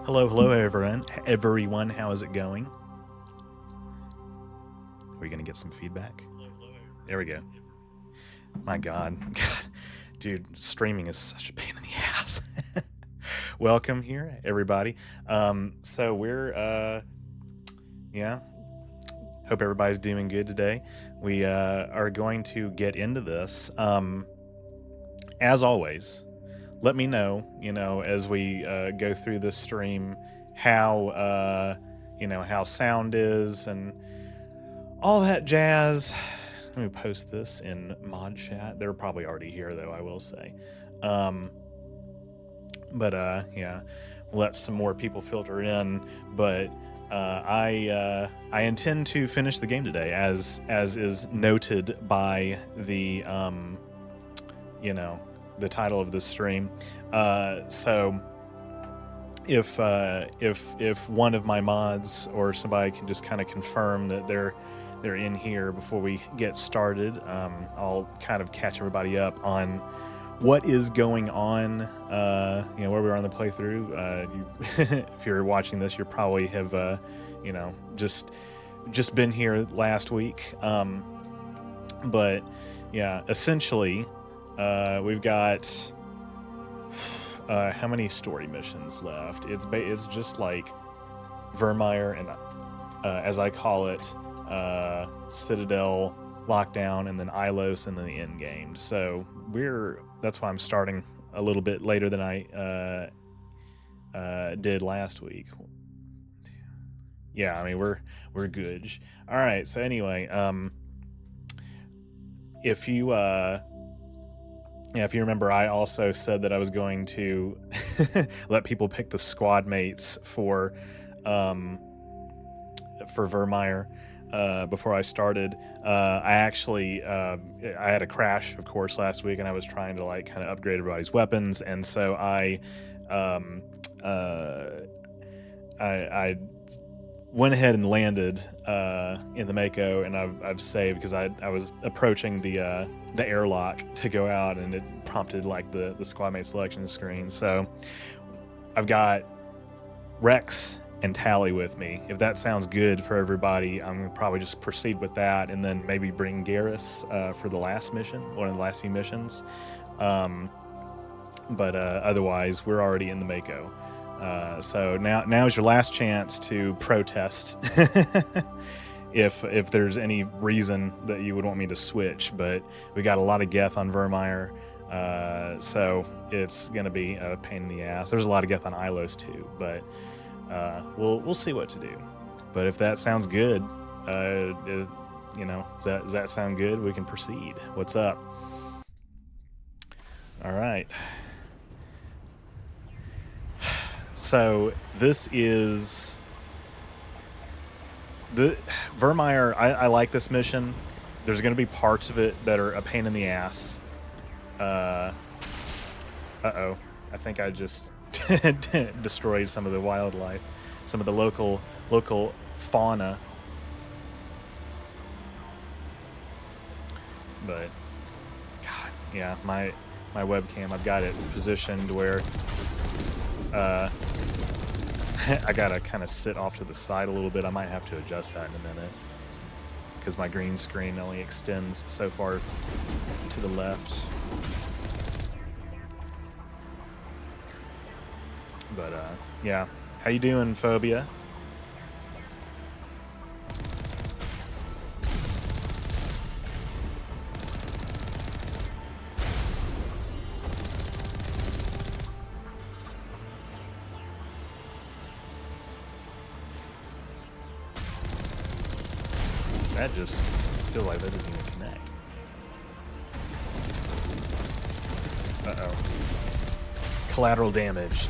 Hello, hello, everyone. Everyone, how is it going? Are we gonna get some feedback? There we go. My God, dude, streaming is such a pain in the ass. Welcome here, everybody. So we're yeah. Hope everybody's doing good today. We are going to get into this. As always, let me know, as we go through this stream, how how sound is and all that jazz. Let me post this in mod chat. They're probably already here, though, I will say. But yeah, let some more people filter in. But I intend to finish the game today, as is noted by the the title of this stream. So if one of my mods or somebody can just kind of confirm that they're in here before we get started, I'll kind of catch everybody up on what is going on, where we are on the playthrough. If you're watching this, you probably have just been here last week. But yeah, essentially we've got how many story missions left? It's just like Virmire and as I call it, Citadel, Lockdown, and then Ilos, and then the end game. So that's why I'm starting a little bit later than I did last week. Yeah, I mean we're good. All right. So anyway, if you remember, I also said that I was going to let people pick the squad mates for Virmire before I started. I actually I had a crash, of course, last week, and I was trying to kind of upgrade everybody's weapons, and so I went ahead and landed in the Mako, and I've saved because I was approaching the airlock to go out, and it prompted the squad mate selection screen. So I've got Rex and Tally with me. If that sounds good for everybody, I'm gonna probably just proceed with that, and then maybe bring Garrus for the last mission, one of the last few missions. But otherwise, we're already in the Mako. So now is your last chance to protest if there's any reason that you would want me to switch. But we got a lot of Geth on Virmire, so it's gonna be a pain in the ass. There's a lot of Geth on Ilos too, but we'll see what to do. But if that sounds good, does that sound good? We can proceed. What's up? All right. So this is the Virmire. I like this mission. There's going to be parts of it that are a pain in the ass. Uh-oh. I think I just destroyed some of the wildlife, some of the local fauna. But God, yeah, my webcam, I've got it positioned where I gotta kind of sit off to the side a little bit. I might have to adjust that in a minute because my green screen only extends so far to the left. But yeah, how you doing, Phobia? That just feels like that doesn't even connect. Uh-oh. Collateral damage.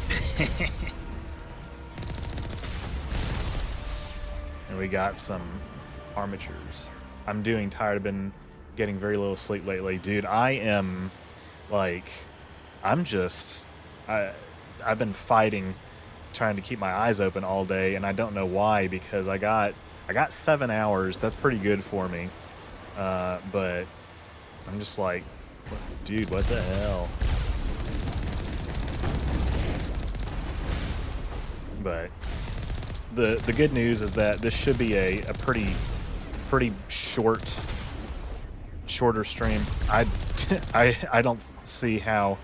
And we got some armatures. I'm doing tired. I've been getting very little sleep lately. Dude, I've been fighting, trying to keep my eyes open all day, and I don't know why, because I got 7 hours. That's pretty good for me. But I'm just like, dude, what the hell? But the good news is that this should be a pretty shorter stream. I don't see how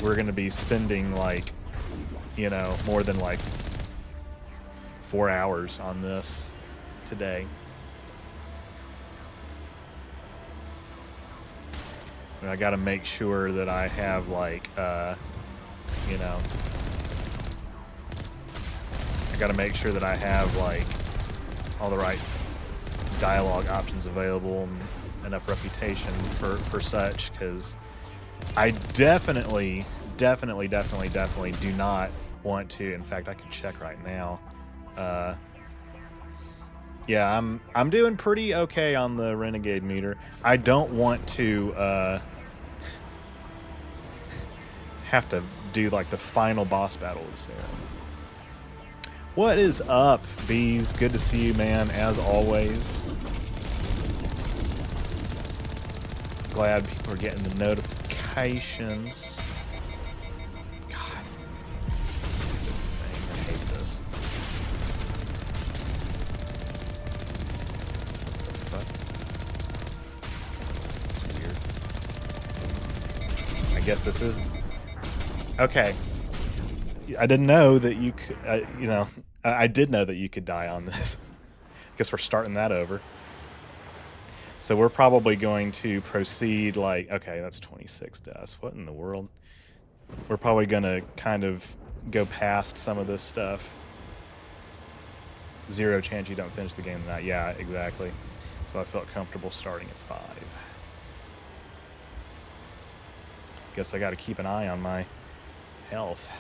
we're gonna be spending like, you know, more than like 4 hours on this today. And I gotta make sure that I have like you know, I gotta make sure that I have like all the right dialogue options available and enough reputation for such, because I definitely do not want to. In fact, I can check right now. Yeah, I'm doing pretty okay on the Renegade meter. I don't want to have to do like the final boss battle with Sarah. What is up, Bees? Good to see you, man, as always. Glad people are getting the notifications. God, stupid thing. I hate this. What the fuck? Weird. I guess this is... Okay. I didn't know that you could, you know, I did know that you could die on this. I guess we're starting that over. So we're probably going to proceed like, okay, that's 26 deaths. What in the world? We're probably going to kind of go past some of this stuff. 0 chance you don't finish the game tonight. Yeah, exactly. So I felt comfortable starting at 5. Guess I got to keep an eye on my health.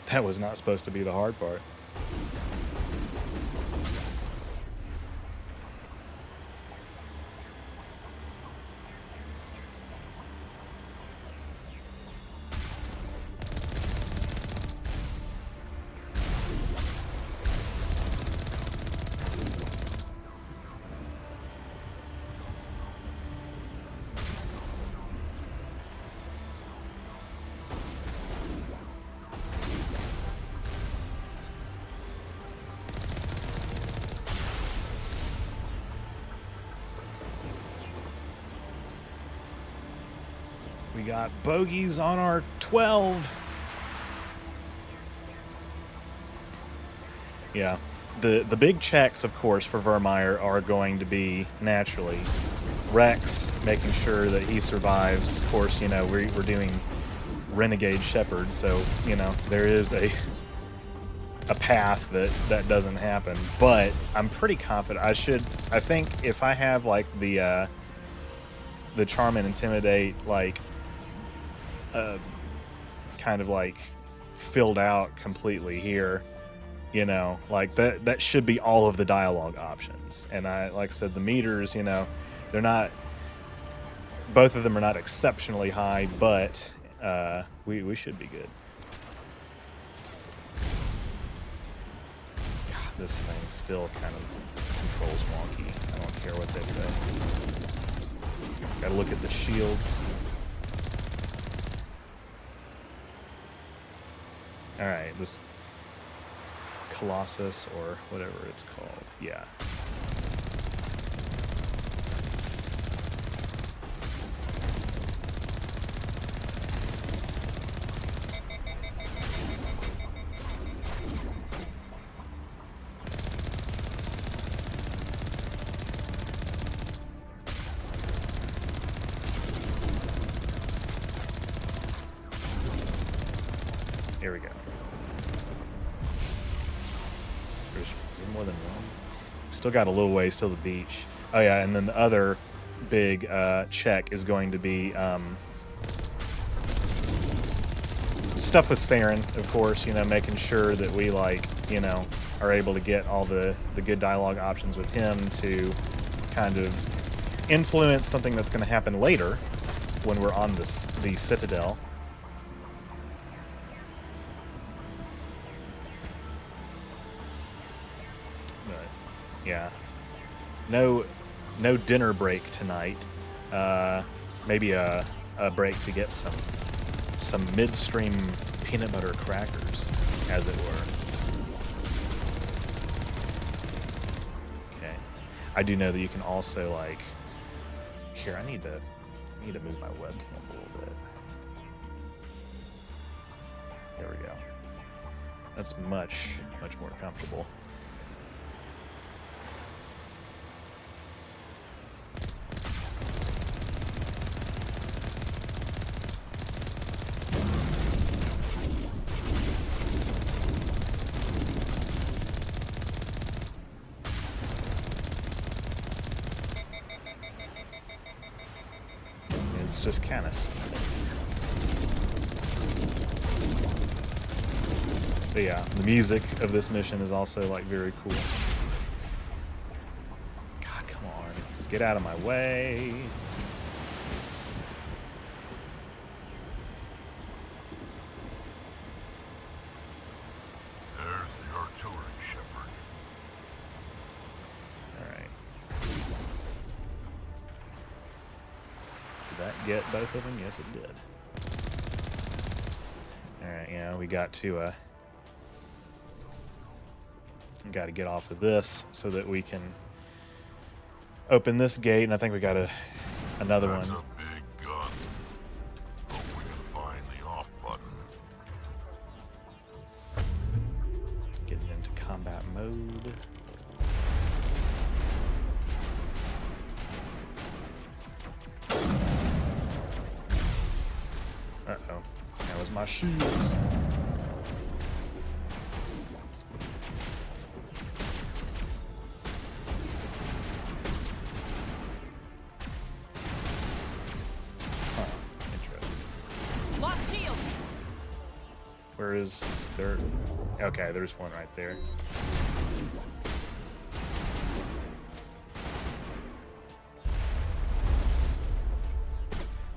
That was not supposed to be the hard part. We got bogeys on our 12. Yeah. The big checks, of course, for Virmire are going to be, naturally, Rex, making sure that he survives. Of course, you know, we're doing Renegade Shepherd, so, you know, there is a path that doesn't happen. But I'm pretty confident. I think if I have, like, the Charm and Intimidate, like, kind of like filled out completely here, you know, like that should be all of the dialogue options. And like I said, the meters, you know, they're not, both of them are not exceptionally high, but we should be good. God, this thing still kind of controls wonky. I don't care what they say. Gotta look at the shields. Alright, this Colossus, or whatever it's called. Yeah. Here we go. Is there more than one? Still got a little ways till the beach. Oh yeah, and then the other big check is going to be stuff with Saren, of course, you know, making sure that we, like, you know, are able to get all the good dialogue options with him to kind of influence something that's going to happen later when we're on the Citadel. Yeah. no dinner break tonight. Maybe a break to get some midstream peanut butter crackers, as it were. Okay, I do know that you can also, like, here, I need to move my webcam a little bit. There we go. That's much more comfortable. It's just kind of stunning. But yeah, the music of this mission is also, like, very cool. God, come on. Just get out of my way. There's the artillery, Shepard. Alright. Did that get both of them? Yes, it did. Alright, yeah, we got to get off of this so that we can open this gate, and I think we got another That's one. a big gun. Hope we can find the off button. Getting into combat mode. Uh-oh. That was my shoes. Lost shield. Where is there? Okay, there's one right there.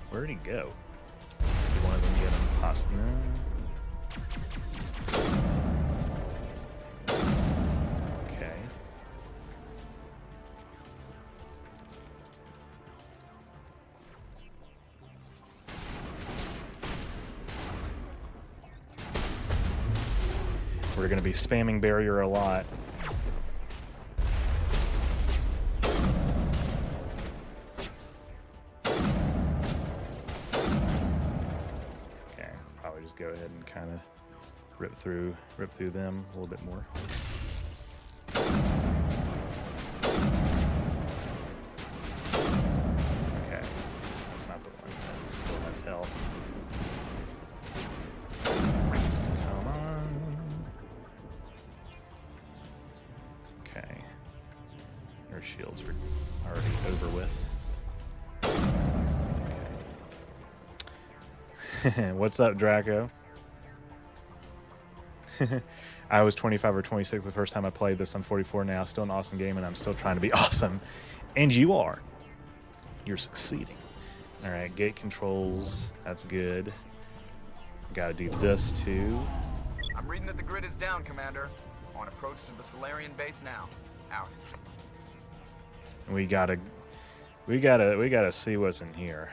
Where'd he go? Did one of them get him hostile? Okay. We're going to be spamming barrier a lot. Okay, probably just go ahead and kind of rip through them a little bit more. Okay, that's not the one that still has health. Come on. Okay. Their shields are already over with. Okay. What's up, Draco? I was 25 or 26 the first time I played this. I'm 44 now. Still an awesome game, and I'm still trying to be awesome. And you are. You're succeeding. All right, gate controls. That's good. Got to do this too. I'm reading that the grid is down, Commander. On approach to the Solarian base now. Out. We gotta see what's in here.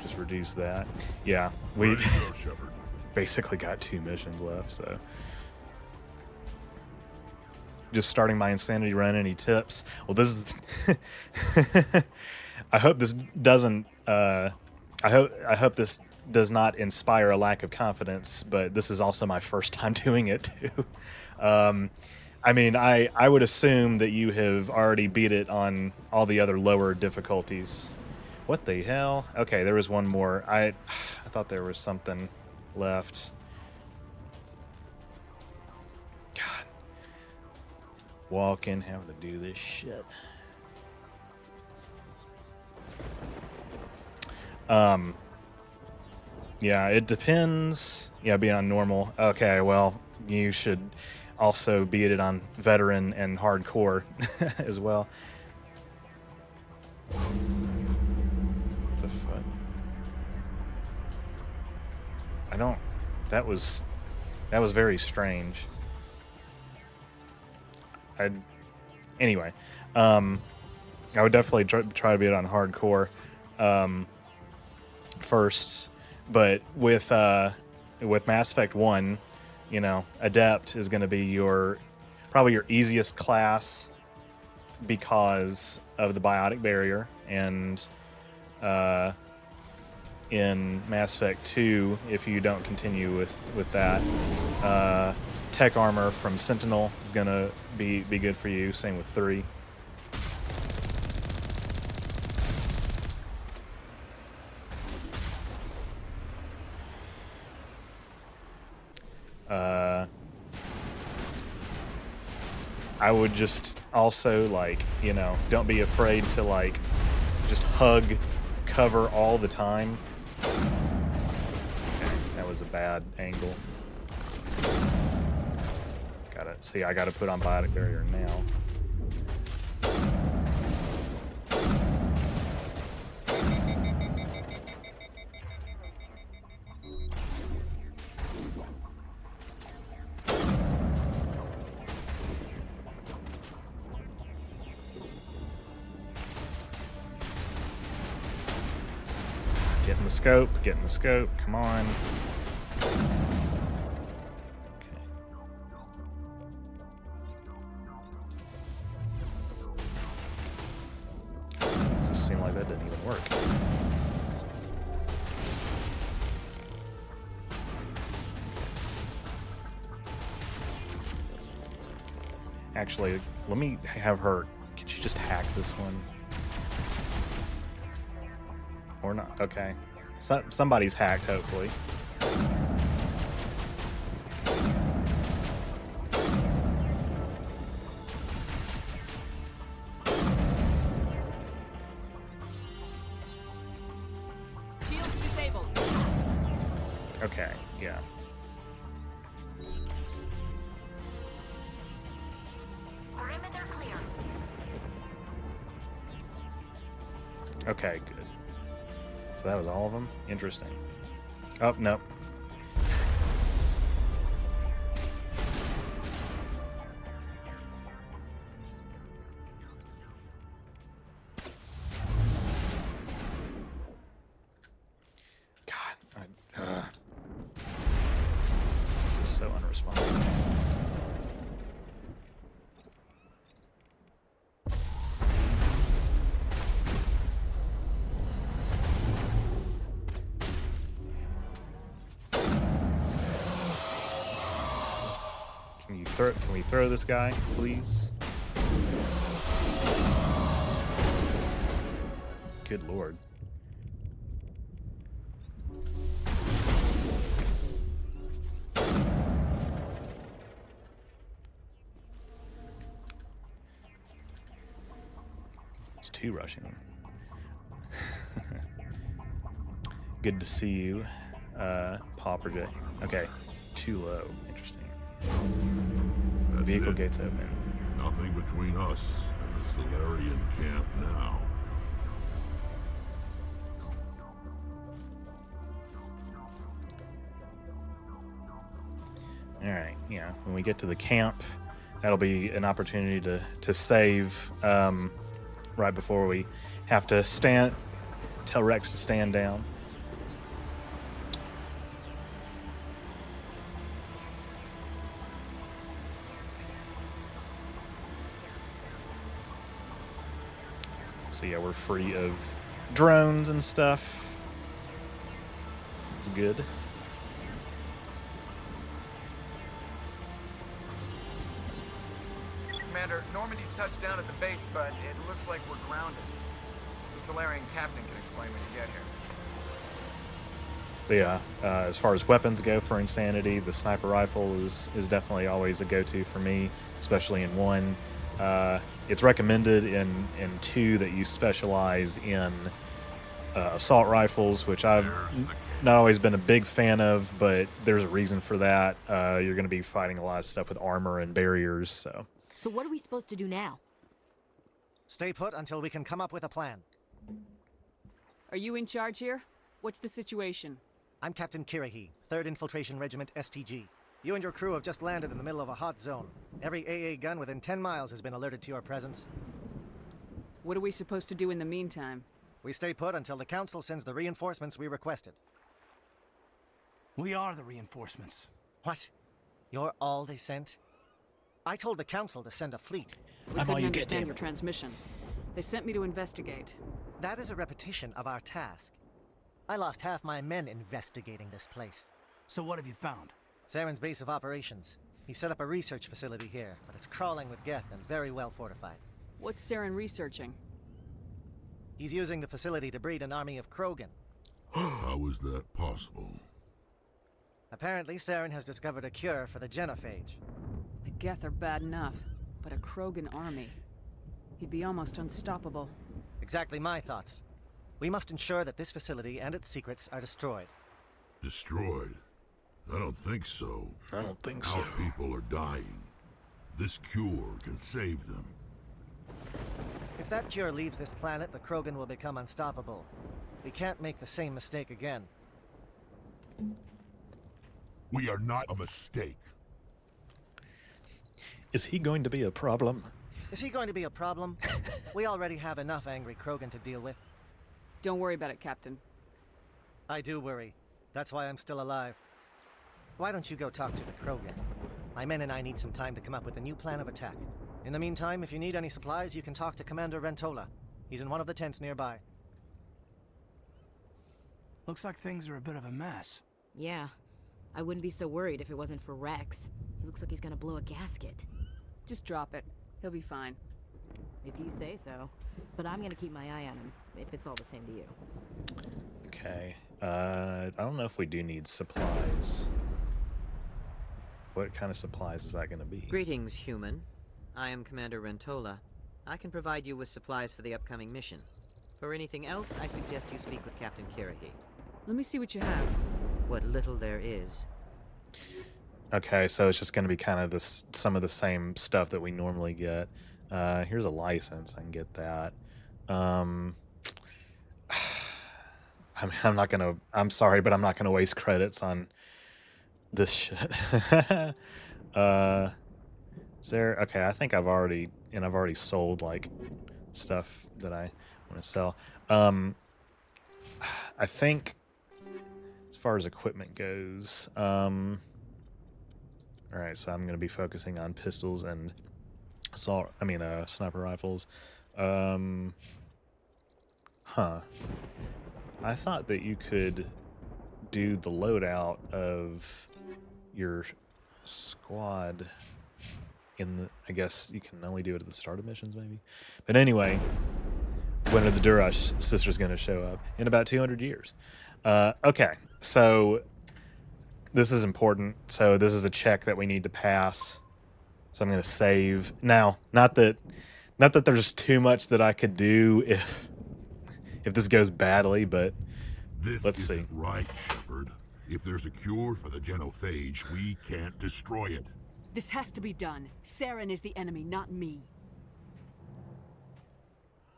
Just reduce that. Yeah, we Ready to go, Shepard. basically got 2 missions left, so. Just starting my insanity run. Any tips? Well, this is. I hope this doesn't. I hope this does not inspire a lack of confidence. But this is also my first time doing it too. I mean, I would assume that you have already beat it on all the other lower difficulties. What the hell? Okay, there was one more. I thought there was something left. God. Walking, having to do this shit. Yeah, it depends. Yeah, being on normal. Okay, well, you should also beat it on veteran and hardcore as well. What the fuck? I don't. That was very strange. Anyway, I would definitely try to beat it on hardcore first, but with Mass Effect 1, you know, Adept is going to be probably your easiest class because of the biotic barrier, and in Mass Effect 2, if you don't continue with that, tech armor from Sentinel is going to be good for you. Same with 3. I would just also, like, you know, don't be afraid to, like, just hug cover all the time. Okay, that was a bad angle. I gotta put on biotic barrier now. Getting the scope, come on. Okay. Just seemed like that didn't even work. Actually, let me have her. Could you just hack this one? Or not? Okay. Somebody's hacked, hopefully. Shields disabled. Okay, yeah. Perimeter clear. Okay, good. So that was all of them? Interesting. Oh, nope. God. Just so unresponsive. Can we throw this guy, please? Good lord. There's 2 rushing him. Good to see you, Paw Project. Okay, too low. Interesting. That's Vehicle it. gates open. Nothing between us and the Solarian camp now. Alright, yeah. When we get to the camp, that'll be an opportunity to save right before we have to tell Rex to stand down. So yeah, we're free of drones and stuff. It's good. Commander, Normandy's touched down at the base, but it looks like we're grounded. The Solarian captain can explain when you get here. But yeah, as far as weapons go for Insanity, the sniper rifle is definitely always a go-to for me, especially in 1. It's recommended in 2 that you specialize in assault rifles, which I've not always been a big fan of, but there's a reason for that. You're going to be fighting a lot of stuff with armor and barriers, so... So what are we supposed to do now? Stay put until we can come up with a plan. Are you in charge here? What's the situation? I'm Captain Kirahi, 3rd Infiltration Regiment STG. You and your crew have just landed in the middle of a hot zone. Every AA gun within 10 miles has been alerted to your presence. What are we supposed to do in the meantime? We stay put until the Council sends the reinforcements we requested. We are the reinforcements. What? You're all they sent? I told the Council to send a fleet. We I'm all couldn't you get, understand David. your transmission. They sent me to investigate. That is a repetition of our task. I lost half my men investigating this place. So what have you found? Saren's base of operations. He set up a research facility here, but it's crawling with Geth and very well fortified. What's Saren researching? He's using the facility to breed an army of Krogan. How is that possible? Apparently, Saren has discovered a cure for the genophage. The Geth are bad enough, but a Krogan army. He'd be almost unstoppable. Exactly my thoughts. We must ensure that this facility and its secrets are destroyed. Destroyed? I don't think so. I don't think so. Our people are dying. This cure can save them. If that cure leaves this planet, the Krogan will become unstoppable. We can't make the same mistake again. We are not a mistake. Is he going to be a problem? Is he going to be a problem? We already have enough angry Krogan to deal with. Don't worry about it, Captain. I do worry. That's why I'm still alive. Why don't you go talk to the Krogan? My men and I need some time to come up with a new plan of attack. In the meantime, if you need any supplies, you can talk to Commander Rentola. He's in one of the tents nearby. Looks like things are a bit of a mess. Yeah. I wouldn't be so worried if it wasn't for Rex. He looks like he's gonna blow a gasket. Just drop it. He'll be fine. If you say so. But I'm gonna keep my eye on him, if it's all the same to you. Okay. I don't know if we do need supplies. What kind of supplies is that going to be? Greetings, human. I am Commander Rentola. I can provide you with supplies for the upcoming mission. For anything else, I suggest you speak with Captain Kirahi. Let me see what you have. What little there is. Okay, so it's just going to be kind of this, some of the same stuff that we normally get. Here's a license. I can get that. I'm not gonna. I'm sorry, but I'm not gonna waste credits on this shit. Is there? Okay, I think I've already sold like stuff that I want to sell. I think as far as equipment goes, all right. So I'm gonna be focusing on pistols and sniper rifles. I thought that you could do the loadout of your squad in the... I guess you can only do it at the start of missions, maybe. But anyway, when are the Durash sisters going to show up? In about 200 years. Okay, so this is important. So this is a check that we need to pass. So I'm going to save. Now, not that there's too much that I could do if this goes badly, but This let's isn't see. right, Shepard. If there's a cure for the genophage, we can't destroy it. This has to be done. Saren is the enemy, not me.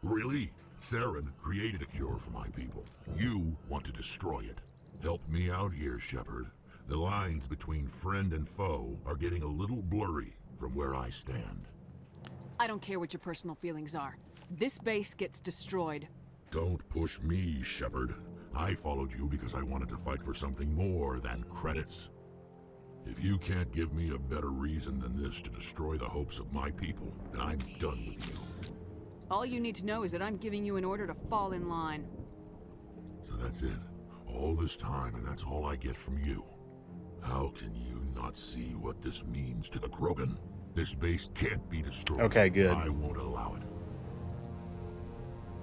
Really? Saren created a cure for my people. You want to destroy it. Help me out here, Shepard. The lines between friend and foe are getting a little blurry from where I stand. I don't care what your personal feelings are. This base gets destroyed. Don't push me, Shepard. I followed you because I wanted to fight for something more than credits. If you can't give me a better reason than this to destroy the hopes of my people, then I'm done with you. All you need to know is that I'm giving you an order to fall in line. So that's it. All this time, and that's all I get from you. How can you not see what this means to the Krogan? This base can't be destroyed. Okay, good. I won't allow it.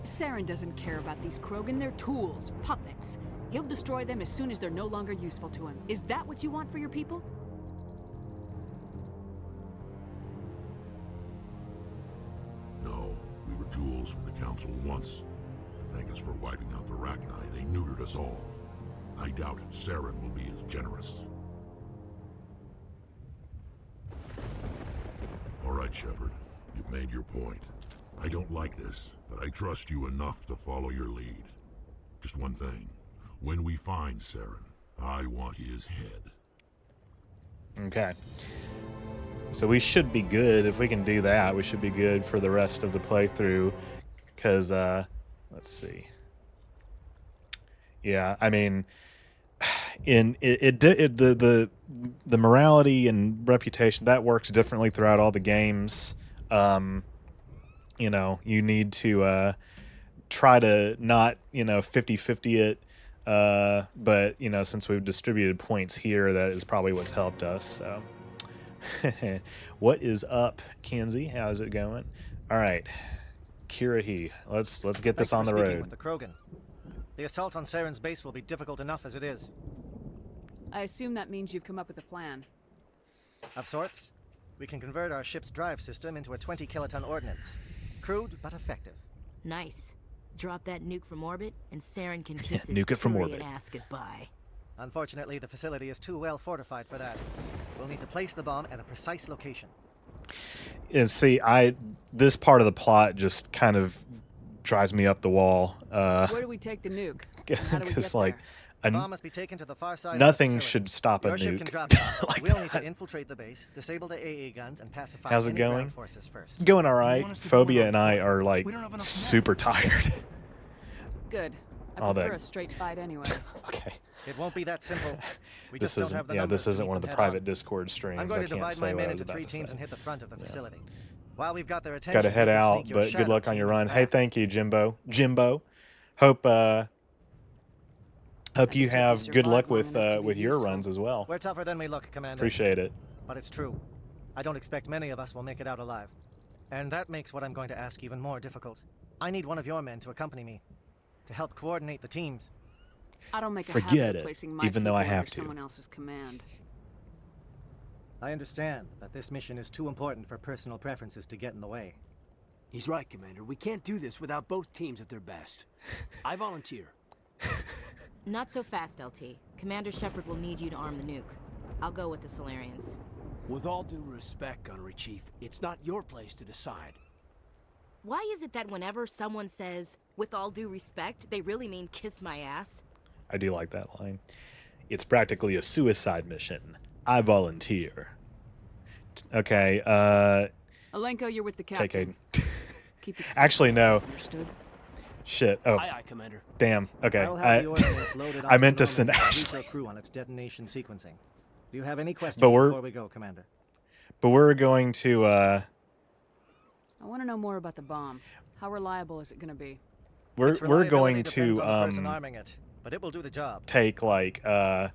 Saren doesn't care about these Krogan. They're tools, puppets. He'll destroy them as soon as they're no longer useful to him. Is that what you want for your people? No, we were tools for the Council once. To thank us for wiping out the Rachni, they neutered us all. I doubt Saren will be as generous. All right, Shepard. You've made your point. I don't like this, but I trust you enough to follow your lead. Just one thing. When we find Saren, I want his head. Okay. So we should be good. If we can do that, we should be good for the rest of the playthrough. Because, let's see. Yeah, I mean, the morality and reputation, that works differently throughout all the games. You know, you need to try to not, 50-50 it. But, since we've distributed points here, that is probably what's helped us. So, what is up, Kenzie? How's it going? All right, Kirrahe, let's get this on the road. With the Krogan. The assault on Saren's base will be difficult enough as it is. I assume that means you've come up with a plan. Of sorts. We can convert our ship's drive system into a 20-kiloton ordnance. Crude, but effective. Nice. Drop that nuke from orbit, and Saren can kiss his Nuke it from Turian orbit. ass goodbye. Unfortunately, the facility is too well fortified for that. We'll need to place the bomb at a precise location. And see, this part of the plot just kind of drives me up the wall. Where do we take the nuke? And how do we Because, get like, The bomb must be taken to the far side nothing of the facility. should stop a Your ship nuke can drop it. like We'll need that. to infiltrate the base, disable the AA guns, and pacify How's it any going? ground forces first. It's going all You right. want us to go Phobia in and on I foot? are, like, We don't have enough super tired. Good. I All prefer that- a straight fight anyway. Okay. It won't be that simple. We This just don't isn't, have the yeah, numbers this to isn't meet one of the them private head-on. Discord streams. I'm going I to can't divide say my what I men was into about 3 to teams say. and hit the front of the Yeah. facility. While we've got their attention, Got to head we can out, sneak your but good shadow luck on team your in run. the Hey, back. thank you, Jimbo. Hope hope you just hope we have good survive luck long with enough to be your useful. runs as well. We're tougher than we look, Commander. Appreciate it. But it's true. I don't expect many of us will make it out alive. And that makes what I'm going to ask even more difficult. I need one of your men to accompany me, to help coordinate the teams. I don't make a Forget habit it, of placing my even though I people have under to. someone else's command. I understand that this mission is too important for personal preferences to get in the way. He's right, Commander. We can't do this without both teams at their best. I volunteer. Not so fast, LT. Commander Shepard will need you to arm the nuke. I'll go with the Solarians. With all due respect, Gunnery Chief, it's not your place to decide. Why is it that whenever someone says, with all due respect, they really mean kiss my ass? I do like that line. It's practically a suicide mission. I volunteer. Okay, Alenko, you're with the take captain. Aiden. Keep it simple. Actually, no. Understood? Shit. Oh, Aye, aye, Commander. damn. Okay. I'll have the ordnance loaded I onto meant to the send Roman and Ashley. brief our crew on its detonation sequencing. Do you have any questions But we're- before we go, Commander? But we're going to, I want to know more about the bomb. How reliable is it going to be? we're Its going reliability to, depends on the person arming it, but it will do the job. take, like, The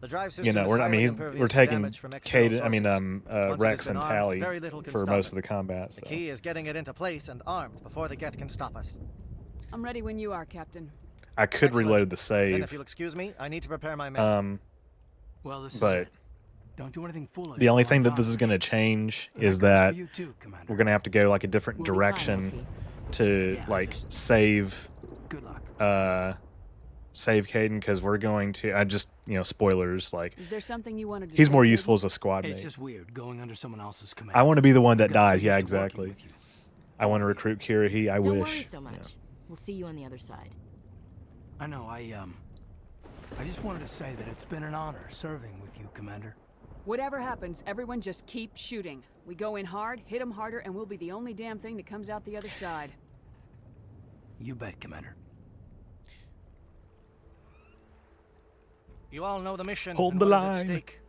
drive system is we're, I highly mean, impervious we're to taking damage from external Cade, I mean, sources. Once it Rex has and been armed, Tally very little can for stop most it. of the combat. The So. key is getting it into place and armed before the Geth can stop us. I'm ready when you are, Captain. I could Excellent. reload the Then, save. if you'll excuse me, I need to prepare my men. Well, this But is it. Don't do anything foolish. the only while thing I'm that this gone. is going to change And is goes for that you too, Commander. we're going to have to go like a different We'll be fine, direction LT. to Yeah, like just- save Good luck. save Caden, because we're going to I just spoilers, like Is there something you wanted to he's say, more Caden? useful as a squad It's mate. just weird going under someone else's command. I want to be the one that I've gotten dies. so Yeah, used to working exactly. with you. I want to recruit Kirrahe. I Don't wish. worry so much. Yeah. We'll see you on the other side. I know. I just wanted to say that it's been an honor serving with you, Commander. Whatever happens, everyone just keep shooting. We go in hard, hit them harder, and we'll be the only damn thing that comes out the other side. You bet, Commander. You all know the mission Hold and the what is line. at stake.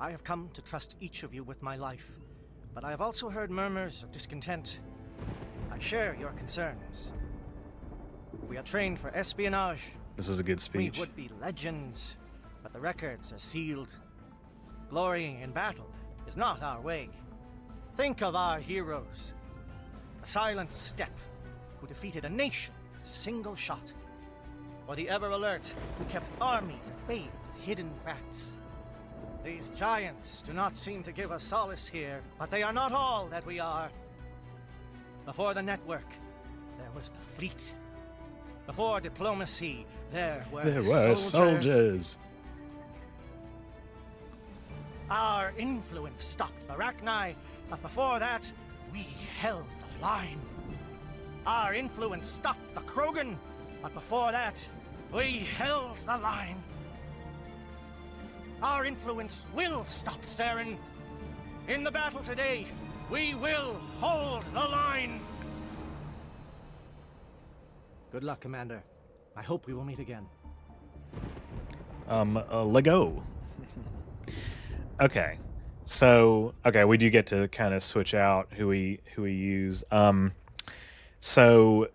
I have come to trust each of you with my life, but I have also heard murmurs of discontent. I share your concerns. We are trained for espionage. This is a good We speech. would be legends, but the records are sealed. Glory in battle is not our way. Think of our heroes. The silent step who defeated a nation with a single shot. Or the ever alert who kept armies at bay with hidden facts. These giants do not seem to give us solace here, but they are not all that we are. Before the network, there was the fleet. Before diplomacy, there were soldiers. Our influence stopped the Rachni, but before that, we held the line. Our influence stopped the Krogan, but before that, we held the line. our influence will stop Saren. In the battle today, we will hold the line. Good luck, Commander. I hope we will meet again. Lego. Okay. So, okay, we do get to kind of switch out who we use. So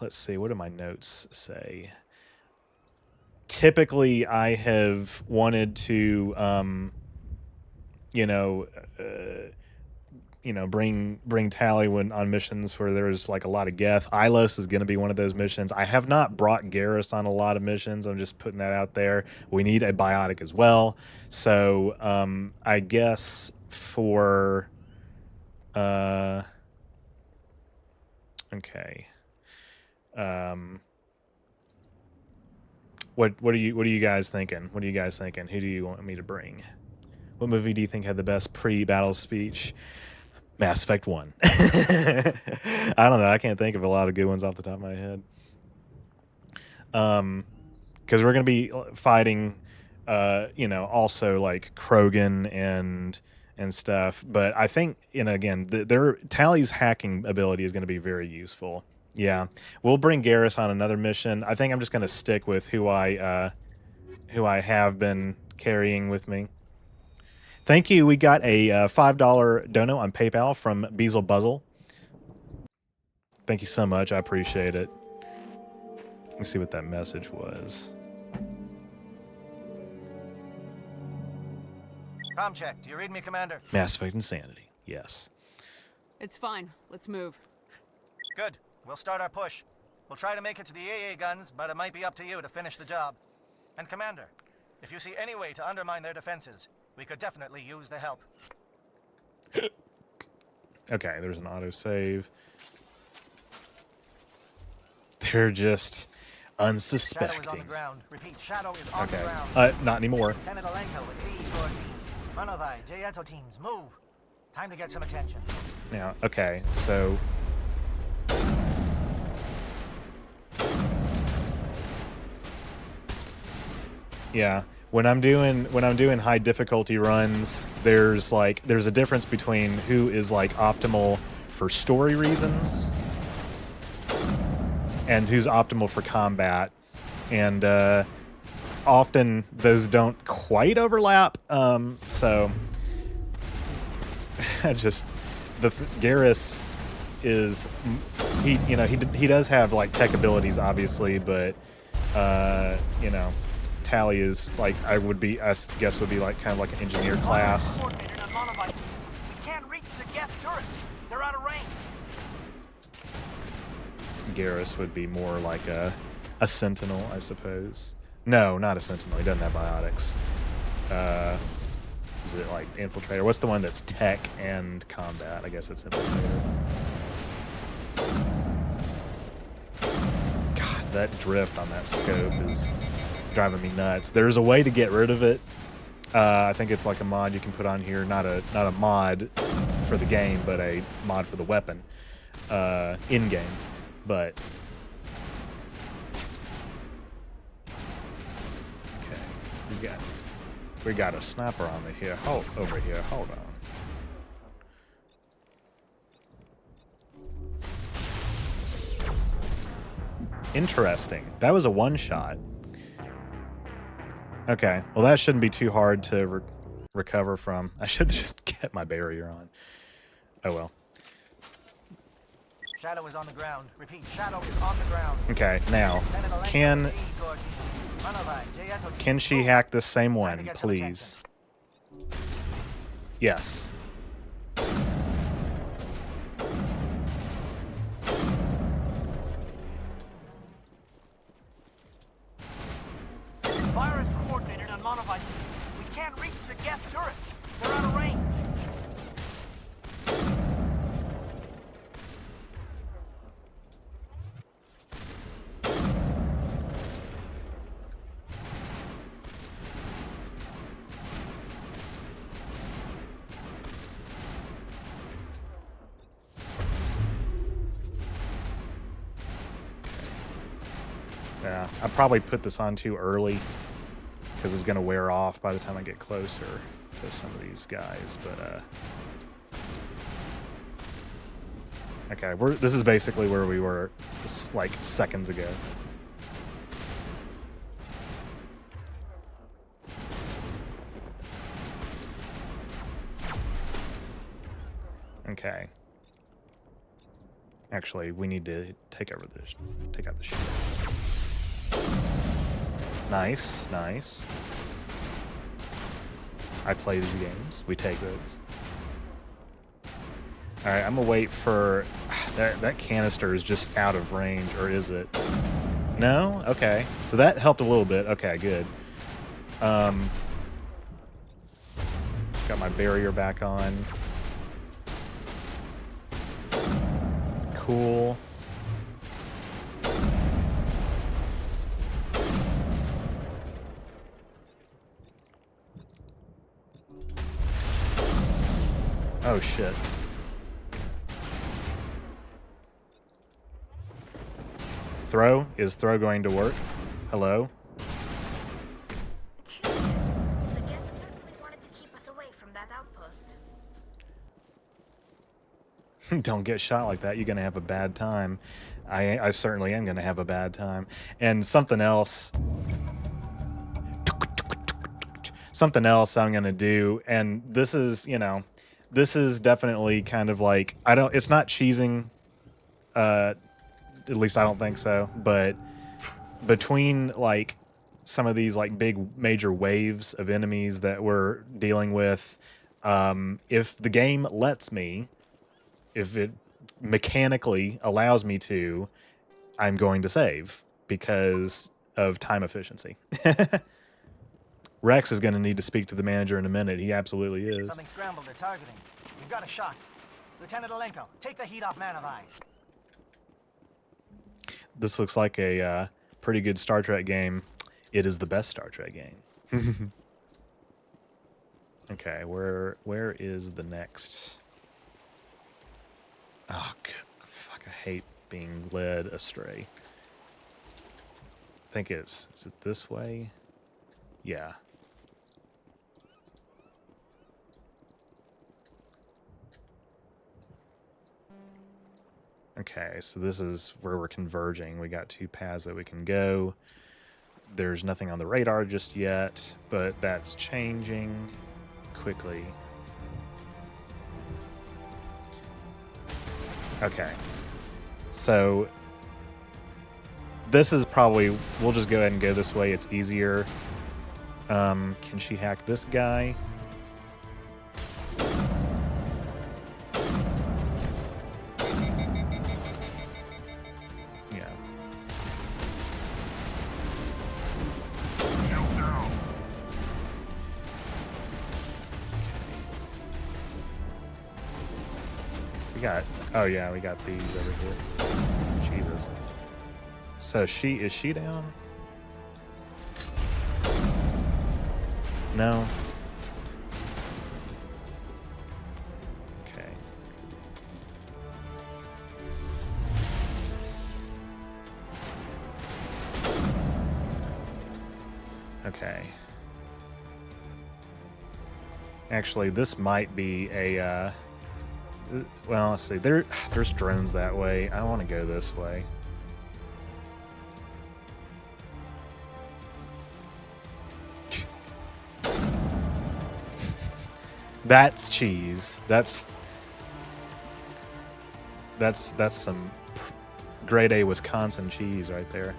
let's see, what do my notes say? Typically, I have wanted to, bring Tally on missions where there's like a lot of Geth. Ilos is going to be one of those missions. I have not brought Garrus on a lot of missions. I'm just putting that out there. We need a biotic as well. So I guess for okay. What are you guys thinking? What are you guys thinking? Who do you want me to bring? What movie do you think had the best pre-battle speech? Mass Effect 1. I don't know. I can't think of a lot of good ones off the top of my head. Because we're going to be fighting, also like Krogan and stuff. But I think, again, their Tally's hacking ability is going to be very useful. Yeah, we'll bring Garrus on another mission. I think I'm just going to stick with who I have been carrying with me. Thank you. We got a $5 dono on PayPal from Beazle Buzzle. Thank you so much. I appreciate it. Let me see what that message was. Com check. Do you read me, Commander? Mass Effect Insanity. Yes. It's fine. Let's move. Good. We'll start our push. We'll try to make it to the AA guns, but it might be up to you to finish the job. And Commander, if you see any way to undermine their defenses, we could definitely use the help. Okay, there's an autosave. They're just unsuspecting. Shadow is on the ground. Repeat, Shadow is on the Okay. ground. Not anymore. Lieutenant Alenko with AE Core team. Manovai, Jayato teams, move. Time to get some attention. Now, okay, so yeah, when I'm doing high difficulty runs, there's a difference between who is like optimal for story reasons and who's optimal for combat, and often those don't quite overlap. So Garrus is he does have like tech abilities obviously, but Tally is like I guess would be like kind of like an engineer class. We can't reach the Geth turrets. They're out of range. Garrus would be more like a sentinel, I suppose. No, not a sentinel. He doesn't have biotics. Is it like infiltrator? What's the one that's tech and combat? I guess it's infiltrator. God, that drift on that scope is driving me nuts. There's a way to get rid of it. I think it's like a mod you can put on here. Not a mod for the game, but a mod for the weapon in game. But okay, we got a sniper on me here. Over here. Hold on. Interesting. That was a one shot. Okay. Well, that shouldn't be too hard to recover from. I should just get my barrier on. Oh well. Shadow is on the ground. Repeat, Shadow is on the ground. Okay. Now, can she hack this same one, please? Yes. Fire is coordinated on Monovite team. We can't reach the Geth turrets. They're out of range. Yeah, I probably put this on too early. because it's going to wear off by the time I get closer to some of these guys. But okay, this is basically where we were like seconds ago. Okay. Actually, we need to take out the shields. Nice, nice. I play these games. We take those. All right, I'm gonna wait for that canister is just out of range, or is it? No? Okay. So that helped a little bit. Okay, good. Got my barrier back on. Cool. Oh shit. Throw? Is throw going to work? Hello? Curious. The Geth certainly wanted to keep us away from that outpost. Don't get shot like that. You're going to have a bad time. I certainly am going to have a bad time. And something else I'm going to do, and this is, you know, this is definitely kind of like, it's not cheesing, at least I don't think so, but between like some of these like big major waves of enemies that we're dealing with, if the game lets me, if it mechanically allows me to, I'm going to save because of time efficiency. Rex is going to need to speak to the manager in a minute. He absolutely is. Something scrambled. They're targeting. We've got a shot. Lieutenant Alenko, take the heat off Manavai. This looks like a pretty good Star Trek game. It is the best Star Trek game. Okay, where is the next? Oh, God, fuck! I hate being led astray. I think is it this way? Yeah. Okay, so this is where we're converging. We got two paths that we can go. There's nothing on the radar just yet, but that's changing quickly. Okay. So this is probably, we'll just go ahead and go this way. It's easier. Can she hack this guy? Yeah. We got, oh yeah, we got these over here. Jesus. So is she down? No. Okay. Okay. Actually, this might be a, well, let's see. There's drones that way. I want to go this way. That's cheese. That's some grade A Wisconsin cheese right there.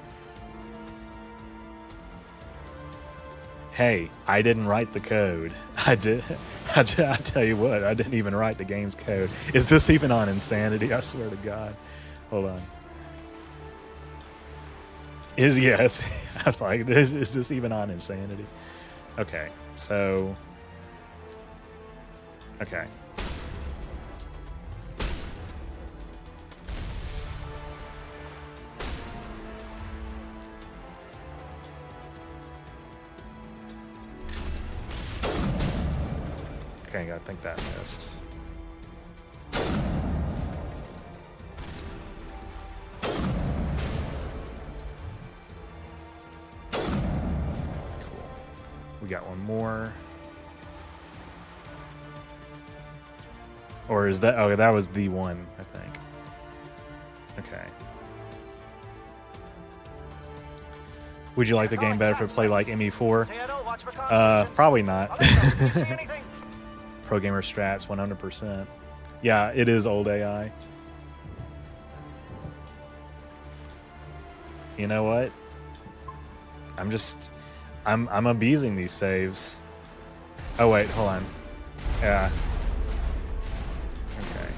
Hey, I didn't write the code. I tell you what, I didn't even write the game's code. Is this even on Insanity? I swear to God. Hold on. Yes. I was like, is this even on Insanity? Okay, so. Okay. Okay, I think that missed. Cool. got one more. Or is that... Oh, that was the one, I think. Okay. Would you like the game better if it played like ME4? Probably not. Pro gamer strats, 100%. Yeah, it is old AI. You know what? I'm abusing these saves. Oh wait, hold on. Yeah. Okay.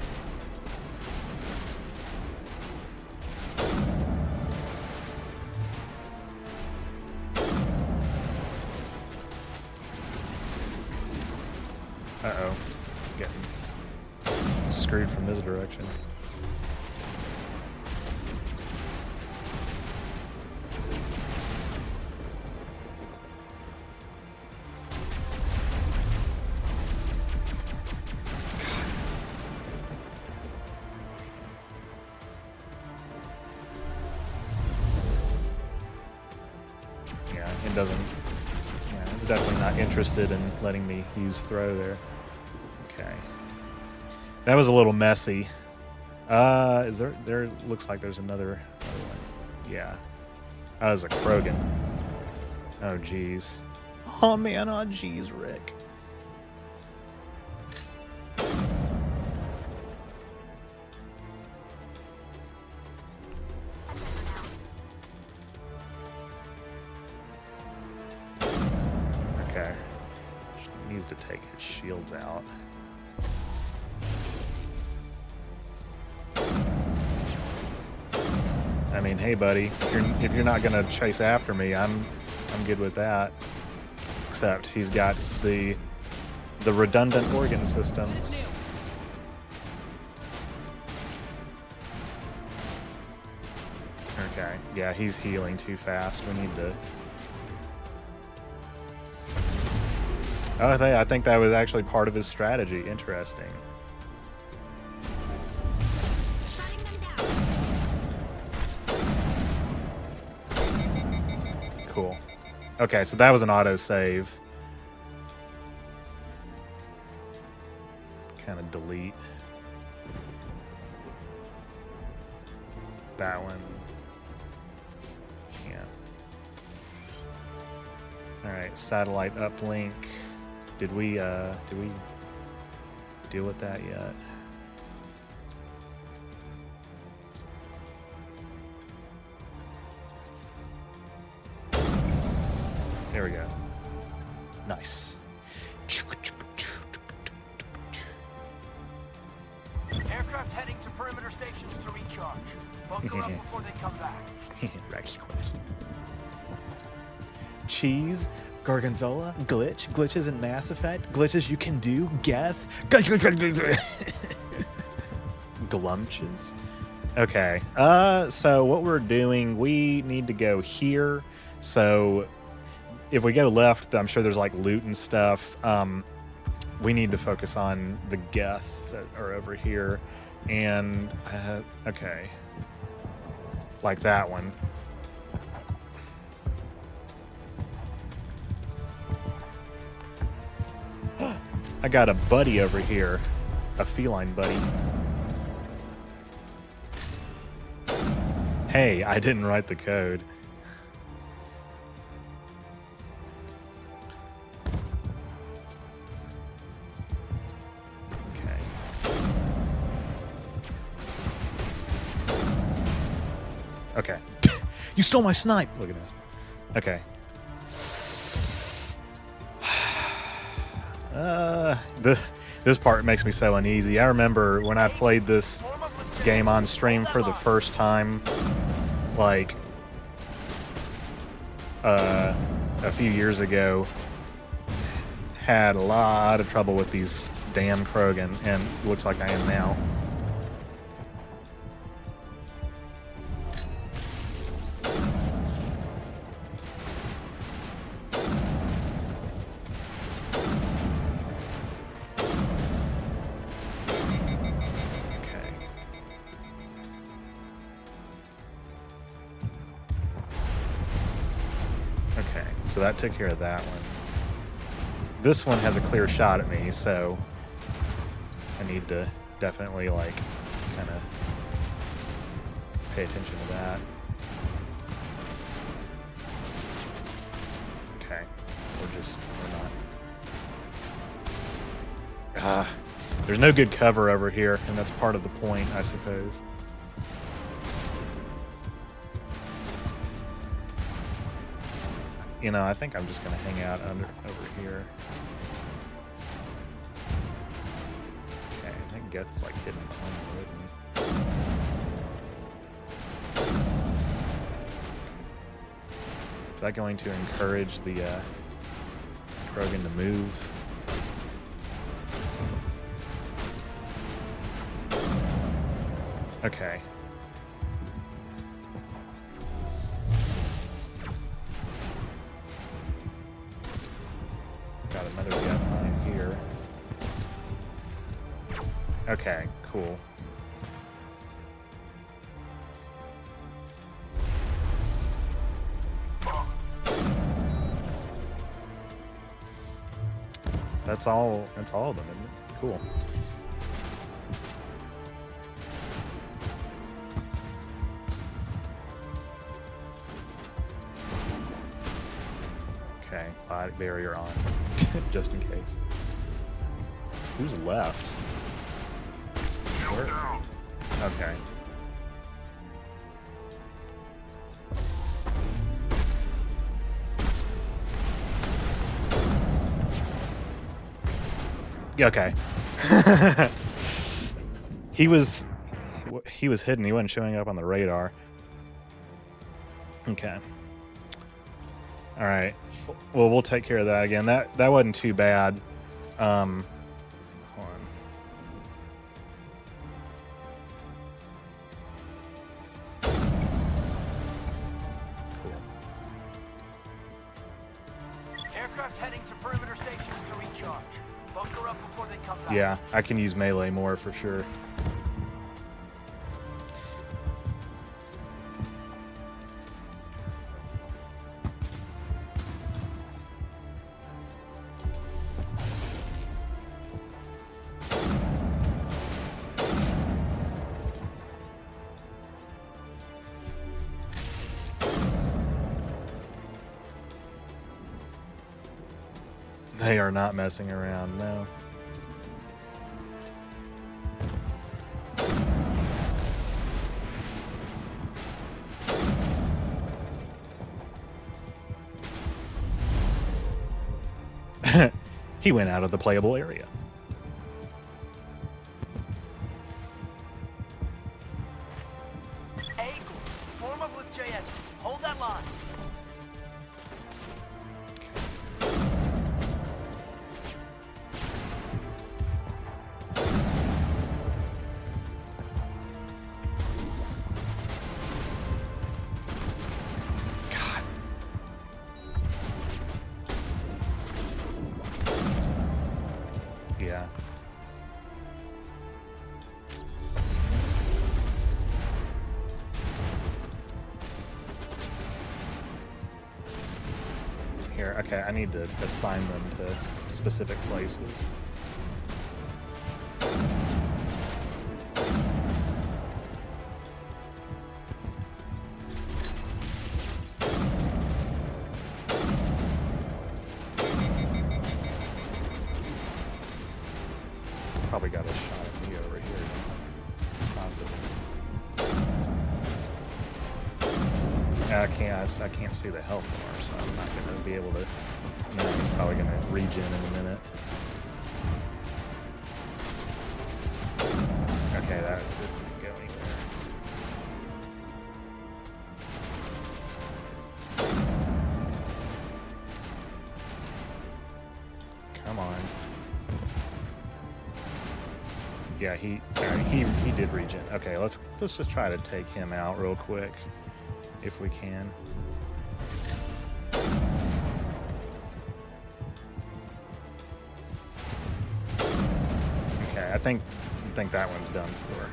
Uh-oh. Getting screwed from this direction. Doesn't, yeah, it's definitely not interested in letting me use throw there. Okay, that was a little messy. Is there looks like there's another one. Yeah, that was a Krogan. Oh geez. Oh man, oh geez, Rick. To take his shields out. I mean, hey buddy, if you're not gonna chase after me, I'm good with that. Except he's got the redundant organ systems. Okay, yeah, he's healing too fast. We need to... Oh, I think that was actually part of his strategy. Interesting. Cool. Okay, so that was an autosave. Kind of delete. That one. Yeah. Alright, satellite uplink. Did we deal with that yet? There we go. Nice. Aircraft heading to perimeter stations to recharge. Bunker up before they come back. Rex question. Cheese. Gorgonzola, glitches in Mass Effect, glitches you can do, Geth, glumches. Okay, so what we're doing, we need to go here. So if we go left, I'm sure there's like loot and stuff. We need to focus on the Geth that are over here, and okay, like that one. I got a buddy over here, a feline buddy. Hey, I didn't write the code. Okay. Okay. You stole my snipe! Look at this. Okay. This part makes me so uneasy. I remember when I played this game on stream for the first time, like, a few years ago, had a lot of trouble with these damn Krogan, and looks like I am now. So that took care of that one. this one has a clear shot at me, so I need to definitely like kind of pay attention to that. Okay, we're not. There's no good cover over here, and that's part of the point, I suppose. You know, I think I'm just gonna hang out over here. Okay, I think Geth's like hidden behind the wood. Is that going to encourage the Krogan to move? Okay. Got another Geth line here. Okay, cool. That's all of them, isn't it? Cool. Okay, biotic barrier on, just in case. Who's left? Where? Okay. Yeah, okay. He was hidden. He wasn't showing up on the radar. Okay. All right. Well, we'll take care of that again. That wasn't too bad. Hold on. Cool. Aircraft heading to perimeter stations to recharge. Bunker up before they come back. Yeah, I can use melee more for sure. They are not messing around, no. He went out of the playable area. Eagle, form up with J-Engine. Hold that line. Yeah. Here, okay, I need to assign them to specific places. Probably got a shot at me over here. Possibly. I can't see the health bar, so I'm not gonna be able to. No, I'm probably gonna regen in a minute. Okay, that didn't go anywhere. Come on. Yeah, he did regen. Okay, let's just try to take him out real quick, if we can. Okay, I think that one's done for.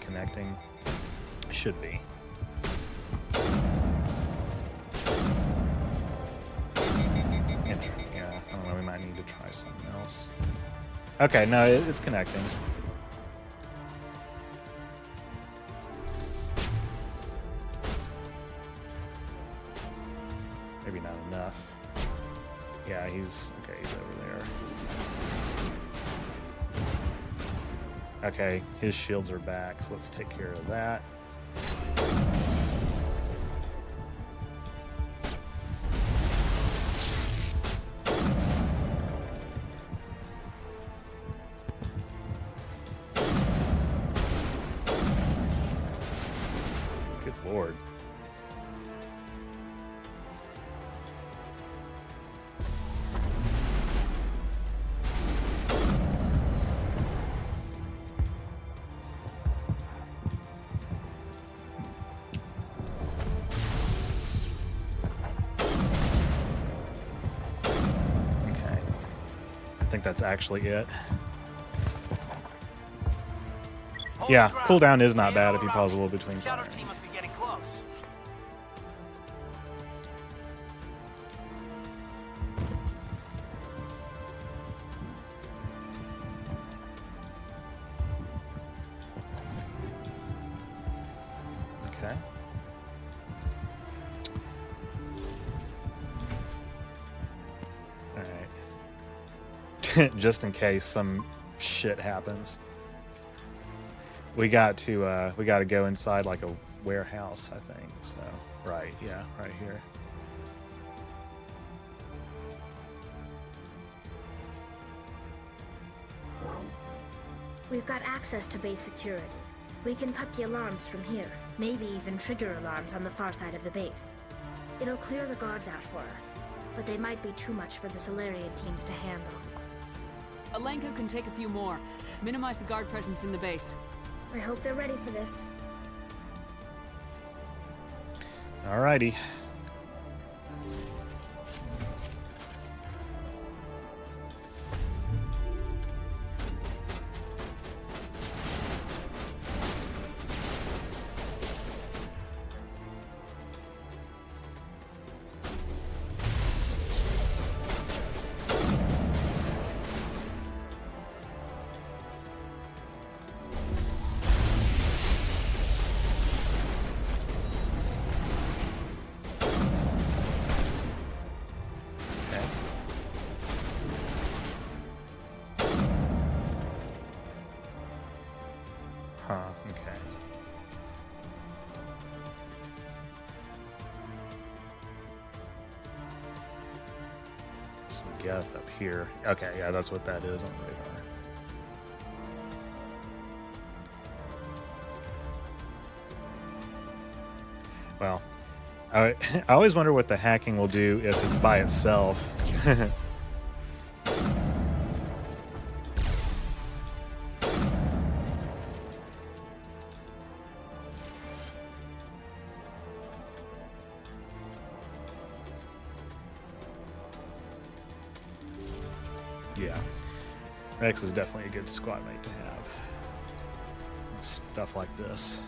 connecting? Should be. Yeah, I don't know, we might need to try something else. Okay, no, it's connecting. Maybe not enough. Yeah, he's over there. Okay, his shields are back, so let's take care of that. Good lord. I think that's actually it. Yeah, cooldown is not bad if you pause a little between Shadow firing. team must be getting close. Okay. All right. Just in case some shit happens. We got to go inside like a warehouse, I think. So, right, yeah, right here. We've got access to base security. We can put the alarms from here, maybe even trigger alarms on the far side of the base. It'll clear the guards out for us, but they might be too much for the Solarian teams to handle. Alenka can take a few more. Minimize the guard presence in the base. I hope they're ready for this. Alrighty. Huh, okay. Some Geth up here. Okay, yeah, that's what that is on the radar. Well, I always wonder what the hacking will do if it's by itself. Yeah, Rex is definitely a good squad mate to have. Stuff like this.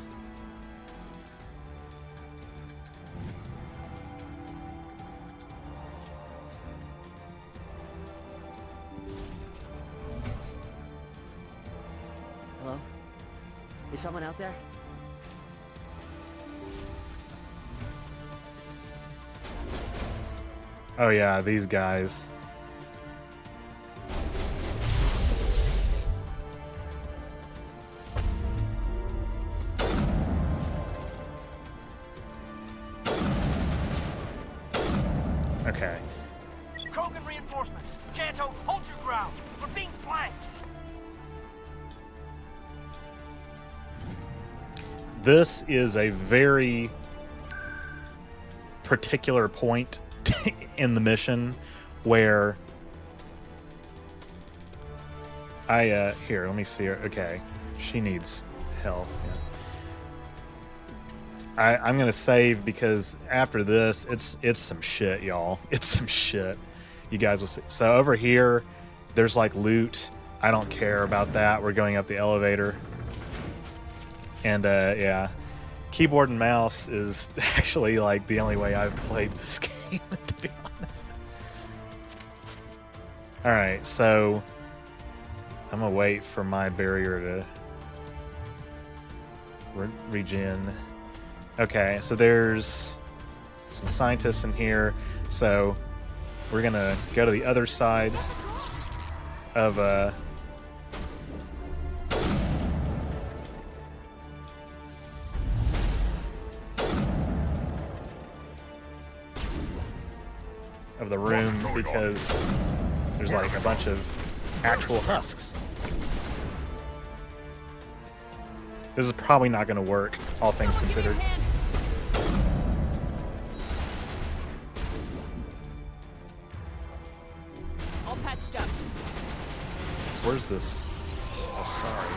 Hello? Is someone out there? Oh yeah, these guys. Okay. Krogan reinforcements. Janto, hold your ground. We're being flanked. This is a very particular point in the mission where here, let me see her. Okay, she needs health. Yeah. I'm gonna save because after this, it's some shit, y'all. It's some shit. You guys will see. So over here, there's like loot. I don't care about that. We're going up the elevator. And yeah, keyboard and mouse is actually like the only way I've played this game, to be honest. All right, so I'm gonna wait for my barrier to regen. Okay, so there's some scientists in here, so we're gonna go to the other side of the room because there's like a bunch of actual husks. This is probably not going to work, all things considered. All patched up. So where's this? Oh, sorry.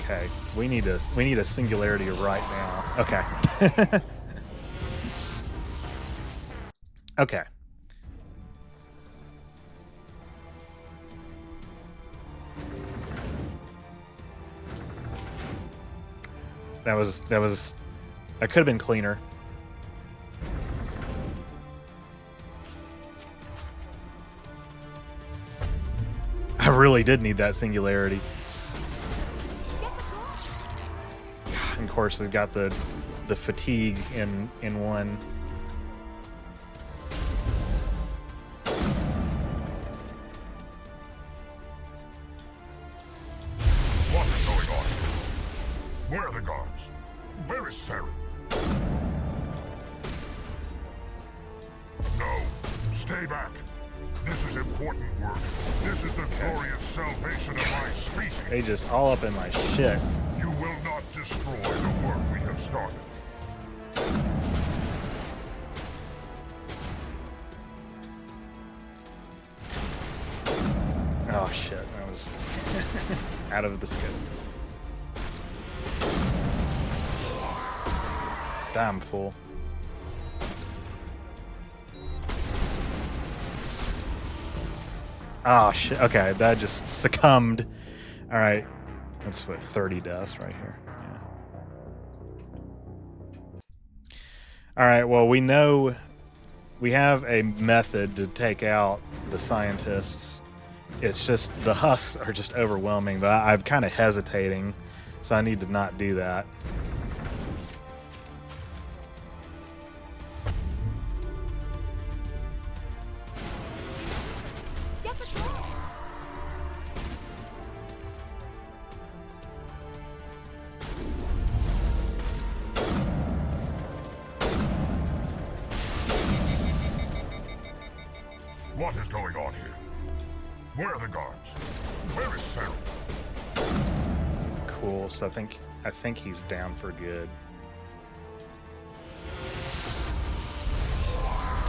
Okay, we need a singularity right now. Okay. Okay. That was that could have been cleaner. I really did need that singularity. And of course, it's got the fatigue in one. What is going on? Where are the guards? Where is Saren? No, stay back. This is important work. This is the glorious salvation of my species. They just all up in my shit. You will not destroy the work we have started. Oh shit, I was out of the scope. Damn fool. Oh shit, okay, that just succumbed. Alright, that's what, 30 dust right here. Yeah. Alright, well, we know we have a method to take out the scientists. It's just the husks are just overwhelming, but I'm kind of hesitating, so I need to not do that. What is going on here? Where are the guards? Where is Saren? Cool, so I think he's down for good.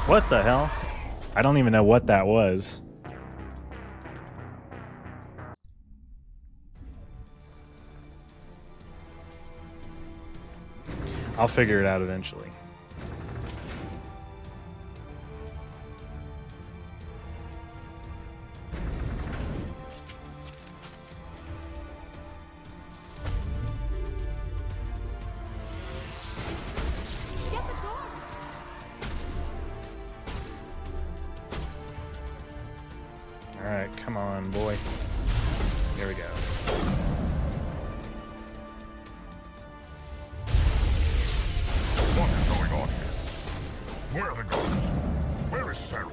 What the hell? I don't even know what that was. I'll figure it out eventually. Alright, come on, boy. There we go. What is going on here? Where are the guards? Where is Saren?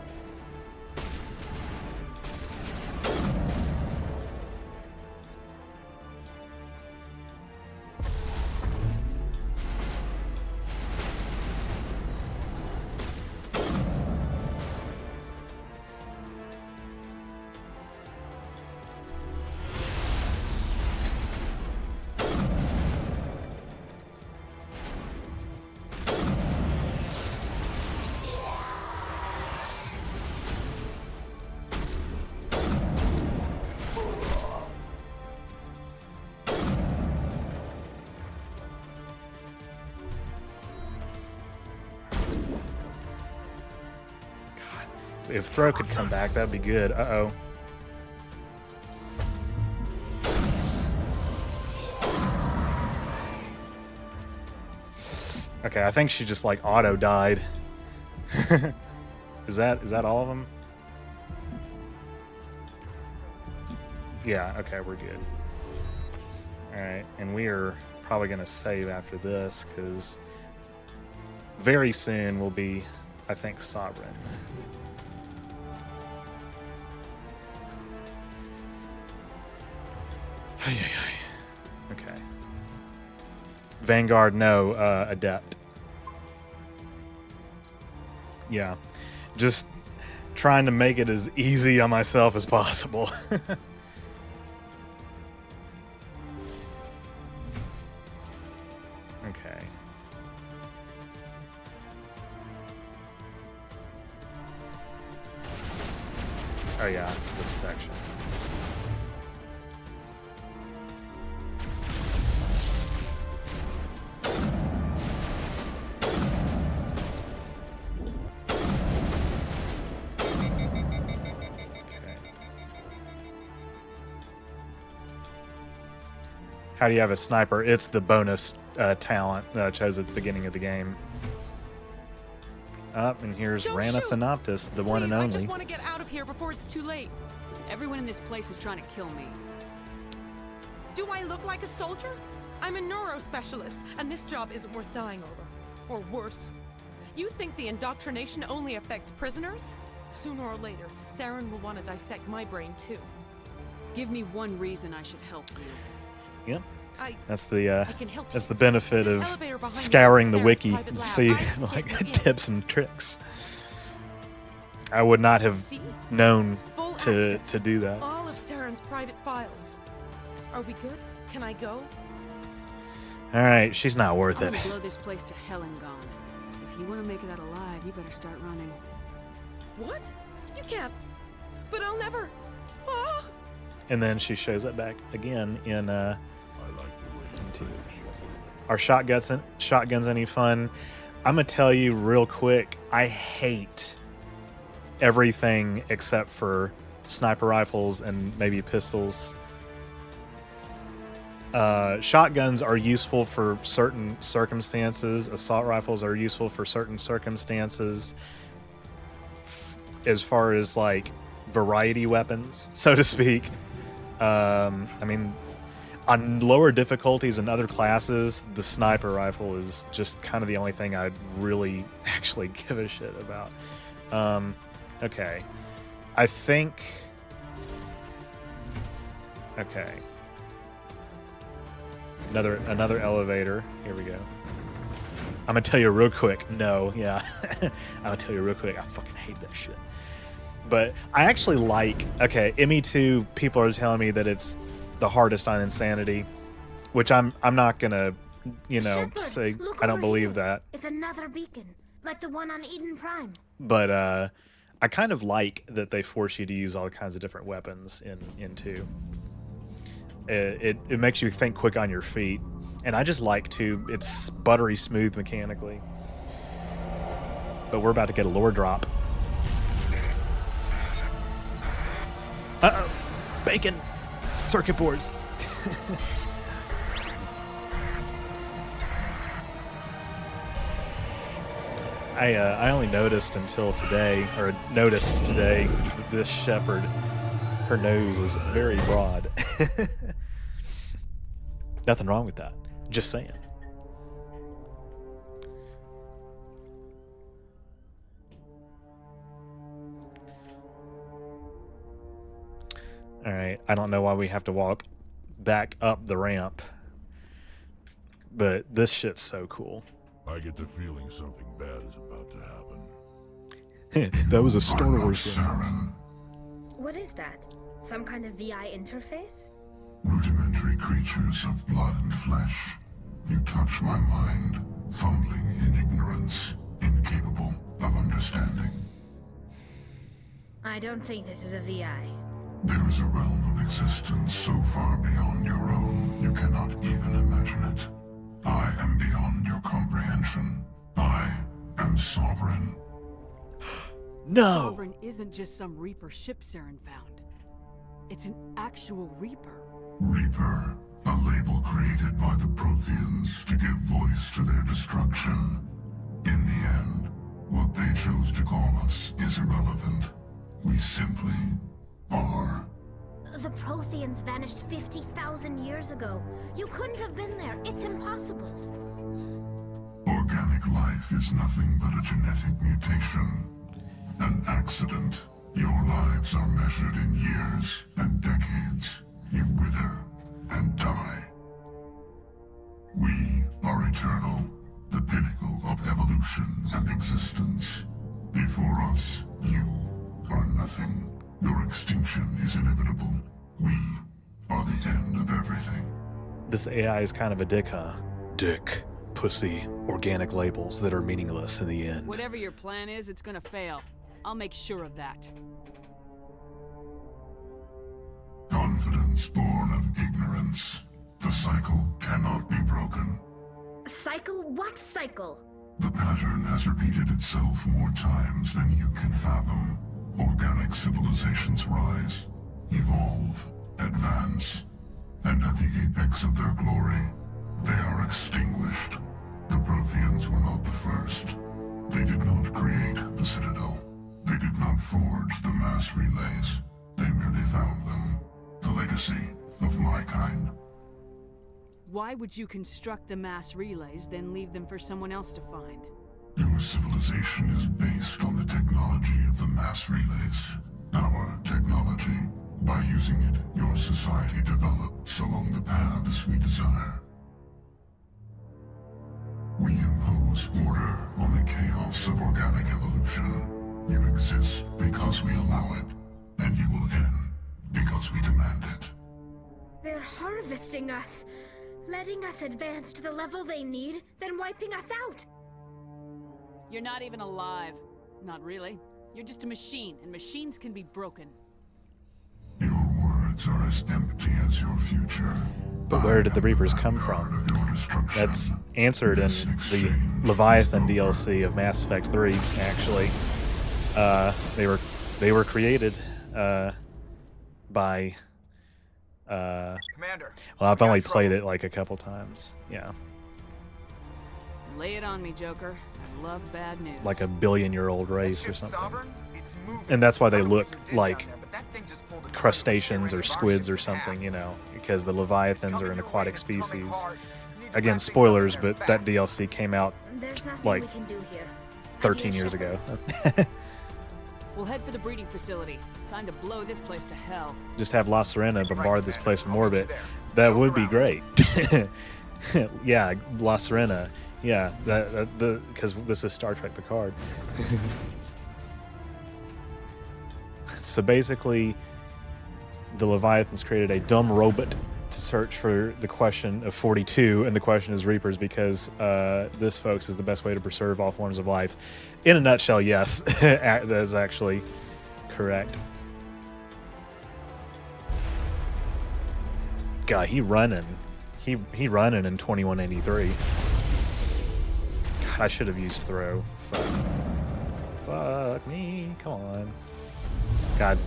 If Throw could come back, that'd be good. Uh-oh. Okay, I think she just like auto died. Is that all of them? Yeah, okay, we're good. Alright, and we are probably gonna save after this because very soon we'll be, I think, sovereign. Okay. Vanguard, no. Adept. Yeah. Just trying to make it as easy on myself as possible. Okay. Oh yeah, this section. How do you have a sniper? It's the bonus talent chose at the beginning of the game. Up, and here's Rana Thanoptis, the one and only. I just want to get out of here before it's too late. Everyone in this place is trying to kill me. Do I look like a soldier? I'm a neurospecialist, and this job isn't worth dying over. Or worse. You think the indoctrination only affects prisoners? Sooner or later, Saren will want to dissect my brain too. Give me one reason I should help you. Yep. That's I can help the you. benefit This of elevator behind me scouring is the Saren's wiki private to lab. see I can like get you in. tips and tricks. I would not have See? known Full to access. do that. All of Saren's private files. Are we good? Can I go? All right, she's not worth I'm it. gonna blow this place to hell and gone. If you want to make it out alive, you better start running. What? You can't. But I'll never. Ah! And then she shows up back again in Are shotguns any fun? I'm gonna tell you real quick, I hate everything except for sniper rifles and maybe pistols. Shotguns are useful for certain circumstances. Assault rifles are useful for certain circumstances. As far as like variety weapons, so to speak. I mean, on lower difficulties and other classes, the sniper rifle is just kind of the only thing I'd really actually give a shit about. Okay. I think... Okay. Another elevator. Here we go. I'm gonna tell you real quick. No, yeah. I'm gonna tell you real quick. I fucking hate that shit. But I actually like... Okay, ME2, people are telling me that it's the hardest on Insanity, which I'm not gonna, Shepard, say look I don't over believe here. that. It's another beacon, like the one on Eden Prime. But I kind of like that they force you to use all kinds of different weapons in 2. It makes you think quick on your feet, and I just like to. It's buttery smooth mechanically. But we're about to get a lore drop. Uh-oh. Bacon! Circuit boards! I only noticed until today, or noticed today, that this Shepard, her nose is very broad. Nothing wrong with that. Just saying. Alright, I don't know why we have to walk back up the ramp, but this shit's so cool. I get the feeling something bad is about to happen. That was a Star Wars reference. What is that? Some kind of VI interface? Rudimentary creatures of blood and flesh. You touch my mind, fumbling in ignorance, incapable of understanding. I don't think this is a VI. There is a realm of existence so far beyond your own, you cannot even imagine it. I am beyond your comprehension. I am sovereign. No! Sovereign isn't just some Reaper ship Saren found. It's an actual Reaper. Reaper, a label created by the Protheans to give voice to their destruction. In the end, what they chose to call us is irrelevant. We simply are. The Protheans vanished 50,000 years ago. You couldn't have been there. It's impossible. Organic life is nothing but a genetic mutation. An accident. Your lives are measured in years and decades. You wither and die. We are eternal, the pinnacle of evolution and existence. Before us, you are nothing. Your extinction is inevitable. We are the end of everything. This AI is kind of a dick, huh? Dick, pussy, organic labels that are meaningless in the end. Whatever your plan is, it's gonna fail. I'll make sure of that. Confidence born of ignorance. The cycle cannot be broken. Cycle? What cycle? The pattern has repeated itself more times than you can fathom. Organic civilizations rise, evolve, advance, and at the apex of their glory, they are extinguished. The Protheans were not the first. They did not create the Citadel. They did not forge the mass relays. They merely found them. The legacy of my kind. Why would you construct the mass relays, then leave them for someone else to find? Your civilization is based on the technology of the mass relays. Our technology. By using it, your society develops along the paths we desire. We impose order on the chaos of organic evolution. You exist because we allow it, and you will end because we demand it. They're harvesting us, letting us advance to the level they need, then wiping us out. You're not even alive. Not really. You're just a machine, and machines can be broken. Your words are as empty as your future. But where did the Reapers come from? That's answered in the Leviathan DLC of Mass Effect 3, actually. They were created by Commander. Well, I've only played it like a couple times. Yeah. Lay it on me, Joker. I love bad news. Like a billion-year-old race or something. Sovereign? It's moving. And that's why they look like down there, but that thing just pulled a crustaceans or squids or Marships in half. something, you know, because the Leviathans are an aquatic It's coming species. hard. You need to Again, wrap things up in spoilers, there but that fast. DLC came out There's nothing like we can do here. 13 Idea years Shepard. ago. We'll head for the breeding facility. Time to blow this place to hell. Just have La Serena bombard this Commander. place from I'll meet you orbit. there. That Move would be around. great. Yeah, La Serena. Yeah, because this is Star Trek Picard. So basically, the Leviathans created a dumb robot to search for the question of 42, and the question is Reapers, because this, folks, is the best way to preserve all forms of life. In a nutshell, yes, that is actually correct. God, he running. He running in 2183. God, I should have used throw. Fuck me. Come on. God.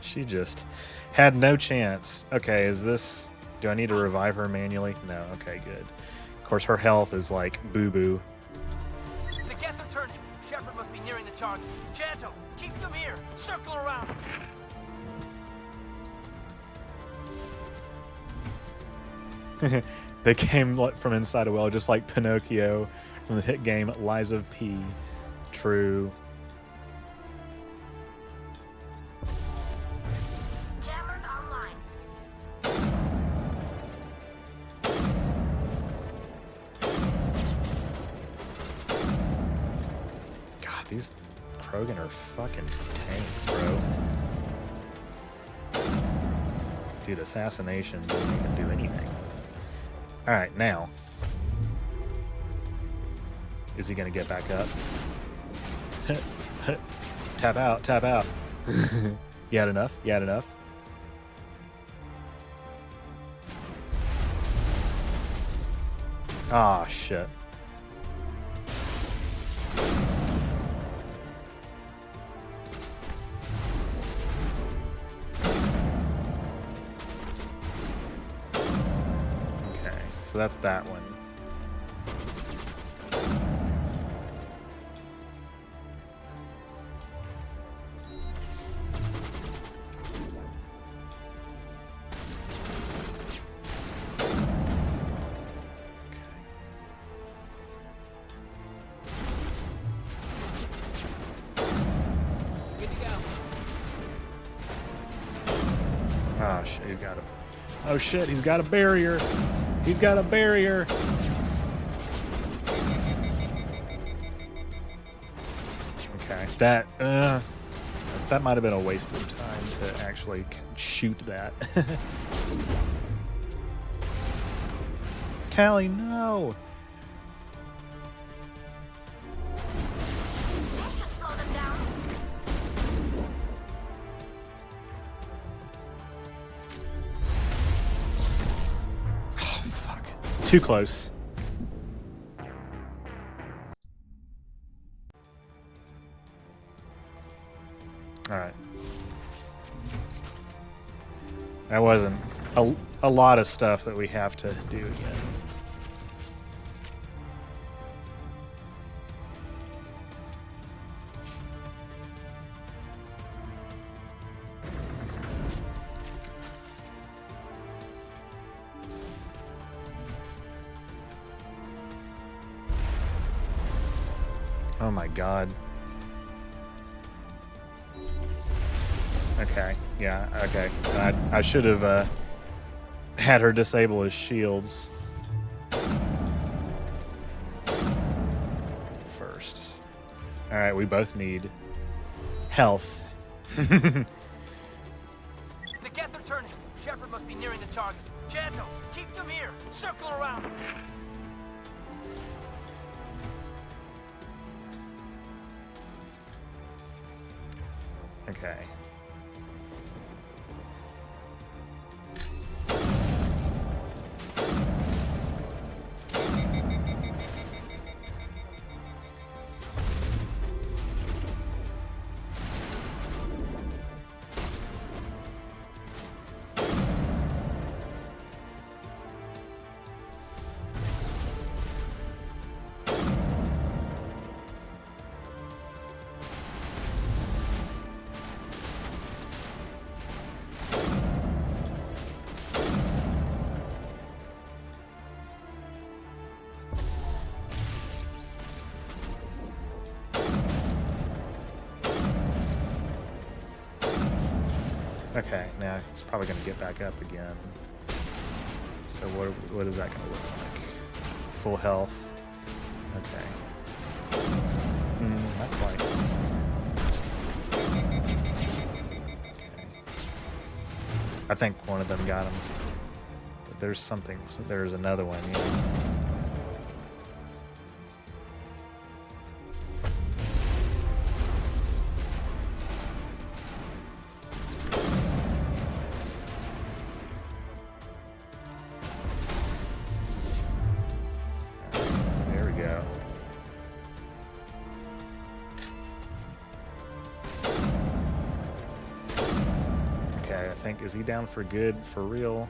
She just had no chance. Okay, is this... Do I need to revive her manually? No. Okay, good. Of course, her health is like boo-boo. The Geth are turning. Shepard must be nearing the target. Janto, keep them here. Circle around. They came from inside a well, just like Pinocchio from the hit game Lies of P. True. Jammers online. God, these Krogan are fucking tanks, bro. Dude, assassination doesn't even do anything. Alright, now. Is he gonna get back up? Tap out, tap out. You had enough? You had enough? Ah, shit. so that's that one. Oh shit, he's got a... Oh shit, he's got a barrier. He's got a barrier. Okay, that might have been a waste of time to actually shoot that. Tally, no. This should slow them down. Oh, fuck. Too close. Alright. That wasn't a lot of stuff that we have to do again. Oh my god. Okay, yeah, okay. I should have had her disable his shields first. Alright, we both need health. The Geth are turning. Shepard must be nearing the target. Janto, keep them here. Circle around. Okay. Okay, now he's probably going to get back up again. So what is that going to look like? Full health. Okay. Not quite. Okay. I think one of them got him. But there's something, so there's another one, yeah. Is he down for good, for real?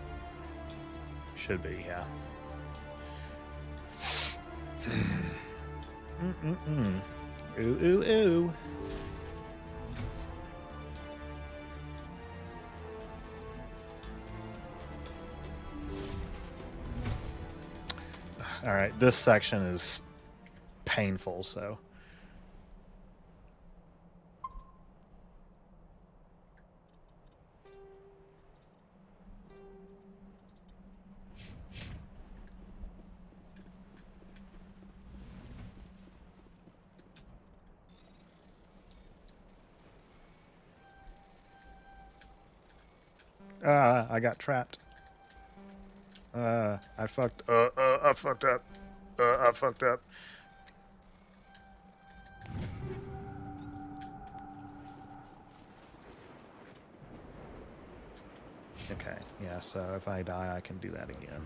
Should be, yeah. Ooh, ooh, ooh. All right, this section is painful, so. I got trapped. I fucked up. I fucked up. Okay, yeah, so if I die, I can do that again.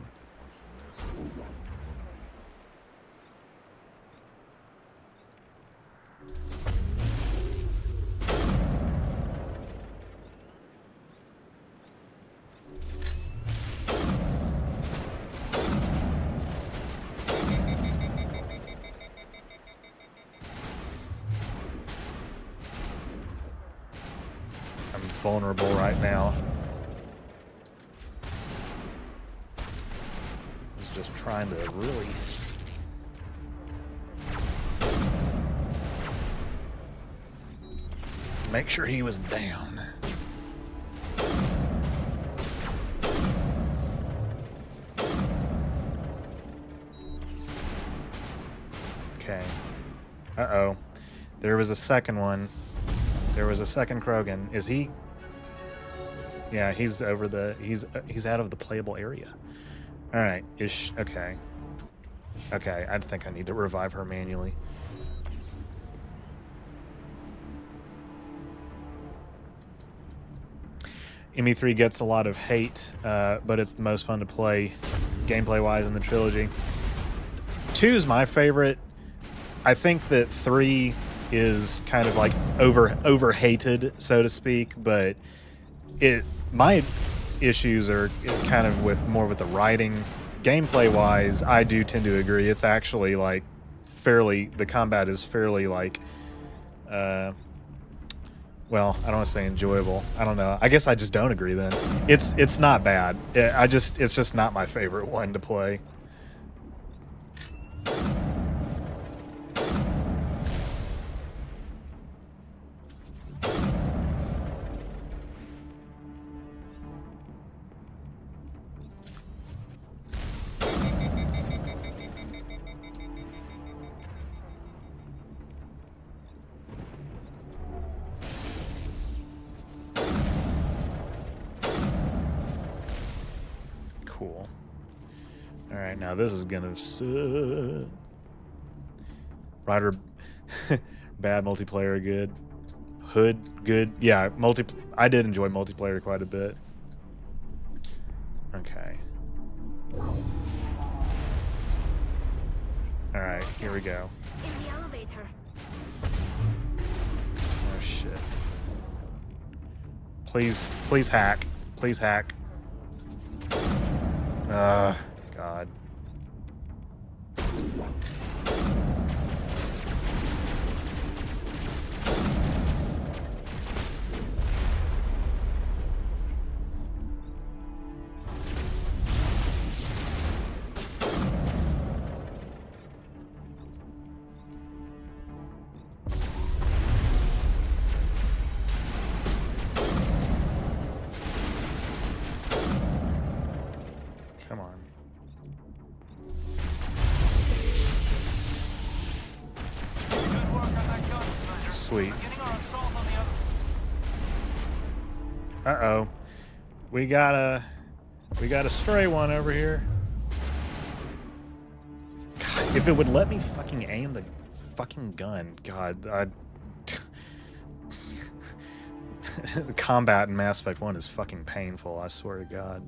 vulnerable right now. He's just trying to really... make sure he was down. Okay. Uh-oh. There was a second one. There was a second Krogan. Is he? Yeah, he's over the... He's out of the playable area. All right. Okay. Okay, I think I need to revive her manually. ME3 gets a lot of hate, but it's the most fun to play gameplay-wise in the trilogy. 2 is my favorite. I think that 3 is kind of like over-hated, so to speak, but my issues are kind of more with the writing. Gameplay-wise, I do tend to agree. It's actually like the combat is fairly like, well, I don't want to say enjoyable. I don't know. I guess I just don't agree then. It's not bad. It's just not my favorite one to play. Cool. Alright, now this is gonna suck. Rider, bad, multiplayer, good. Hood, good. Yeah, I did enjoy multiplayer quite a bit. Okay. Alright, here we go. In the elevator. Oh shit. Please hack. Please hack. God. Come on. Good work on that gun, Commander. Sweet. Beginning our assault on the other. Uh-oh. We got a stray one over here. God, if it would let me fucking aim the fucking gun. God, the combat in Mass Effect 1 is fucking painful, I swear to God.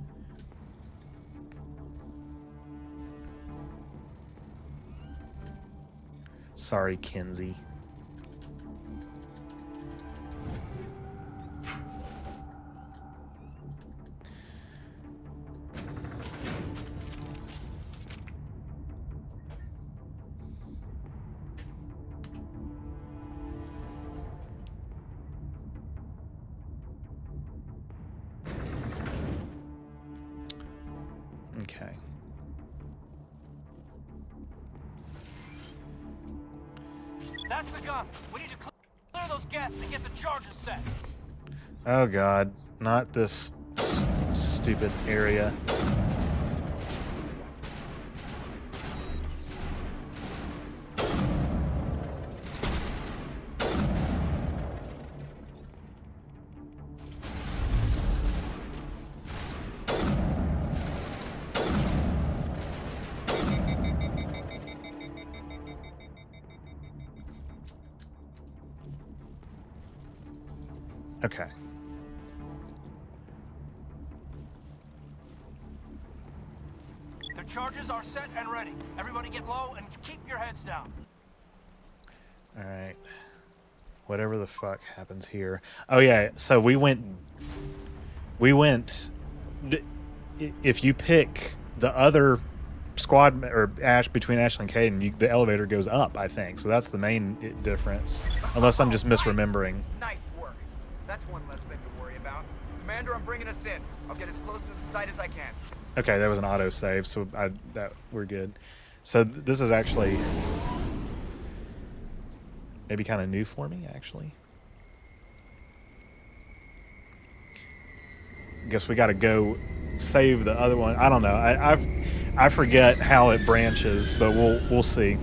Sorry, Kinsey. Okay. That's the gun. We need to clear those gaps and get the charges set. Oh God, not this stupid area. Okay. The charges are set and ready. Everybody get low and keep your heads down. Alright. Whatever the fuck happens here. Oh yeah, so we went... If you pick the other squad, or between Ashley and Kaidan, the elevator goes up, I think. So that's the main difference. Unless I'm just misremembering. Nice work. That's one less thing to worry about. Commander, I'm bringing us in. I'll get as close to the site as I can. Okay, that was an auto save, so we're good. So this is actually maybe kind of new for me, actually. Guess we got to go save the other one. I don't know. I forget how it branches, but we'll see.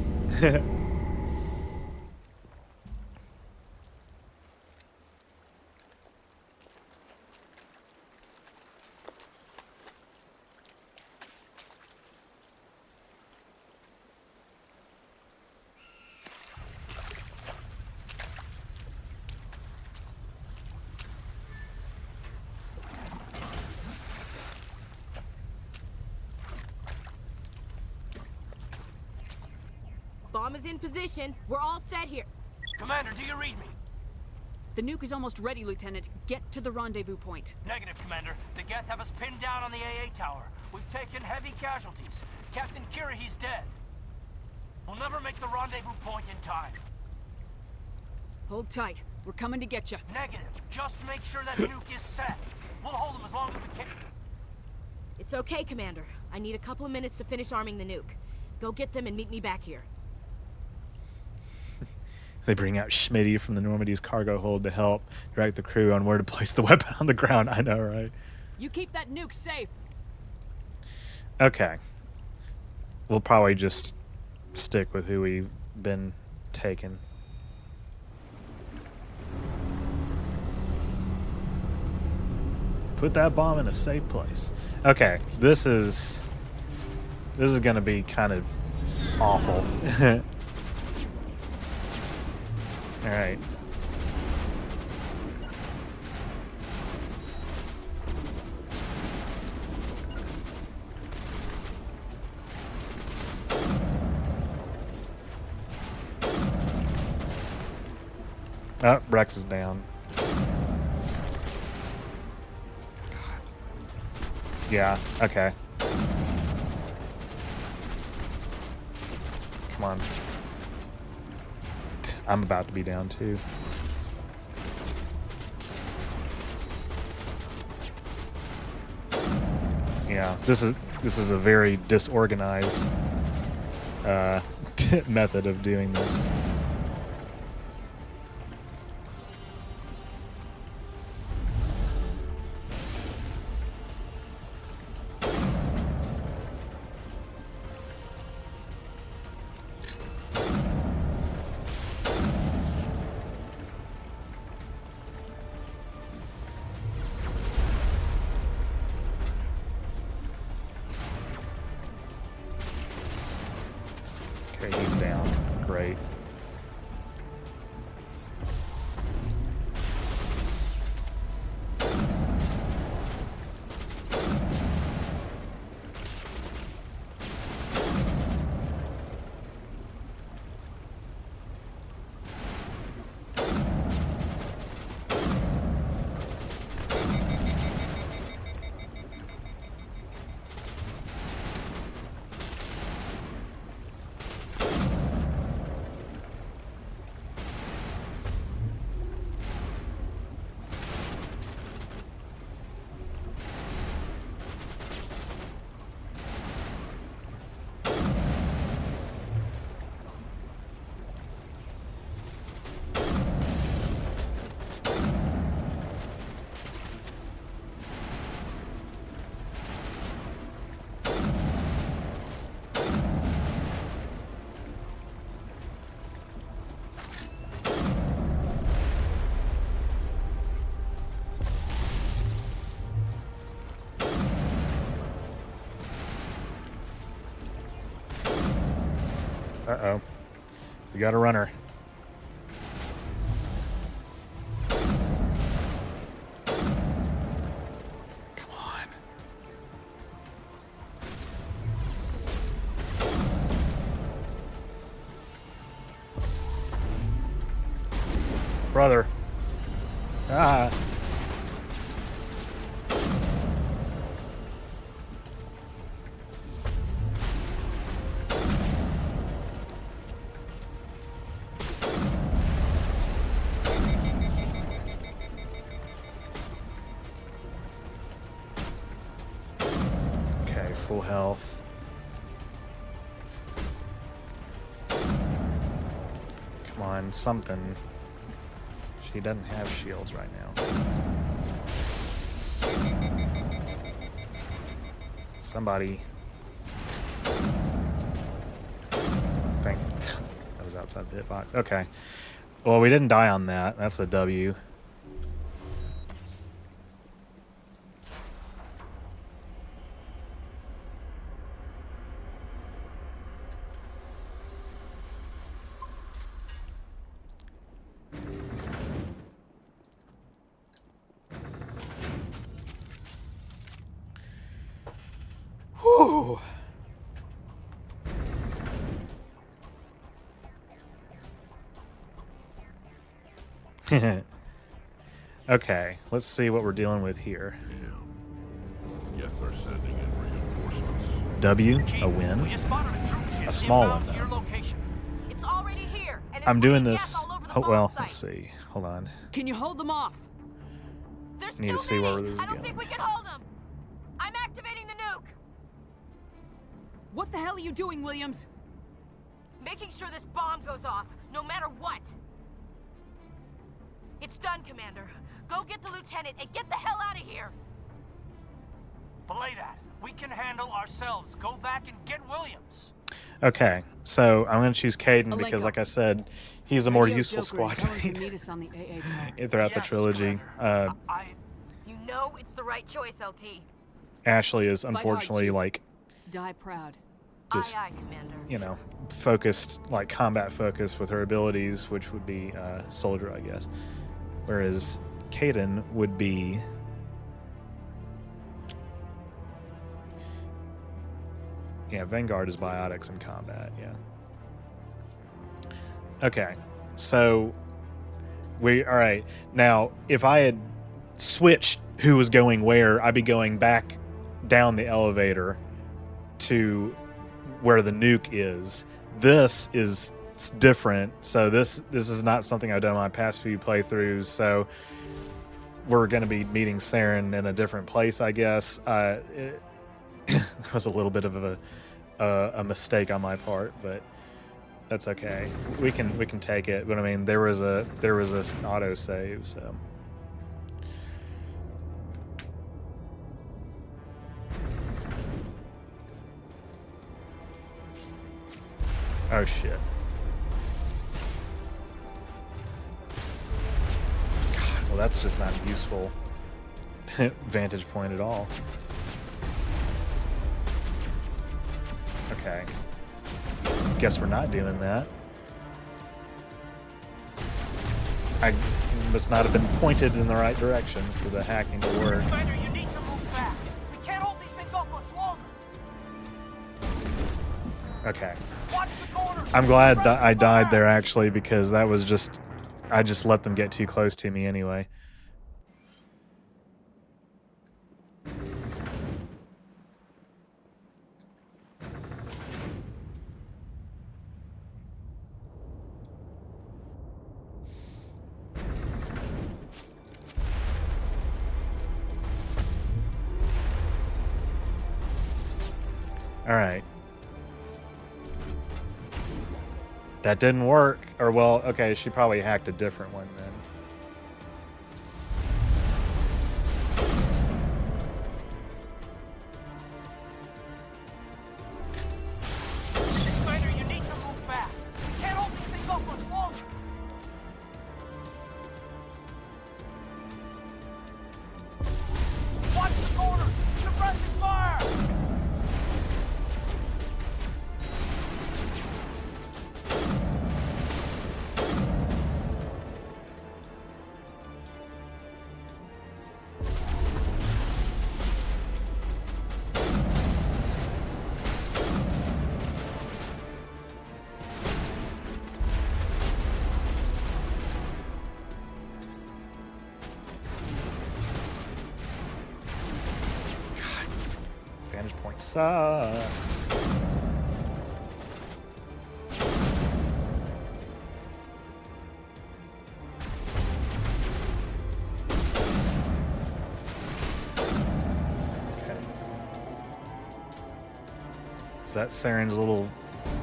Bomb is in position. We're all set here. Commander, do you read me? The nuke is almost ready, Lieutenant. Get to the rendezvous point. Negative, Commander. The Geth have us pinned down on the AA tower. We've taken heavy casualties. Captain Kirahi's dead. We'll never make the rendezvous point in time. Hold tight. We're coming to get you. Negative. Just make sure that nuke is set. We'll hold them as long as we can. It's okay, Commander. I need a couple of minutes to finish arming the nuke. Go get them and meet me back here. They bring out Schmitty from the Normandy's cargo hold to help direct the crew on where to place the weapon on the ground. I know, right? You keep that nuke safe. Okay. We'll probably just stick with who we've been taking. Put that bomb in a safe place. Okay, this is gonna be kind of awful. All right. Oh, Rex is down. Yeah, okay. Come on. I'm about to be down too. Yeah, this is a very disorganized method of doing this. Okay, he's down. Great. Uh-oh. We got a runner. Come on. Brother. Ah. full health. Come on, something. She doesn't have shields right now. Somebody. Thank. That was outside the hitbox. Okay. Well, we didn't die on that. That's a W. Whew. Okay, let's see what we're dealing with here. Yes, they're sending in reinforcements. W, a win. A small one, though. It's already here, and it's I'm doing putting this. gas all over the Oh, bomb well, site. let's see. Hold on. Can you hold them off? There's Need to too see many. where this is I don't going. think we can hold them. I'm activating the nuke. What the hell are you doing, Williams? Making sure this bomb goes off, no matter what. It's done, Commander. Go get the lieutenant and get the hell out of here. Belay that. We can handle ourselves. Go back and get Williams. Okay, so I'm going to choose Caden because, like I said, he's a more Radio useful Joker and squad tell him to mate meet us on the AA tower. throughout the trilogy. You know it's the right choice, LT. Ashley is Fight hard, unfortunately Chief. like Die proud. just, aye, Commander. you know, focused, like combat focused with her abilities, which would be soldier, I guess. Whereas Caden would be Vanguard is biotics in combat, yeah. Okay, so alright. Now, if I had switched who was going where, I'd be going back down the elevator to where the nuke is. This is different, so this is not something I've done in my past few playthroughs, so we're going to be meeting Saren in a different place, I guess. It was a little bit of a mistake on my part, but that's okay. We can take it. But I mean, there was a auto save, so. Oh shit. God, well that's just not a useful vantage point at all. Okay. Guess we're not doing that. I must not have been pointed in the right direction for the hacking to work. Commander, you need to move fast. We can't hold these things off much longer. Okay. Watch the corners. I'm glad that I died there actually, because that was just, I just let them get too close to me anyway. All right. That didn't work. Or, well, okay, she probably hacked a different one then. Commander, you need to move fast. We can't hold these things off much longer. Watch the corners. Suppressing fire. Vantage point sucks. Is that Saren's little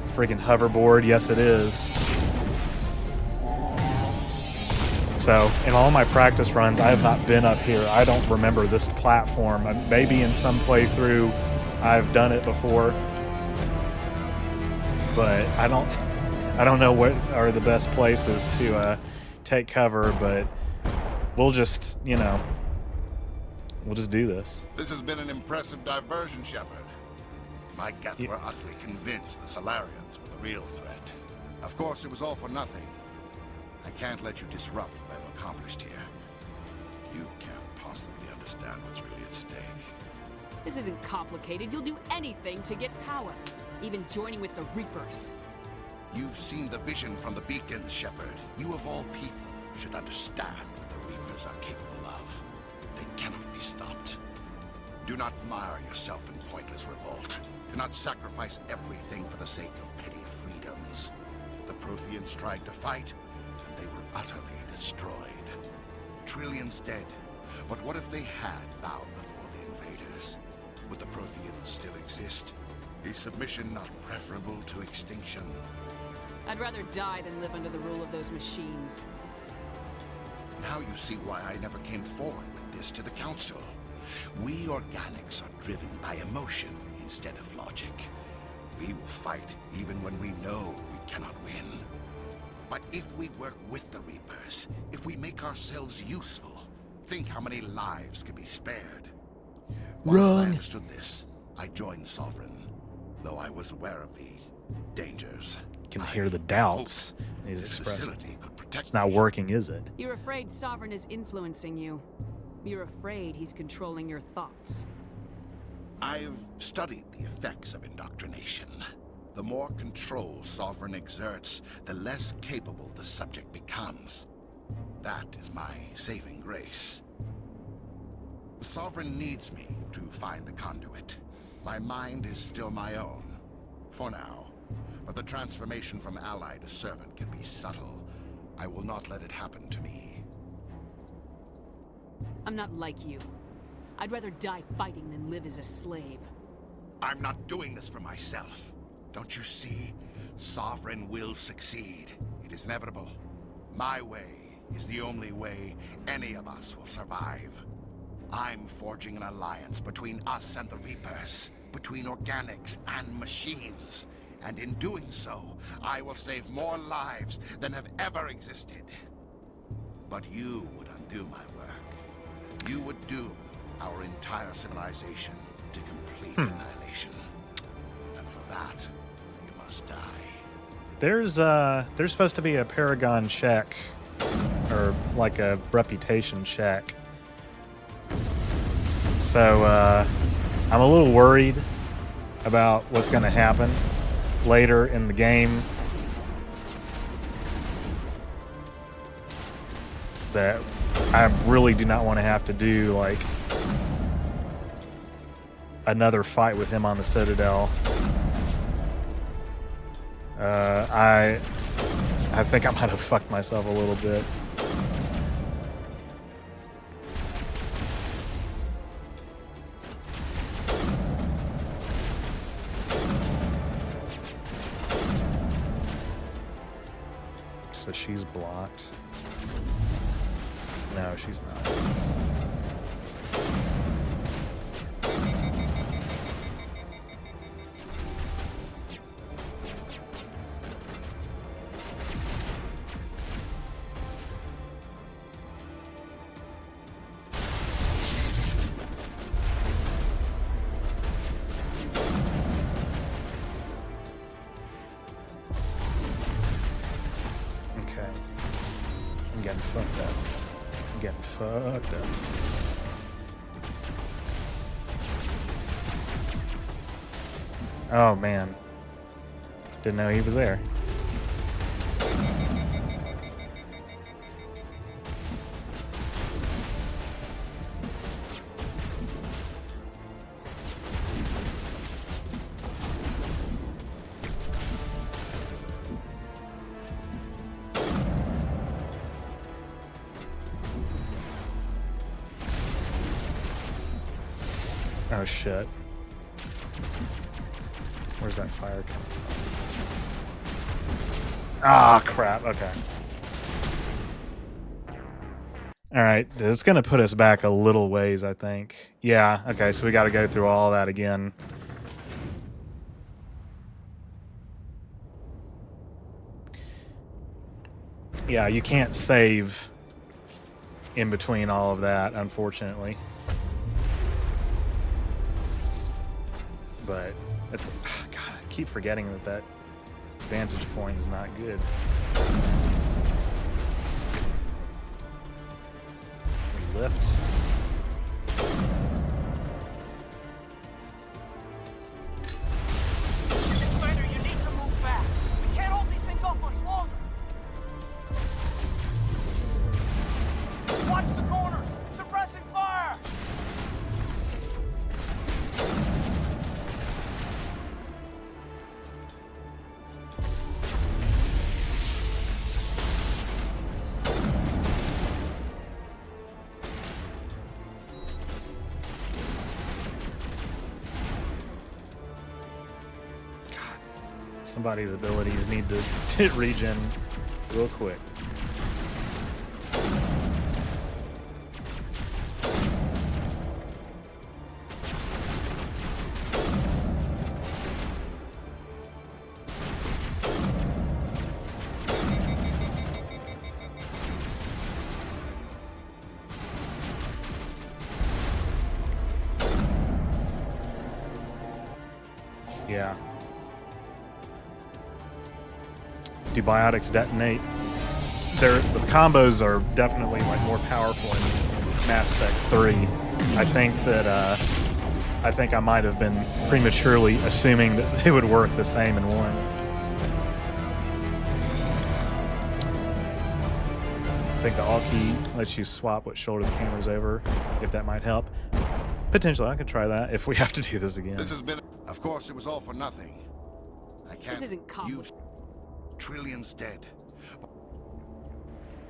friggin' hoverboard? Yes, it is. So, in all my practice runs, I have not been up here. I don't remember this platform. Maybe in some playthrough I've done it before, but I don't know what are the best places to take cover, but we'll just, you know, we'll just do this. This has been an impressive diversion, Shepard. My Geth were utterly convinced the Salarians were the real threat. Of course, it was all for nothing. I can't let you disrupt what I've accomplished here. You can't possibly understand what's really at stake. This isn't complicated. You'll do anything to get power, even joining with the Reapers. You've seen the vision from the beacons, Shepard. You of all people should understand what the Reapers are capable of. They cannot be stopped. Do not mire yourself in pointless revolt. Do not sacrifice everything for the sake of petty freedoms. The Protheans tried to fight, and they were utterly destroyed. Trillions dead. But what if they had bowed before the invaders? Would the Protheans still exist? Is submission not preferable to extinction? I'd rather die than live under the rule of those machines. Now you see why I never came forward with this to the Council. We organics are driven by emotion instead of logic. We will fight even when we know we cannot win. But if we work with the Reapers, if we make ourselves useful, think how many lives could be spared. Once I understood this, I joined Sovereign, though I was aware of the dangers. You can hear the doubts he's expressing. It's not working, is it? You're afraid Sovereign is influencing you. You're afraid he's controlling your thoughts. I've studied the effects of indoctrination. The more control Sovereign exerts, the less capable the subject becomes. That is my saving grace. Sovereign needs me to find the conduit. My mind is still my own, for now. But the transformation from ally to servant can be subtle. I will not let it happen to me. I'm not like you. I'd rather die fighting than live as a slave. I'm not doing this for myself. Don't you see? Sovereign will succeed. It is inevitable. My way is the only way any of us will survive. I'm forging an alliance between us and the Reapers, between organics and machines. And in doing so, I will save more lives than have ever existed. But you would undo my work. You would doom our entire civilization to complete annihilation. And for that, you must die. There's supposed to be a Paragon check, or like a reputation check. So I'm a little worried about what's going to happen later in the game. That I really do not want to have to do like another fight with him on the Citadel. I think I might have fucked myself a little bit. So she's blocked. No, she's not. Okay. I'm getting fucked up. I'm getting fucked up. Oh man. Didn't know he was there. Oh shit. Where's that fire coming from? Ah, crap. Okay. All right. It's going to put us back a little ways, I think. Yeah. Okay. So we got to go through all that again. Yeah, you can't save in between all of that, unfortunately. But it's, God, I keep forgetting that that vantage point is not good. We lift. Commander, you need to move fast. We can't hold these things off much longer. Watch the corners! Suppressing fire! Somebody's abilities need to regen real quick. Yeah. Do biotics detonate? The combos are definitely like more powerful in Mass Effect 3. I think I might have been prematurely assuming that they would work the same in 1. I think the alt key lets you swap what shoulder the camera's over, if that might help. Potentially, I could try that if we have to do this again. This has been... Of course, it was all for nothing. I can't This isn't use trillions dead.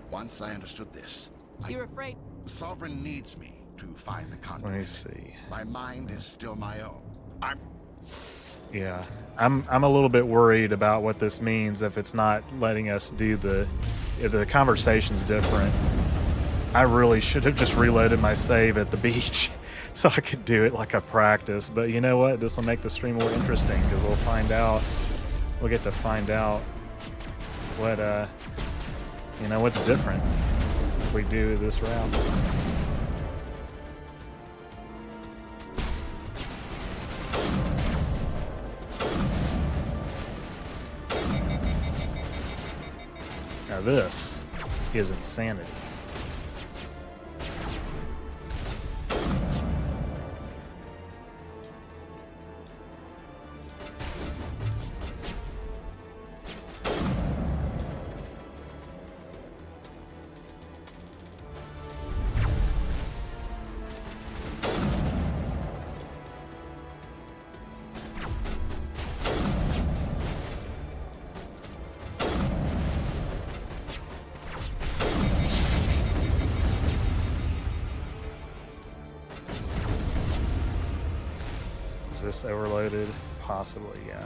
Once I understood this, You're afraid? The Sovereign needs me to find the conduit. Let me see. My mind is still my own. Yeah, I'm a little bit worried about what this means if it's not letting us do if the conversation's different. I really should have just reloaded my save at the beach so I could do it like a practice. But you know what? This will make the stream more interesting because we'll find out. We'll get to find out what what's different if we do this route. Now this is insanity. Is this overloaded? Possibly, yeah.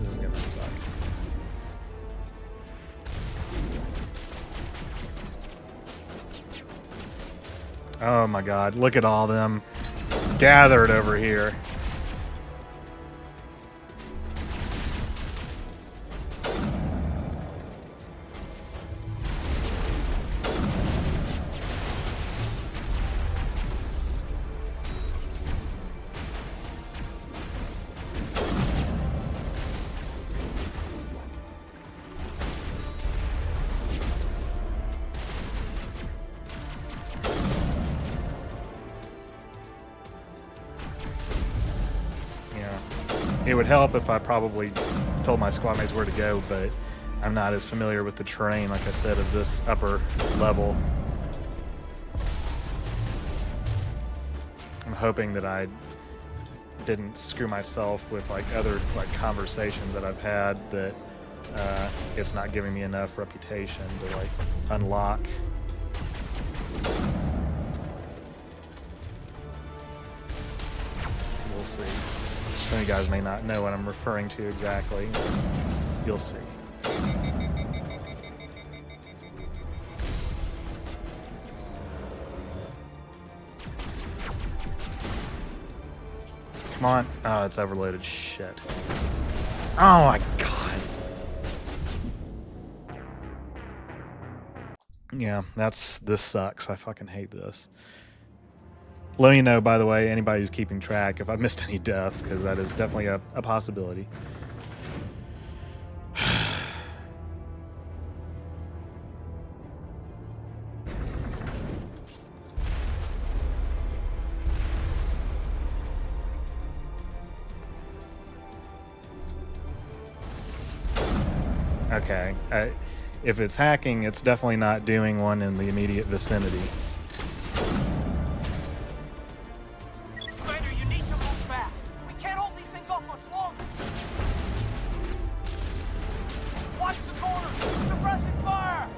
This is gonna suck. Oh my god, look at all them gathered over here. It would help if I probably told my squad mates where to go, but I'm not as familiar with the terrain, like I said, of this upper level. I'm hoping that I didn't screw myself with like other like conversations that I've had that it's not giving me enough reputation to like unlock. We'll see. Some of you guys may not know what I'm referring to exactly. You'll see. Come on. Oh, it's overloaded. Shit. Oh my god. Yeah, this sucks. I fucking hate this. Let me know, by the way, anybody who's keeping track, if I missed any deaths, because that is definitely a possibility. Okay, if it's hacking, it's definitely not doing one in the immediate vicinity. Commander, you need to move fast. We can't hold these things off much longer. Watch the corner. Suppressing fire.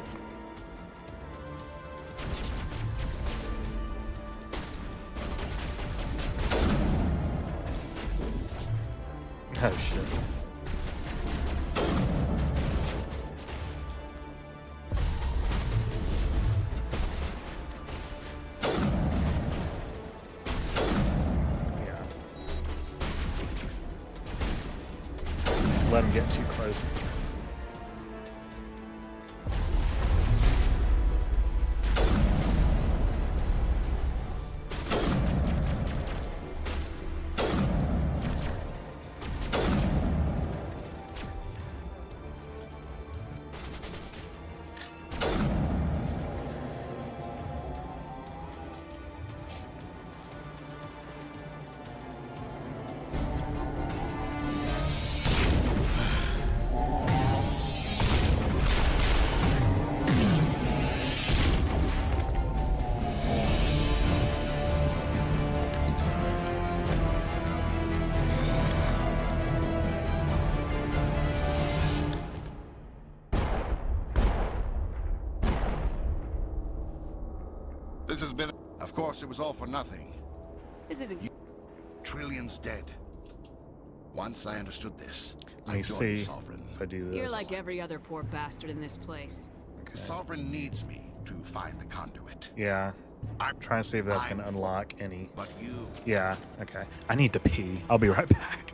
Oh shit. Let him get too close. This has been... Of course, it was all for nothing. This isn't... Trillions dead. Once I understood this, Let I me joined see Sovereign. if I do this. You're like every other poor bastard in this place. Okay. Sovereign needs me to find the conduit. Yeah. I'm trying to see if that's going to unlock any. But you... Yeah, okay. I need to pee. I'll be right back.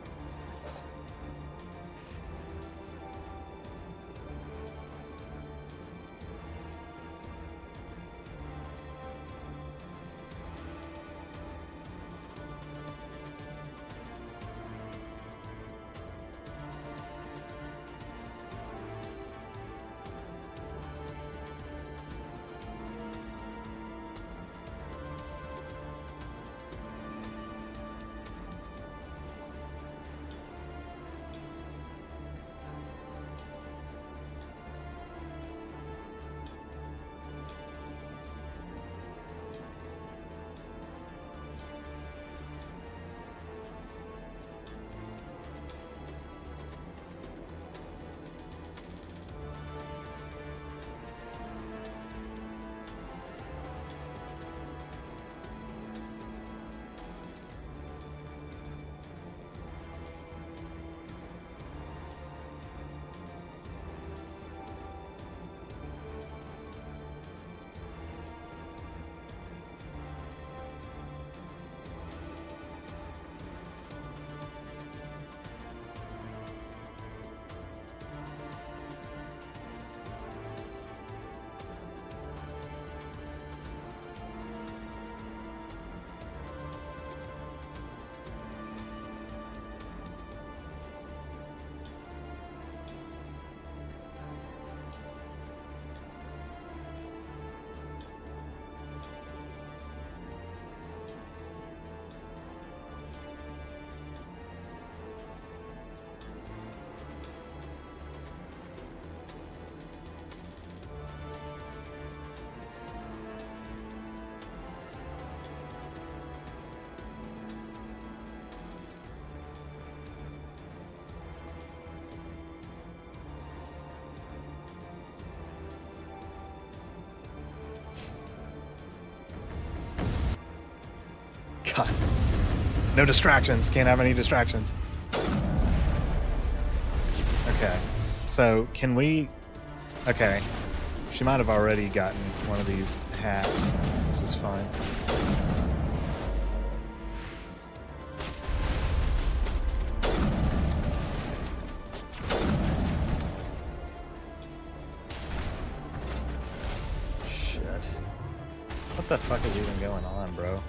God. No distractions. Can't have any distractions. Okay. So, can we... Okay. She might have already gotten one of these hacked. This is fine. Shit. What the fuck is even going on, bro?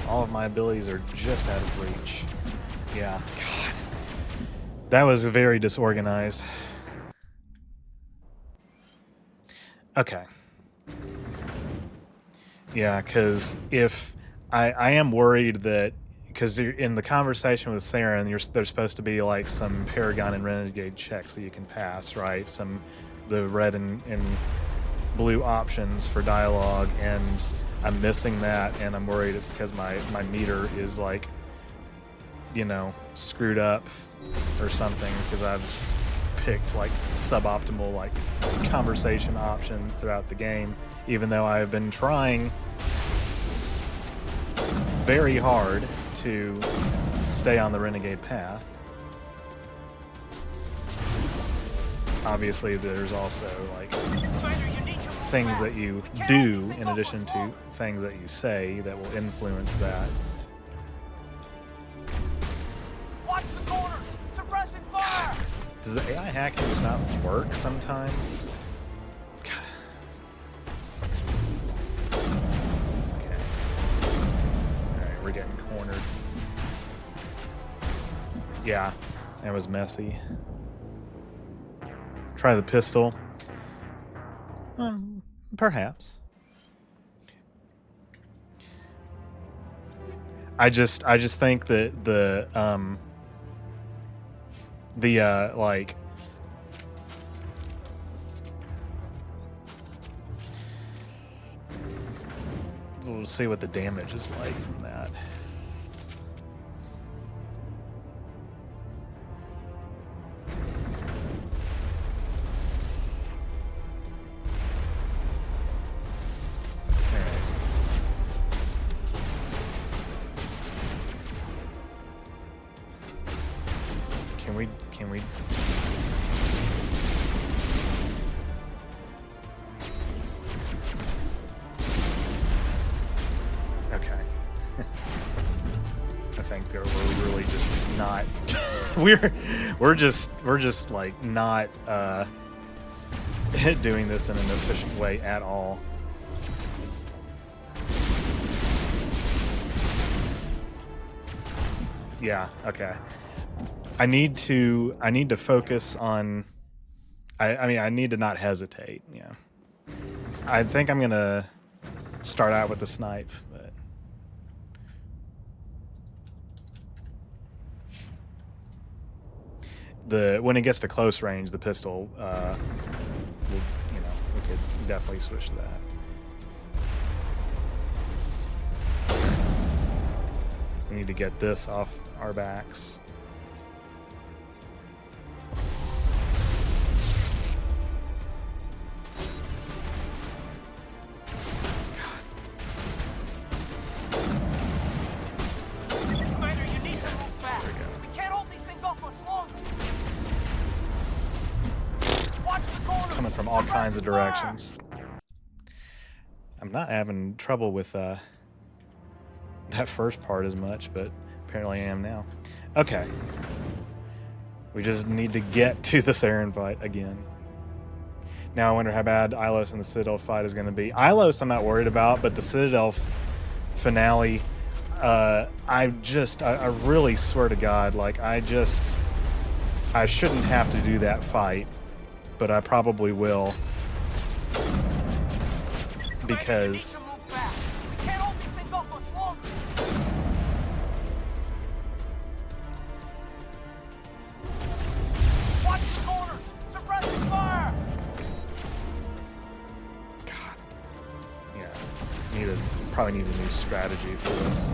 All of my abilities are just out of reach. Yeah, God. That was very disorganized. Okay. Yeah, because if... I am worried that... Because in the conversation with Saren, there's supposed to be like some Paragon and Renegade checks that you can pass, right? The red and blue options for dialogue, and I'm missing that, and I'm worried it's because my meter is like, you know, screwed up or something, because I've picked like suboptimal like conversation options throughout the game, even though I have been trying very hard to stay on the Renegade path. Obviously, there's also like things that you do in addition to things that you say that will influence that. Watch the corners! Suppressing fire! Does the AI hacking just not work sometimes? God. Okay. Alright, we're getting cornered. Yeah, that was messy. Try the pistol. Perhaps. I just think that the like we'll see what the damage is like from that. Can we? Okay. I think we're really just not. we're just like not doing this in an efficient way at all. Yeah. Okay. I need to focus on. I mean, I need to not hesitate. Yeah. I think I'm gonna start out with the snipe, but when it gets to close range, the pistol, will, you know, we could definitely switch to that. We need to get this off our backs. From all kinds of directions. I'm not having trouble with that first part as much, but apparently I am now. Okay. We just need to get to the Saren fight again. Now I wonder how bad Ilos and the Citadel fight is going to be. Ilos I'm not worried about, but the Citadel finale, I really swear to God, like I shouldn't have to do that fight. But I probably will, because watch the corners! Suppressing fire! God, yeah, probably need a new strategy for this.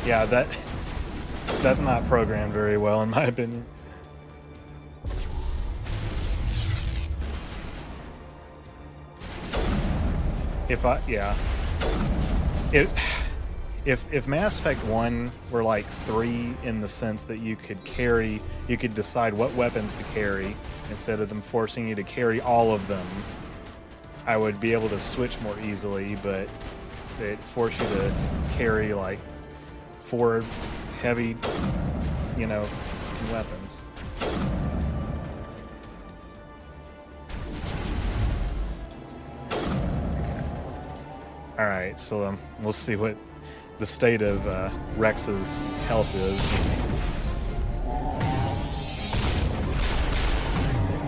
Yeah, that's not programmed very well, in my opinion. If Mass Effect 1 were like 3 in the sense that you could decide what weapons to carry instead of them forcing you to carry all of them, I would be able to switch more easily, but it forced you to carry like 4 heavy, weapons. Alright, so we'll see what the state of Rex's health is.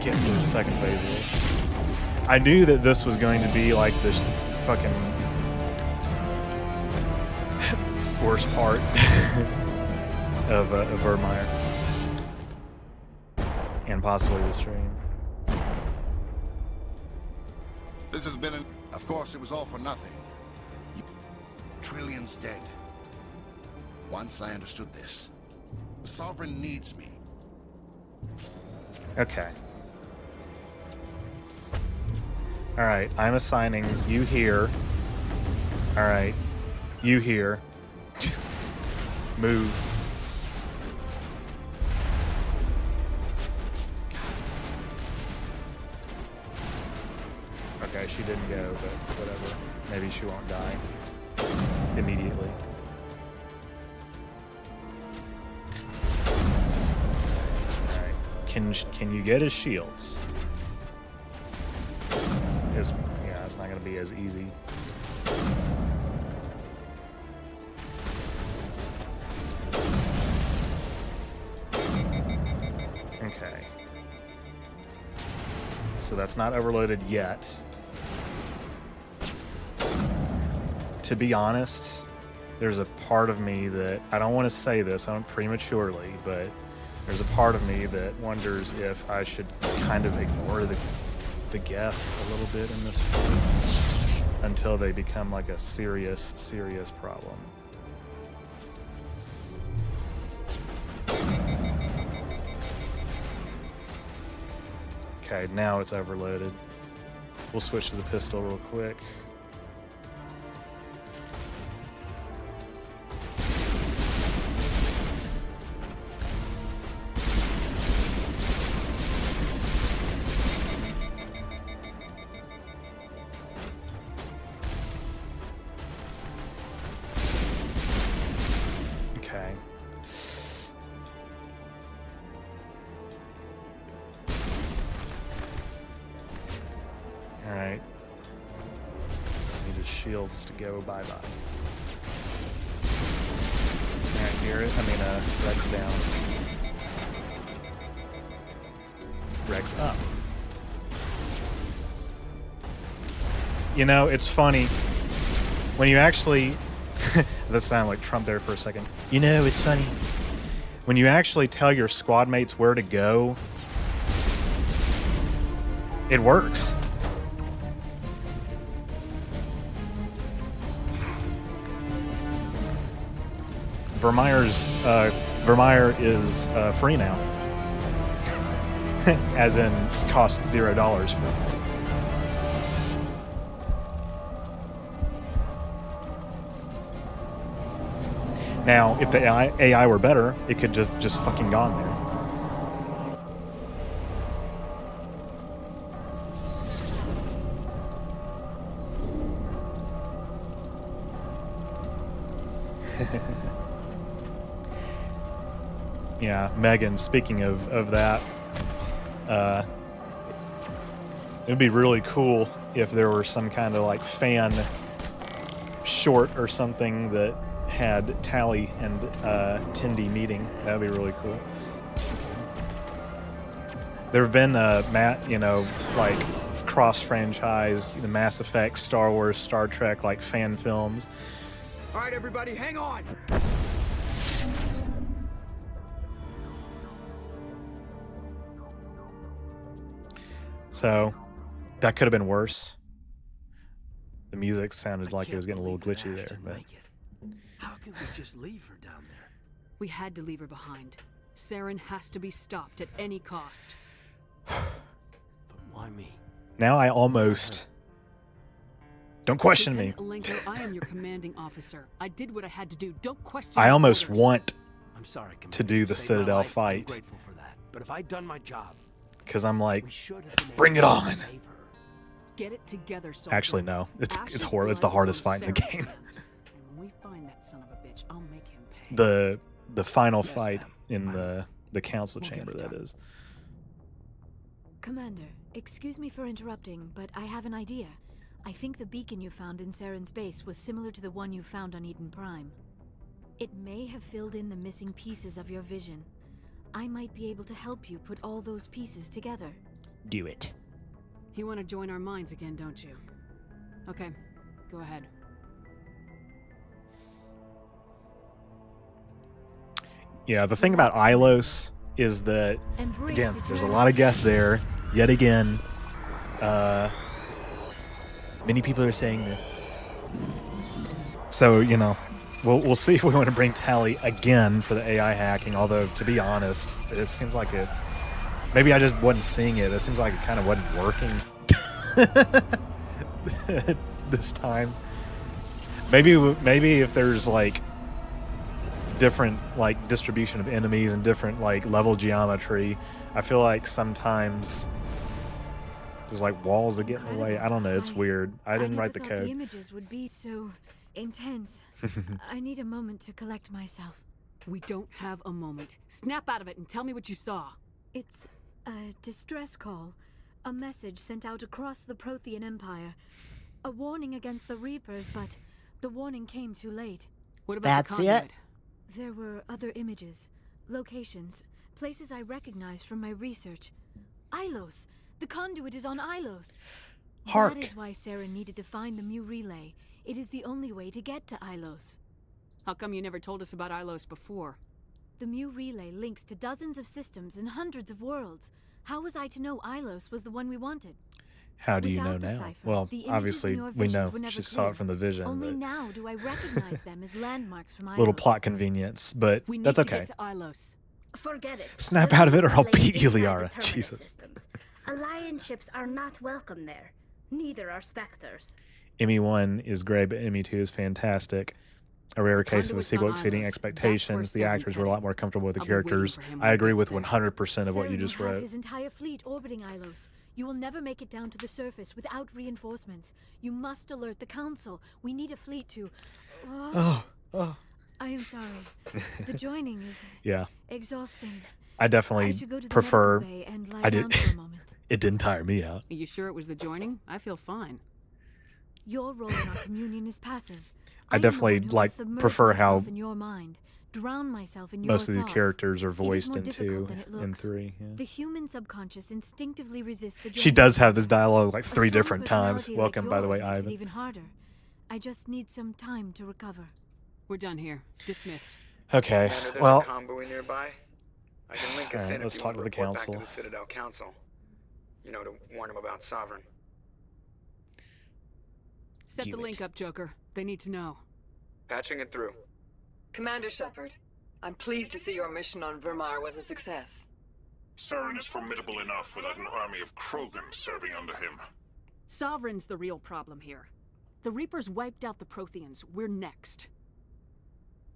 Get to the second phase of this. I knew that this was going to be like this fucking force part of Virmire. And possibly the stream. This has been Of course, it was all for nothing. Trillions dead. Once I understood this, the Sovereign needs me. Okay. Alright, I'm assigning you here. Alright. You here. Move. Okay, she didn't go, but whatever. Maybe she won't die immediately. Alright. Can you get his shields? It's not gonna be as easy. Okay. So that's not overloaded yet. To be honest, there's a part of me that, I don't want to say this prematurely, but there's a part of me that wonders if I should kind of ignore the Geth a little bit in this fight until they become like a serious problem. Okay, now it's overloaded. We'll switch to the pistol real quick. Okay. Alright. Need his shields to go bye-bye. Alright, Rex down. Rex up. It's funny. When you actually... That sounded like Trump there for a second. It's funny. When you actually tell your squad mates where to go, it works. Virmire is free now. As in, costs $0 for. Now, if the AI were better, it could just fucking gone there. Yeah, Megan, speaking of that, it'd be really cool if there were some kind of like fan short or something that had Tally and Tindy meeting. That would be really cool. There have been like cross-franchise, Mass Effect, Star Wars, Star Trek, like fan films. All right, everybody, hang on. So that could have been worse. The music sounded like it was getting a little glitchy there, but How could we just leave her down there? We had to leave her behind. Saren has to be stopped at any cost. But why me? Now I almost... Don't question me. Lieutenant Alenko, I am your commanding officer. I did what I had to do. Don't question I my almost orders. want I'm sorry, Commander. to do the You saved my Citadel life. I'm fight. grateful for that. But if I'd done my job, Because I'm like, we should have been bring it able to on. save her. Get it together, soldier. Actually, no. It's Ash's horrible. It's the blood is hardest on fight in the Saren's game. hands. And when we find that son of a bitch, I'll make him pay. The final Yes, fight ma'am. in the council We'll get chamber, it that done. is. Commander, excuse me for interrupting, but I have an idea. I think the beacon you found in Saren's base was similar to the one you found on Eden Prime. It may have filled in the missing pieces of your vision. I might be able to help you put all those pieces together. Do it. You want to join our minds again, don't you? Okay, go ahead. Yeah, the thing about Ilos is that, Embrace again, there's a eternity. lot of Geth there. Yet again, many people are saying this. So, you know, we'll see if we want to bring Tally again for the AI hacking. Although, to be honest, it seems like it... Maybe I just wasn't seeing it. It seems like it kind of wasn't working this time. Maybe if there's, like, different, like, distribution of enemies and different, like, level geometry, I feel like sometimes there's, like, walls that get in the way. I don't know. It's weird. I didn't write the never thought code. the images would be so intense. I need a moment to collect myself. We don't have a moment. Snap out of it and tell me what you saw. It's a distress call. A message sent out across the Prothean Empire. A warning against the Reapers, but the warning came too late. What about That's the it? conduit? There were other images, locations, places I recognized from my research. Ilos! The conduit is on Ilos! Hark. That is why Saren needed to find the Mu Relay. It is the only way to get to Ilos. How come you never told us about Ilos before? The Mu Relay links to dozens of systems and hundreds of worlds. How was I to know Ilos was the one we wanted? How do you know Without the now? cipher, Well, the images obviously, in your we visions know were never she saw clear. it from the vision. Only But now do I recognize them as landmarks from Ilos. little plot convenience, but We need that's to okay. get to Ilos. Forget it. Snap The out of it or I'll relay beat you, inside the Liara. terminus Jesus. systems. Alliance ships are not welcome there. Neither are Spectres. ME1 is great, but ME2 is fantastic. A rare case of a Conduit's sequel on exceeding Ilos. expectations. That's The where actors were a Seren's lot more comfortable with the I'll be waiting characters. for him when I he agree gets with there. 100% of what Saren you just will have wrote. his entire fleet orbiting Ilos. You will never make it down to the surface without reinforcements. You must alert the Council. We need a fleet to... Oh. I am sorry. The joining is Yeah, exhausting. I definitely I should go to the prefer. medical bay and lie I down did. for a moment. It didn't tire me out. Are you sure it was the joining? I feel fine. Your role in our communion is passive. I am the definitely, one who will like, submerge prefer how myself in your mind, drown myself in your Most of these thoughts. characters are It is voiced more in difficult 2 than it and looks. 3. Yeah. The human subconscious instinctively resists the She journey. does have this dialogue like A 3 strong different times. personality Welcome, like by the yours way, makes it Ivan. even harder. I just need some time to recover. We're done here. Dismissed. Okay, Commander, there's well, a convoy nearby. I can link us Alright, in let's if you talk want to the report council. Back to the Citadel Council. You know, to warn them about Sovereign. Set Do the it. link up, Joker. They need to know. Patching it through. Commander Shepard, I'm pleased to see your mission on Vermar was a success. Saren is formidable enough without an army of Krogan serving under him. Sovereign's the real problem here. The Reapers wiped out the Protheans. We're next.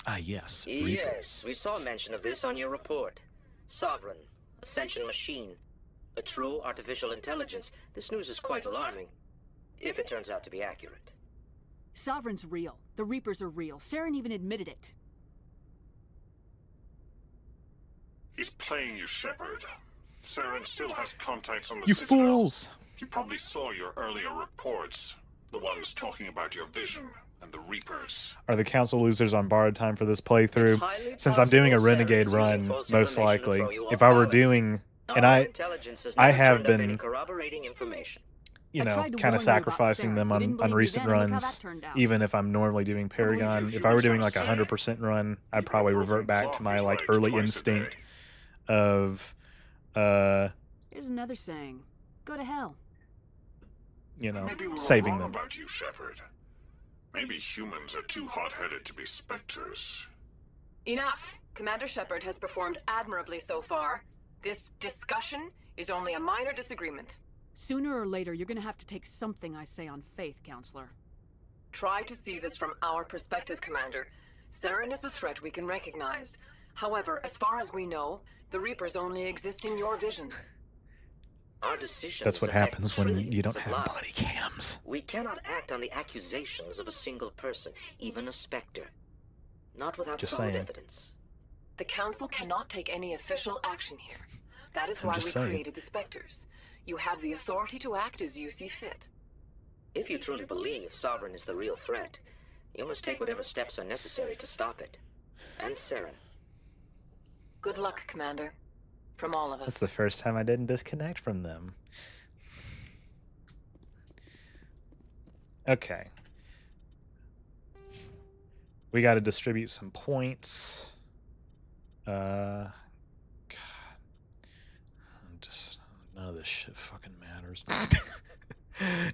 Ah, yes. Yes, we saw mention of this on your report. Sovereign, Ascension machine, a true artificial intelligence. This news is quite alarming, if it turns out to be accurate. Sovereign's real. The Reapers are real. Saren even admitted it. He's playing you, Shepard. Saren still has contacts on the You Citadel. fools! He probably saw your earlier reports. The ones talking about your vision and the Reapers. Are the council losers on borrowed time for this playthrough? highly Since I'm doing a possible Saren Renegade is using run, false most information to likely. throw you If off I were balance. doing, and Our I intelligence has I never have turned up any been, corroborating information. you I know, tried to kind of warn you about sacrificing Saren. them You didn't on believe me recent then, and look how runs. that turned out. Even if I'm normally doing Paragon, if I were doing like a 100% run, I'd probably revert back to my like early instinct of, Here's another saying. Go to hell. you know, Maybe we were saving wrong them. about you, Shepard. Maybe humans are too hot-headed to be specters. Enough! Commander Shepard has performed admirably so far. This discussion is only a minor disagreement. Sooner or later, you're gonna have to take something I say on faith, Counselor. Try to see this from our perspective, Commander. Saren is a threat we can recognize. However, as far as we know, the Reapers only exist in your visions. Our decisions That's what affect happens when you don't trillions of have lives. body cams. We cannot act on the accusations of a single person, even a Spectre. Not without Just solid saying. evidence. The Council cannot take any official action here. That is I'm why we just saying. created the Spectres. You have the authority to act as you see fit. If you truly believe Sovereign is the real threat, you must take whatever steps are necessary to stop it. And Saren. Good luck, Commander. From all of us. That's the first time I didn't disconnect from them. Okay. We got to distribute some points. God. Just none of this shit fucking matters.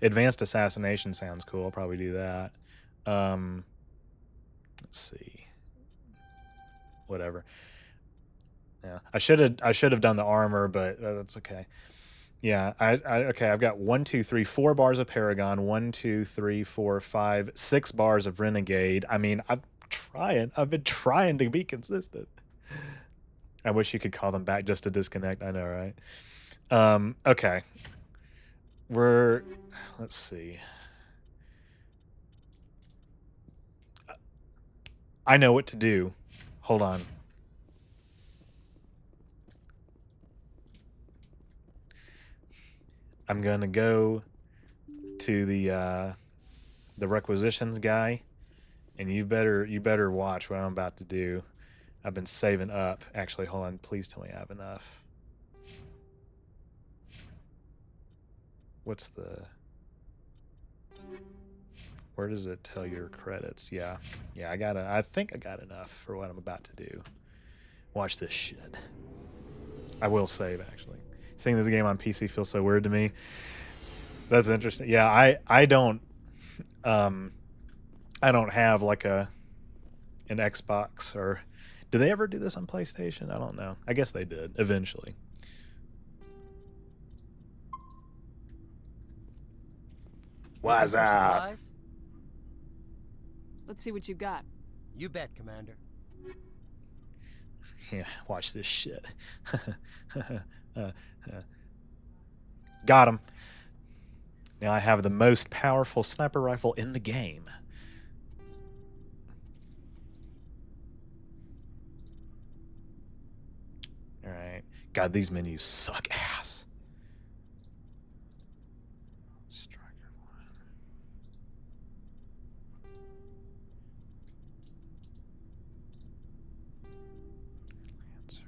Advanced assassination sounds cool. I'll probably do that. Let's see. Whatever. Yeah, I should have done the armor, but that's okay. Yeah, okay. I've got 1, 2, 3, 4 bars of Paragon. 1, 2, 3, 4, 5, 6 bars of Renegade. I mean, I've been trying to be consistent. I wish you could call them back just to disconnect. I know, right? Okay. Let's see. I know what to do. Hold on. I'm gonna go to the requisitions guy, and you better watch what I'm about to do. I've been saving up. Actually, hold on. Please tell me I have enough. Where does it tell your credits? Yeah, I think I got enough for what I'm about to do. Watch this shit. I will save, actually. Seeing this game on PC feels so weird to me. That's interesting. Yeah, I don't have like an Xbox, or do they ever do this on PlayStation? I don't know. I guess they did eventually. What's up? Let's see what you got. You bet, Commander. Yeah, watch this shit. Got him. Now I have the most powerful sniper rifle in the game. Alright. God, these menus suck ass. Striker 1. Lancer.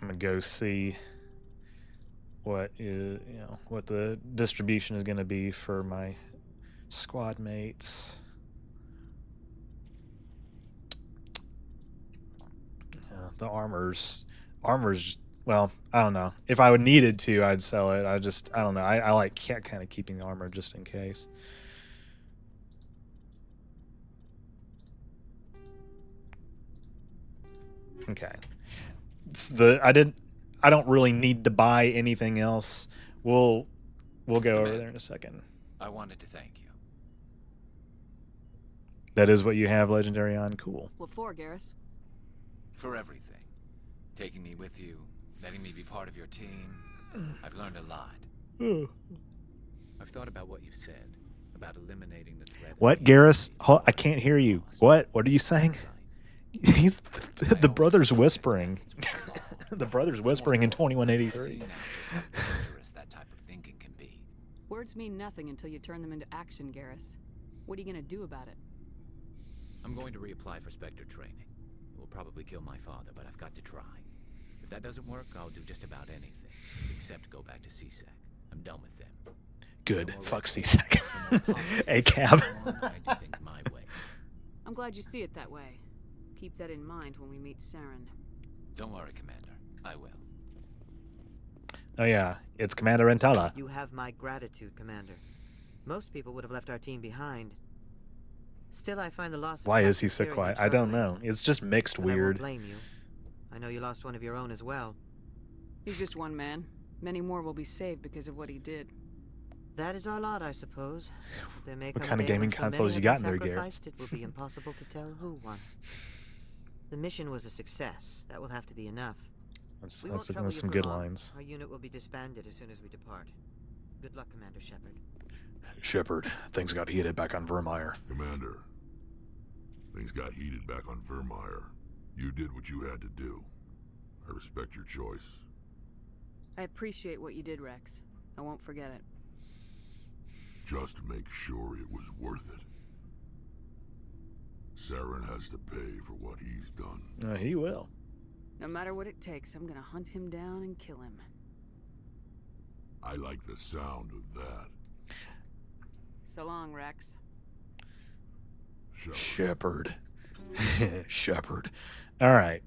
I'm gonna go see what the distribution is gonna be for my squad mates. The armor's well, I don't know. If I would needed to, I'd sell it. I don't know. I like kind of keeping the armor just in case. Okay. I don't really need to buy anything else. We'll go over there in a second. I wanted to thank you. That is what you have, Legendary on? Cool. What for, Garrus? For everything. Taking me with you, letting me be part of your team. I've learned a lot. I've thought about what you said, about eliminating the threat. What, Garrus? I can't hear you. What? What are you saying? He's the brother's whispering. The brother's whispering in 2183. That type of thinking can be. Words mean nothing until you turn them into action, Garrus. What are you gonna do about it? I'm going to reapply for Spectre training. It will probably kill my father, but I've got to try. If that doesn't work, I'll do just about anything, except go back to CSEC. I'm done with them. Good. Fuck CSEC. ACAB. I do things my way. I'm glad you see it that way. Keep that in mind when we meet Saren. Don't worry, Commander. I will. Oh yeah, it's Commander Rentola. You have my gratitude, Commander. Most people would have left our team behind. Still, I find the loss of Why is he Captain so Curie quiet? I don't troubling. know. It's just mixed But I won't weird. blame you. I know you lost one of your own as well. He's just one man. Many more will be saved because of what he did. That is our lot, I suppose. There may What come kind a of day gaming when so consoles many you have got been in there, Garrett? sacrificed, it will be impossible to tell who won. The mission was a success. That will have to be enough. That's We won't trouble some you for good long. lines. Our unit will be disbanded as soon as we depart. Good luck, Commander Shepard. Shepard, things got heated back on Vermeer. Commander, things got heated back on Vermeer. You did what you had to do. I respect your choice. I appreciate what you did, Rex. I won't forget it. Just make sure it was worth it. Saren has to pay for what he's done. He will. No matter what it takes, I'm gonna hunt him down and kill him. I like the sound of that. So long, Rex. Shepard. Shepard. All right.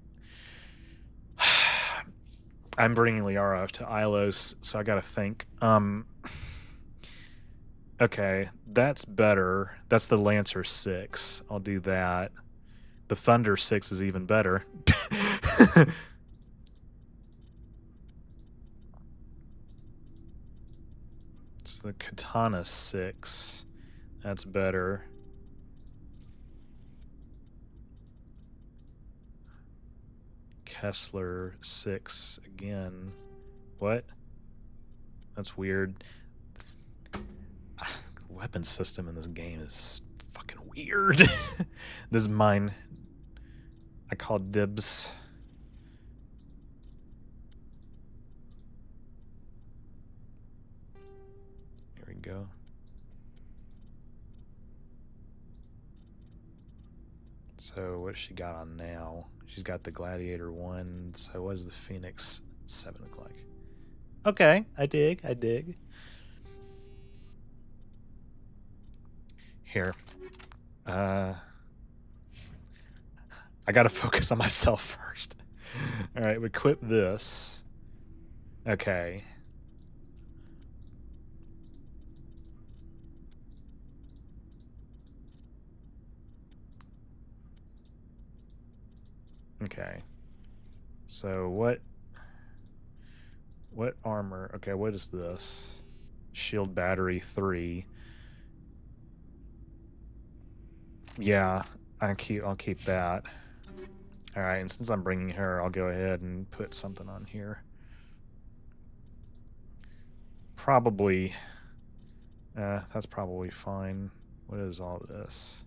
I'm bringing Liara off to Ilos, so I gotta think. Okay, that's better. That's the Lancer 6. I'll do that. The Thunder 6 is even better. It's the Katana 6. That's better. Kessler 6 again. What? That's weird. Weapon system in this game is fucking weird. This is mine. I call dibs. Here we go. So what's she got on now? She's got the Gladiator 1. So what does the Phoenix 7 look like? Okay, I dig. Here. I gotta focus on myself first. Alright, we equip this. Okay. Okay. So what armor? Okay, what is this? Shield battery 3. Yeah, I'll keep that. All right, and since I'm bringing her, I'll go ahead and put something on here. Probably that's probably fine. What is all this?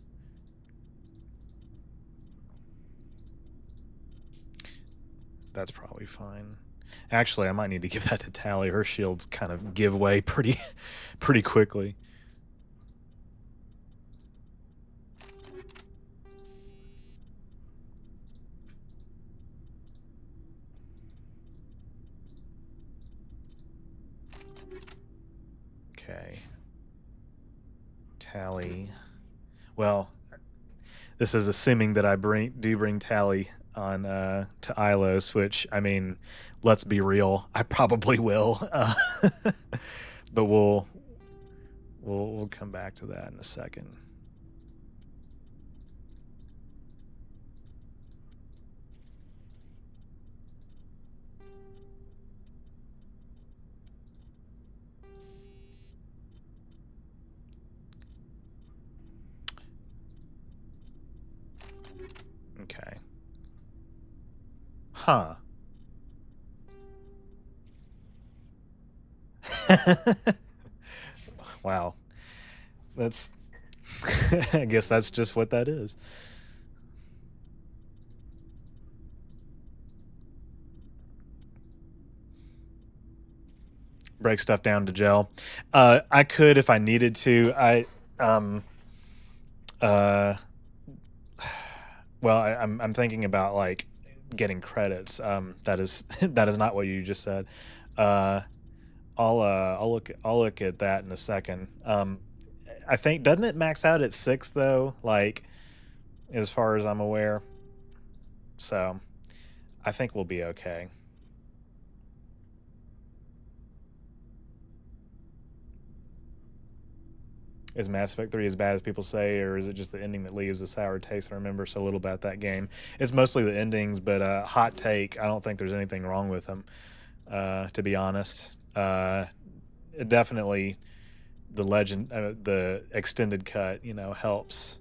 That's probably fine. Actually, I might need to give that to Tally. Her shields kind of give way pretty quickly. Okay. Tally. Well, this is assuming that I do bring Tally on to Ilos, which, I mean, let's be real, I probably will. But we'll come back to that in a second. Okay. Huh. Wow. That's I guess that's just what that is. Break stuff down to gel. I could if I needed to. Well, I'm thinking about like getting credits. That is not what you just said. I'll look at that in a second. I think, doesn't it max out at 6 though? Like, as far as I'm aware. So, I think we'll be okay. Is Mass Effect 3 as bad as people say, or is it just the ending that leaves a sour taste? I remember so little about that game. It's mostly the endings, but hot take, I don't think there's anything wrong with them, to be honest. Definitely the extended cut, helps.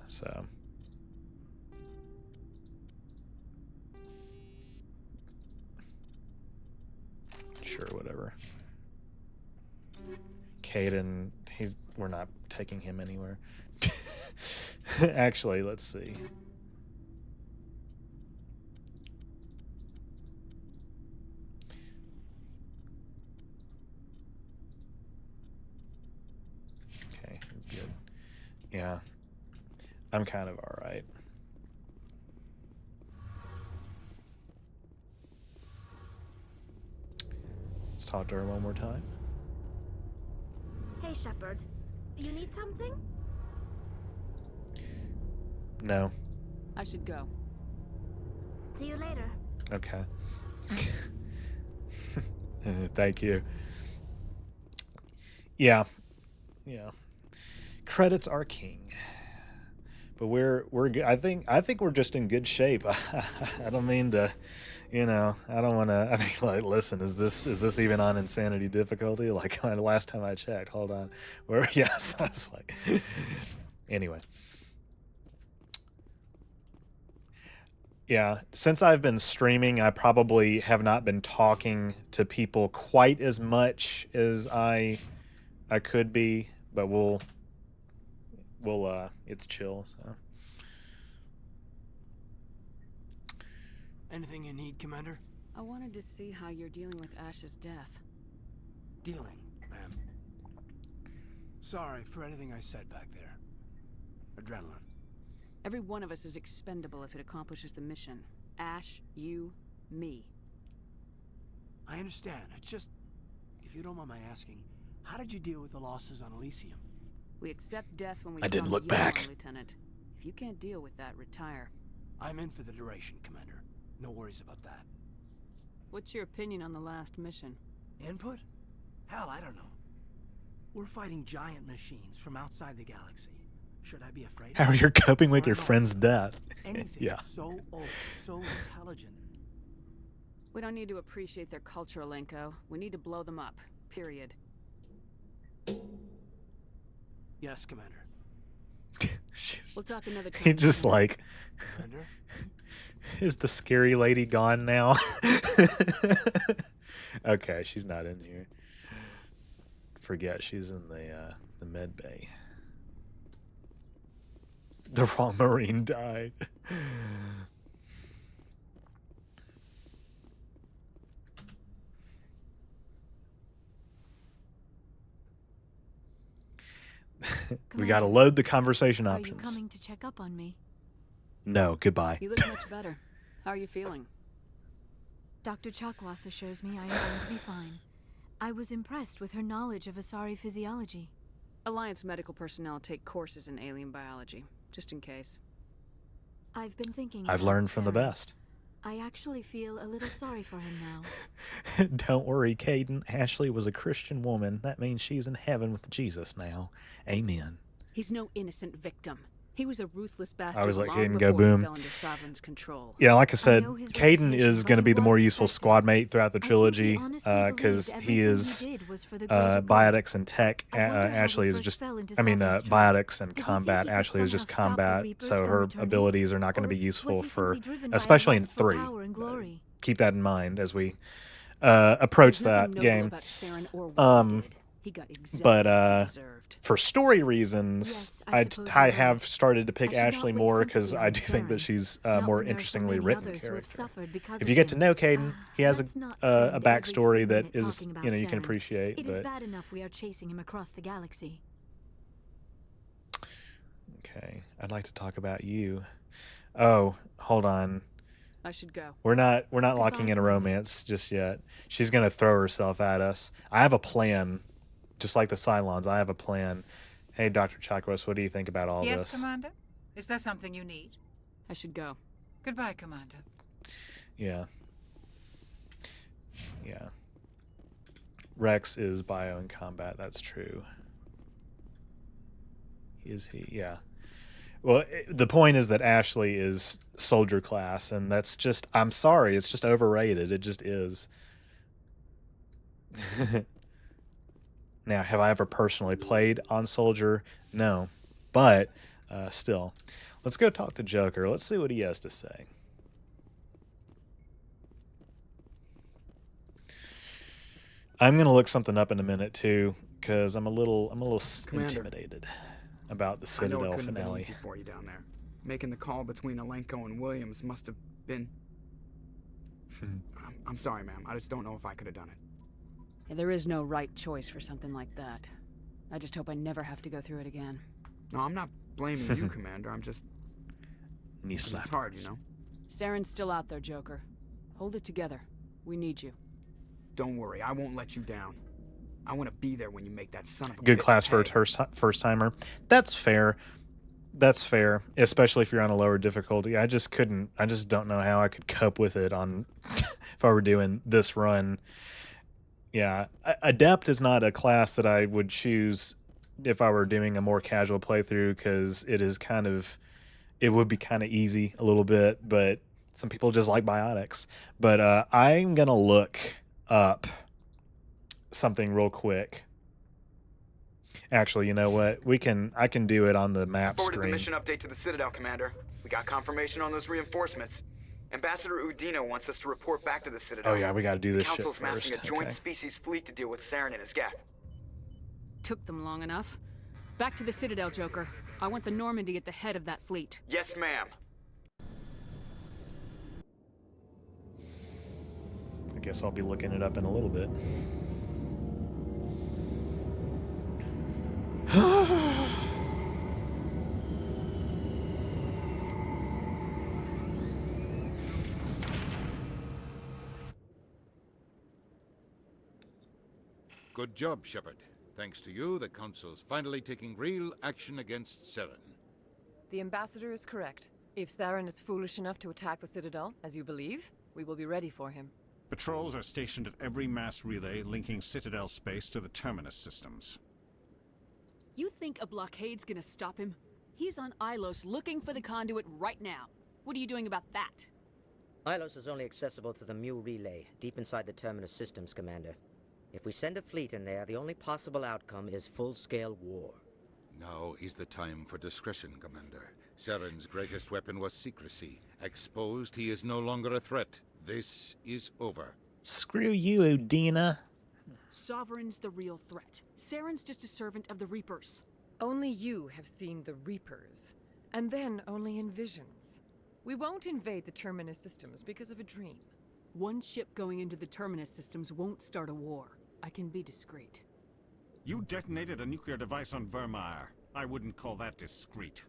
So... Sure, whatever. Kaidan, we're not taking him anywhere. Actually, let's see. Okay, that's good. Yeah. I'm kind of alright. Let's talk to her one more time. Hey, Shepard. You need something? No. I should go. See you later. Okay. Thank you. Yeah. Credits are king. But we're good. I think we're just in good shape. I don't mean to, I don't want to. I mean, like, listen, is this even on insanity difficulty? Like, the last time I checked, hold on. Yes, I was like, anyway. Yeah, since I've been streaming, I probably have not been talking to people quite as much as I could be, but we'll it's chill, so. Anything you need, Commander? I wanted to see how you're dealing with Ash's death. Dealing, ma'am. Sorry for anything I said back there. Adrenaline. Every one of us is expendable if it accomplishes the mission. Ash, you, me. I understand. It's just, if you don't mind my asking, how did you deal with the losses on Elysium? We accept death when we I didn't come look to back. you, Lieutenant. If you can't deal with that, retire. I'm in for the duration, Commander. No worries about that. What's your opinion on the last mission? Input? Hell, I don't know. We're fighting giant machines from outside the galaxy. Should I be afraid? How you're coping with your friend's death? Anything Yeah. so old, so intelligent. We don't need to appreciate their culture, Lenko. We need to blow them up. Period. Yes, Commander. We'll talk another time. He just like, Commander? is the scary lady gone now? Okay, she's not in here. Forget she's in the med bay. The wrong Marine died. We got to load the conversation Are options. you coming to check up on me? No, goodbye. You look much better. How are you feeling? Dr. Chakwas assures me I am going to be fine. I was impressed with her knowledge of Asari physiology. Alliance medical personnel take courses in alien biology, just in case. I've been thinking. I've about learned from the Saren. best. I actually feel a little sorry for him now. Don't worry, Kaidan. Ashley was a Christian woman. That means she's in heaven with Jesus now. Amen. He's no innocent victim. He was a ruthless bastard. I was like, long Kaidan, go before he boom. fell under Sovereign's control. Yeah, like I said, Kaidan is going to be the more useful squad mate throughout the trilogy because he is biotics and tech. Ashley is just, biotics and combat. Ashley is just combat, so her abilities are not going to be useful for, especially in 3. Keep that in mind as we approach that game. But for story reasons, I have started to pick Ashley more because I do think that she's a more interestingly written character. If you get to know Kaidan, he has a backstory that is, you can appreciate. It is But bad enough we are chasing him across the galaxy. okay, I'd like to talk about you. Oh, hold on. I should go. We're not locking in a romance just yet. She's gonna throw herself at us. I have a plan. Just like the Cylons, I have a plan. Hey, Dr. Chakwas, what do you think about all Yes, this? Commander? Is there something you need? I should go. Goodbye, Commander. Yeah. Rex is bio in combat. That's true. Is he? Yeah. Well, the point is that Ashley is soldier class, and that's just, I'm sorry, it's just overrated. It just is. Now, have I ever personally played on soldier? No. But still, let's go talk to Joker. Let's see what he has to say. I'm going to look something up in a minute, too, because I'm a little intimidated about the Citadel I know it couldn't finale. Have been easy for you down there. Making the call between Alenko and Williams must have been. I'm sorry, ma'am. I just don't know if I could have done it. Yeah, there is no right choice for something like that. I just hope I never have to go through it again. No, I'm not blaming you, Commander. I'm just. Knee slap. It's hard, you know. Saren's still out there, Joker. Hold it together. We need you. Don't worry, I won't let you down. I want to be there when you make that son of a Good bitch class for pay. a first timer. That's fair. That's fair, especially if you're on a lower difficulty. I just don't know how I could cope with it on if I were doing this run. Yeah, Adept is not a class that I would choose if I were doing a more casual playthrough, because it would be kind of easy a little bit, but some people just like biotics. But I'm gonna look up something real quick. Actually, you know what? I can do it on the map Forwarded screen. the mission update to the Citadel, Commander. We got confirmation on those reinforcements. Ambassador Udina wants us to report back to the Citadel. Oh yeah, we got to do The this shit Council's massing first. a joint Okay. species fleet to deal with Saren and his Geth. Took them long enough. Back to the Citadel, Joker. I want the Normandy at the head of that fleet. Yes, ma'am. I guess I'll be looking it up in a little bit. Good job, Shepard. Thanks to you, the Council's finally taking real action against Saren. The Ambassador is correct. If Saren is foolish enough to attack the Citadel, as you believe, we will be ready for him. Patrols are stationed at every mass relay linking Citadel space to the Terminus systems. You think a blockade's gonna stop him? He's on Ilos looking for the conduit right now. What are you doing about that? Ilos is only accessible to the Mu relay, deep inside the Terminus systems, Commander. If we send a fleet in there, the only possible outcome is full-scale war. Now is the time for discretion, Commander. Saren's greatest weapon was secrecy. Exposed, he is no longer a threat. This is over. Screw you, Udina. Sovereign's the real threat. Saren's just a servant of the Reapers. Only you have seen the Reapers, and then only in visions. We won't invade the Terminus systems because of a dream. One ship going into the Terminus systems won't start a war. I can be discreet. You detonated a nuclear device on Vermeer. I wouldn't call that discreet.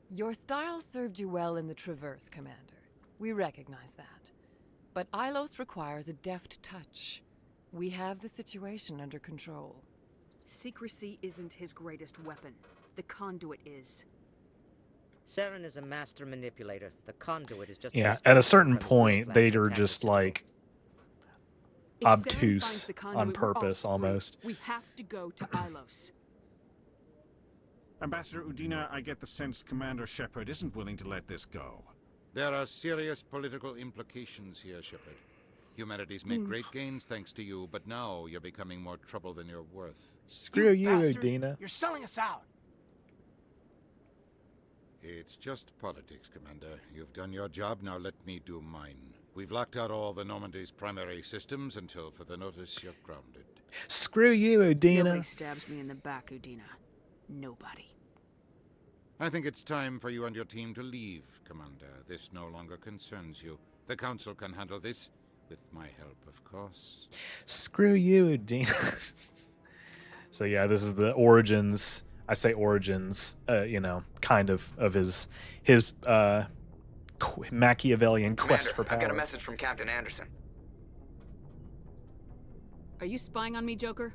Your style served you well in the Traverse, Commander. We recognize that. But Ilos requires a deft touch. We have the situation under control. Secrecy isn't his greatest weapon. The conduit is. Saren is a master manipulator. The conduit is just Yeah, at a certain point, they are just like obtuse on purpose, almost. We have to go to Ilos. Ambassador Udina, I get the sense Commander Shepard isn't willing to let this go. There are serious political implications here, Shepard. Humanity's made great gains thanks to you, but now you're becoming more trouble than you're worth. Screw you, bastard. Udina. You're selling us out. It's just politics, Commander. You've done your job, now let me do mine. We've locked out all the Normandy's primary systems until further notice you're grounded. Screw you, Udina. Nobody stabs me in the back, Udina. Nobody. I think it's time for you and your team to leave, Commander. This no longer concerns you. The Council can handle this, with my help, of course. Screw you, Udina. So yeah, this is the origins. I say origins, kind of his Machiavellian quest Commander, for power. I got a message from Captain Anderson. Are you spying on me, Joker?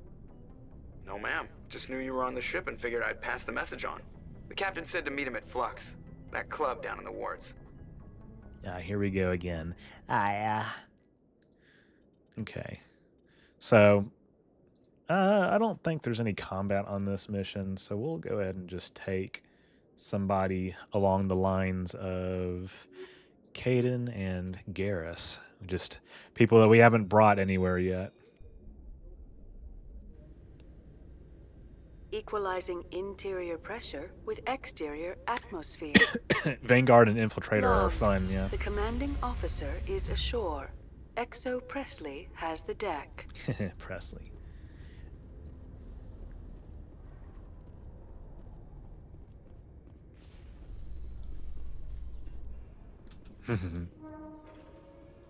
No, ma'am. Just knew you were on the ship and figured I'd pass the message on. The captain said to meet him at Flux, that club down in the wards. Here we go again. Okay. So, I don't think there's any combat on this mission, so we'll go ahead and just take somebody along the lines of Caden and Garrus. Just people that we haven't brought anywhere yet. Equalizing interior pressure with exterior atmosphere. Vanguard and Infiltrator are Log. fun, yeah. The commanding officer is ashore. Exo Presley has the deck. Presley.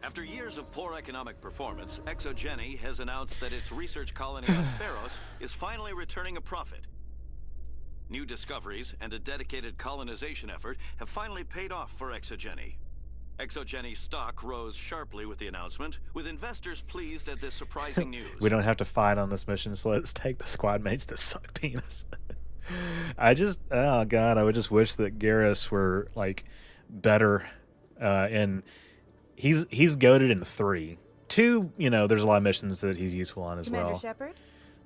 After years of poor economic performance, ExoGeni has announced that its research colony on Theros is finally returning a profit. New discoveries and a dedicated colonization effort have finally paid off for ExoGeni. ExoGeni stock rose sharply with the announcement, with investors pleased at this surprising news. We don't have to fight on this mission, so let's take the squad mates that suck penis. Oh god, I would just wish that Garrus were like better, and he's goated in 3. 2, you know, there's a lot of missions that he's useful on as Commander well. Shepard?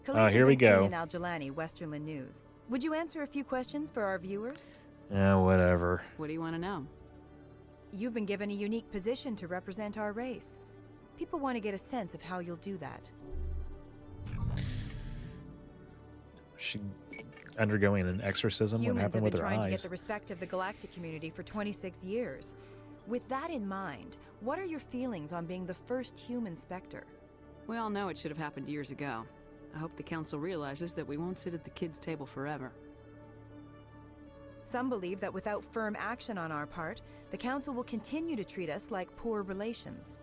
Here we go. In Al-Jalani, Westerland News. Would you answer a few questions for our viewers? Yeah, whatever. What do you want to know? You've been given a unique position to represent our race. People want to get a sense of how you'll do that. She undergoing an exorcism. Humans What happened have with been her trying to get eyes? the respect of the galactic community for 26 years. With that in mind, what are your feelings on being the first human Spectre? We all know it should have happened years ago. I hope the Council realizes that we won't sit at the kids' table forever. Some believe that without firm action on our part, the Council will continue to treat us like poor relations.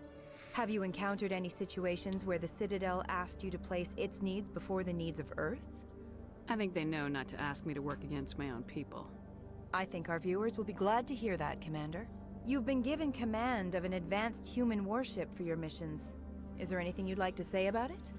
Have you encountered any situations where the Citadel asked you to place its needs before the needs of Earth? I think they know not to ask me to work against my own people. I think our viewers will be glad to hear that, Commander. You've been given command of an advanced human warship for your missions. Is there anything you'd like to say about it?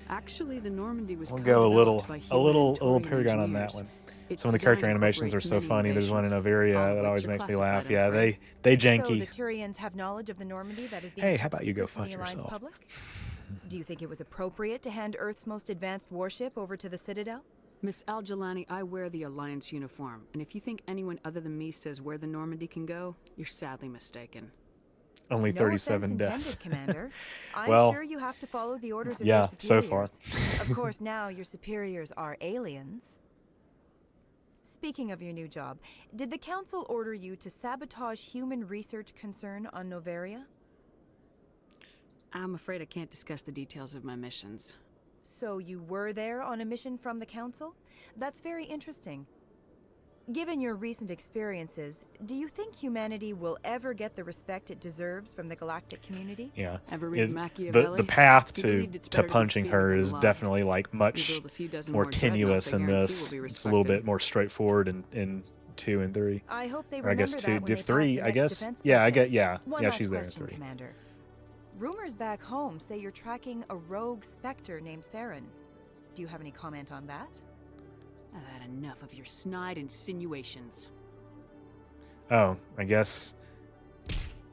Actually, the Normandy was We'll go a little Turian paragon on that engineers. one. Its Some of the design character animations are so incorporates funny. many There's one in innovations, Averia all of that which always are makes me classified, laugh. I'm Yeah, afraid. they So janky. the Turians have knowledge of the Normandy that is being Hey, kept how about you go secret from fuck the Alliance yourself? public? Do you think it was appropriate to hand Earth's most advanced warship over to the Citadel? Miss Al-Jalani, I wear the Alliance uniform, and if you think anyone other than me says where the Normandy can go, you're sadly mistaken. Only No 37 offense deaths. intended, Commander. I'm Well, sure you have to follow the orders of yeah, your so superiors. far. Of course, now your superiors are aliens. Speaking of your new job, did the Council order you to sabotage human research concern on Noveria? I'm afraid I can't discuss the details of my missions. So you were there on a mission from the Council? That's very interesting. Given your recent experiences, do you think humanity will ever get the respect it deserves from the galactic community? Yeah. Ever read Is- Machiavelli? the path He to believed it's better to be punching feared her than is loved. definitely like much build a few dozen more more dreadnoughts, tenuous I in guarantee this. we'll be It's a little respected. bit more straightforward in 2 and 3. I hope they Or I guess remember 2, that when they div pass 3. the I next guess. defense Yeah, I budget. get. Yeah, One yeah, last she's there. question, 3. Commander. Rumors back home say you're tracking a rogue Spectre named Saren. Do you have any comment on that? I've had enough of your snide insinuations. Oh, I guess.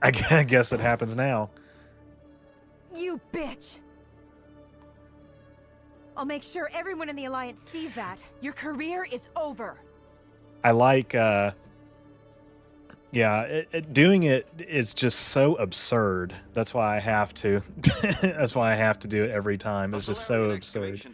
I guess it happens now. You bitch! I'll make sure everyone in the Alliance sees that. Your career is over. I like. Yeah, doing it is just so absurd. That's why I have to. That's why I have to do it every time. It's just so absurd.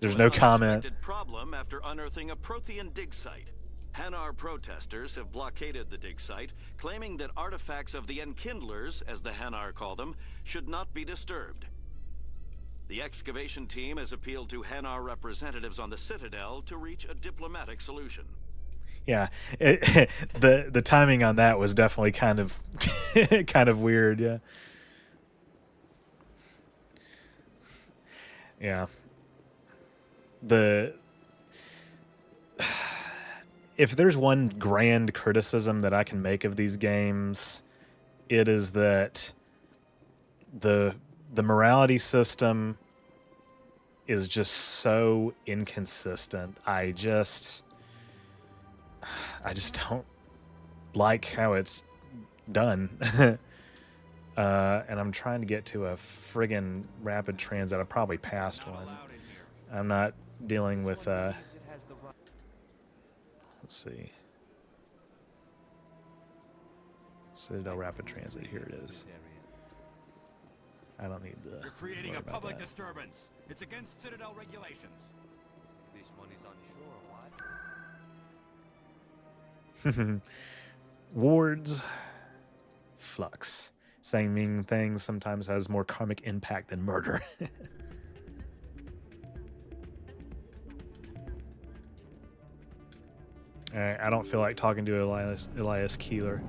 There's no comment. Problem after unearthing a Prothean dig site. Hanar protesters have blockaded the dig site, claiming that artifacts of the Enkindlers, as the Hanar call them, should not be disturbed. The excavation team has appealed to Hanar representatives on the Citadel to reach a diplomatic solution. Yeah, the timing on that was definitely kind of kind of weird. Yeah. Yeah. If there's one grand criticism that I can make of these games, it is that the morality system is just so inconsistent. I just don't like how it's done. And I'm trying to get to a friggin' rapid transit. I probably passed one. I'm not dealing with, let's see. Citadel Rapid Transit, here it is. I don't need the... You're creating a public disturbance. It's against Citadel regulations. This one is unsure, what? Ward's Flux. Saying mean things sometimes has more karmic impact than murder. Alright, I don't feel like talking to Elias Keeler.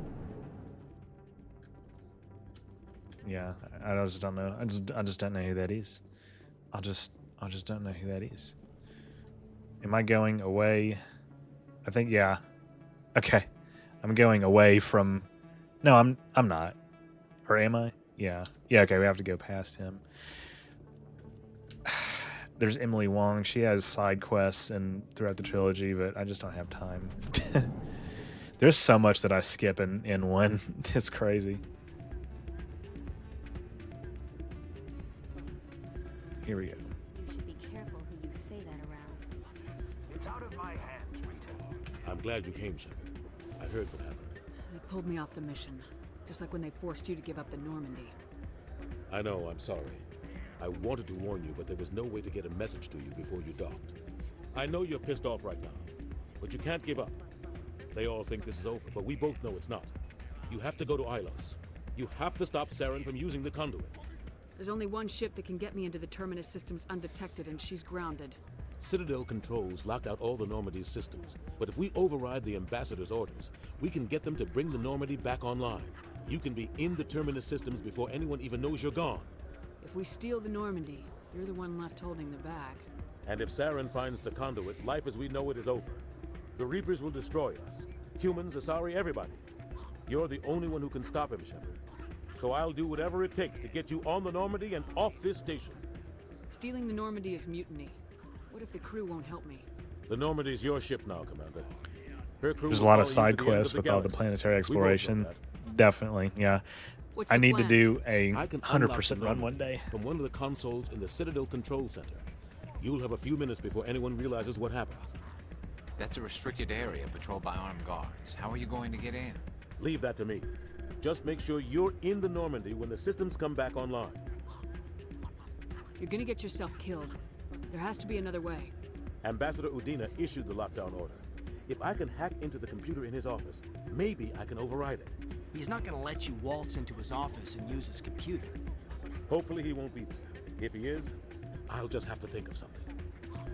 Yeah, I just don't know. I just don't know who that is. I just don't know who that is. Am I going away? I think yeah. Okay. I'm going away from... No, I'm not. Or am I? Yeah. Yeah, okay, we have to go past him. There's Emily Wong. She has side quests and throughout the trilogy, but I just don't have time. There's so much that I skip in one. It's crazy. Here we go. You should be careful who you say that around. It's out of my hands, Rita. I'm glad you came, Shepard. I heard what happened. They pulled me off the mission, just like when they forced you to give up the Normandy. I know, I'm sorry. I wanted to warn you, but there was no way to get a message to you before you docked. I know you're pissed off right now, but you can't give up. They all think this is over, but we both know it's not. You have to go to Ilos. You have to stop Saren from using the conduit. There's only one ship that can get me into the Terminus systems undetected, and she's grounded. Citadel controls locked out all the Normandy's systems, but if we override the Ambassador's orders, we can get them to bring the Normandy back online. You can be in the Terminus systems before anyone even knows you're gone. If we steal the Normandy, you're the one left holding the bag. And if Saren finds the conduit, life as we know it is over. The Reapers will destroy us. Humans, Asari, everybody. You're the only one who can stop him, Shepard. So I'll do whatever it takes to get you on the Normandy and off this station. Stealing the Normandy is mutiny. What if the crew won't help me? The Normandy's your ship now, Commander. Her crew There's a will lot of follow you side to the ends quests of the with all the galaxy. planetary We both know exploration. that. Definitely, yeah. What's I the need to plan? do a I can 100% unlock run the one day. From one of the consoles in the Citadel Control Center. You'll have a few minutes before anyone realizes what happened. That's a restricted area patrolled by armed guards. How are you going to get in? Leave that to me. Just make sure you're in the Normandy when the systems come back online. You're gonna get yourself killed. There has to be another way. Ambassador Udina issued the lockdown order. If I can hack into the computer in his office, maybe I can override it. He's not gonna let you waltz into his office and use his computer. Hopefully he won't be there. If he is, I'll just have to think of something.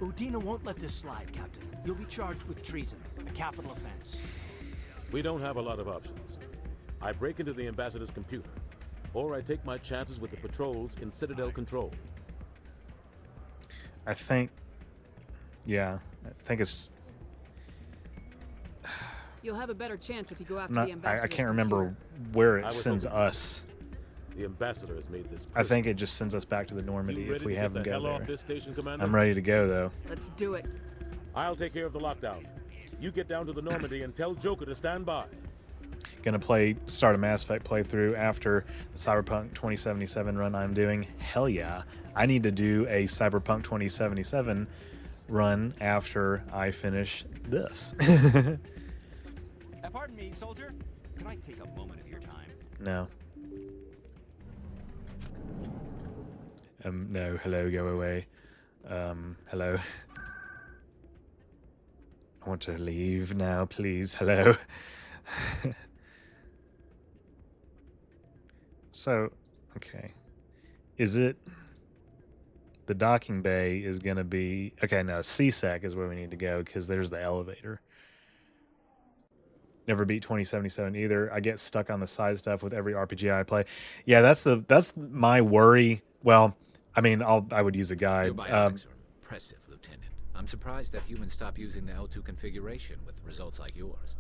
Udina won't let this slide, Captain. You'll be charged with treason, a capital offense. We don't have a lot of options. I break into the Ambassador's computer, or I take my chances with the patrols in Citadel Control. I think, yeah, I think it's... You'll have a better chance if you go after Not, the ambassador. I can't remember where I it was sends hoping us. The Ambassador has made this I think it just sends us back to the Normandy You if ready we to have get them the go hell off there. this station, Commander? I'm ready to go, though. Let's do it. I'll take care of the lockdown. You get down to the Normandy and tell Joker to stand by. Gonna start a Mass Effect playthrough after the Cyberpunk 2077 run I'm doing. Hell yeah. I need to do a Cyberpunk 2077 run after I finish this. Pardon me, soldier. Could I take a moment of your time? No. No, hello, go away. Hello. I want to leave now, please. Hello. So, okay. Is it... The docking bay is going to be... Okay, no, CSEC is where we need to go, because there's the elevator. Never beat 2077 either. I get stuck on the side stuff with every RPG I play. Yeah, that's my worry. Well, I mean, I would use a guide. Your biotics are impressive, Lieutenant. I'm surprised that humans stop using the L2 configuration with results like yours.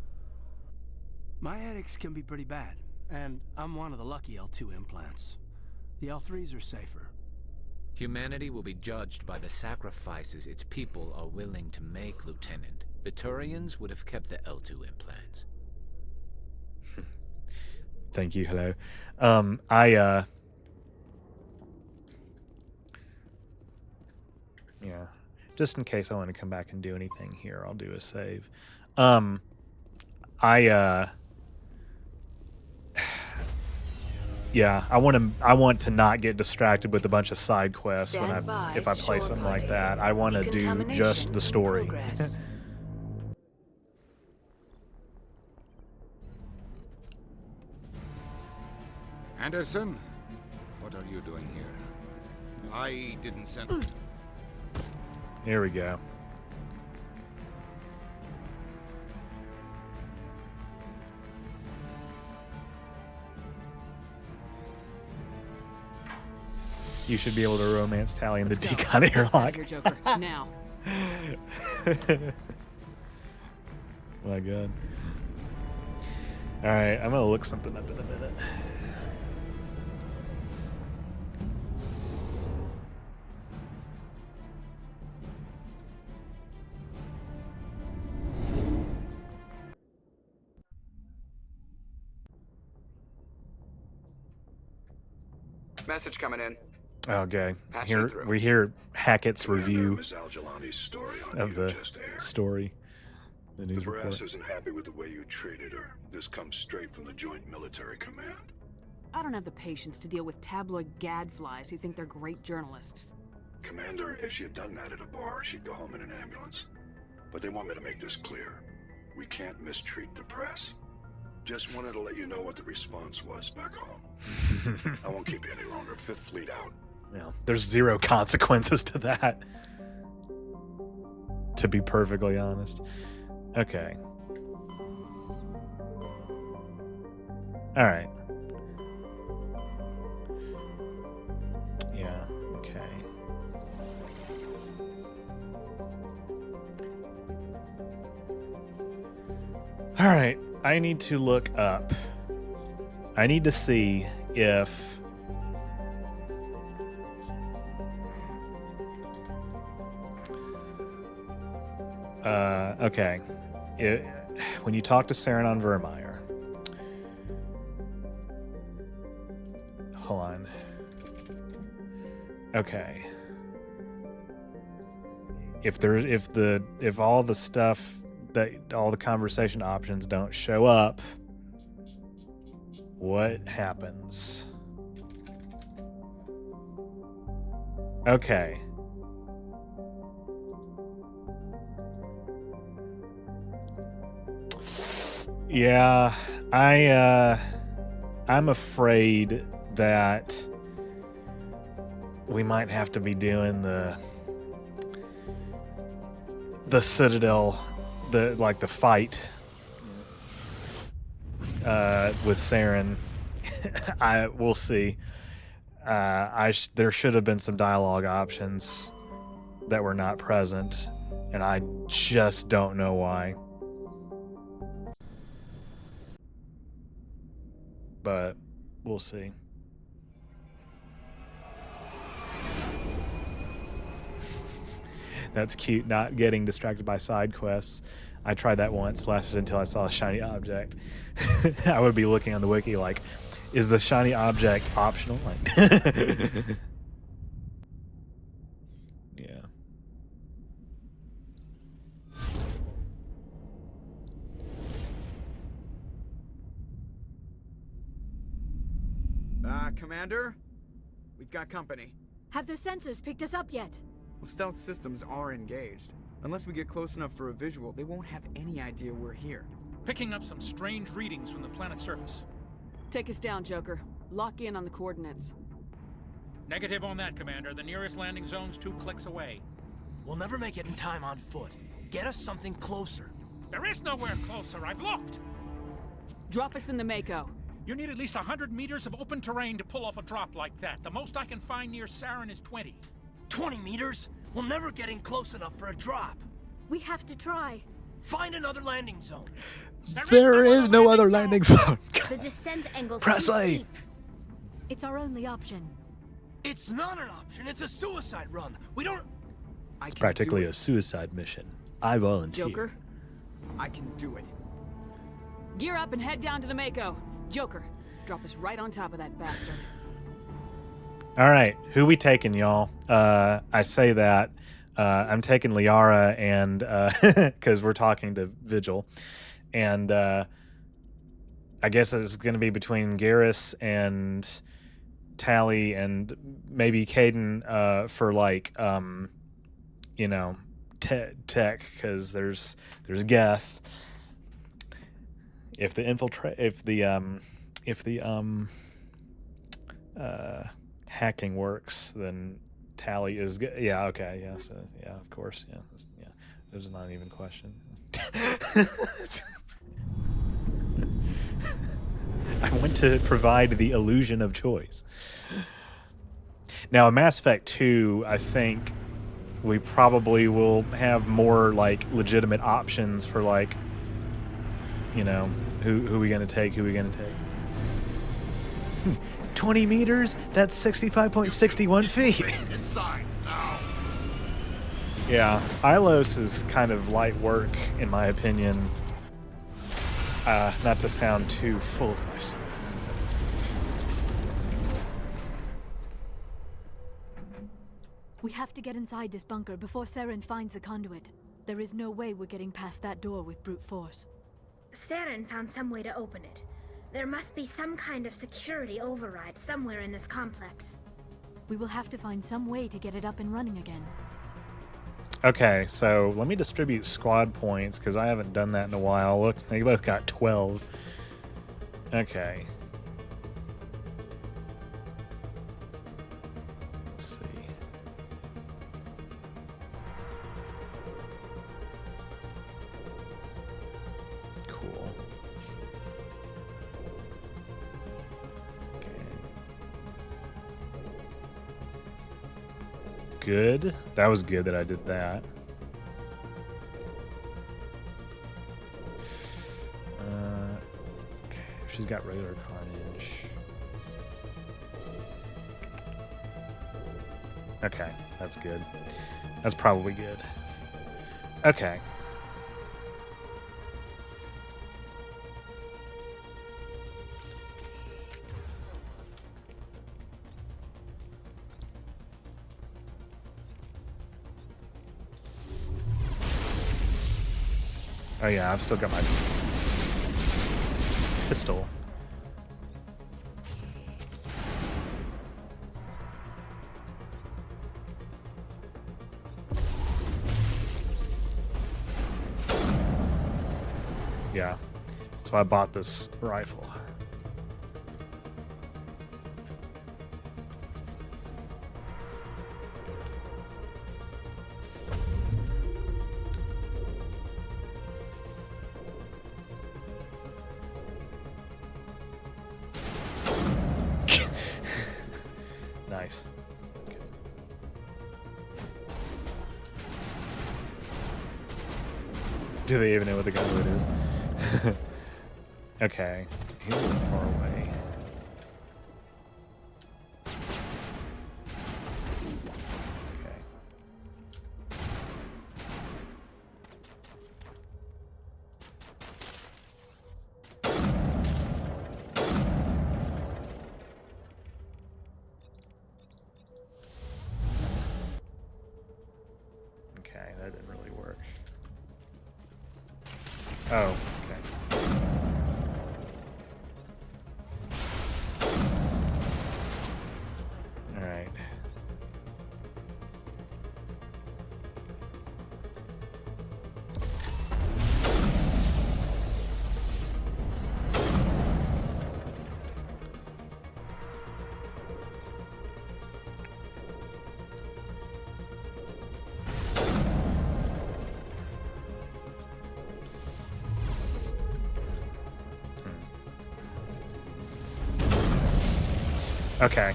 My edicts can be pretty bad, and I'm one of the lucky L2 implants. The L3s are safer. Humanity will be judged by the sacrifices its people are willing to make, Lieutenant. The Turians would have kept the L2 implants. Thank you. Hello. Yeah. Just in case I want to come back and do anything here, I'll do a save. Yeah, I want to not get distracted with a bunch of side quests if I play something like that. I want to do just the story. Anderson, what are you doing here? I didn't send. Here we go. You should be able to romance Tally in the decon airlock. Here, Joker. Now. My God. All right, I'm gonna look something up in a minute. Message coming in. Okay, Patch here it through. we hear Hackett's review Ms. Al-Jalani's story on of the just aired. story, the The news brass report. isn't happy with the way you treated her. This comes straight from the Joint Military Command. I don't have the patience to deal with tabloid gadflies who think they're great journalists. Commander, if she had done that at a bar, she'd go home in an ambulance. But they want me to make this clear. We can't mistreat the press. Just wanted to let you know what the response was back home. I won't keep you any longer. Fifth Fleet out. Yeah, there's zero consequences to that. To be perfectly honest. Okay. All right. Yeah, okay. All right, I need to look up. I need to see if okay. When you talk to Saranon Vermeer, hold on. Okay. If all the stuff that all the conversation options don't show up, what happens? Okay. Yeah, I'm afraid that we might have to be doing the Citadel, the fight with Saren. We'll see. There should have been some dialogue options that were not present, and I just don't know why. But we'll see. That's cute, not getting distracted by side quests. I tried that once, lasted until I saw a shiny object. I would be looking on the wiki like, is the shiny object optional? Like, yeah. Commander? We've got company. Have their sensors picked us up yet? Well, stealth systems are engaged. Unless we get close enough for a visual, they won't have any idea we're here. Picking up some strange readings from the planet's surface. Take us down, Joker. Lock in on the coordinates. Negative on that, Commander. The nearest landing zone's 2 clicks away. We'll never make it in time on foot. Get us something closer. There is nowhere closer. I've looked. Drop us in the Mako. You need at least 100 meters of open terrain to pull off a drop like that. The most I can find near Saren is 20. 20 meters? We'll never get in close enough for a drop. We have to try. Find another landing zone. There is no other landing zone. The descent angle's Press too A. steep. It's our only option. It's not an option. It's a suicide run. We don't... It's practically a suicide mission. I volunteer. Joker? I can do it. Gear up and head down to the Mako. Joker, Drop us right on top of that bastard. All right, who we taking, y'all? I say that. I'm taking Liara, and because we're talking to Vigil, and I guess it's going to be between Garrus and Tally, and maybe Caden for like you know, tech, because there's Geth. If the hacking works, then Tally is good. Yeah, okay, yeah, so, yeah, of course, yeah, yeah. There's not even a question. I want to provide the illusion of choice. Now, in Mass Effect 2, I think we probably will have more like legitimate options for like, you know, who we gonna take, 20 meters? That's 65.61 feet. Inside now. Yeah, Ilos is kind of light work, in my opinion. Not to sound too full of myself. We have to get inside this bunker before Saren finds the conduit. There is no way we're getting past that door with brute force. Saren found some way to open it. There must be some kind of security override somewhere in this complex. We will have to find some way to get it up and running again. Okay, so let me distribute squad points, because I haven't done that in a while. Look, they both got 12. Okay. Let's see. Cool. Good. That was good that I did that. Okay, she's got regular carnage. Okay, that's good. That's probably good. Okay. Oh yeah, I've still got my pistol. Yeah, that's why I bought this rifle. Nice. Okay. Do they even know what the gunwood is? Okay. He's a little far away. Okay, that didn't really work. Oh, okay. All right. Okay.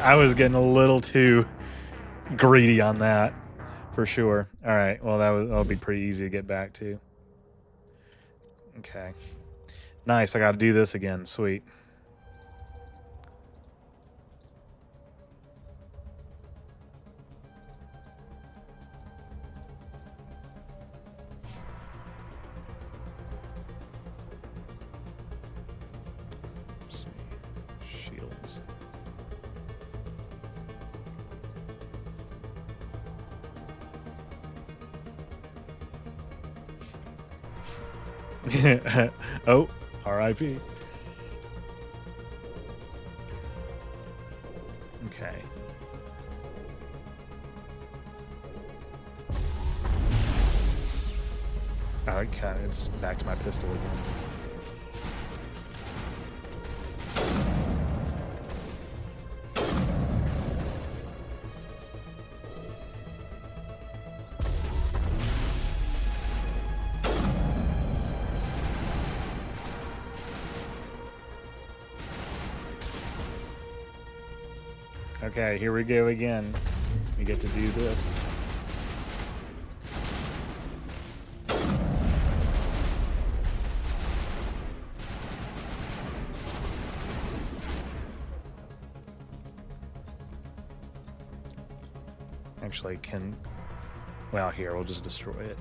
I was getting a little too greedy on that, for sure. All right. Well, that'll be pretty easy to get back to. Okay. Nice. I got to do this again. Sweet. Oh, R.I.P. Okay. Okay, it's back to my pistol again. Okay, here we go again. We get to do this. Actually, well, here, we'll just destroy it.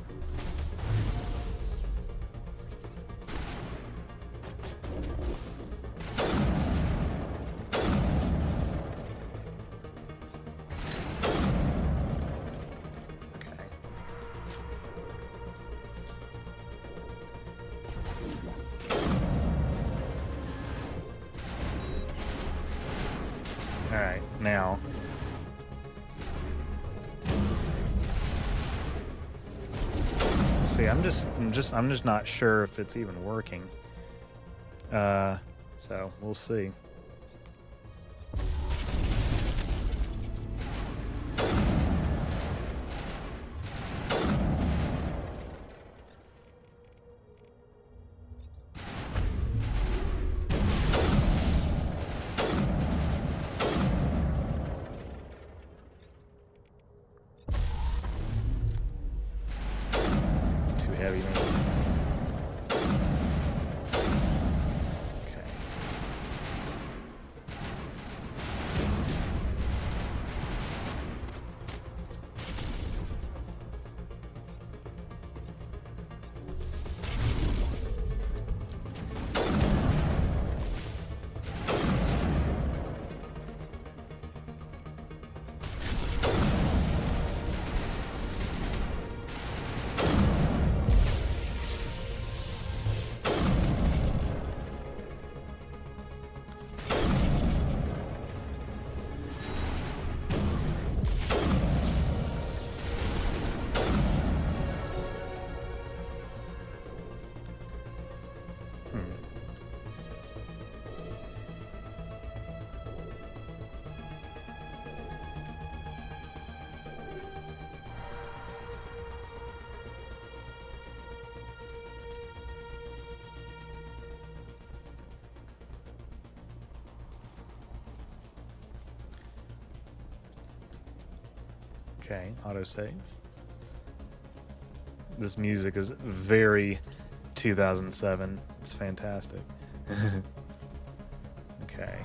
All right, now. See, I'm just not sure if it's even working. So we'll see. Heavy, maybe. Okay. Okay, autosave. This music is very 2007. It's fantastic. Okay.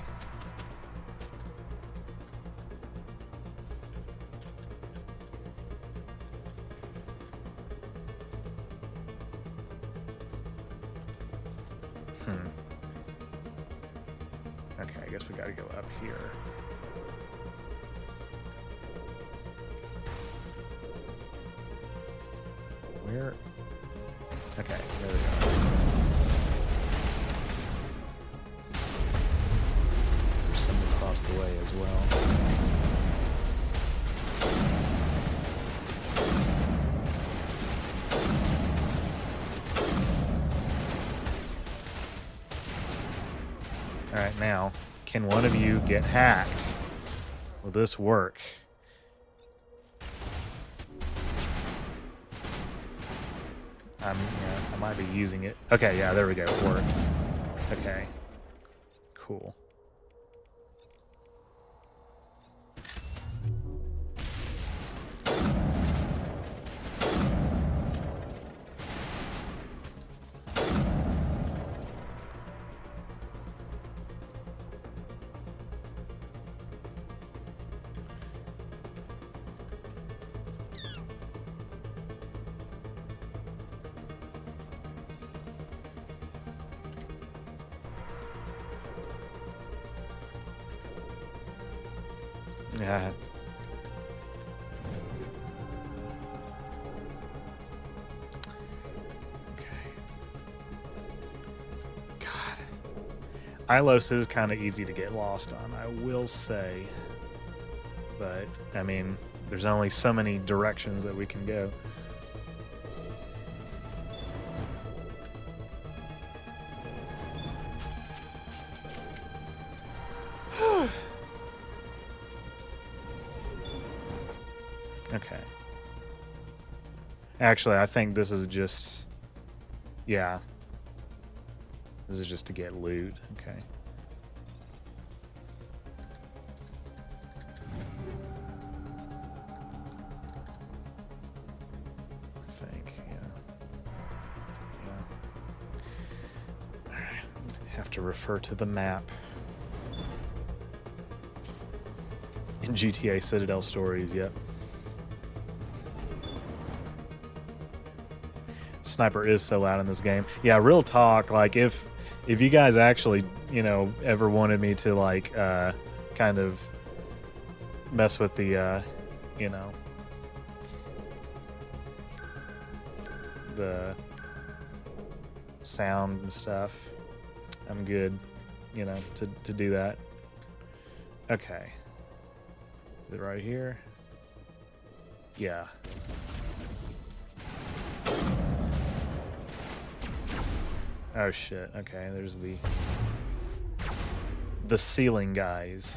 Okay, I guess we gotta go up here. Where? Okay, there we go. There's some across the way as well. Alright, now, can one of you get hacked? Will this work? Yeah, I might be using it. Okay, yeah, there we go. It worked. Okay. Cool. Yeah. Okay. Ilos is kind of easy to get lost on, I will say. But, I mean, there's only so many directions that we can go. Okay. Actually, I think this is just... Yeah. This is just to get loot. Okay. I think, yeah. Alright. Have to refer to the map. In GTA Citadel Stories, yep. Sniper is so loud in this game. Yeah, real talk, like if you guys actually, you know, ever wanted me to like kind of mess with the you know, the sound and stuff, I'm good, you know, to do that. Okay. Is it right here? Yeah. Oh shit, okay, there's the ceiling guys.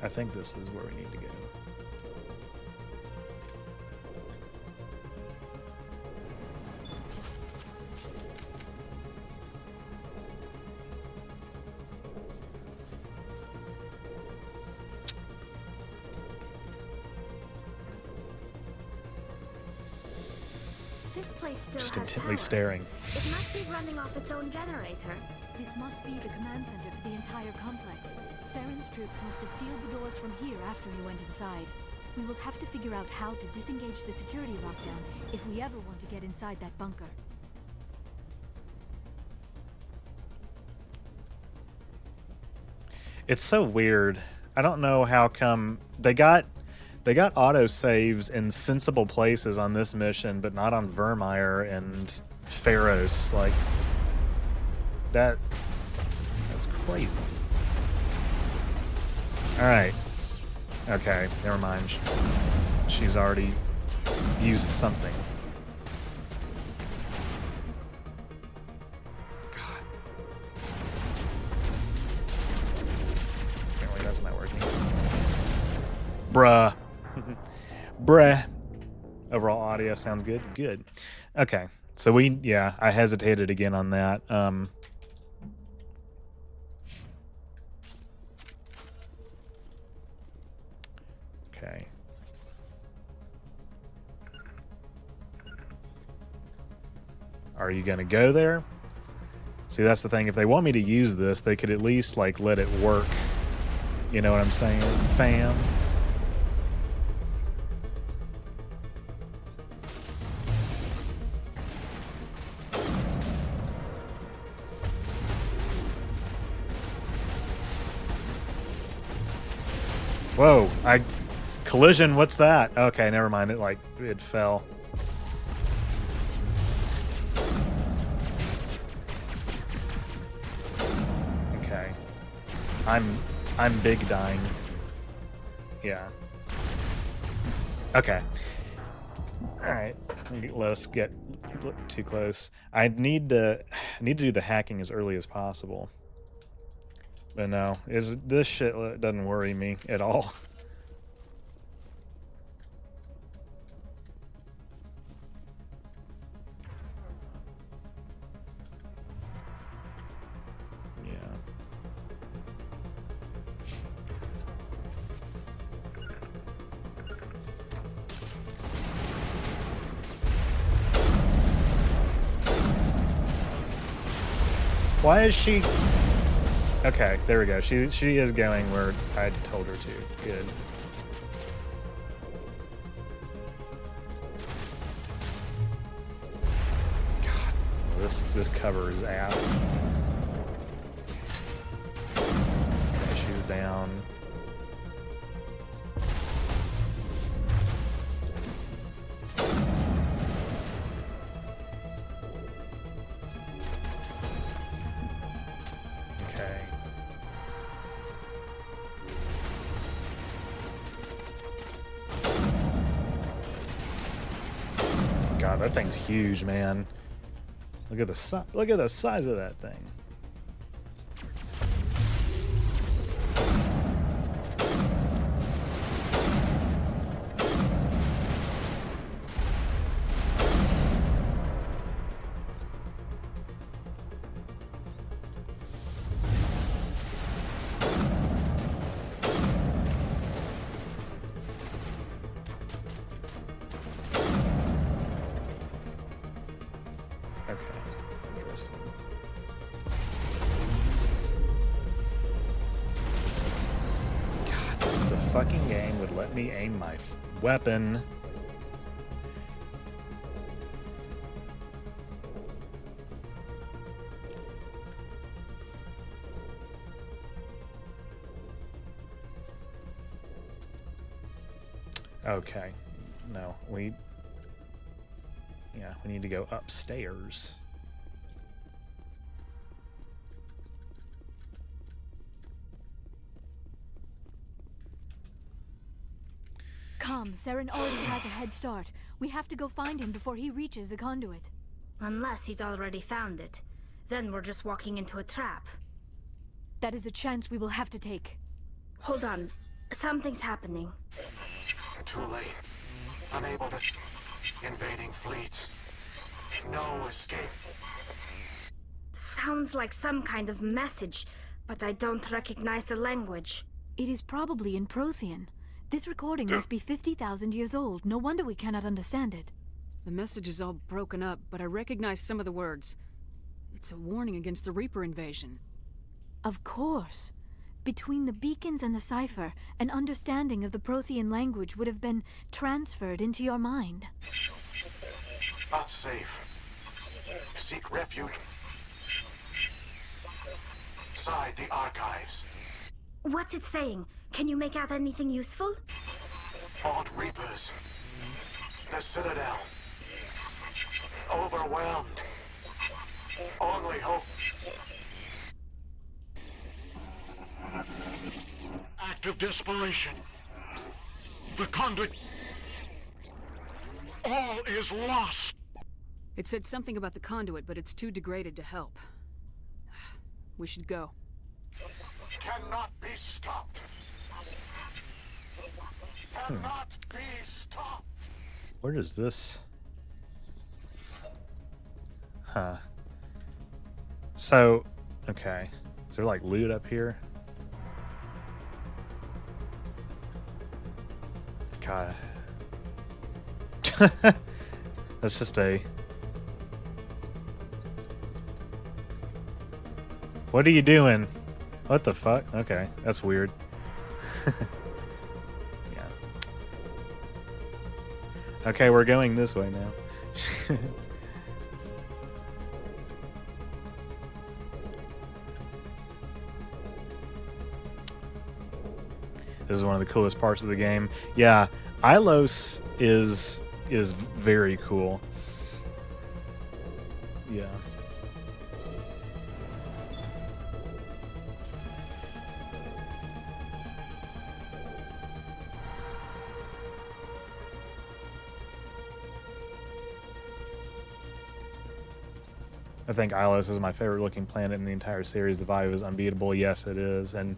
I think this is where we need to go. This place still Just has intently power. staring. It must be running off its own generator. This must be the command center for the entire complex. Saren's troops must have sealed the doors from here after he went inside. We will have to figure out how to disengage the security lockdown if we ever want to get inside that bunker. It's so weird. I don't know how come they got autosaves in sensible places on this mission, but not on Vermeer and Pharos. Like that's crazy. Alright. Okay, never mind. She's already used something. God. Apparently that's not working. Bruh. Bruh. Overall audio sounds good? Good. Okay. So I hesitated again on that. Okay. Are you gonna go there? See, that's the thing. If they want me to use this, they could at least, like, let it work. You know what I'm saying, fam? Whoa, collision, what's that? Okay, never mind, it fell. Okay. I'm big dying. Yeah. Okay. Alright, let us get too close. I need to do the hacking as early as possible. But no, this shit doesn't worry me at all. Yeah. Why is she... Okay, there we go. She is going where I told her to. Good. God, this cover is ass. Okay, she's down. God, that thing's huge, man. Look at the size of that thing. Fucking game would let me aim my weapon. Okay. No, we need to go upstairs. Come, Saren already has a head start. We have to go find him before he reaches the conduit. Unless he's already found it. Then we're just walking into a trap. That is a chance we will have to take. Hold on. Something's happening. Too late. Unable to... Invading fleets. No escape. Sounds like some kind of message, but I don't recognize the language. It is probably in Prothean. This recording must be 50,000 years old. No wonder we cannot understand it. The message is all broken up, but I recognize some of the words. It's a warning against the Reaper invasion. Of course. Between the beacons and the cipher, an understanding of the Prothean language would have been transferred into your mind. Not safe. Seek refuge inside the archives. What's it saying? Can you make out anything useful? Fought Reapers. The Citadel. Overwhelmed. Only hope. Act of desperation. The conduit. All is lost. It said something about the conduit, but it's too degraded to help. We should go. Cannot be stopped. Cannot be stopped. Where does this... Huh. So, okay. Is there like loot up here? God. That's just a... What are you doing? What the fuck? Okay, that's weird. Yeah. Okay, we're going this way now. This is one of the coolest parts of the game. Yeah, Ilos is very cool. Yeah. I think Ilos is my favorite looking planet in the entire series. The vibe is unbeatable. Yes, it is. And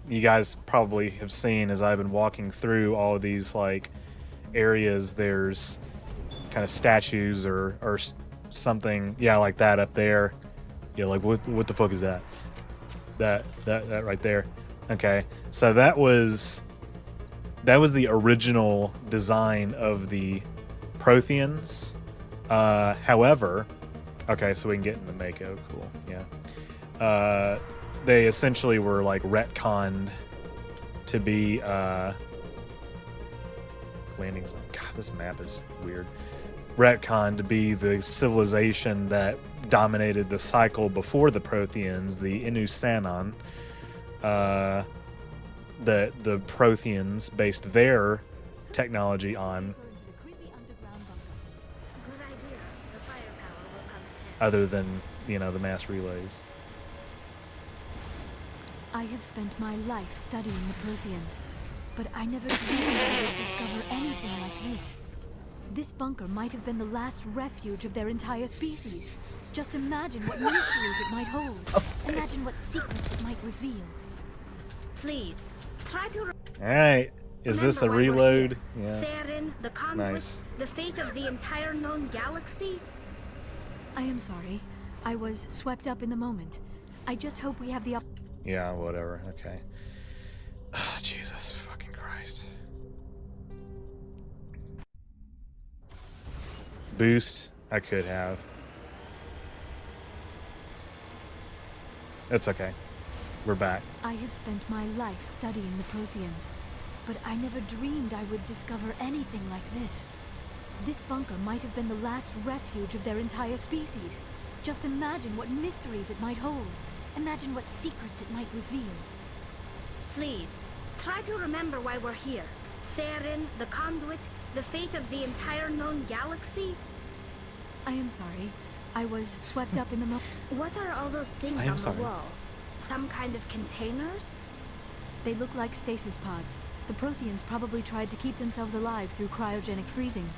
you guys probably have seen as I've been walking through all of these like areas, there's kind of statues or something, yeah, like that up there. Yeah, like what the fuck is that? That right there. Okay, so that was the original design of the Protheans. However, okay, so we can get into Mako. Cool, yeah. they essentially were like retconned to be landing zone. God, this map is weird. Retconned to be the civilization that dominated the cycle before the Protheans, the Inu Sanon. The Protheans based their technology on, other than, you know, the mass relays. I have spent my life studying the Protheans, but I never dreamed I would discover anything like this. This bunker might have been the last refuge of their entire species. Just imagine what mysteries it might hold. Imagine what secrets it might reveal. Please, try to... Alright, is this a reload? Yeah. Saren, the Conduit, Nice. the fate of the entire known galaxy? I am sorry. I was swept up in the moment. I just hope we have the Yeah, whatever. Okay. Oh, Jesus fucking Christ. Boost, I could have. It's okay. We're back. I have spent my life studying the Protheans, but I never dreamed I would discover anything like this. This bunker might have been the last refuge of their entire species. Just imagine what mysteries it might hold. Imagine what secrets it might reveal. Please, try to remember why we're here. Saren, the Conduit, the fate of the entire known galaxy? I am sorry. I was swept up in the moment. What are all those things I am on sorry. the wall? Some kind of containers? They look like stasis pods. The Protheans probably tried to keep themselves alive through cryogenic freezing.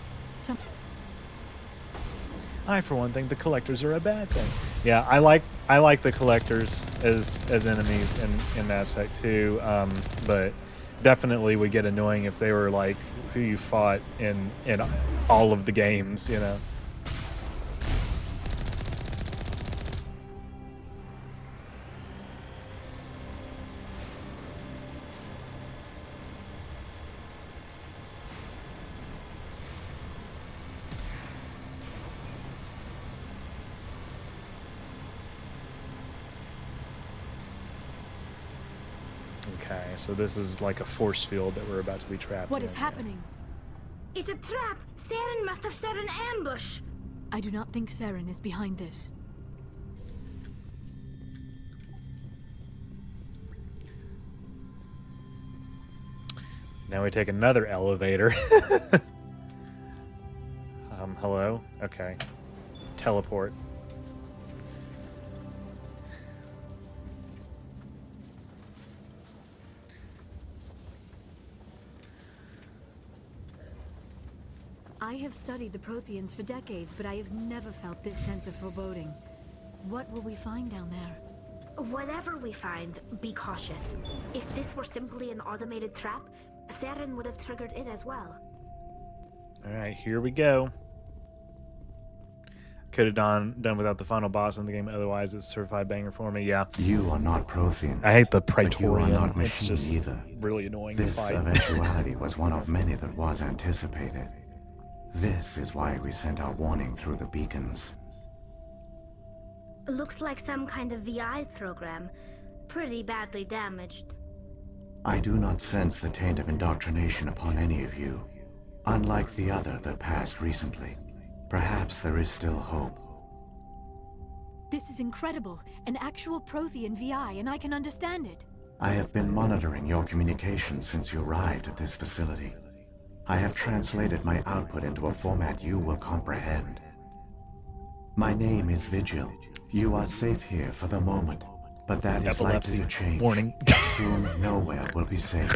I, for one, think the collectors are a bad thing. Yeah, I like the collectors as enemies in Mass Effect 2, but definitely would get annoying if they were like who you fought in all of the games, you know. Okay, so this is like a force field that we're about to be trapped What in. is happening? It's a trap! Saren must have set an ambush! I do not think Saren is behind this. Now we take another elevator. Hello? Okay. Teleport. I have studied the Protheans for decades, but I have never felt this sense of foreboding. What will we find down there? Whatever we find, be cautious. If this were simply an automated trap, Saren would have triggered it as well. Alright, here we go. Could have done without the final boss in the game, otherwise it's a certified banger for me, yeah. You are not Prothean. I hate the but you are Praetorian. not It's machine just either. really annoying This to fight. eventuality was one of many that was anticipated. This is why we sent our warning through the beacons. Looks like some kind of VI program. Pretty badly damaged. I do not sense the taint of indoctrination upon any of you. Unlike the other that passed recently. Perhaps there is still hope. This is incredible. An actual Prothean VI, and I can understand it. I have been monitoring your communications since you arrived at this facility. I have translated my output into a format you will comprehend. My name is Vigil. You are safe here for the moment, but that is Epilepsy likely to change. warning. Soon, nowhere will be safe.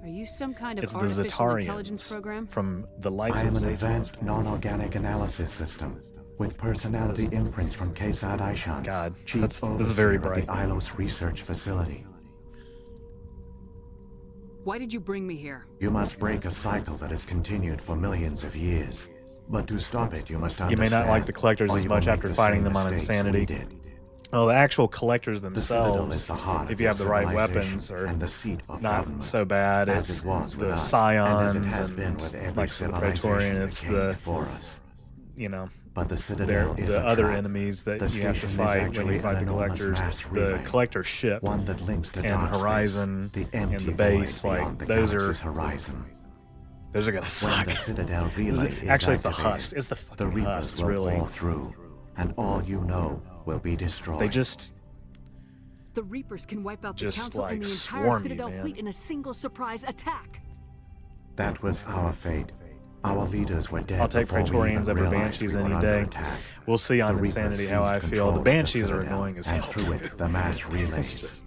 Are you some kind of It's the artificial intelligence Zatarians program? from the Lights I am of an Zatar. advanced non-organic analysis system with personality imprints from Kesad Aishan, God, chief this is very overseer of bright. the Ilos Research Facility. Why did you bring me here? You must break a cycle that has continued for millions of years. But to stop it, you must You understand. may not like the collectors or as you will much make after the fighting same them on mistakes Insanity. we did. Well, the actual collectors The Citadel themselves, is the heart if of you your have the right civilization weapons, are and the seat of not government, so bad as as it was with the us, Scions and as it has been and with every like the civilization Praetorian. that It's came the before us. you know, But the Citadel is the a other trap. enemies that The you have to station is fight when actually you fight an the enormous collectors. mass The relay, collector ship one that links to and dark space, Horizon the and empty the base, void like beyond the those galaxy's are horizon. those are gonna When suck. the Citadel This relay is- is actually, it's the activated, husk. It's the the fucking Reapers husks, will really. pull through, and all you know will be destroyed. They just The Reapers can wipe out the Just, Council like, and the entire swarm you, Citadel man. fleet in a single surprise attack. That was our fate. Our leaders were dead I'll take before we Praetorians even over realized Banshees we were any under day. attack. We'll see on The Reapers Insanity how I seized feel. The control of Banshees are Citadel, annoying as and hell, through too. it, the mass relays.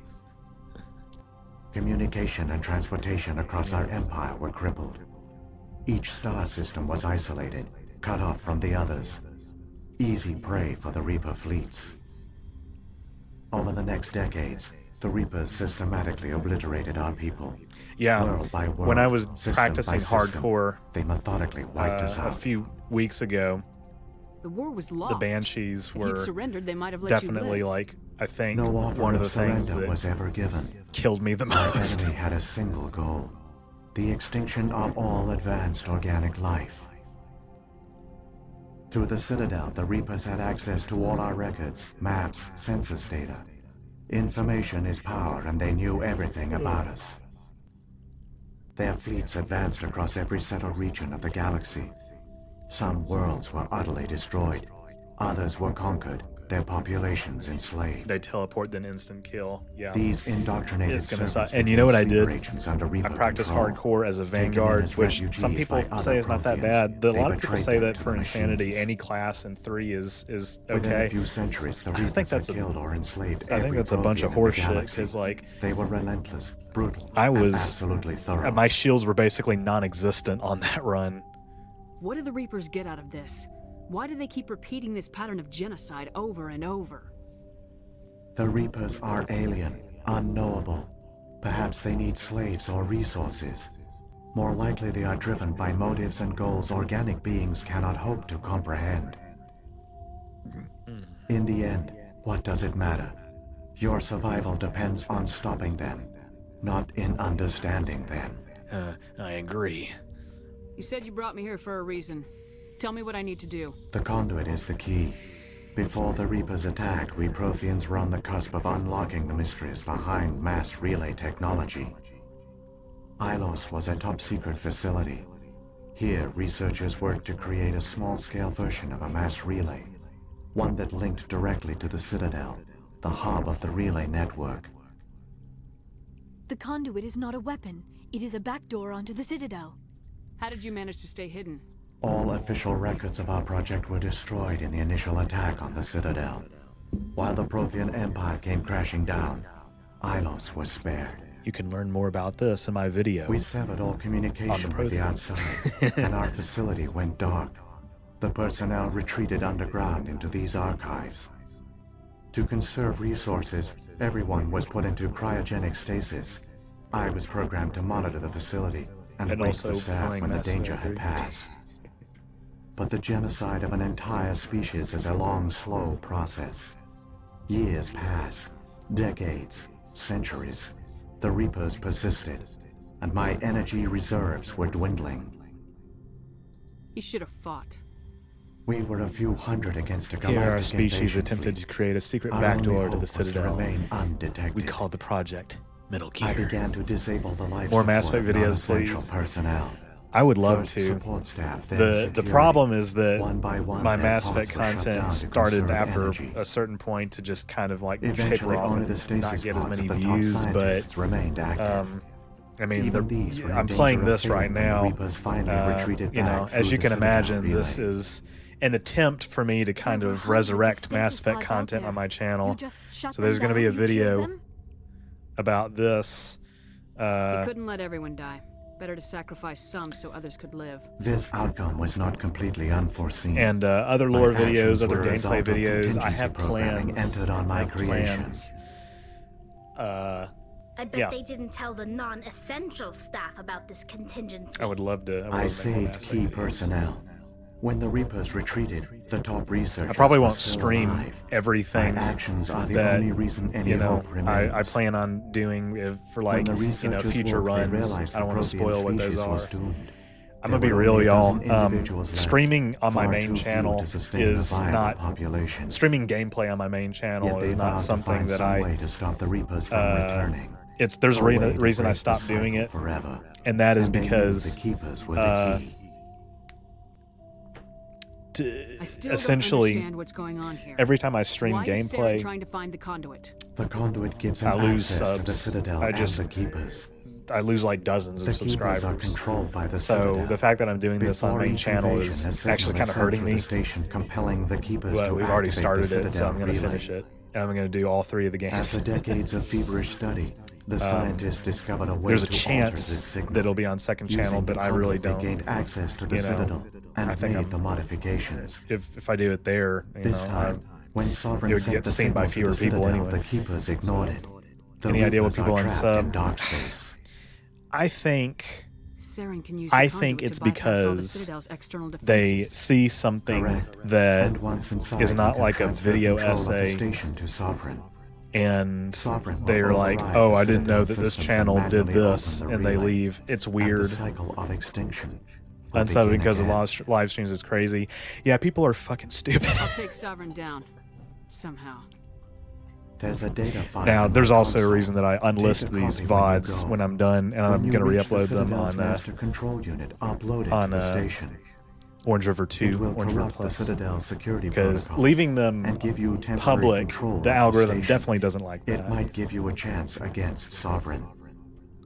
Communication and transportation across our empire were crippled. Each star system was isolated, cut off from the others. Easy prey for the Reaper fleets. Over the next decades, the Reapers systematically obliterated our people. Yeah, World by world, when I was system practicing by system, hardcore they methodically wiped us a out. few weeks ago, The war was the lost. Banshees If were you'd surrendered, they might have let definitely you live. like I think No offer one of of the things surrender that was ever given. killed me the Our most. enemy had a single goal: the extinction of all advanced organic life. Through the Citadel, the Reapers had access to all our records, maps, census data. Information is power, and they knew everything about us. Their fleets advanced across every settled region of the galaxy. Some worlds were utterly destroyed. Others were conquered, their populations enslaved. They teleport, then instant kill. Yeah, These indoctrinated it's gonna servants suck. And you know what I became did? sleeper agents under Reaper I practiced control. hardcore as a Taken in Vanguard, as which refugees some people by other say is not that Protheans, bad. A they lot of people betrayed say them that to for the Insanity, machines. any class in 3 is Within okay. a few centuries, the I Reapers think that's had a killed or enslaved I think every that's a bunch of Prothean in the horse shit galaxy. because like They were relentless, brutal, I and was absolutely thorough. my shields were basically non-existent on that run. What do the Reapers get out of this? Why do they keep repeating this pattern of genocide over and over? The Reapers are alien, unknowable. Perhaps they need slaves or resources. More likely they are driven by motives and goals organic beings cannot hope to comprehend. In the end, what does it matter? Your survival depends on stopping them, not in understanding them. I agree. You said you brought me here for a reason. Tell me what I need to do. The conduit is the key. Before the Reapers attacked, we Protheans were on the cusp of unlocking the mysteries behind mass relay technology. Ilos was a top-secret facility. Here, researchers worked to create a small-scale version of a mass relay, one that linked directly to the Citadel, the hub of the relay network. The conduit is not a weapon. It is a backdoor onto the Citadel. How did you manage to stay hidden? All official records of our project were destroyed in the initial attack on the Citadel. While the Prothean Empire came crashing down, Ilos was spared. You can learn more about this in my video. We severed all communication with the outside, and our facility went dark. The personnel retreated underground into these archives. To conserve resources, everyone was put into cryogenic stasis. I was programmed to monitor the facility and wait also for staff playing when the Mass danger Effect had passed. But the genocide of an entire species is a long, slow process. Years passed, decades, centuries. The Reapers persisted, and my energy reserves were dwindling. You should have fought. We were a few hundred against a galactic Here, our species invasion attempted fleet. to create a secret Our backdoor only to the hope was Citadel. remain undetected. We called the project Metal Gear. I began to disable the life More Mass support Effect of videos, non-essential please. personnel. I would love First to. support staff, then The security. problem is that One by one, my their Mass pods Effect were shut content down to started conserve after energy. a certain point to just kind of like Eventually, taper off only the and stasis not get as pods many of the top views, but scientists remained active. I mean, Even these were in I'm danger playing of this right failing when the now. Reapers finally retreated You know, back as through you the can Citadel imagine, relay. this is an attempt for me to kind There were of hundreds of resurrect stasis Mass Effect pods out content there. on my channel. You just shut So them there's going to be a down, you kill video them? about this. You couldn't let everyone die. Better to sacrifice some so others could live. This outcome was not completely unforeseen. And other lore My videos, actions other were a gameplay result of videos. I contingency have programming plans. entered on my I have creations. plans. I bet they didn't tell the non-essential staff about this contingency. I would love to. I make more saved Mass key Effect videos. personnel. When the Reapers retreated, the top researchers I probably were won't still stream alive. everything. My actions are the that, only reason any you know, hope remains. I plan on doing for When like the future researchers runs. woke, they realized I don't the want to Prothean spoil what those species are. was doomed. I'm gonna be real, y'all. Streaming on my main channel is not streaming gameplay on my main channel is not something that there's a reason I stopped doing it, and that is because essentially what's going on here. every time I stream Why is Saren gameplay, trying to find the conduit? The conduit gives I him lose access to the subs. Citadel I and just the Keepers. I lose like dozens The of Keepers subscribers. are controlled by the So Citadel. the fact that I'm doing this on Before main each channel invasion, is a signal actually kind of sent hurting through me. the station compelling the Keepers But to we've already activate started the it, so I'm Citadel gonna relay. finish it. And I'm gonna do all 3 of the games. After decades of feverish study, the scientists discovered a way there's a to alter chance this signal. that it'll be on second channel, Using but the I really conduit, they don't. gained access to the you know, Citadel and I think made I'm, the modifications. if I do it there, This time, when Sovereign it would sent get the seen by signal to fewer the people Citadel, anyway. the Keepers ignored it. The Any idea what Reapers people are on trapped sub? in dark space. I think Saren can use I the think conduit it's to bypass all the because Citadel's external they defenses. see something Correct. that And once inside, is you not can like a transfer video control of the essay, station to Sovereign. and Sovereign will they're like, override "Oh, the I didn't know Citadel that this systems and channel did manually this," open the and they relay. leave. It's And weird. the cycle of extinction will Unsubbing begin because of again. live streams is crazy. Yeah, people are fucking stupid. I'll take Sovereign down. Somehow. There's a data file Now, in there's my also a console. reason that I unlist Take a these copy when you VODs go. when I'm done, and When I'm you going to reach the re-upload them Citadel's on master control unit, upload it on, to the station. Orange River 2, It will Orange River corrupt the Plus. Citadel security Because protocols leaving them and give you temporary public, control the of algorithm station. definitely doesn't like that. It might give you a chance against Sovereign.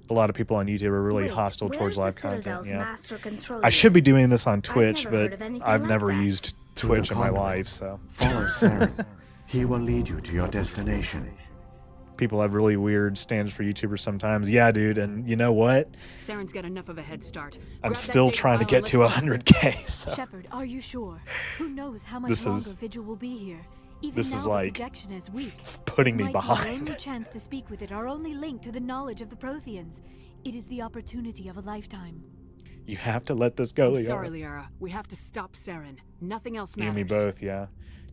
A lot of people on YouTube are really Wait, hostile towards where's live the content. Citadel's Yeah. master control I should be doing this on I've Twitch, never heard but of anything I've like never that. used To Twitch the in my conduit. life, so Follow Saren. He will lead you to your destination. people have really weird standards for YouTubers sometimes. Yeah, dude, and you know what? Saren's got enough of a head start. I'm Grab that still data trying to file get and to let's go. 100K. So. Shepard, are you sure? Who knows how much This longer is- Vigil will be here? Even this now is the like projection is weak. putting This me might be our behind. only chance to speak with it, our only link to the knowledge of the Protheans. It is the opportunity of a lifetime. You have to let this go, I'm Liara. sorry, Liara. We have to stop Saren. Nothing else You matters. and me both, yeah.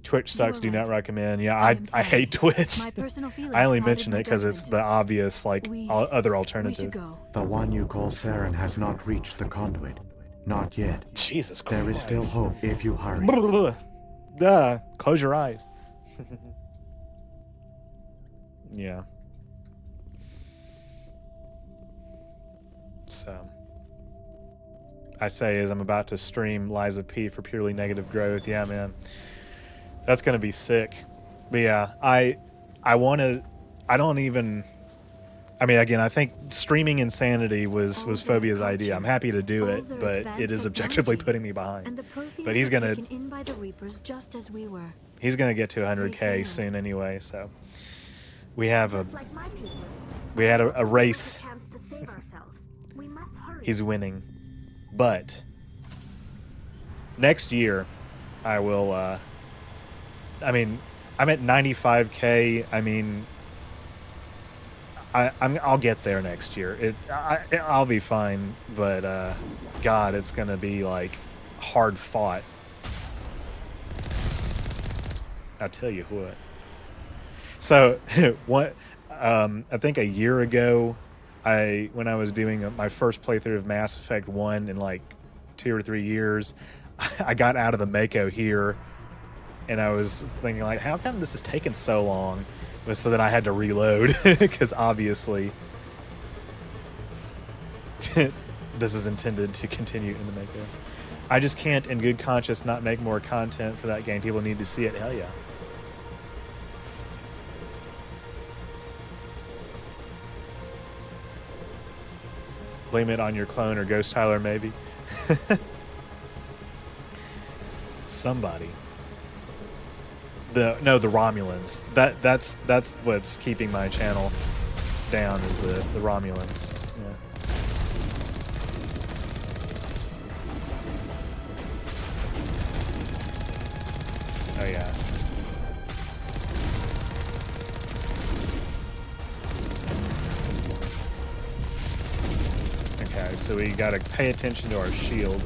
Twitch sucks. You Do are not right. recommend. Yeah, I I am sorry. hate Twitch. My personal feelings I only clouded mention my it because it's the obvious, like, other alternative. The one you call Saren has not reached the conduit. Not yet. Jesus Christ. There is still hope if you hurry. Duh. Close your eyes. Yeah. So, I say as I'm about to stream Lies of P for purely negative growth. Yeah, man. That's gonna be sick. But yeah, I wanna, I don't even, I mean, again, I think streaming Insanity was Phobia's idea. I'm happy to do it, but it is objectively putting me behind. And the Protheans But he's were gonna, taken in by the Reapers just as we were. he's gonna get to 100K soon anyway, so we have a, we had a race. He's winning, but next year I will, I mean, I'm at 95K. I mean, I'll get there next year. I'll be fine, but God, it's gonna be like hard fought. I'll tell you what. So what? I think a year ago, when I was doing my first playthrough of Mass Effect 1 in like 2 or 3 years, I got out of the Mako here, and I was thinking like, how come this is taking so long? It was so that I had to reload because obviously this is intended to continue in the Mako. I just can't, in good conscience, not make more content for that game. People need to see it. Hell yeah. Blame it on your clone or Ghost Tyler, maybe. Somebody. The Romulans. That's what's keeping my channel down is the Romulans. Yeah. Oh yeah. Okay, so we gotta pay attention to our shield.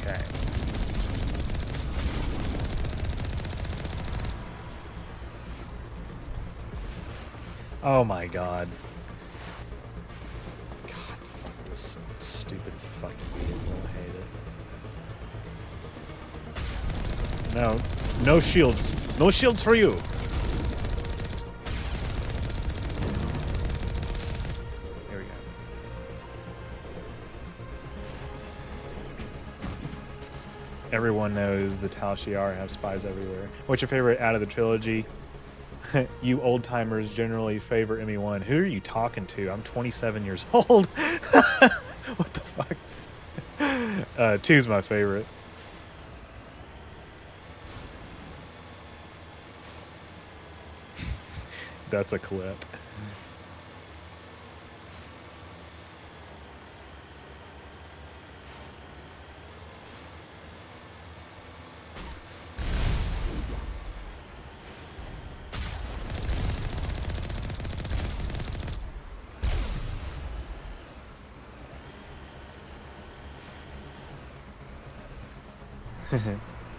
Okay. Oh my god. God, fuck this stupid fucking vehicle. I hate it. No. No shields. No shields for you. Here we go. Everyone knows the Tal Shiar have spies everywhere. What's your favorite out of the trilogy? You old timers generally favor ME1. Who are you talking to? I'm 27 years old. What the fuck? 2's my favorite. That's a clip.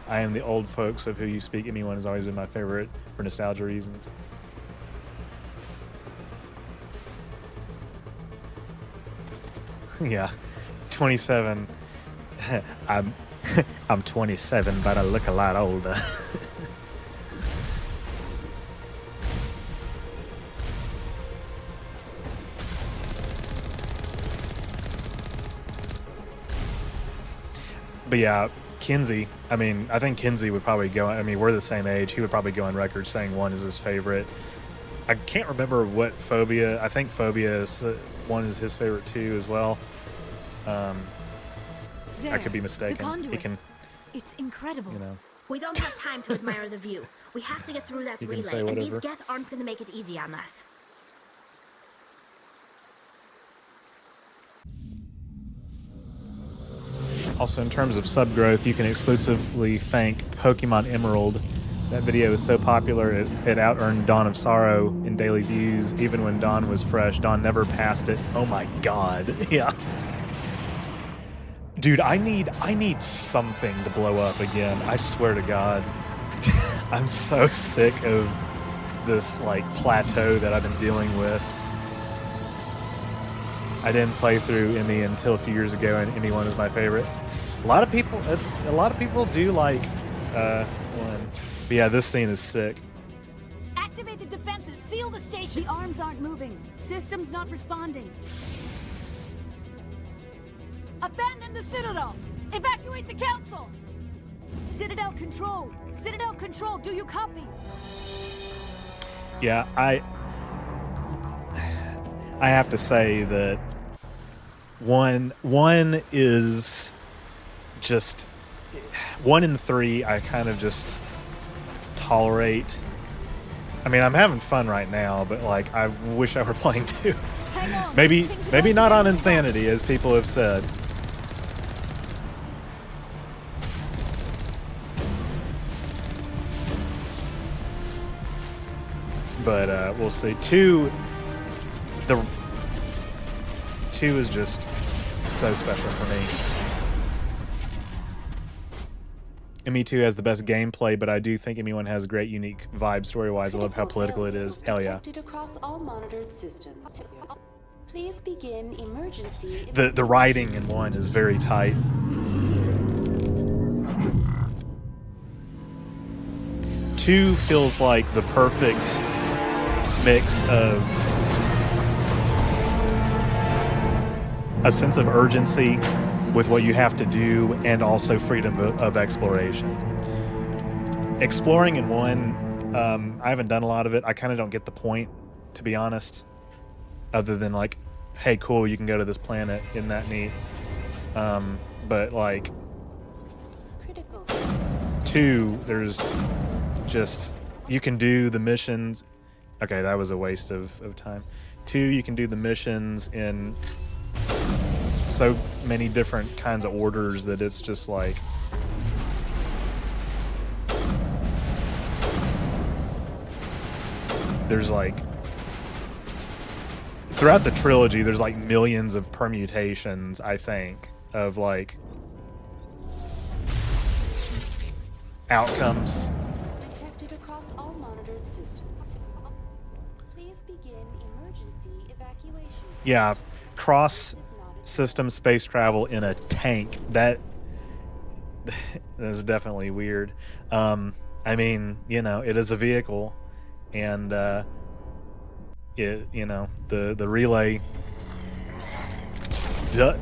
I am the old folks of who you speak. ME1 has always been my favorite for nostalgia reasons. Yeah, 27. I'm 27, but I look a lot older. But yeah, Kinsey, I mean, I think Kinsey would probably go, I mean, we're the same age. He would probably go on record saying 1 is his favorite. I can't remember what Phobia, I think Phobia is, 1 is his favorite too as well. I could be mistaken. The conduit. He can, it's incredible. you know. We don't have time to admire the view. We have to get through that You can say relay, and these whatever. Geth aren't going to make it easy on us. Also, in terms of sub growth, you can exclusively thank Pokemon Emerald. That video is so popular, it out-earned Dawn of Sorrow in daily views. Even when Dawn was fresh, Dawn never passed it. Oh my god. Yeah. Dude, I need something to blow up again. I swear to God. I'm so sick of this, like, plateau that I've been dealing with. I didn't play through ME until a few years ago, and ME1 is my favorite. A lot of people do like 1. But yeah, this scene is sick. Activate the defenses. Seal the station. The arms aren't moving. Systems not responding. Abandon the Citadel. Evacuate the Council. Citadel Control. Citadel Control. Do you copy? Yeah, I have to say that one is just 1 and 3 I kind of just tolerate. I mean, I'm having fun right now, but like I wish I were playing 2. Maybe not on Insanity, as people have said. But we'll see. 2 is just so special for me. ME2 has the best gameplay, but I do think ME1 has a great, unique vibe story-wise. I love how political it is. Hell yeah. Across all monitored systems. Please begin emergency. The writing in 1 is very tight. Two feels like the perfect mix of a sense of urgency with what you have to do and also freedom of exploration. Exploring in 1, I haven't done a lot of it. I kind of don't get the point, to be honest, other than like, hey, cool, you can go to this planet, isn't that neat? But like 2, there's just, you can do the missions. Okay, that was a waste of time. 2, you can do the missions in so many different kinds of orders that it's just like, there's like, throughout the trilogy, there's like millions of permutations, I think, of like outcomes. Detected across all monitored systems. Please begin emergency evacuation. Yeah, cross system space travel in a tank. That is definitely weird. I mean, you know, it is a vehicle, and it, you know, the relay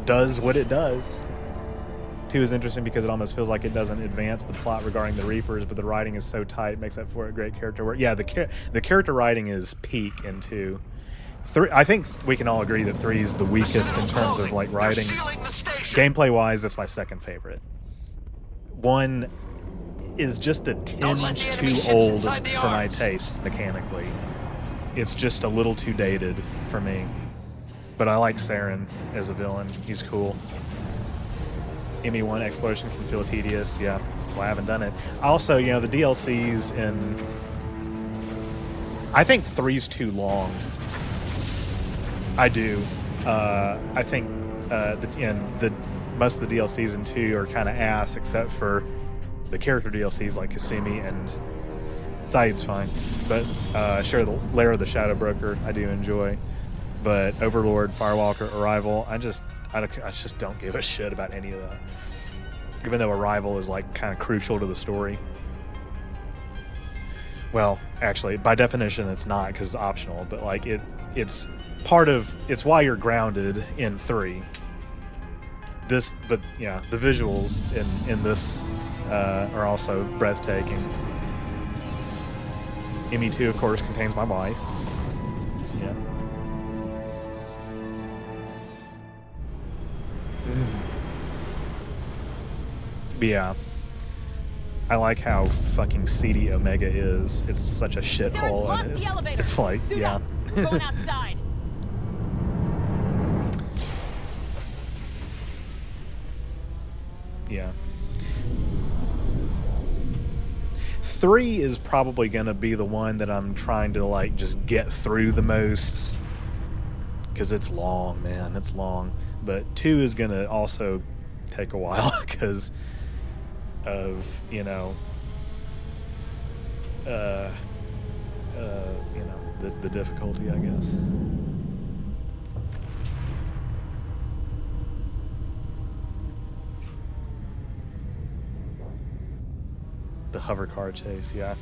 does what it does. 2 is interesting because it almost feels like it doesn't advance the plot regarding the Reapers, but the writing is so tight, it makes up for it. Great character work. Yeah, the character writing is peak in 2. 3, I think we can all agree that 3 is the weakest in terms of like writing. Gameplay wise, that's my second favorite. 1 is just a tinge too old for my taste mechanically. It's just a little too dated for me. But I like Saren as a villain. He's cool. ME1 exploration can feel tedious. Yeah, that's why I haven't done it. Also, you know, the DLCs in... I think 3's too long. I do. I think most of the DLCs in 2 are kind of ass, except for the character DLCs like Kasumi, and Zaid's fine. But sure, the Lair of the Shadow Broker I do enjoy. But Overlord, Firewalker, Arrival, I just don't give a shit about any of that. Even though Arrival is like kind of crucial to the story. Well, actually, by definition, it's not because it's optional. But like it's part of, it's why you're grounded in 3. But yeah, the visuals in this are also breathtaking. ME2, of course, contains my wife. Yeah. But yeah, I like how fucking seedy Omega is. It's such a shithole, and it's like, Suit yeah. up. We're going outside. Yeah. 3 is probably gonna be the one that I'm trying to like just get through the most, because it's long, man. It's long. But 2 is gonna also take a while because of, you know, the difficulty, I guess. The hover car chase, yeah.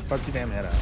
Fuck your damn head out.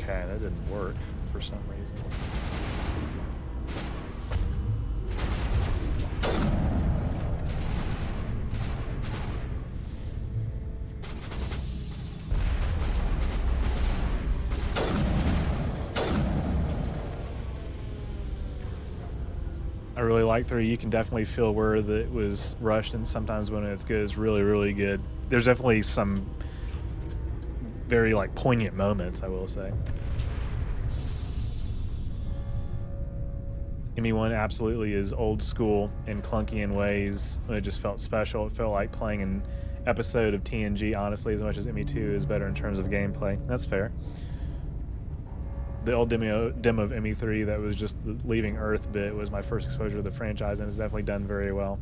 Okay, that didn't work for some reason. I really like 3. You can definitely feel where it was rushed, and sometimes when it's good, it's really, really good. There's definitely some very like poignant moments, I will say. ME1 absolutely is old school and clunky in ways. It just felt special. It felt like playing an episode of TNG, honestly, as much as ME2 is better in terms of gameplay. That's fair. The old demo of ME3 that was just the leaving Earth bit was my first exposure to the franchise, and it's definitely done very well.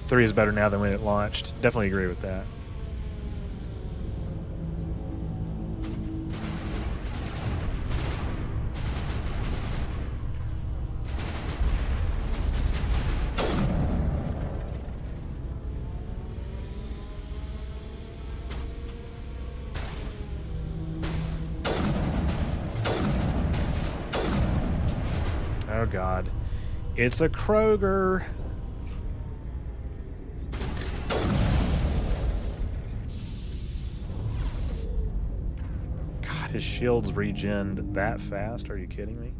3 is better now than when it launched. Definitely agree with that. Oh God. It's a Kroger. God, his shields regened that fast? Are you kidding me?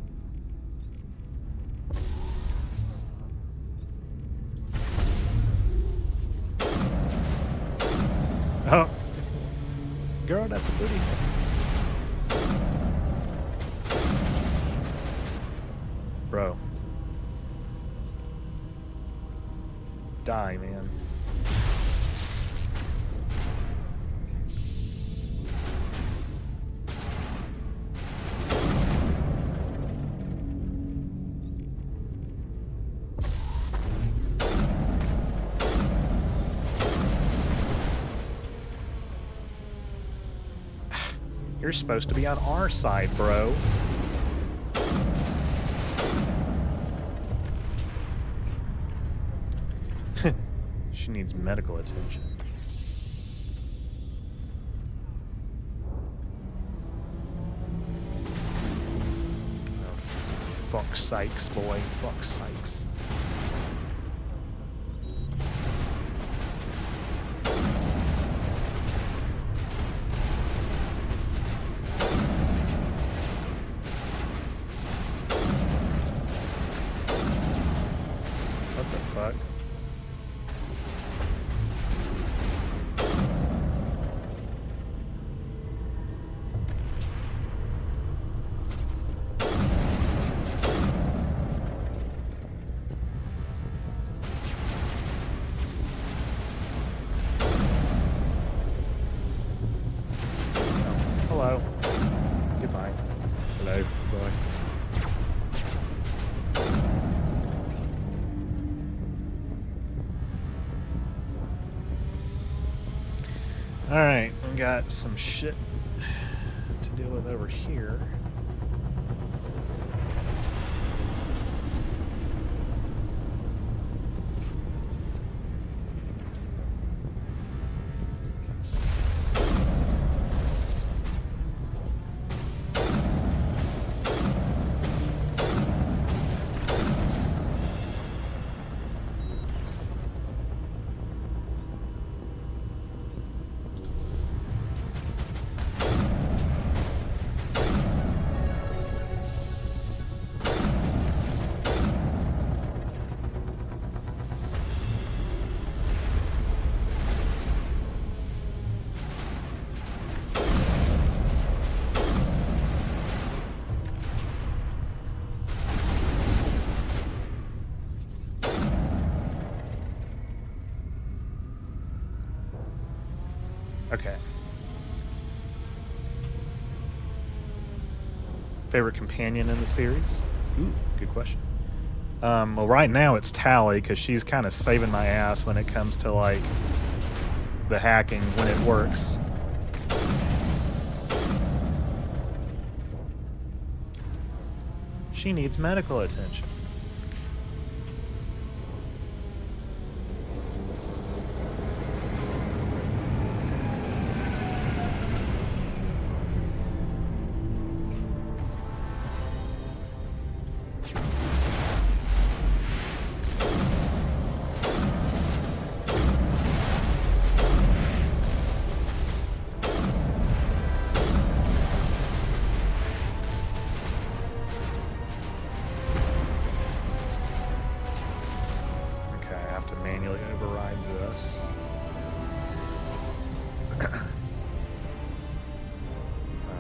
Oh. Girl, that's a booty. Bro. Die, man. You're supposed to be on our side, bro. She needs medical attention. Oh, fuck Sykes, boy. Fuck Sykes. What the fuck? Hello. Goodbye. Hello. Goodbye. Alright, we got some shit to deal with over here. Okay. Favorite companion in the series? Ooh, good question. Well, right now it's Tally, because she's kind of saving my ass when it comes to, like, the hacking when it works. She needs medical attention. Manually override this. Oh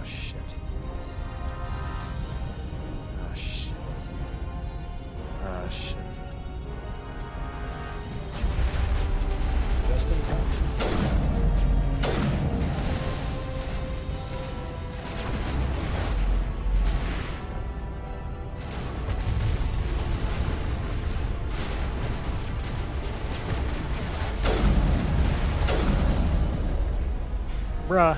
shit. Oh shit. Oh shit. Just in time. Bruh.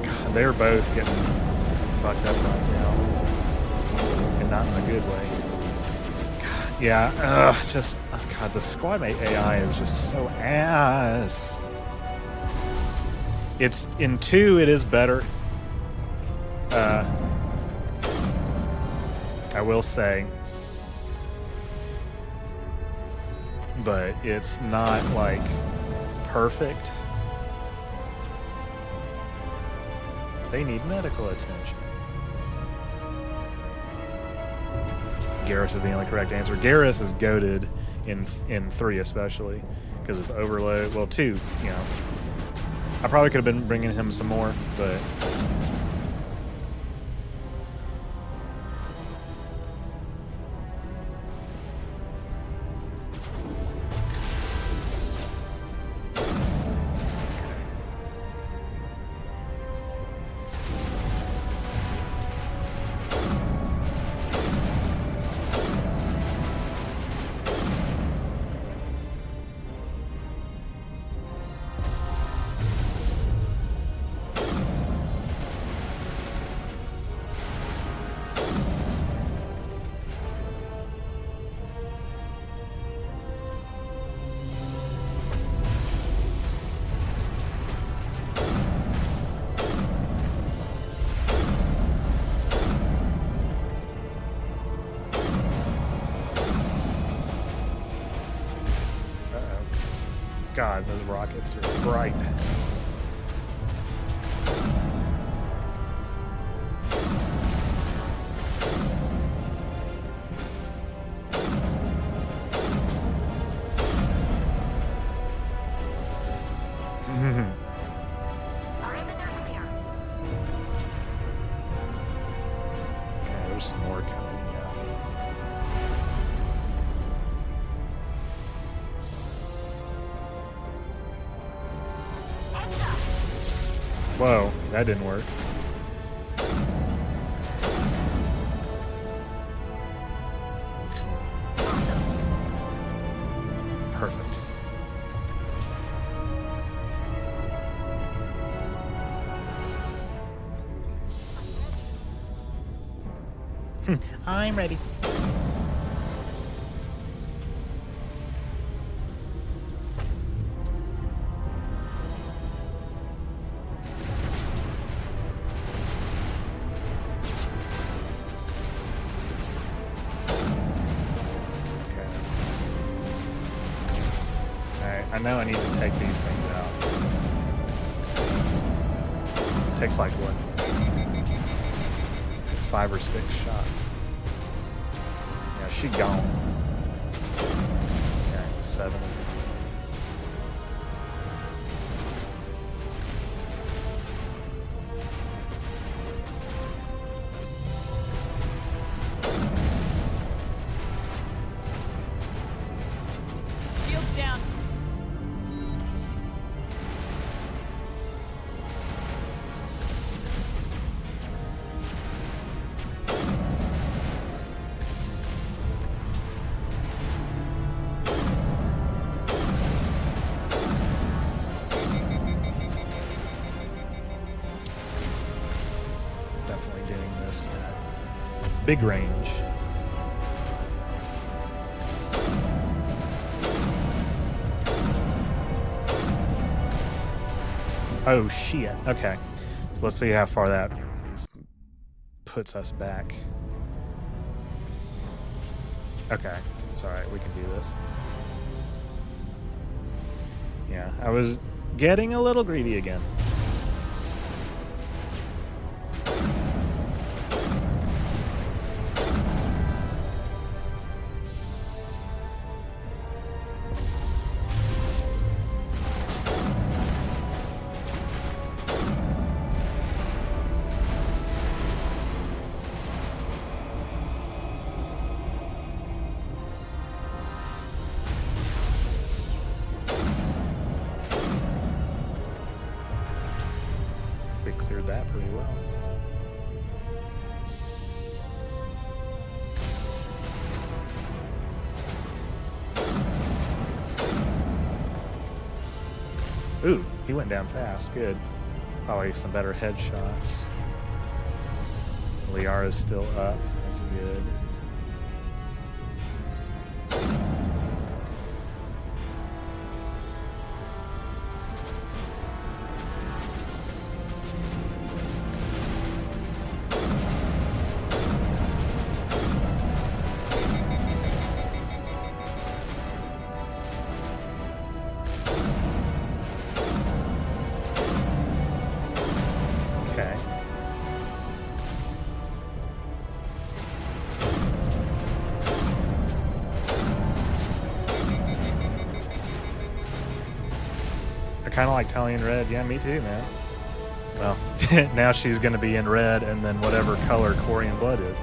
God, they're both getting fucked up right now. And not in a good way. God, Yeah, just, oh god, the squad mate AI is just so ass. It's, in 2, it is better. I will say. But it's not, like, perfect. They need medical attention. Garrus is the only correct answer. Garrus is goated in 3 especially because of overload. Well, 2, you know. I probably could have been bringing him some more, but God, those rockets are bright. Okay, there's some more coming, yeah. Whoa, that didn't work. Perfect. I'm ready. I know I need to take these things out. It takes like what? 5 or 6 shots. Yeah, she gone. Okay, 7. Shields down. Definitely getting this at big range. Oh shit. Okay. So let's see how far that puts us back. Okay. It's alright. We can do this. Yeah. I was getting a little greedy again. We cleared that pretty well. Ooh, he went down fast. Good. Probably some better headshots. Liara's still up. That's good. Okay. I kind of like Talia in red. Yeah, me too, man. Well, now she's going to be in red and then whatever color Corian blood is.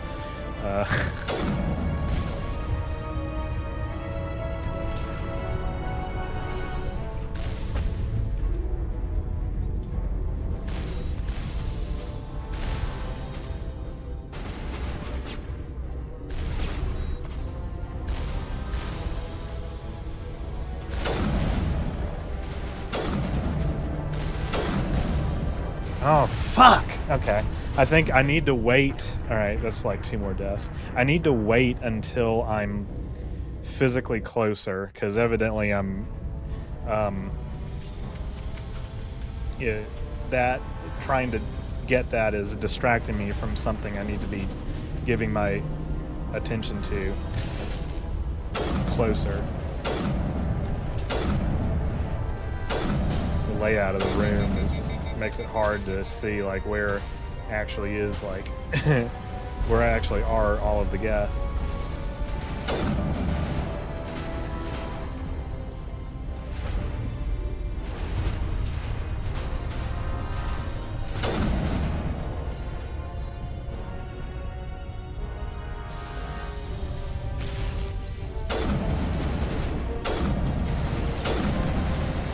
Oh, fuck! Okay. I think I need to wait. Alright, that's like 2 more deaths. I need to wait until I'm physically closer, because evidently I'm... yeah, that... trying to get that is distracting me from something I need to be giving my attention to. That's closer. The layout of the room makes it hard to see like where actually is like where actually are all of the Geth.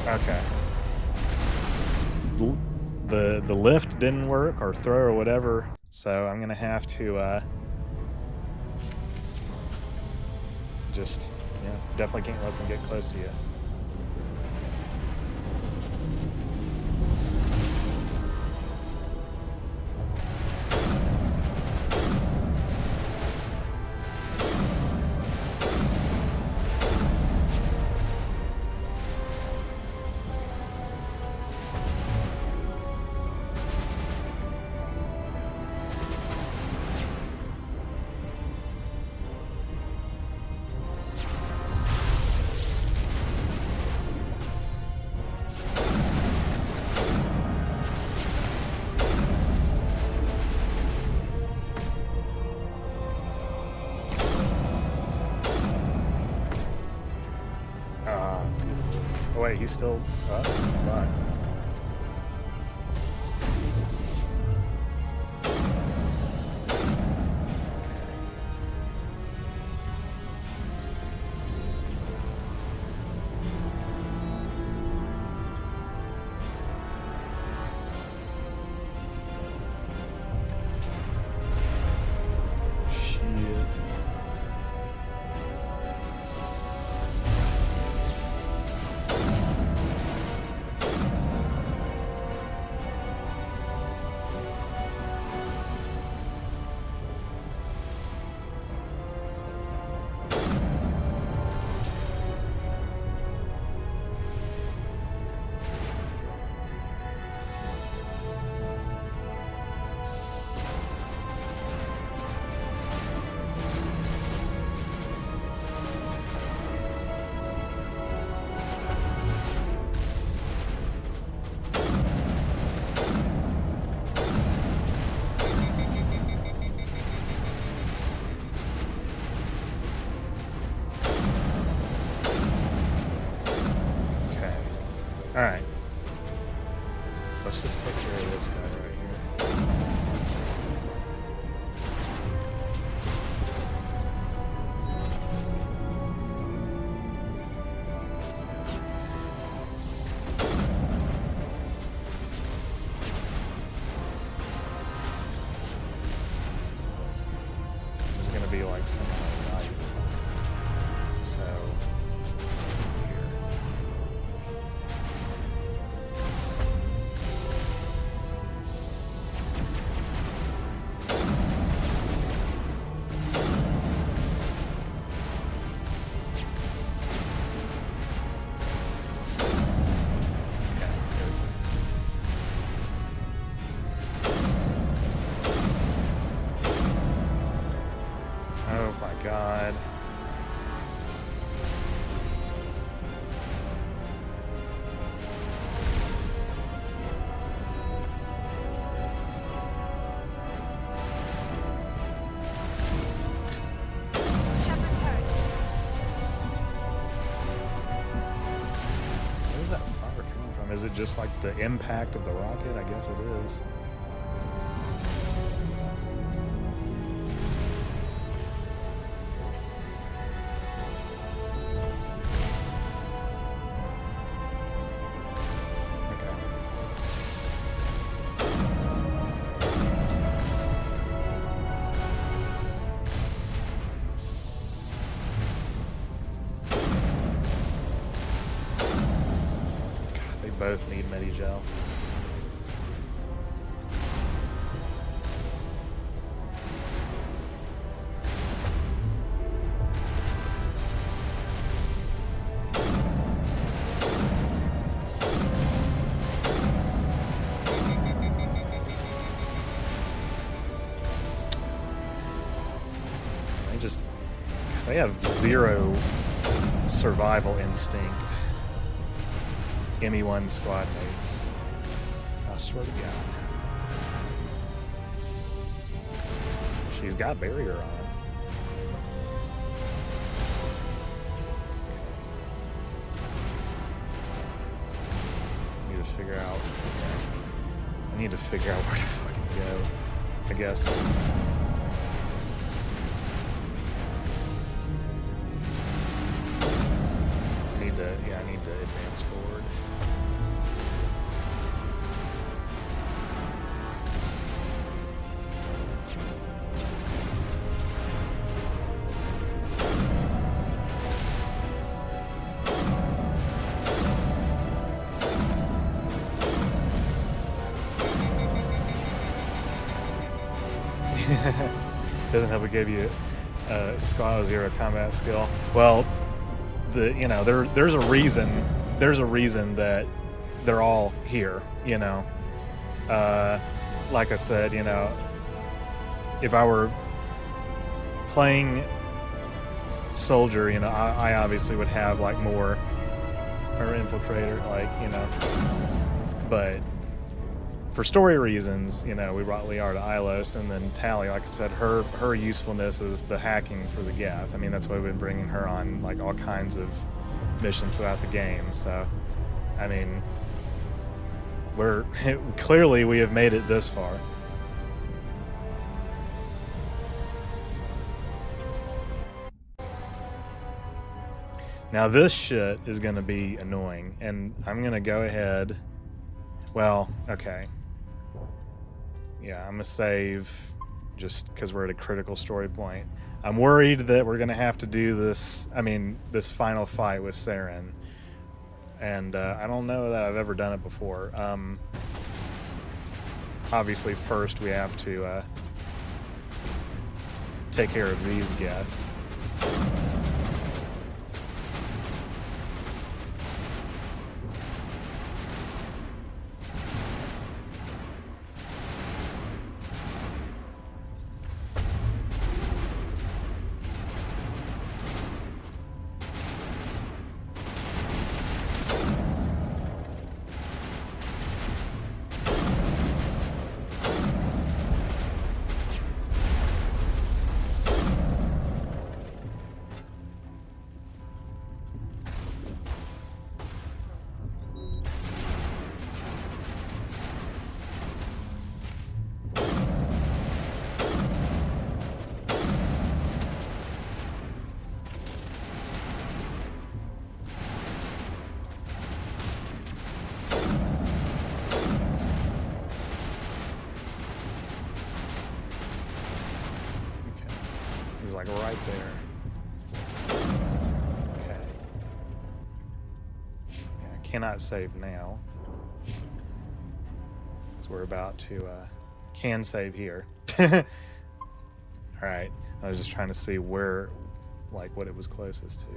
Okay. The lift didn't work, or throw, or whatever, so I'm gonna have to just, yeah, definitely can't let them get close to you. Oh wait, he's still up? Fine. Alright. Let's just take care of this guy right here. There's gonna be like some light. So my god. Shepard's hurt. Where's that fire coming from? Is it just like the impact of the rocket? I guess it is. Both need Medigel. They have zero survival instinct. ME1 squad mates. I swear to God. She's got barrier on. I need to figure out. I need to figure out where to fucking go. I guess. I need to advance forward. Doesn't help we gave you a Squad 0 combat skill. Well, there's a reason that they're all here, you know. Like I said, you know, if I were playing soldier, you know, I obviously would have like more, or infiltrator, like, you know, but for story reasons, you know, we brought Liara to Ilos, and then Tali, like I said, her usefulness is the hacking for the Geth. I mean, that's why we've been bringing her on like all kinds of missions throughout the game. So, I mean, clearly we have made it this far. Now this shit is going to be annoying, and I'm going to go ahead. Well, okay. Yeah, I'm going to save just because we're at a critical story point. I'm worried that we're going to have to do this, this final fight with Saren. And I don't know that I've ever done it before. Obviously, first we have to take care of these Geth. Like right there. Okay. Yeah, I cannot save now. So we're about to can save here. Alright. I was just trying to see where, like, what it was closest to.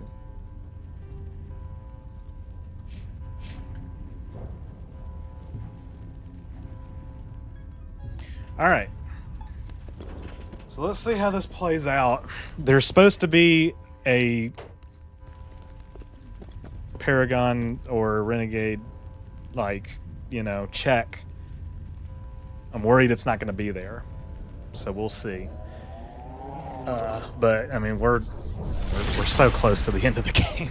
Alright. So let's see how this plays out. There's supposed to be a Paragon or Renegade, like, you know, check. I'm worried it's not going to be there. So we'll see. But I mean, we're so close to the end of the game.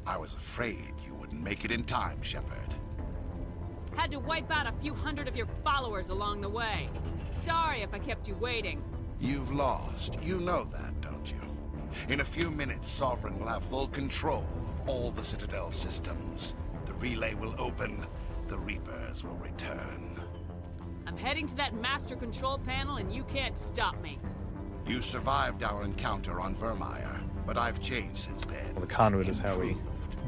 I was afraid you wouldn't make it in time, Shepard. Had to wipe out a few hundred of your followers along the way. Sorry if I kept you waiting. You've lost. You know that, don't you? In a few minutes, Sovereign will have full control of all the Citadel systems. The relay will open. The Reapers will return. I'm heading to that master control panel and you can't stop me. You survived our encounter on Vermeer, but I've changed since then. Well, the conduit is how we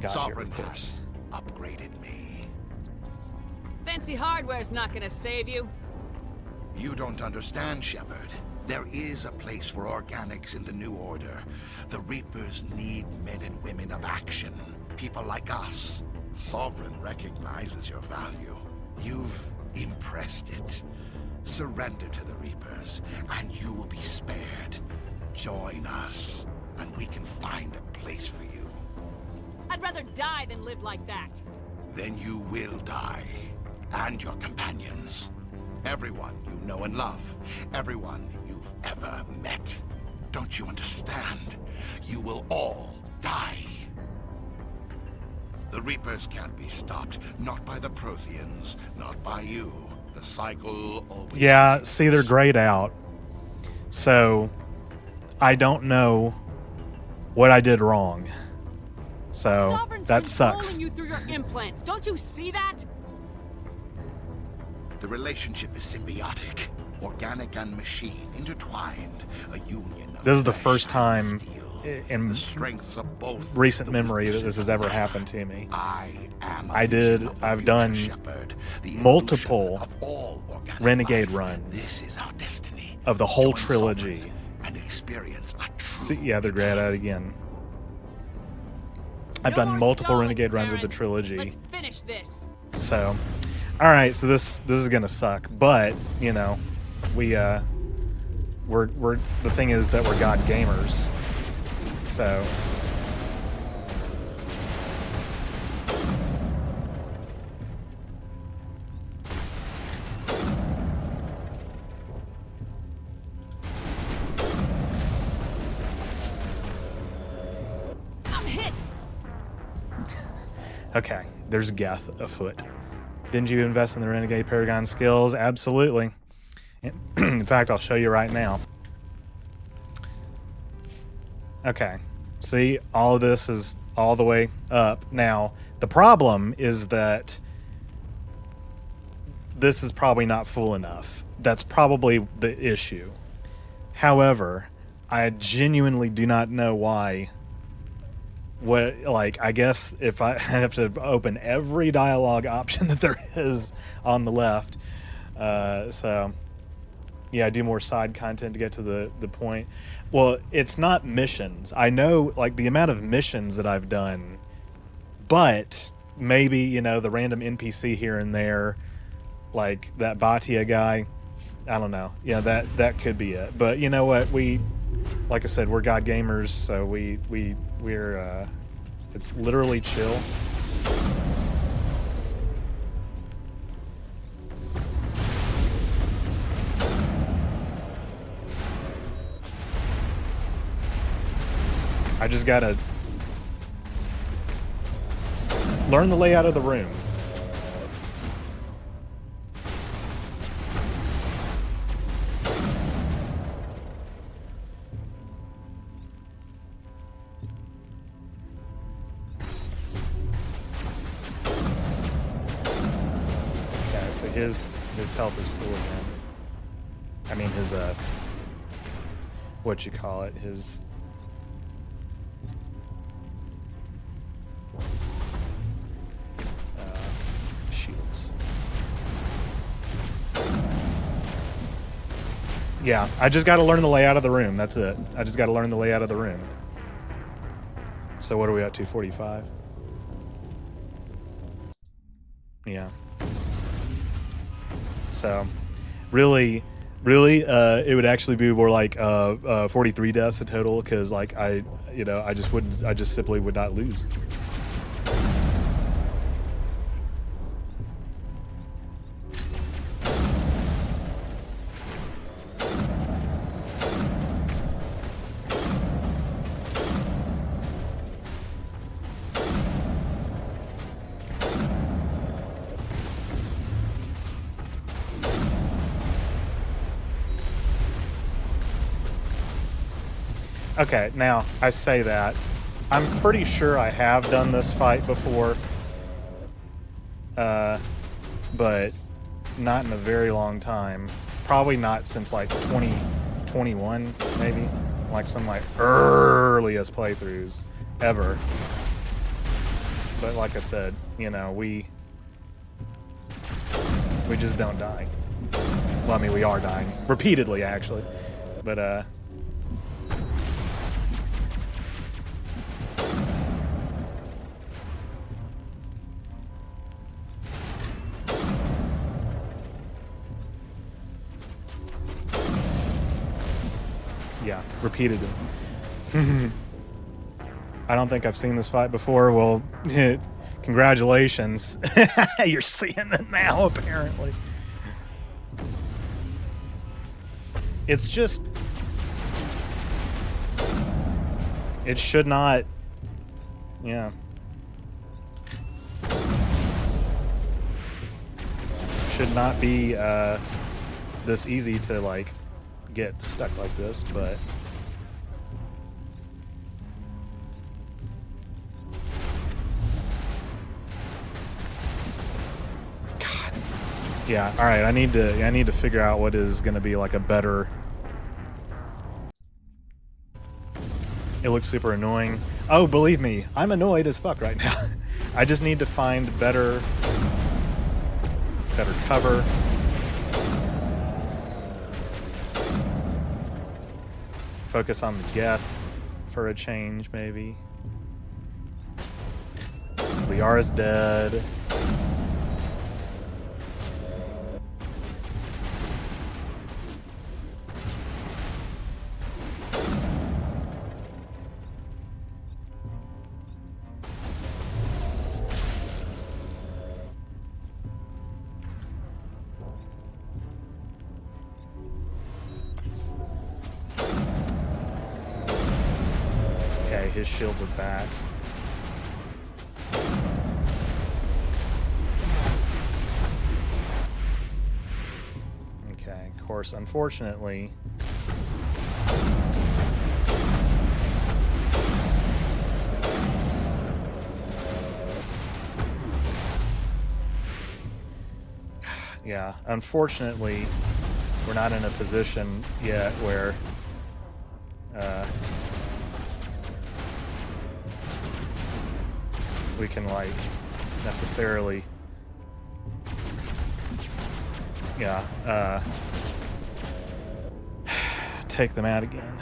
got Sovereign here, of course. has upgraded me. Fancy hardware's not gonna save you. You don't understand, Shepard. There is a place for organics in the New Order. The Reapers need men and women of action. People like us. Sovereign recognizes your value. You've impressed it. Surrender to the Reapers, and you will be spared. Join us, and we can find a place for you. I'd rather die than live like that. Then you will die, and your companions. Everyone you know and love. Everyone you've ever met. Don't you understand? You will all die. The Reapers can't be stopped. Not by the Protheans. Not by you. The cycle always... Yeah, continues. see, they're grayed out. So, I don't know what I did wrong. So, Sovereign's that sucks. controlling you through your implants. Don't you see that? The relationship is symbiotic. Organic and machine intertwined. A union of This is the flesh first and time steel. in The strengths of both recent the memory that weaknesses this has of ever either. happened to me. I've done multiple Renegade runs This is our destiny. of the whole Join trilogy. Sovereign and experience a true See, yeah, they're grayed out again. I've No done more multiple stalling, Renegade runs of the Saren. trilogy. Let's finish this. So, all right, so this is gonna suck, but you know, we're the thing is that we're God gamers, so. I'm hit. Okay, there's Geth afoot. Didn't you invest in the Renegade Paragon skills? Absolutely. In fact, I'll show you right now. Okay, see, all of this is all the way up. Now, the problem is that this is probably not full enough. That's probably the issue. However, I genuinely do not know why. What, like, I guess if I have to open every dialogue option that there is on the left. So, yeah, do more side content to get to the point. Well, it's not missions. I know, like, the amount of missions that I've done, but maybe, you know, the random NPC here and there, like that Batia guy, I don't know. Yeah, that could be it. But you know what? Like I said, we're God gamers, so we're it's literally chill. I just gotta learn the layout of the room. Okay, so his health is full again. I mean his what you call it, his shields. Yeah, I just got to learn the layout of the room. That's it. I just got to learn the layout of the room. So what are we at, 245? Yeah. So, really, it would actually be more like 43 deaths in total, because like I just simply would not lose. Okay, now, I say that. I'm pretty sure I have done this fight before. But not in a very long time. Probably not since like 2021, maybe. Like some like earliest playthroughs ever. But like I said, you know, we just don't die. Well, I mean, we are dying. Repeatedly, actually. But, yeah, repeatedly. I don't think I've seen this fight before. Well, congratulations. You're seeing it now, apparently. It's just... It should not... Yeah. Should not be this easy to, like, get stuck like this, but... God. Yeah, alright, I need to figure out what is gonna be like a better... It looks super annoying. Oh, believe me, I'm annoyed as fuck right now. I just need to find better cover. Focus on the Geth for a change, maybe. Liara's dead. His shields are back. Okay, of course, unfortunately... Yeah, unfortunately, we're not in a position yet where... we can, like, necessarily, take them out again.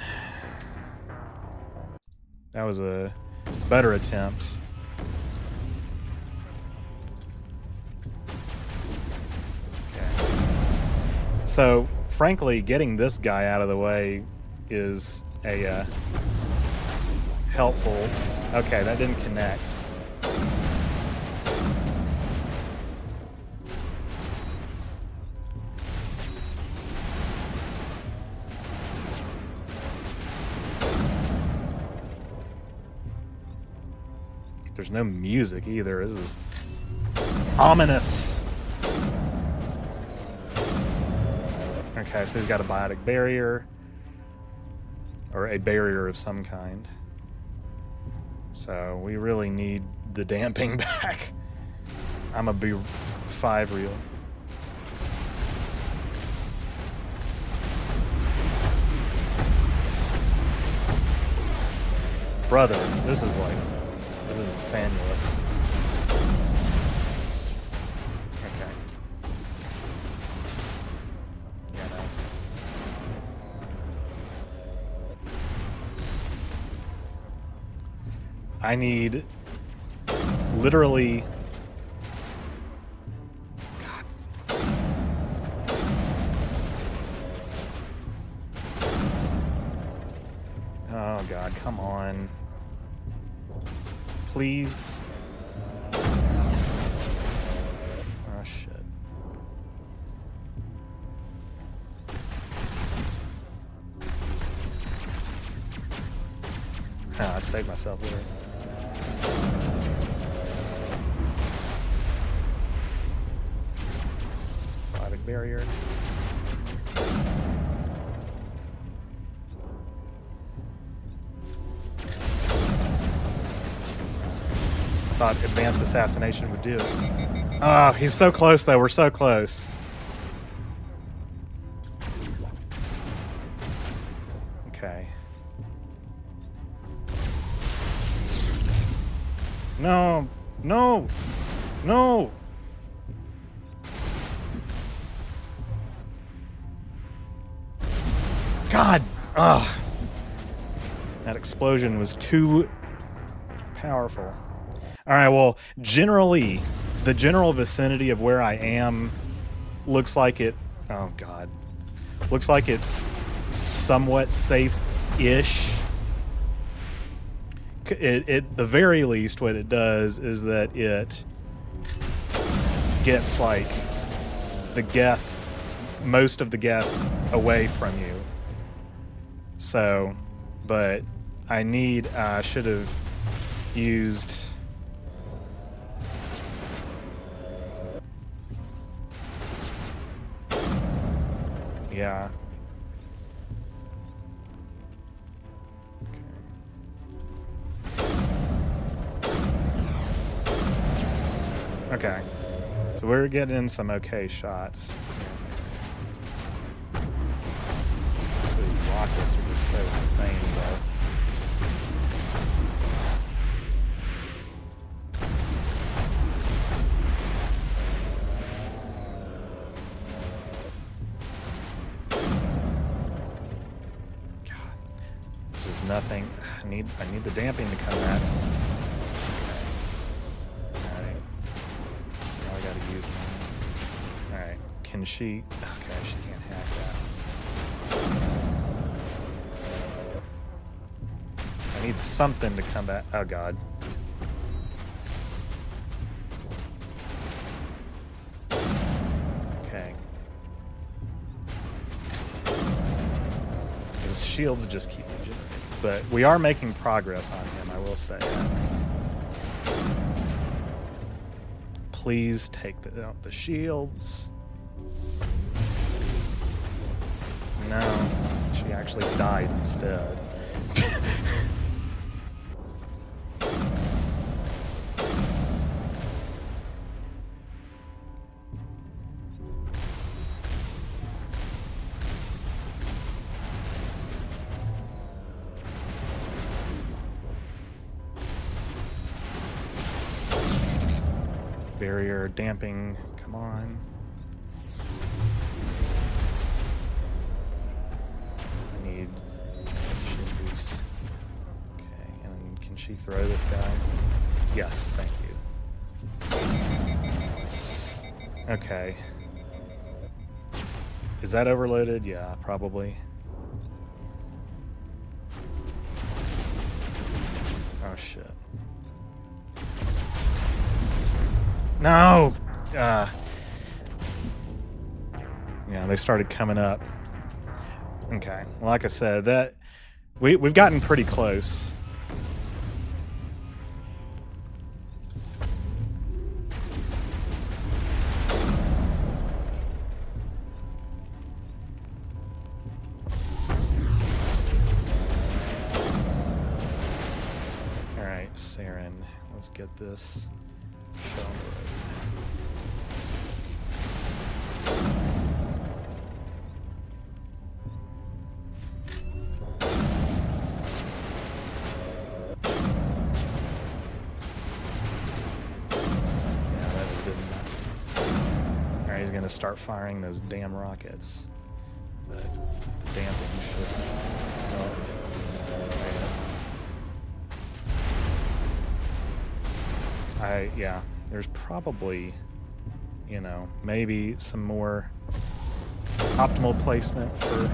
That was a better attempt. Okay. So, frankly, getting this guy out of the way is a, helpful... Okay, that didn't connect. There's no music either. This is ominous. Okay, so he's got a biotic barrier. Or a barrier of some kind. So we really need the damping back. I'm a B5 reel. Brother, this is like... This is insanulous. Okay. Yeah, no. I need literally... God. Oh god, come on. Please. Oh shit. I saved myself there. Biotic barrier. Thought advanced assassination would do it. Oh, he's so close though. We're so close. Okay. No, no, no. God. Ugh. That explosion was too powerful. All right, well, generally, the general vicinity of where I am looks like it... Oh, God. Looks like it's somewhat safe-ish. At the very least, what it does is that it gets, like, the Geth, most of the Geth away from you. So, but I need... I should have used... Yeah. Okay. So we're getting some okay shots. Those rockets are just so insane, though. Nothing. I need the damping to come back. Alright. Now I gotta use one. Alright. Can she... Okay, she can't hack that. I need something to come back. Oh god. Okay. His shields just keep regenerating. But we are making progress on him, I will say. Please take the shields. No, she actually died instead. Barrier damping, come on. I need shield boost. Okay, and can she throw this guy? Yes, thank you. Okay. Is that overloaded? Yeah, probably. Oh shit. No! Yeah, they started coming up. Okay, like I said, that we've gotten pretty close. All right, Saren, let's get this show on the road. He's going to start firing those damn rockets. But the damping should help. Yeah, there's probably, you know, maybe some more optimal placement for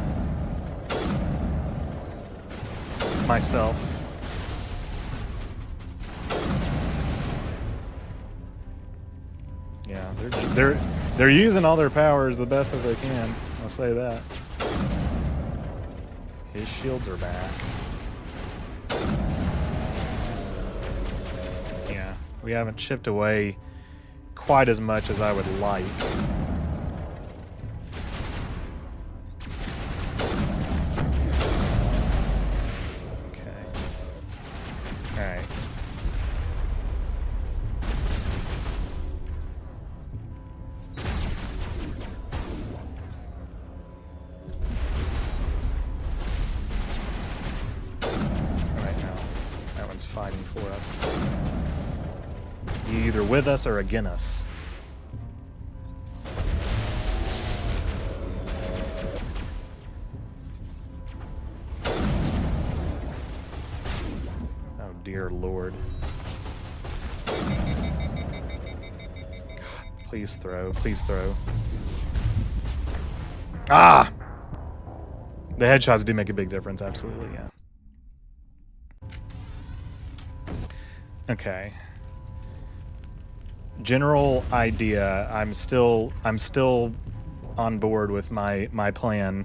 myself. Yeah, they're using all their powers the best that they can. I'll say that. His shields are back. Yeah, we haven't chipped away quite as much as I would like. Okay. All right. Fighting for us. You either with us or against us. Oh dear Lord. God, please throw. Please throw. Ah! The headshots do make a big difference, absolutely, yeah. Okay. General idea. I'm still on board with my plan.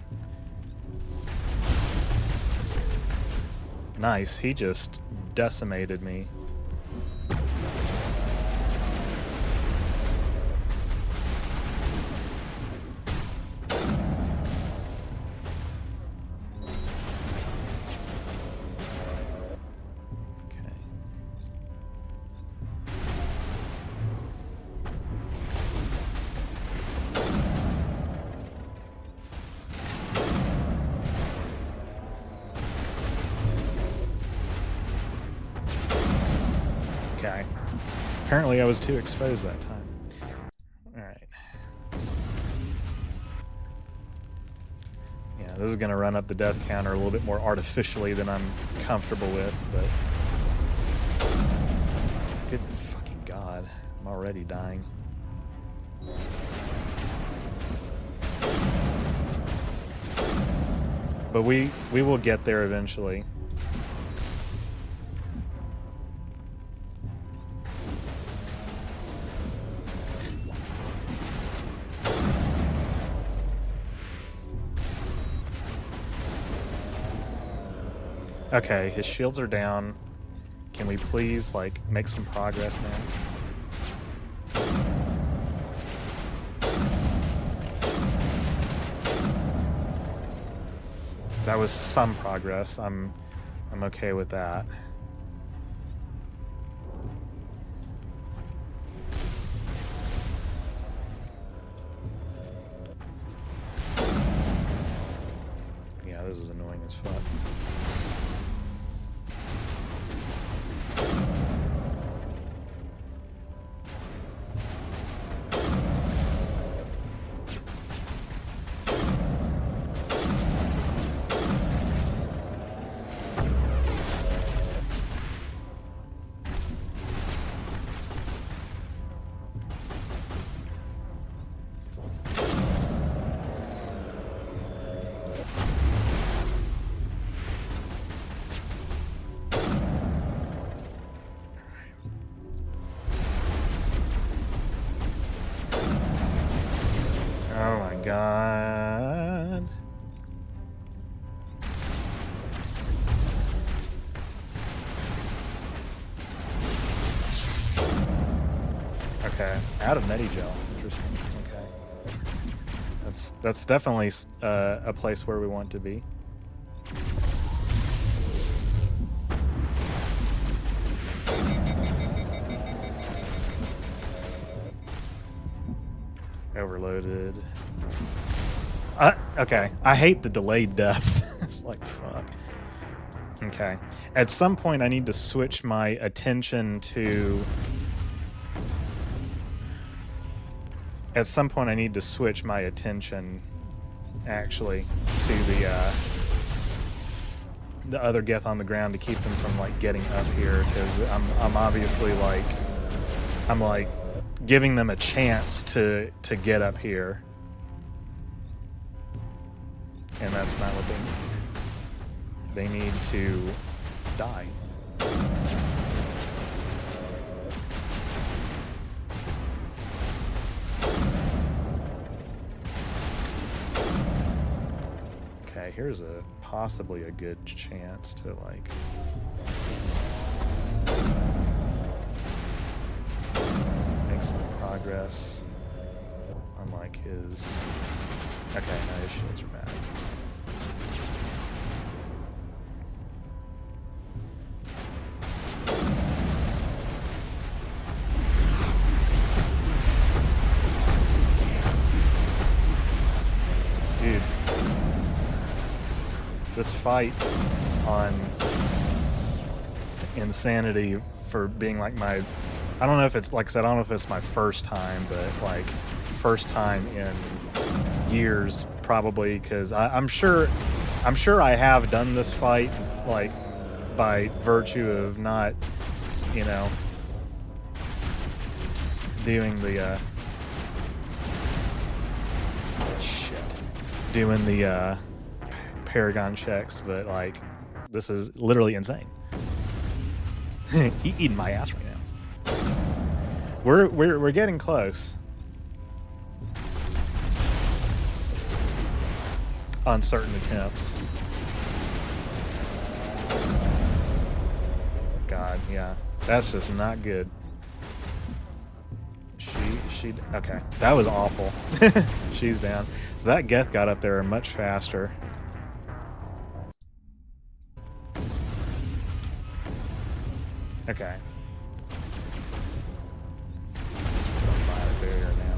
Nice. He just decimated me. Okay. Apparently I was too exposed that time. Alright. Yeah, this is going to run up the death counter a little bit more artificially than I'm comfortable with, but... Good fucking God. I'm already dying. But we will get there eventually. Okay, his shields are down. Can we please, like, make some progress now? That was some progress. I'm okay with that. Yeah, this is annoying as fuck. Oh my God. Okay, out of Medigel. Interesting. Okay, that's definitely a place where we want to be. Overloaded. Okay, I hate the delayed deaths. It's like, fuck. Okay, at some point I need to switch my attention to... At some point I need to switch my attention, actually, to the other Geth on the ground to keep them from, like, getting up here, because I'm obviously, like... I'm, like, giving them a chance to get up here. And that's not what they need. They need to die. Okay, here's possibly a good chance to like make some progress on like his. Okay, no, his shields are back. Dude, this fight on Insanity for being like my, I don't know if it's, like I said, I don't know if it's my first time, but like first time in years probably, because I'm sure I have done this fight like by virtue of not, you know, doing the doing the Paragon checks, but like this is literally insane. Eating my ass right now. We're getting close on certain attempts. God, yeah, that's just not good. She okay, that was awful. She's down. So that Geth got up there much faster. Okay. Fire barrier now.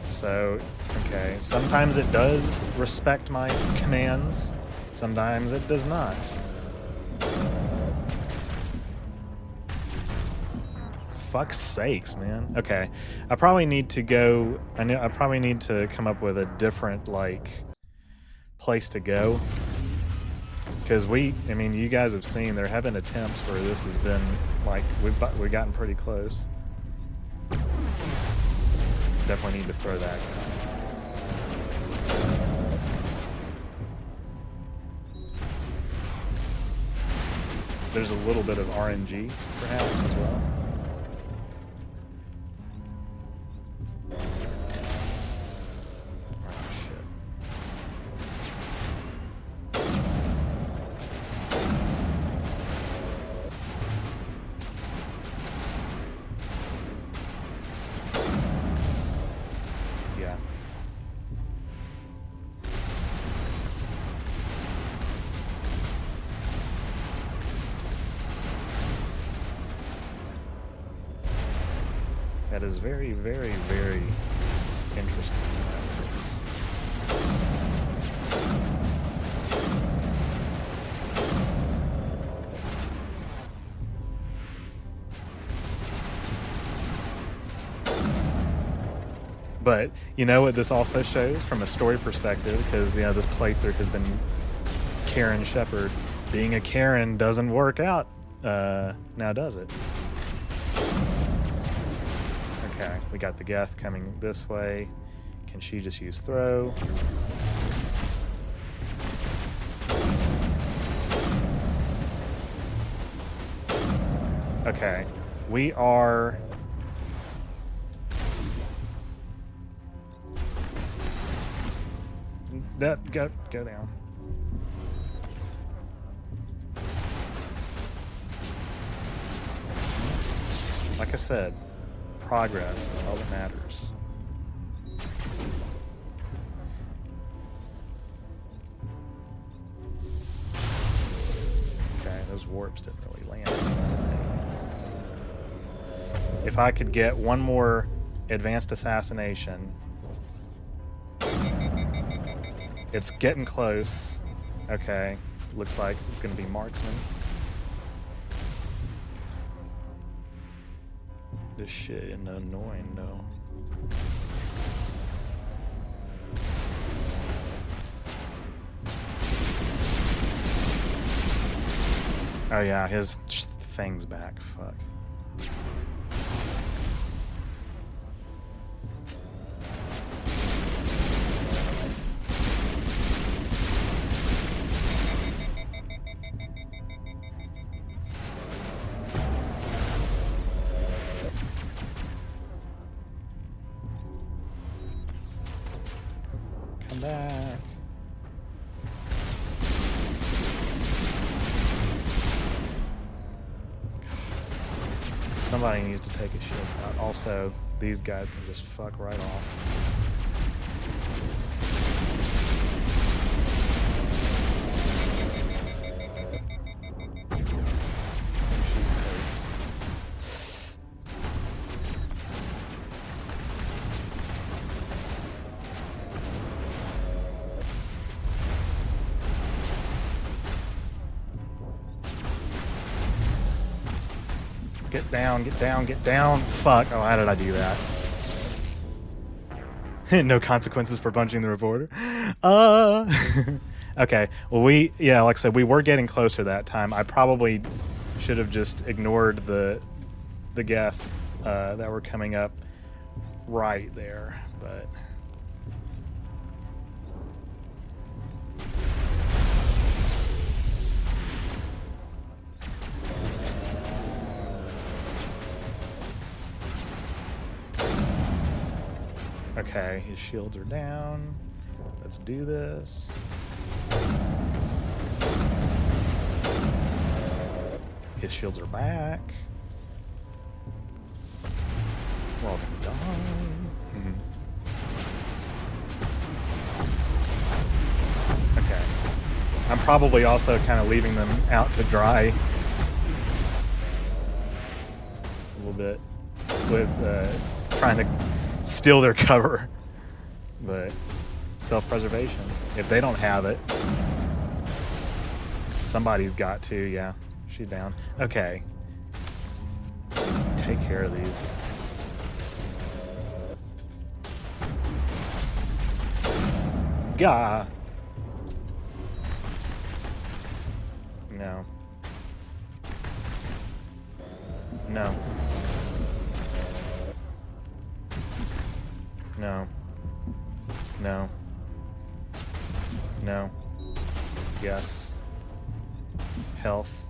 So, okay, sometimes it does respect my commands, sometimes it does not. Fuck's sakes, man. Okay, I probably need to go. I probably need to come up with a different like place to go, because I mean, you guys have seen there have been attempts where this has been like we've gotten pretty close. Definitely need to throw that. There's a little bit of RNG perhaps as well. That is very, very, very interesting. But you know what this also shows from a story perspective, because you know this playthrough has been Karen Shepard. Being a Karen doesn't work out now, does it? Okay, we got the Geth coming this way. Can she just use throw? Okay, we are... Go down. Like I said, progress, that's all that matters. Okay, those warps didn't really land. If I could get one more advanced assassination. It's getting close. Okay, looks like it's going to be marksman. This shit is annoying though. Oh yeah, his thing's back. Fuck. Welcome back. Somebody needs to take his shields out. Also, these guys can just fuck right off. Get down, get down, get down. Fuck. Oh, how did I do that? No consequences for punching the reporter. Okay. Well, like I said, we were getting closer that time. I probably should have just ignored the Geth that were coming up right there, but... Okay, his shields are down. Let's do this. His shields are back. Well done. Okay. I'm probably also kind of leaving them out to dry a little bit with trying to steal their cover, but self-preservation. If they don't have it, somebody's got to. Yeah, she's down. Okay, take care of these guys. Gah. No. No. No. No. No. Yes. Health.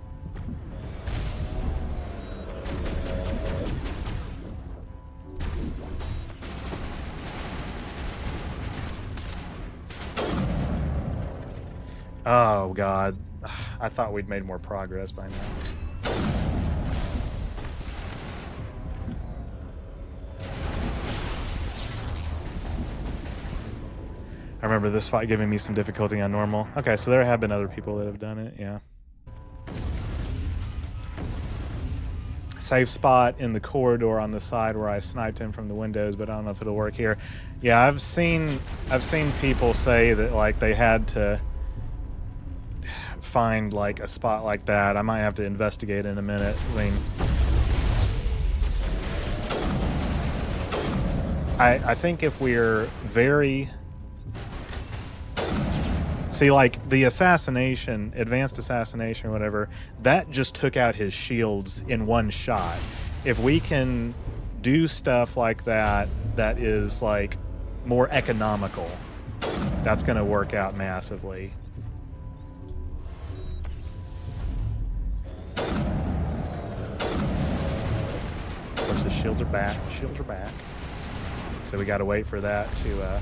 Oh, God. I thought we'd made more progress by now. I remember this fight giving me some difficulty on normal. Okay, so there have been other people that have done it, yeah. Safe spot in the corridor on the side where I sniped him from the windows, but I don't know if it'll work here. Yeah, I've seen people say that like they had to find like a spot like that. I might have to investigate in a minute. I mean, I think if we're very... See, like, the assassination, advanced assassination or whatever, that just took out his shields in one shot. If we can do stuff like that, that is, like, more economical, that's going to work out massively. Of course, the shields are back. Shields are back. So we got to wait for that to...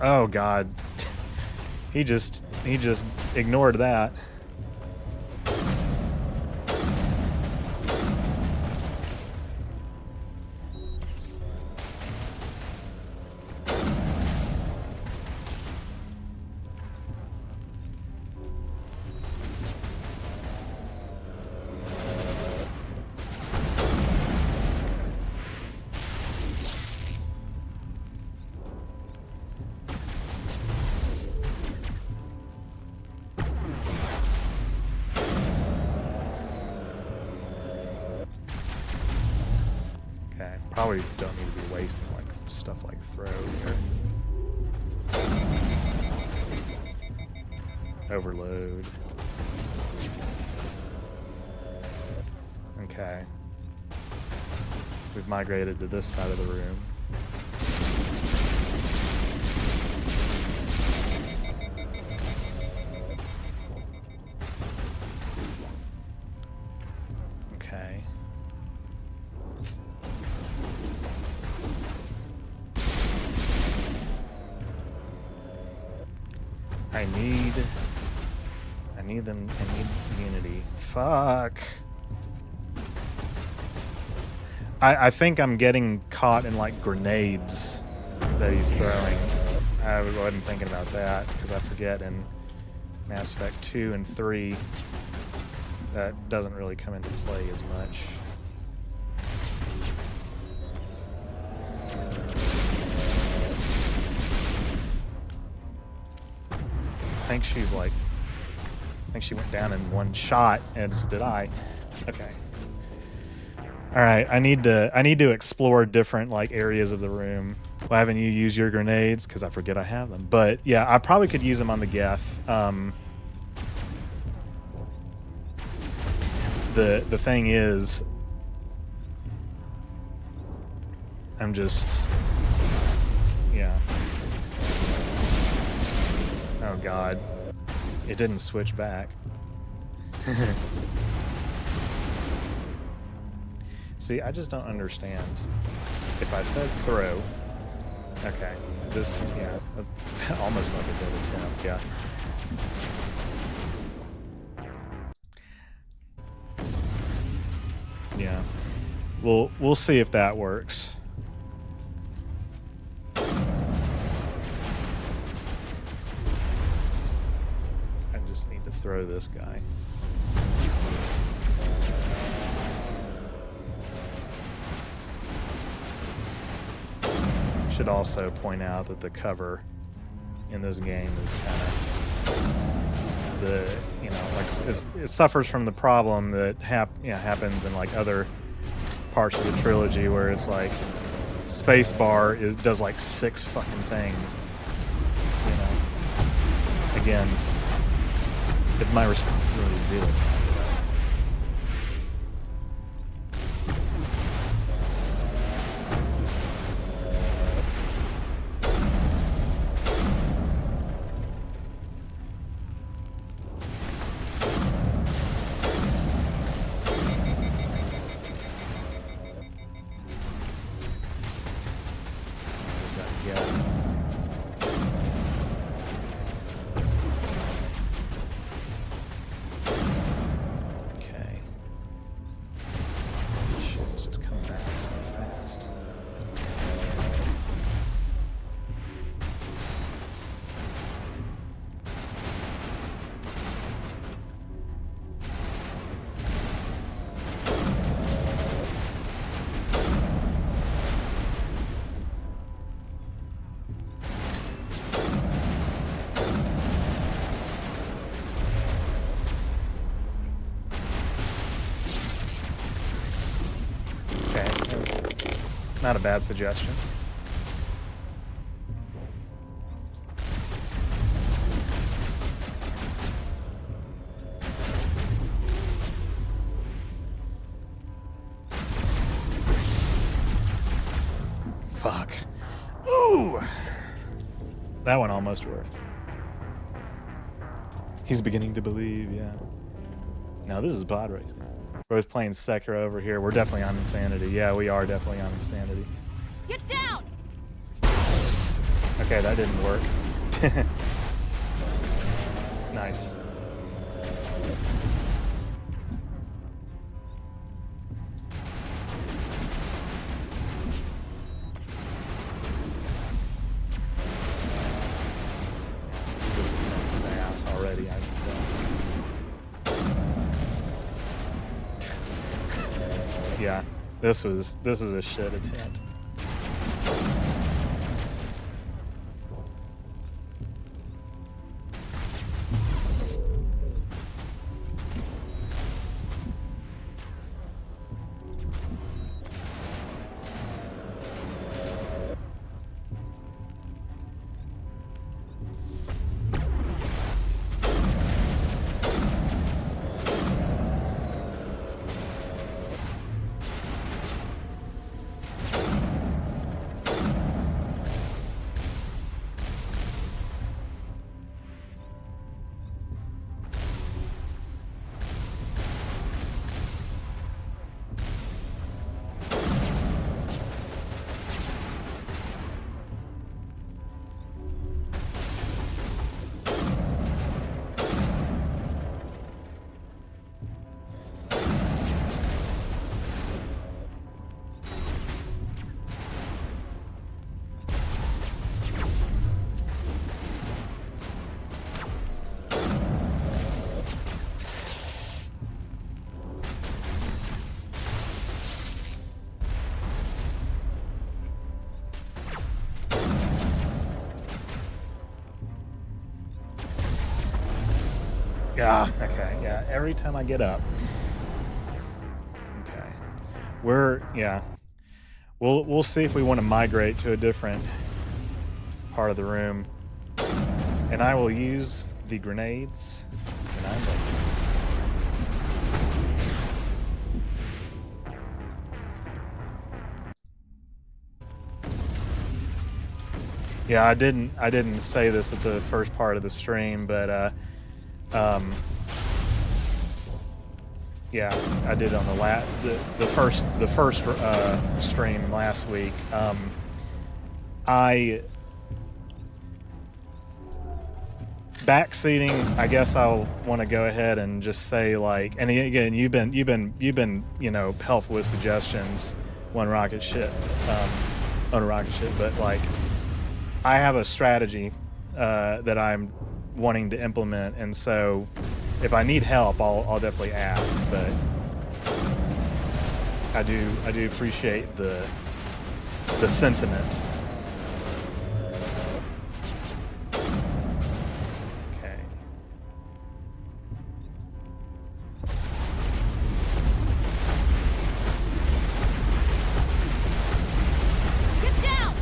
Oh God, he just ignored that. Probably don't need to be wasting like stuff like throw here. Overload. Okay. We've migrated to this side of the room. Okay. I need immunity. Fuck. I think I'm getting caught in like grenades that he's throwing. I wasn't thinking about that because I forget in Mass Effect 2 and 3 that doesn't really come into play as much. I think she went down in one shot, as did I. Okay. All right, I need to explore different like areas of the room. Well, haven't you used your grenades? Because I forget I have them. But yeah, I probably could use them on the Geth. The thing is, I'm just, yeah. Oh God, it didn't switch back. See, I just don't understand. If I said throw, okay, this, yeah, almost like a dead attempt, yeah. Yeah, we'll see if that works. I just need to throw this guy. Should also point out that the cover in this game is kind of it suffers from the problem that happens in like other parts of the trilogy where it's like spacebar does like 6 fucking things. You know, again, it's my responsibility to do it. Not a bad suggestion. Fuck. Ooh! That one almost worked. He's beginning to believe, yeah. Now this is pod racing. We're just playing Sekiro over here. We're definitely on Insanity. Yeah, we are definitely on Insanity. Get down! Okay, that didn't work. Nice. This is his ass already, I can tell. Yeah, this is a shit attempt. Okay, yeah, every time I get up. Okay. We'll see if we want to migrate to a different part of the room. And I will use the grenades. And I'm ready. Yeah, I didn't say this at the first part of the stream, but yeah, I did on the first stream last week. Backseating, I guess I'll want to go ahead and just say, like, and again, you've been helpful with suggestions on rocket ship, but like, I have a strategy that I'm wanting to implement, and so if I need help, I'll definitely ask. But I do appreciate the sentiment. Okay. Get down!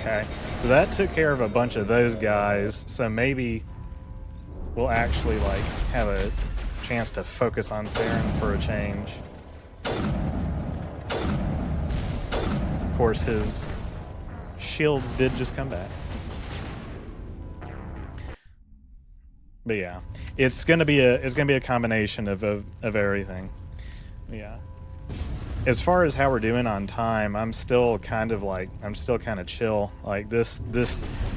Okay, so that took care of a bunch of those guys, so maybe we'll actually, like, have a chance to focus on Saren for a change. Of course, his shields did just come back. But yeah, it's gonna be a combination of everything. Yeah. As far as how we're doing on time, I'm still kind of chill. Like, this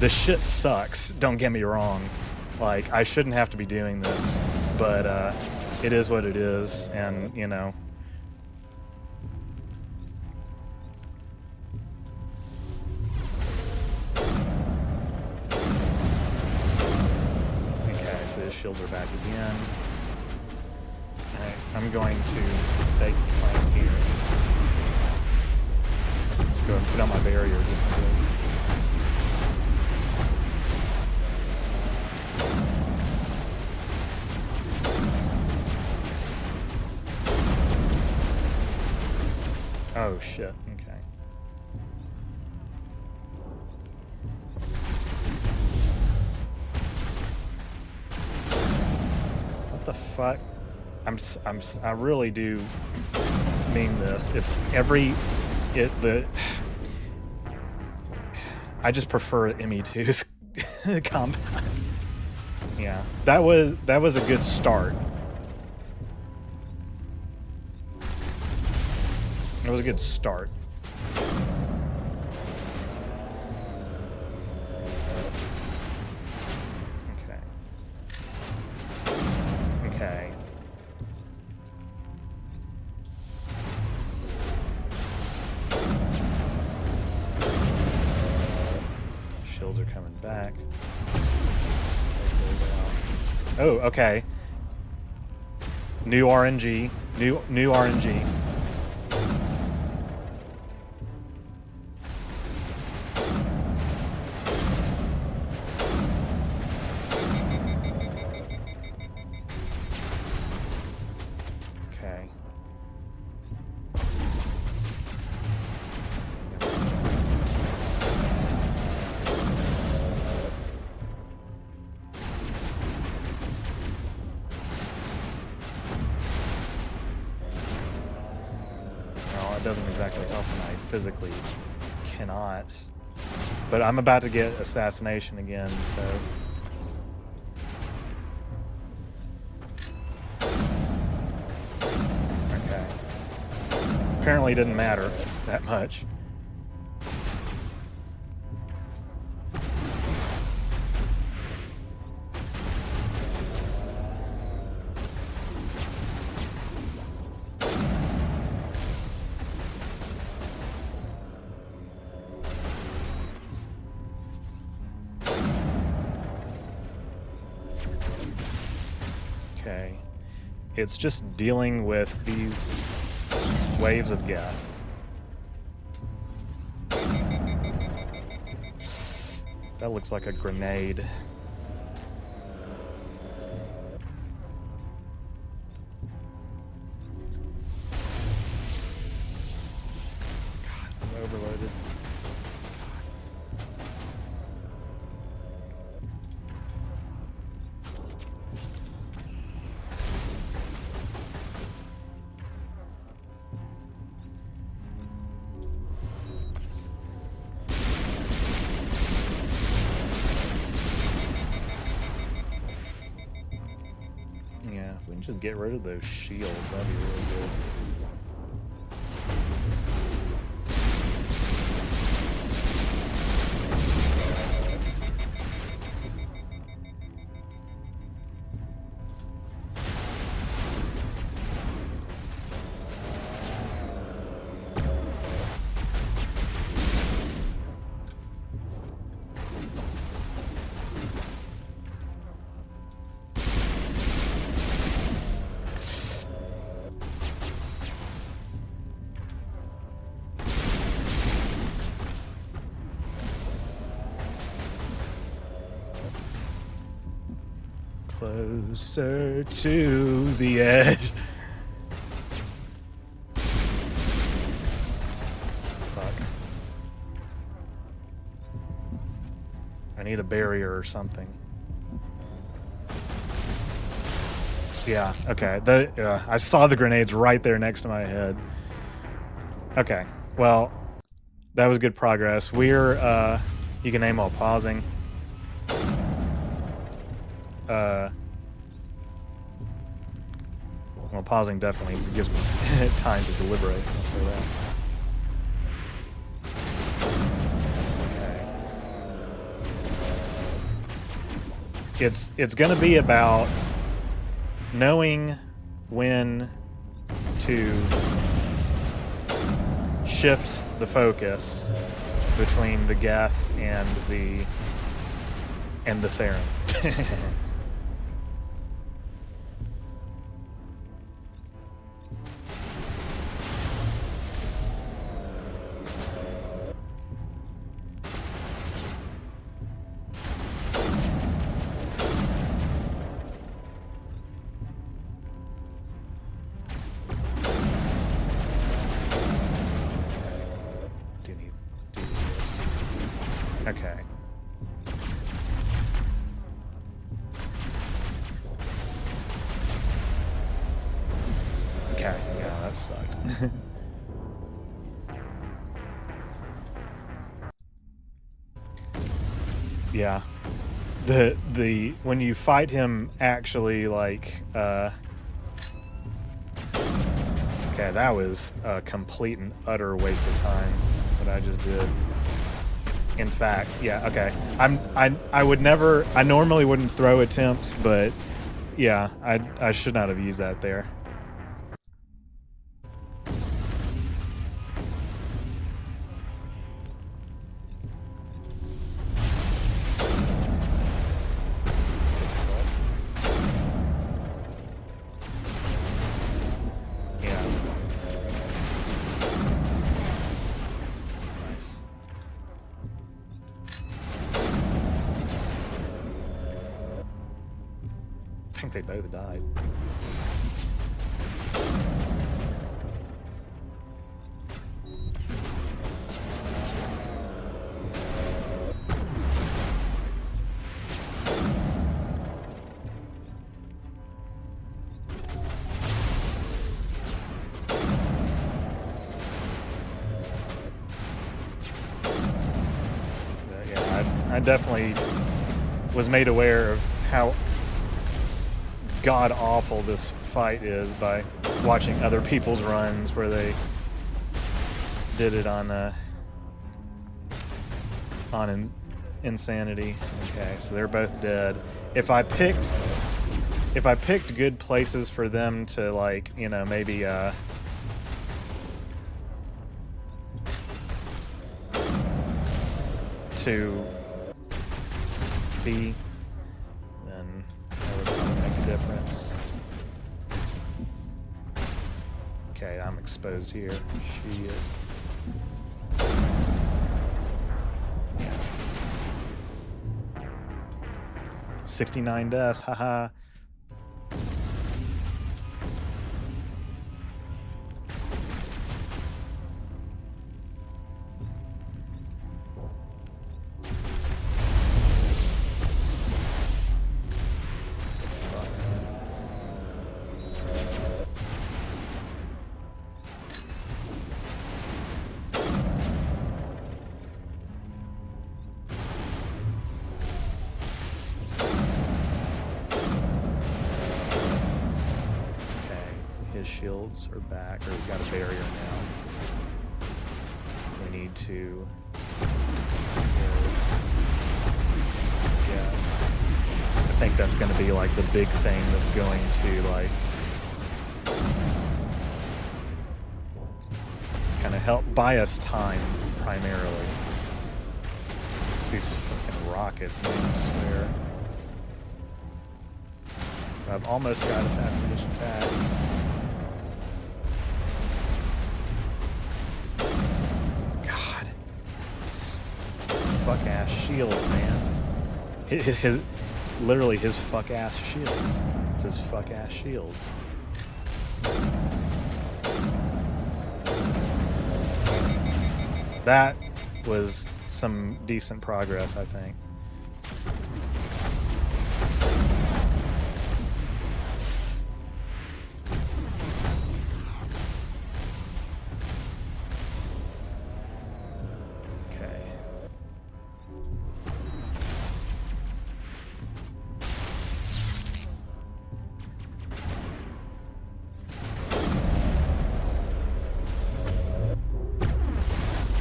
shit sucks, don't get me wrong. Like, I shouldn't have to be doing this, but it is what it is, and you know. Okay, so his shields are back again. Alright, I'm going to stake claim here. Let's go ahead and put out my barrier just in case. Oh shit, okay. What the fuck? I really do mean this. It's I just prefer ME2's combat. Yeah, that was a good start. It was a good start. Okay. Okay. Shields are coming back. Oh, okay. New RNG. New RNG. Okay. Well, it doesn't exactly help when I physically cannot. But I'm about to get assassination again, so. Okay. Apparently it didn't matter that much. It's just dealing with these waves of Geth. That looks like a grenade. God, I'm overloaded. Yeah, if we can just get rid of those shields, that'd be really good. Closer to the edge. Fuck. I need a barrier or something. Yeah, okay. I saw the grenades right there next to my head. Okay, well, that was good progress. We're, you can aim while pausing. Well, pausing definitely gives me time to deliberate, I'll say that. Okay. It's gonna be about knowing when to shift the focus between the Geth and the Saren. Okay. Okay, yeah, that sucked. Yeah. The when you fight him actually like okay, that was a complete and utter waste of time that I just did. In fact, yeah, okay. I would never, I normally wouldn't throw attempts, but yeah, I should not have used that there. I think they both died. Yeah, I definitely was made aware of how god-awful this fight is by watching other people's runs where they did it on insanity. Okay, so they're both dead. If I picked good places for them to, like, you know, maybe to be, then that would probably make a difference. Okay, I'm exposed here. Shit. 69 deaths, haha. Shields are back, or he's got a barrier now. We need to I think that's going to be like the big thing that's going to like kind of help buy us time primarily. It's these fucking rockets, man, I swear. I've almost got assassination back. Fuck ass shields, man. His literally his fuck ass shields. It's his fuck ass shields. That was some decent progress, I think.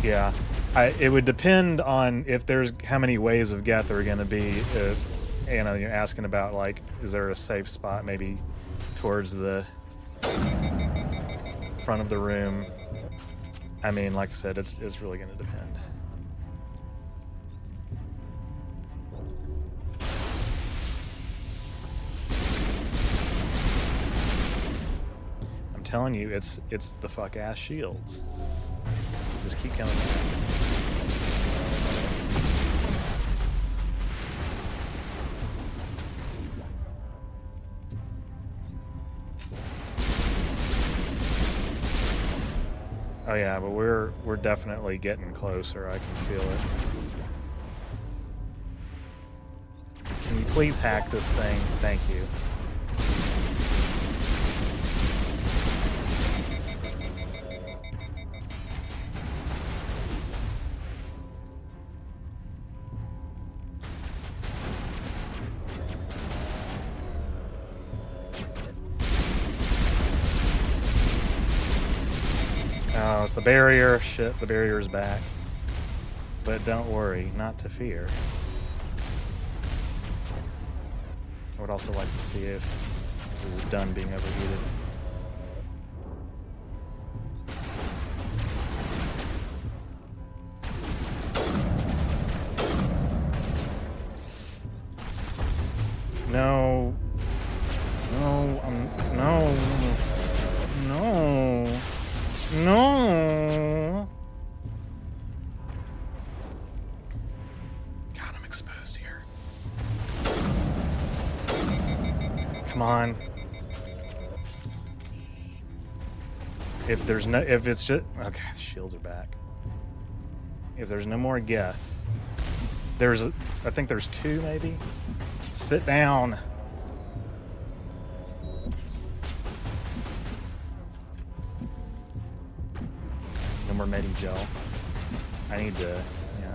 Yeah, it would depend on if there's how many ways of Geth are going to be. You know, you're asking about like, is there a safe spot maybe towards the front of the room? I mean, like I said, it's really going to depend. I'm telling you, it's the fuck ass shields. Just keep coming back. Oh yeah, but we're definitely getting closer. I can feel it. Can you please hack this thing? Thank you. Oh, it's the barrier. Shit, the barrier's back. But don't worry, not to fear. I would also like to see if this is done being overheated. No. No, no. No. No. God, I'm exposed here. Come on. If it's just okay, the shields are back. If there's no more Geth, I think there's two maybe. Sit down. No more Medi-gel. I need to, yeah.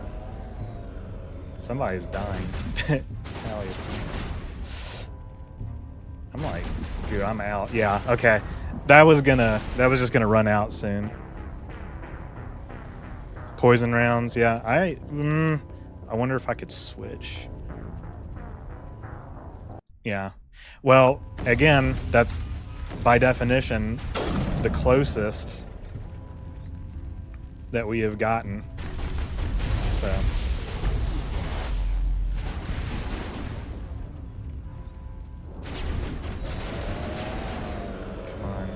Somebody's dying. It's palliative. I'm like, dude, I'm out. Yeah, okay. That was just gonna run out soon. Poison rounds, yeah. I wonder if I could switch. Yeah. Well, again, that's by definition the closest that we have gotten. So. Come on.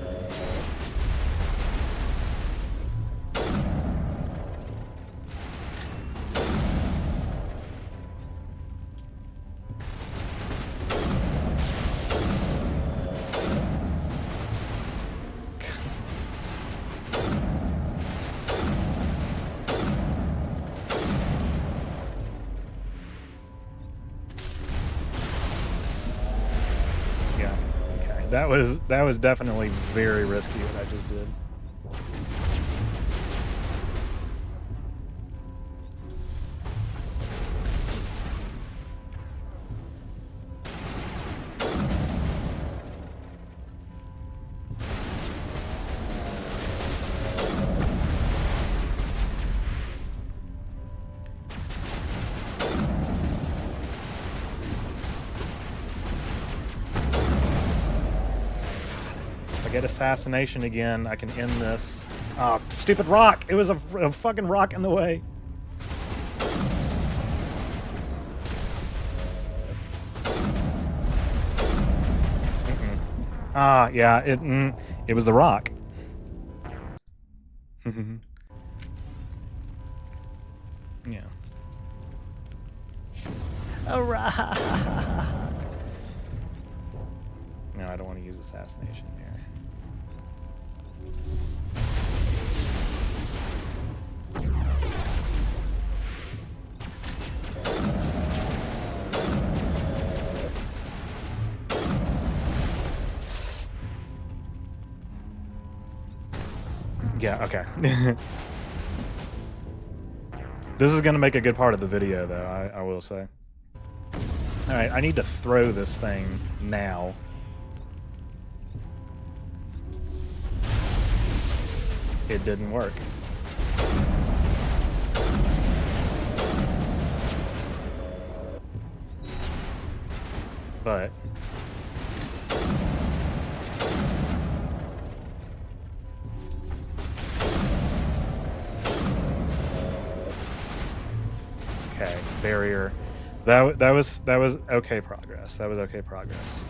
That was definitely very risky what I just did. Get assassination again. I can end this. Oh, stupid rock! It was a fucking rock in the way. Ah, yeah. It was the rock. Yeah. A rock. No, I don't want to use assassination here. Yeah, okay. This is going to make a good part of the video, though, I will say. Alright, I need to throw this thing now. It didn't work. But okay, barrier. That was okay progress. That was okay progress.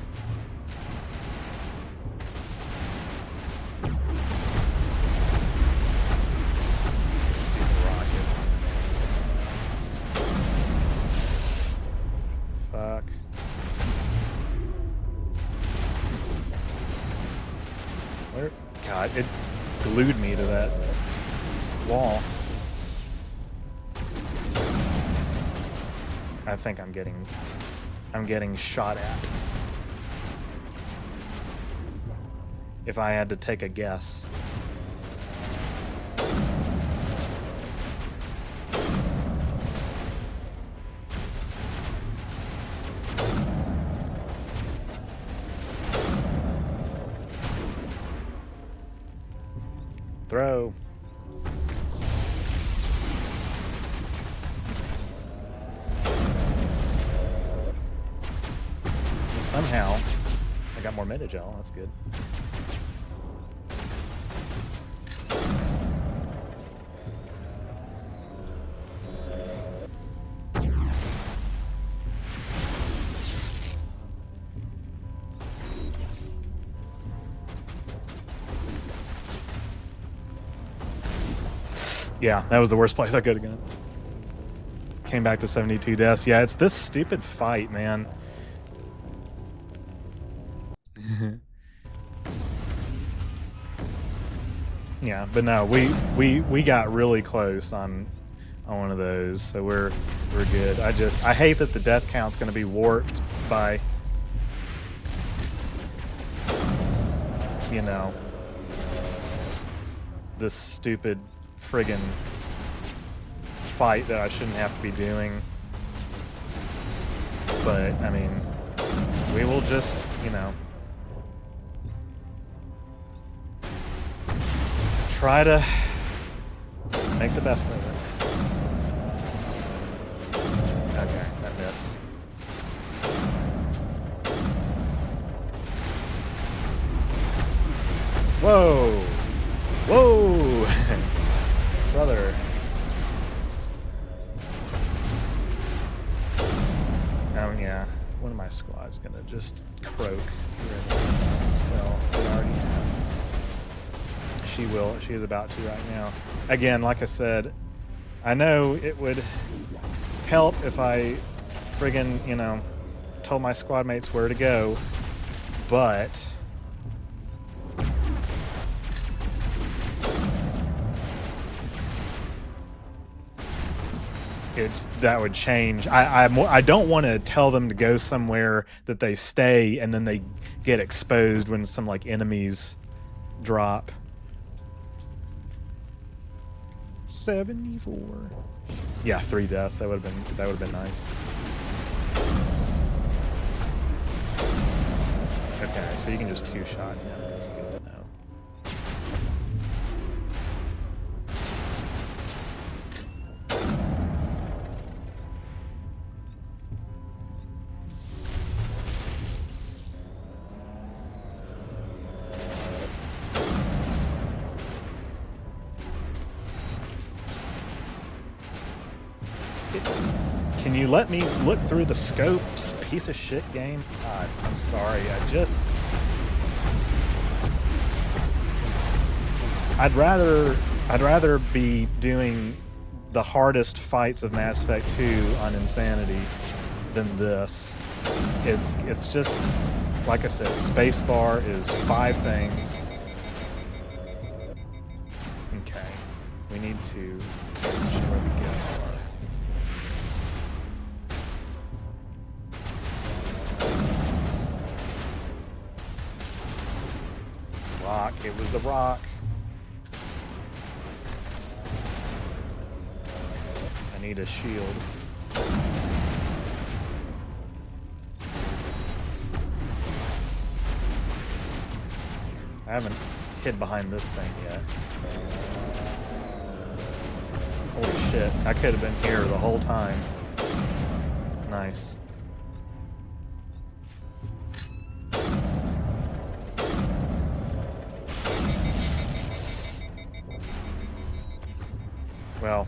Fuck. Where? God, it glued me to that wall. I think I'm getting shot at. If I had to take a guess. Throw. Somehow, I got more metagel. That's good. Yeah, that was the worst place I could have gone. Came back to 72 deaths. Yeah, it's this stupid fight, man. Yeah, but no, we got really close on one of those, so we're good. I hate that the death count's going to be warped by, you know, this stupid friggin' fight that I shouldn't have to be doing. But I mean, we will just, you know, try to make the best of it. Okay, that missed. Whoa! Whoa! Brother. Yeah, one of my squad's gonna just croak. Well, we already have. She will. She is about to right now. Again, like I said, I know it would help if I friggin', you know, told my squad mates where to go, but that would change. I don't want to tell them to go somewhere that they stay and then they get exposed when some like enemies drop. 74. Yeah, 3 deaths. That would have been nice. Okay, so you can just 2-shot him. That's good to know. Can you let me look through the scopes, piece of shit game? God, I'm sorry. I'd rather be doing the hardest fights of Mass Effect 2 on Insanity than this. It's just, like I said, spacebar is 5 things. Okay, we need to change where we go. Rock. It was the rock. I need a shield. I haven't hid behind this thing yet. Holy shit. I could have been here the whole time. Nice. Well,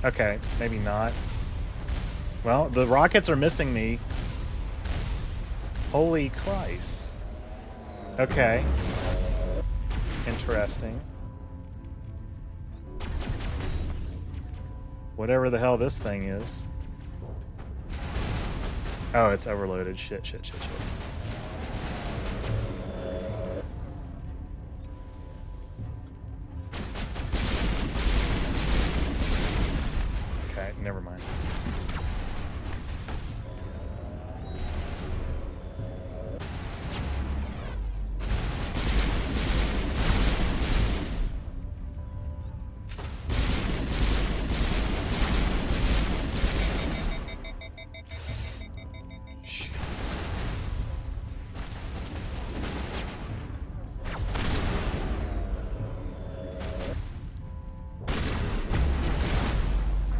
okay, maybe not. Well, the rockets are missing me. Holy Christ. Okay. Interesting. Whatever the hell this thing is. Oh, it's overloaded. Shit. Okay, never mind.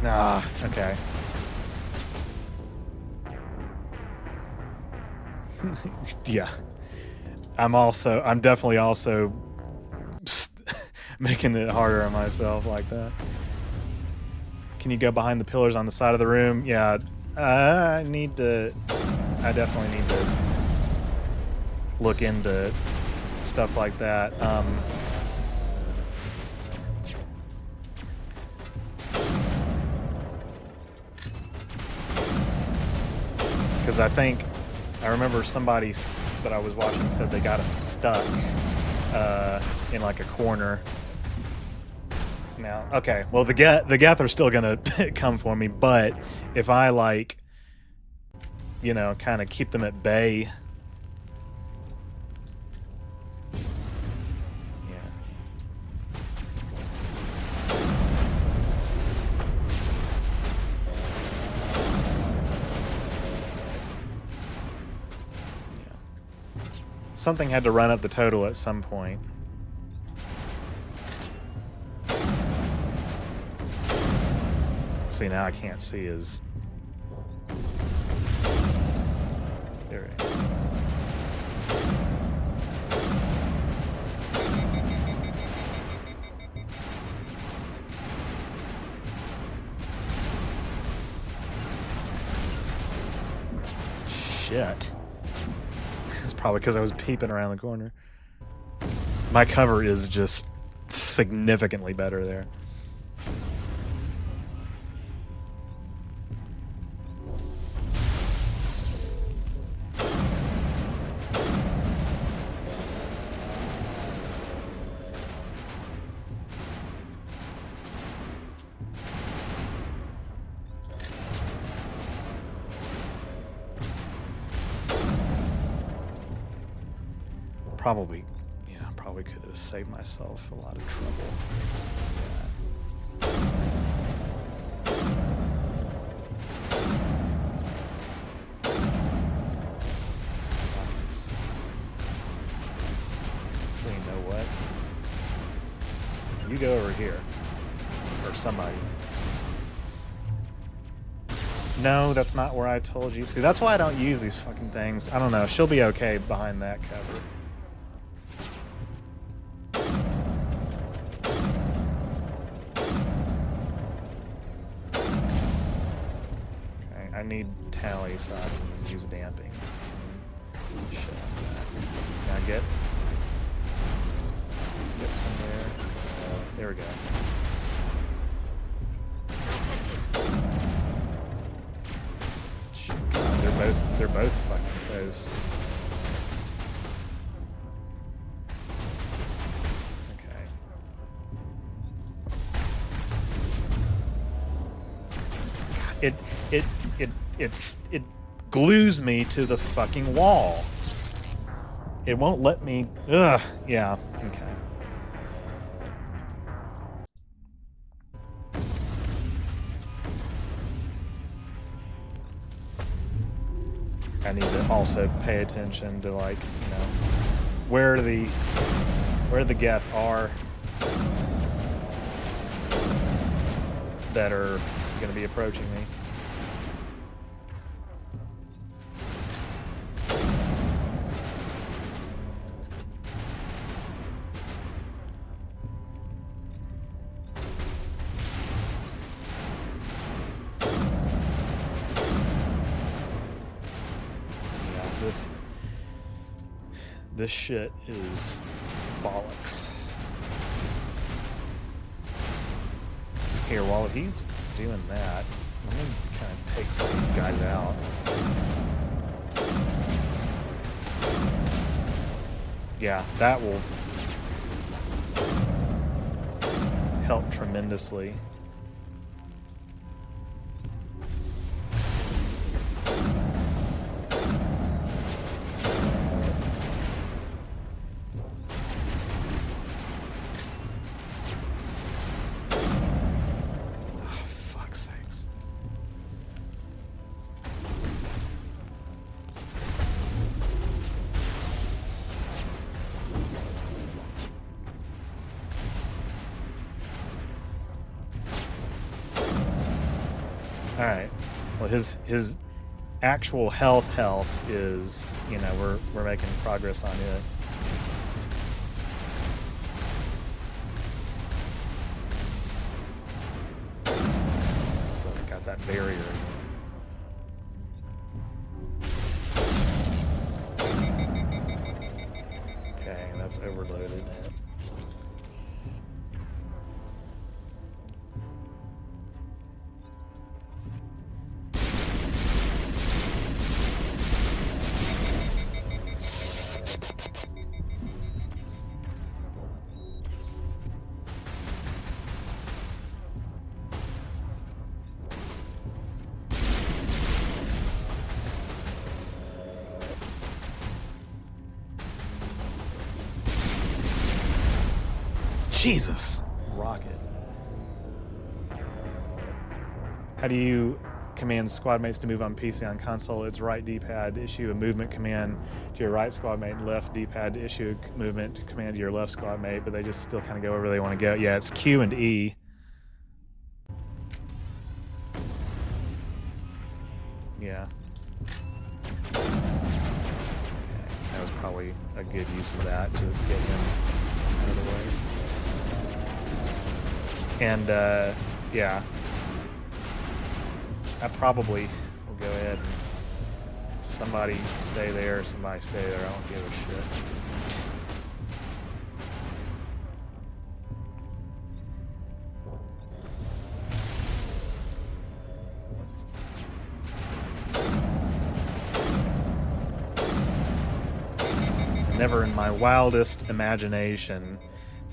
Ah, okay. Yeah. I'm definitely also making it harder on myself like that. Can you go behind the pillars on the side of the room? Yeah. I definitely need to look into stuff like that. Because I remember somebody that I was watching said they got him stuck in like a corner. Now, okay, well the Geth are still gonna come for me, but if I like, you know, kind of keep them at bay. Something had to run up the total at some point. See, now I can't see his... There it is. Shit. Probably because I was peeping around the corner. My cover is just significantly better there. Probably, yeah, probably could have saved myself a lot of trouble. You know what? You go over here. Or somebody. No, that's not where I told you. See, that's why I don't use these fucking things. I don't know. She'll be okay behind that cover. Okay, I need tally so I can use damping. Shit. Can I get some there? There we go. God, they're both fucking toast. Okay. It glues me to the fucking wall. It won't let me. Ugh. Yeah. Okay. I need to also pay attention to, like, you know, where the Geth are that are going to be approaching me. This shit is bollocks. Here, while he's doing that, I'm gonna kind of take some of these guys out. Yeah, that will help tremendously. Alright. Well, his actual health is, you know, we're making progress on it. It's got that barrier again. Okay, that's overloaded. Jesus! Rocket. How do you command squad mates to move on PC on console? It's right D-pad, issue a movement command to your right squad mate, left D-pad to issue a movement command to your left squad mate, but they just still kind of go wherever they want to go. Yeah, it's Q and E. Yeah. Okay. That was probably a good use of that to get him out of the way. And, yeah. I probably will go ahead and somebody stay there, somebody stay there. I don't give a shit. Never in my wildest imagination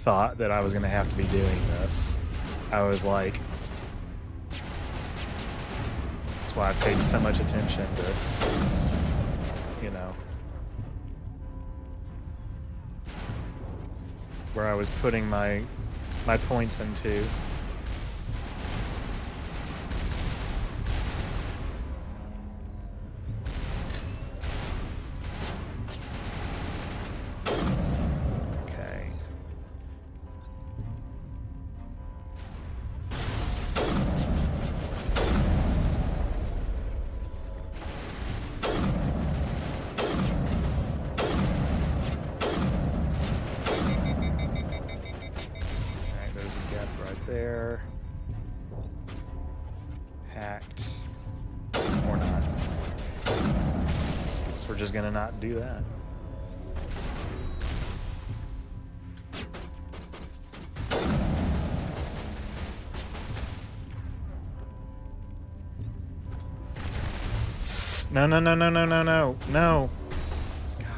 thought that I was going to have to be doing this. I was like, that's why I paid so much attention to, you know. where I was putting my points into. Okay. There's a gap right there. Hacked. Or not. So we're just gonna not do that. No, no, no, no, no, no, no, no. God.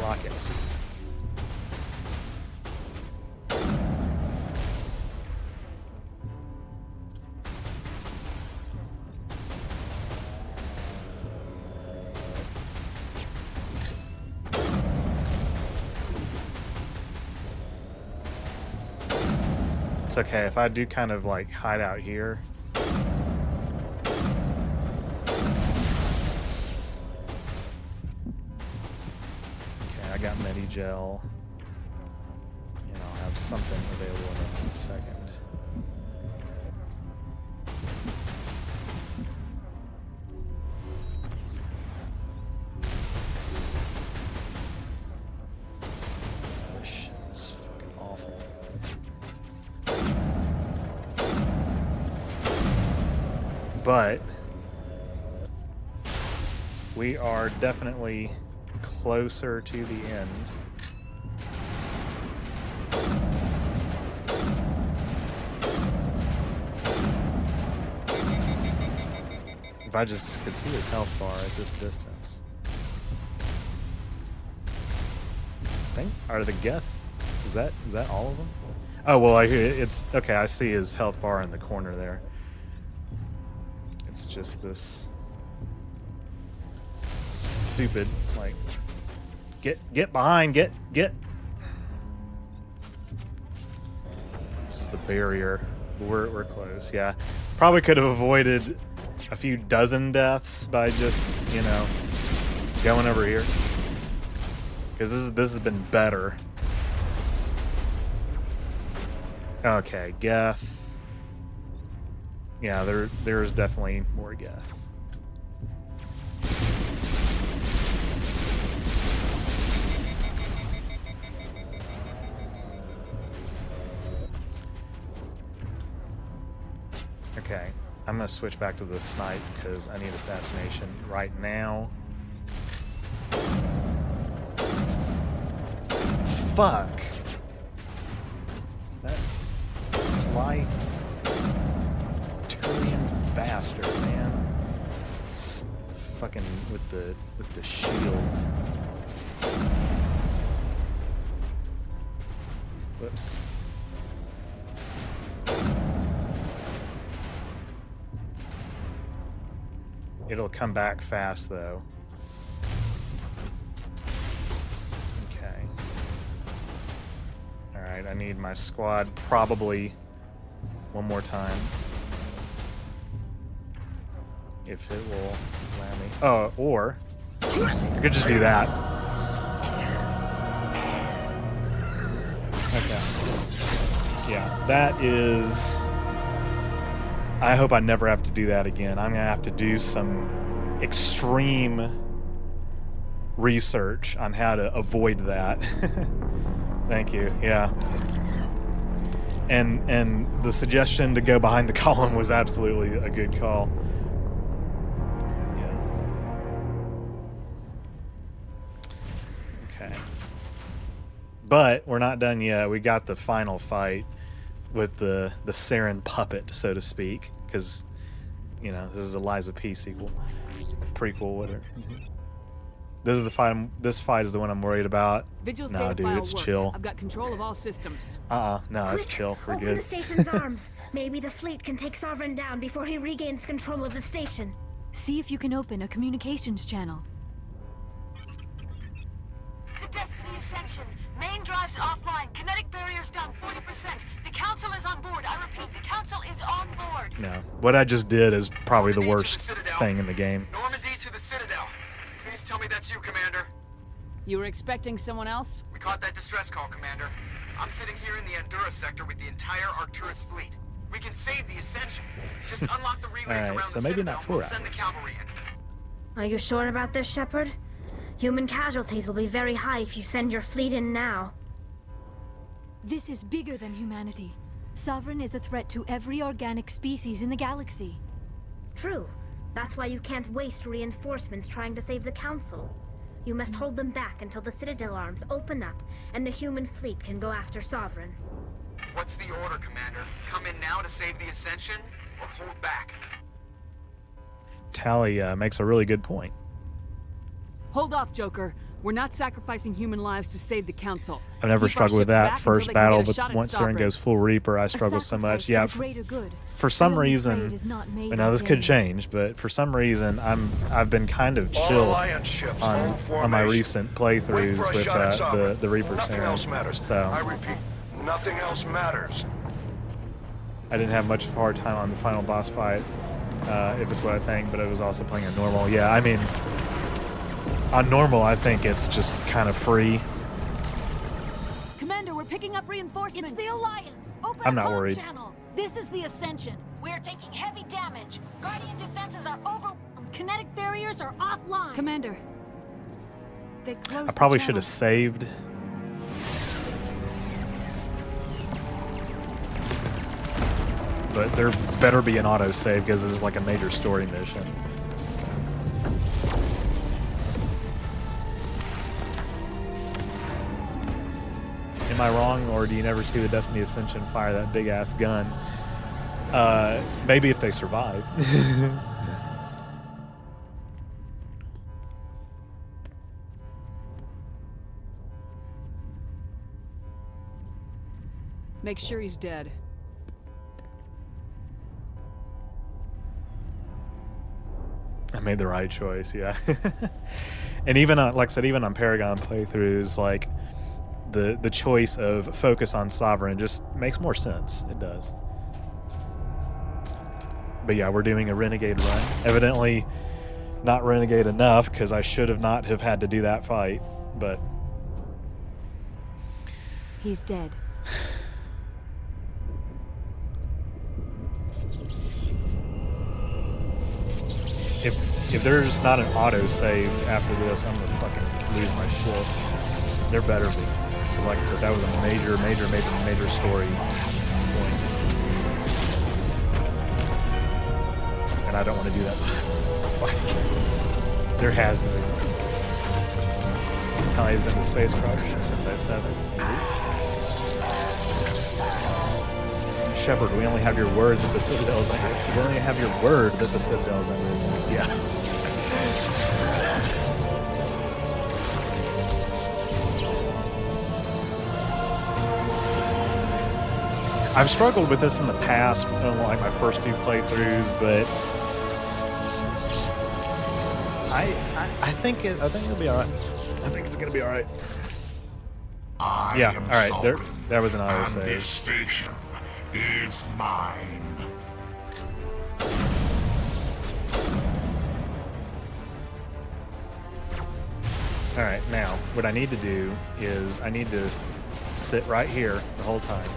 Rockets. It's okay if I do kind of like hide out here. Okay, I got Medigel. And I'll have something available in a second. Oh, shit, this is fucking awful. But we are definitely closer to the end. If I just could see his health bar at this distance. I think, are the Geth, is that all of them? Oh, well, it's, okay, I see his health bar in the corner there. It's just this stupid, like, get behind, get. This is the barrier. We're close, yeah. Probably could have avoided a few dozen deaths by just, you know, going over here. Because this has been better. Okay, Geth. Yeah, there's definitely more Geth. Okay, I'm gonna switch back to the snipe because I need assassination right now. Fuck! That slight Turian bastard, man. Fucking with the shield. Whoops. It'll come back fast though. Okay. Alright, I need my squad probably one more time. If it will allow me. Oh, or I could just do that. Okay. Yeah, that is... I hope I never have to do that again. I'm gonna have to do some extreme research on how to avoid that. Thank you, yeah. And the suggestion to go behind the column was absolutely a good call. Okay. But we're not done yet. We got the final fight with the Saren puppet, so to speak, because, you know, this is a Lies of P sequel, prequel, whatever. This is the fight. This fight is the one I'm worried about. Vigil's No, data dude, file it's worked. chill. I've got control of all systems. No, it's Quick, chill. We're open good. the station's arms. Maybe the fleet can take Sovereign down before he regains control of the station. See if you can open a communications channel. The Destiny Ascension. Main drives offline. Kinetic barriers down 40%. The Council is on board. I repeat, the Council is on board. No. What I just did is probably the worst thing in the game. Normandy to the Citadel. Please tell me that's you, Commander. You were expecting someone else? We caught that distress call, Commander. I'm sitting here in the Andurra sector with the entire Arcturus fleet. We can save the Ascension. Just unlock the relays around so the maybe Citadel. not We'll 4 send the cavalry in. Are you sure about this, Shepard? Human casualties will be very high if you send your fleet in now. This is bigger than humanity. Sovereign is a threat to every organic species in the galaxy. True. That's why you can't waste reinforcements trying to save the Council. You must hold them back until the Citadel arms open up and the human fleet can go after Sovereign. What's the order, Commander? Come in now to save the Ascension, or hold back? Tally makes a really good point. Hold off, Joker. We're not sacrificing human lives to save the Council. I've never Keep our struggled with ships that back first until they can battle, get a but shot at once Saren Sovereign. goes full Reaper, I struggle so much. Yeah, for some reason, you know, this could change, but for some reason, I've been kind of chill on my recent playthroughs with the Reaper Saren. So I repeat, nothing else matters. I didn't have much of a hard time on the final boss fight, if it's what I think, but I was also playing on normal. Yeah, I mean, on normal, I think it's just kind of free. Commander, we're picking up reinforcements. It's the Alliance. Open I'm a not comm worried. channel. This is the Ascension. We are taking heavy damage. Guardian defenses are over. Kinetic barriers are offline. Commander, they closed I probably the should have channel. saved. But there better be an autosave because this is like a major story mission. Am I wrong, or do you never see the Destiny Ascension fire that big ass gun? Maybe if they survive. Make sure he's dead. I made the right choice, yeah. And even on, like I said, even on Paragon playthroughs, like the choice of focus on Sovereign just makes more sense. It does. But yeah, we're doing a Renegade run. Evidently not Renegade enough, because I should have not have had to do that fight, but He's dead. if there's not an autosave after this, I'm gonna fucking lose my shit. There better be. Because like I said, that was a major story point. And I don't want to do that fight. There has to be. Kylie's been the Space Crush since I 7. Shepard, we only have your word that the Citadel's under. We only have your word that the Citadel's under. Yeah. I've struggled with this in the past, like my first few playthroughs, but I think it'll be all right. I think it's gonna be all right. Yeah, all right. There was an autosave. This station is mine. All right, now what I need to do is I need to sit right here the whole time.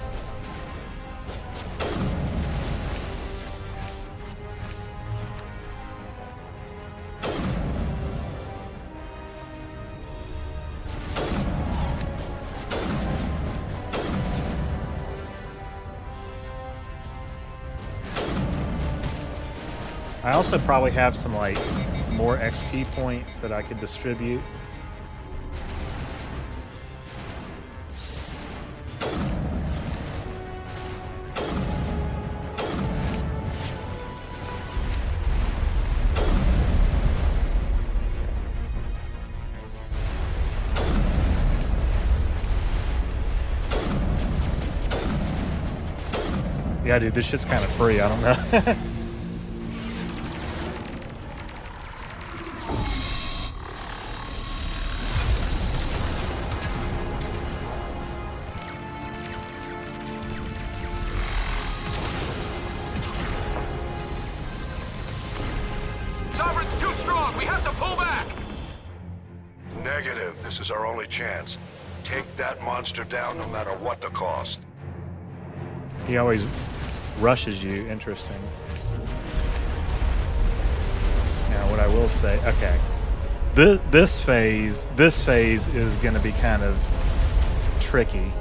I also probably have some like more XP points that I could distribute. Yeah, dude, this shit's kind of free. I don't know. strong. We have to pull back. Negative. This is our only chance. Take that monster down no matter what the cost. He always rushes you. Interesting. Now, what I will say, okay, this phase is going to be kind of tricky.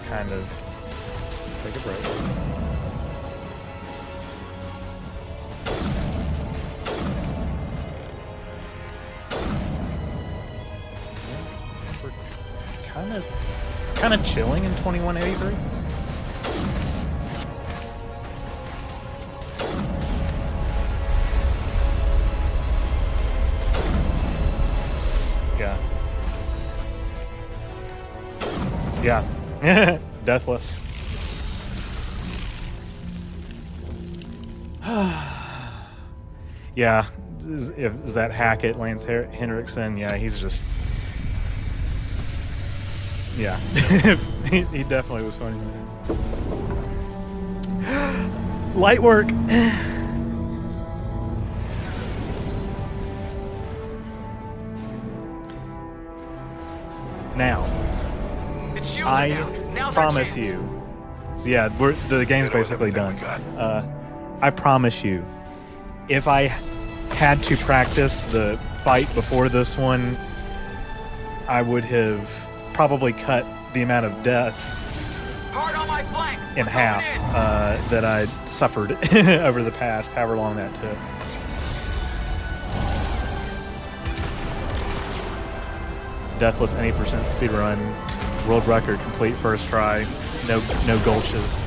Kind of take a break. We're kind of chilling in 2183. Yeah. Deathless. Yeah, is that Hackett, Lance Henriksen? Yeah, he's just... Yeah, he definitely was funny. Light work. Now, I promise you. So yeah, the game's basically done. I promise you, if I had to practice the fight before this one, I would have probably cut the amount of deaths in half that I suffered over the past, however long that took. Deathless 80% speedrun, world record complete first try, no gulches.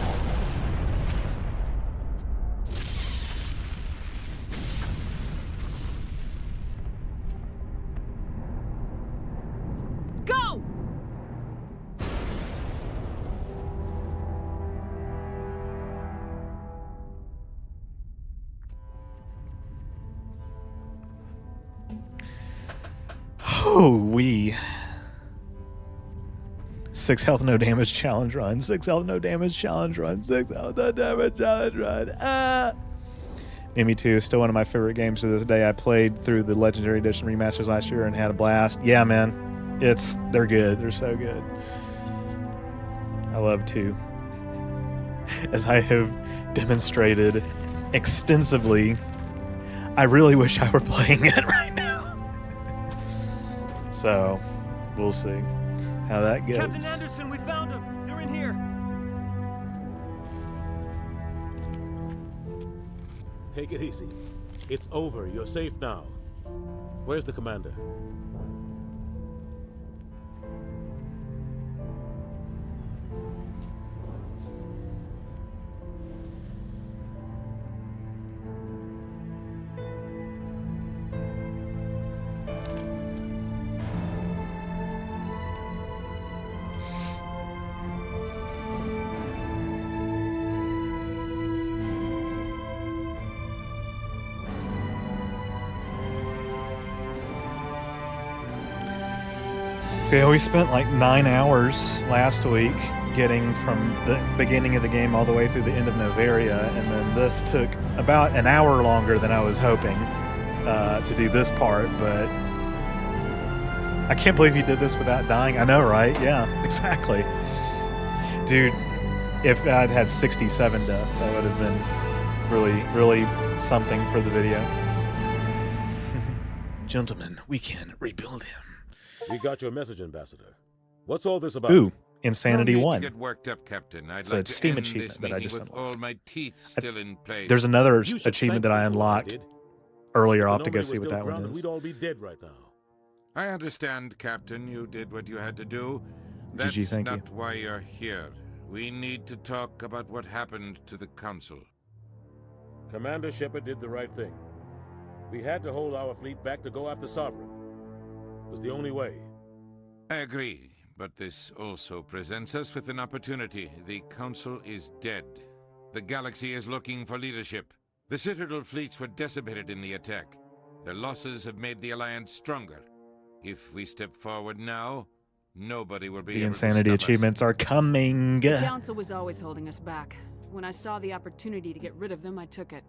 Go! Oh, 6 health, no damage challenge run. 6 health, no damage challenge run. 6 health, no damage challenge run. Mimi 2 is still one of my favorite games to this day. I played through the Legendary Edition remasters last year and had a blast. Yeah, man. They're good. They're so good. I love 2. As I have demonstrated extensively, I really wish I were playing it right now. So, we'll see how that goes. Captain Anderson, we found them. They're in here. Take it easy. It's over. You're safe now. Where's the commander? So yeah, we spent like 9 hours last week getting from the beginning of the game all the way through the end of Noveria, and then this took about an hour longer than I was hoping to do this part, but I can't believe you did this without dying. I know, right? Yeah, exactly. Dude, if I'd had 67 deaths, that would have been really, really something for the video. Gentlemen, we can rebuild him. We got your message, Ambassador. What's all this about? Ooh, Insanity No need 1. to get worked up, Captain. I'd It's a like to Steam end achievement this that I meeting just with unlocked. all my teeth still in place. There's another You should achievement thank that I me for what I unlocked did. earlier. If I'll the have to go anomaly see was what still that one grounded, is. We'd all be dead right now. I understand, Captain. You did what you had to do. That's GG, thank not you. why you're here. We need to talk about what happened to the Council. Commander Shepard did the right thing. We had to hold our fleet back to go after Sovereign. It was the only way. I agree, but this also presents us with an opportunity. The Council is dead. The galaxy is looking for leadership. The Citadel fleets were decimated in the attack. Their losses have made the Alliance stronger. If we step forward now, nobody will be The able insanity to stop us. achievements are coming. The Council was always holding us back. When I saw the opportunity to get rid of them, I took it.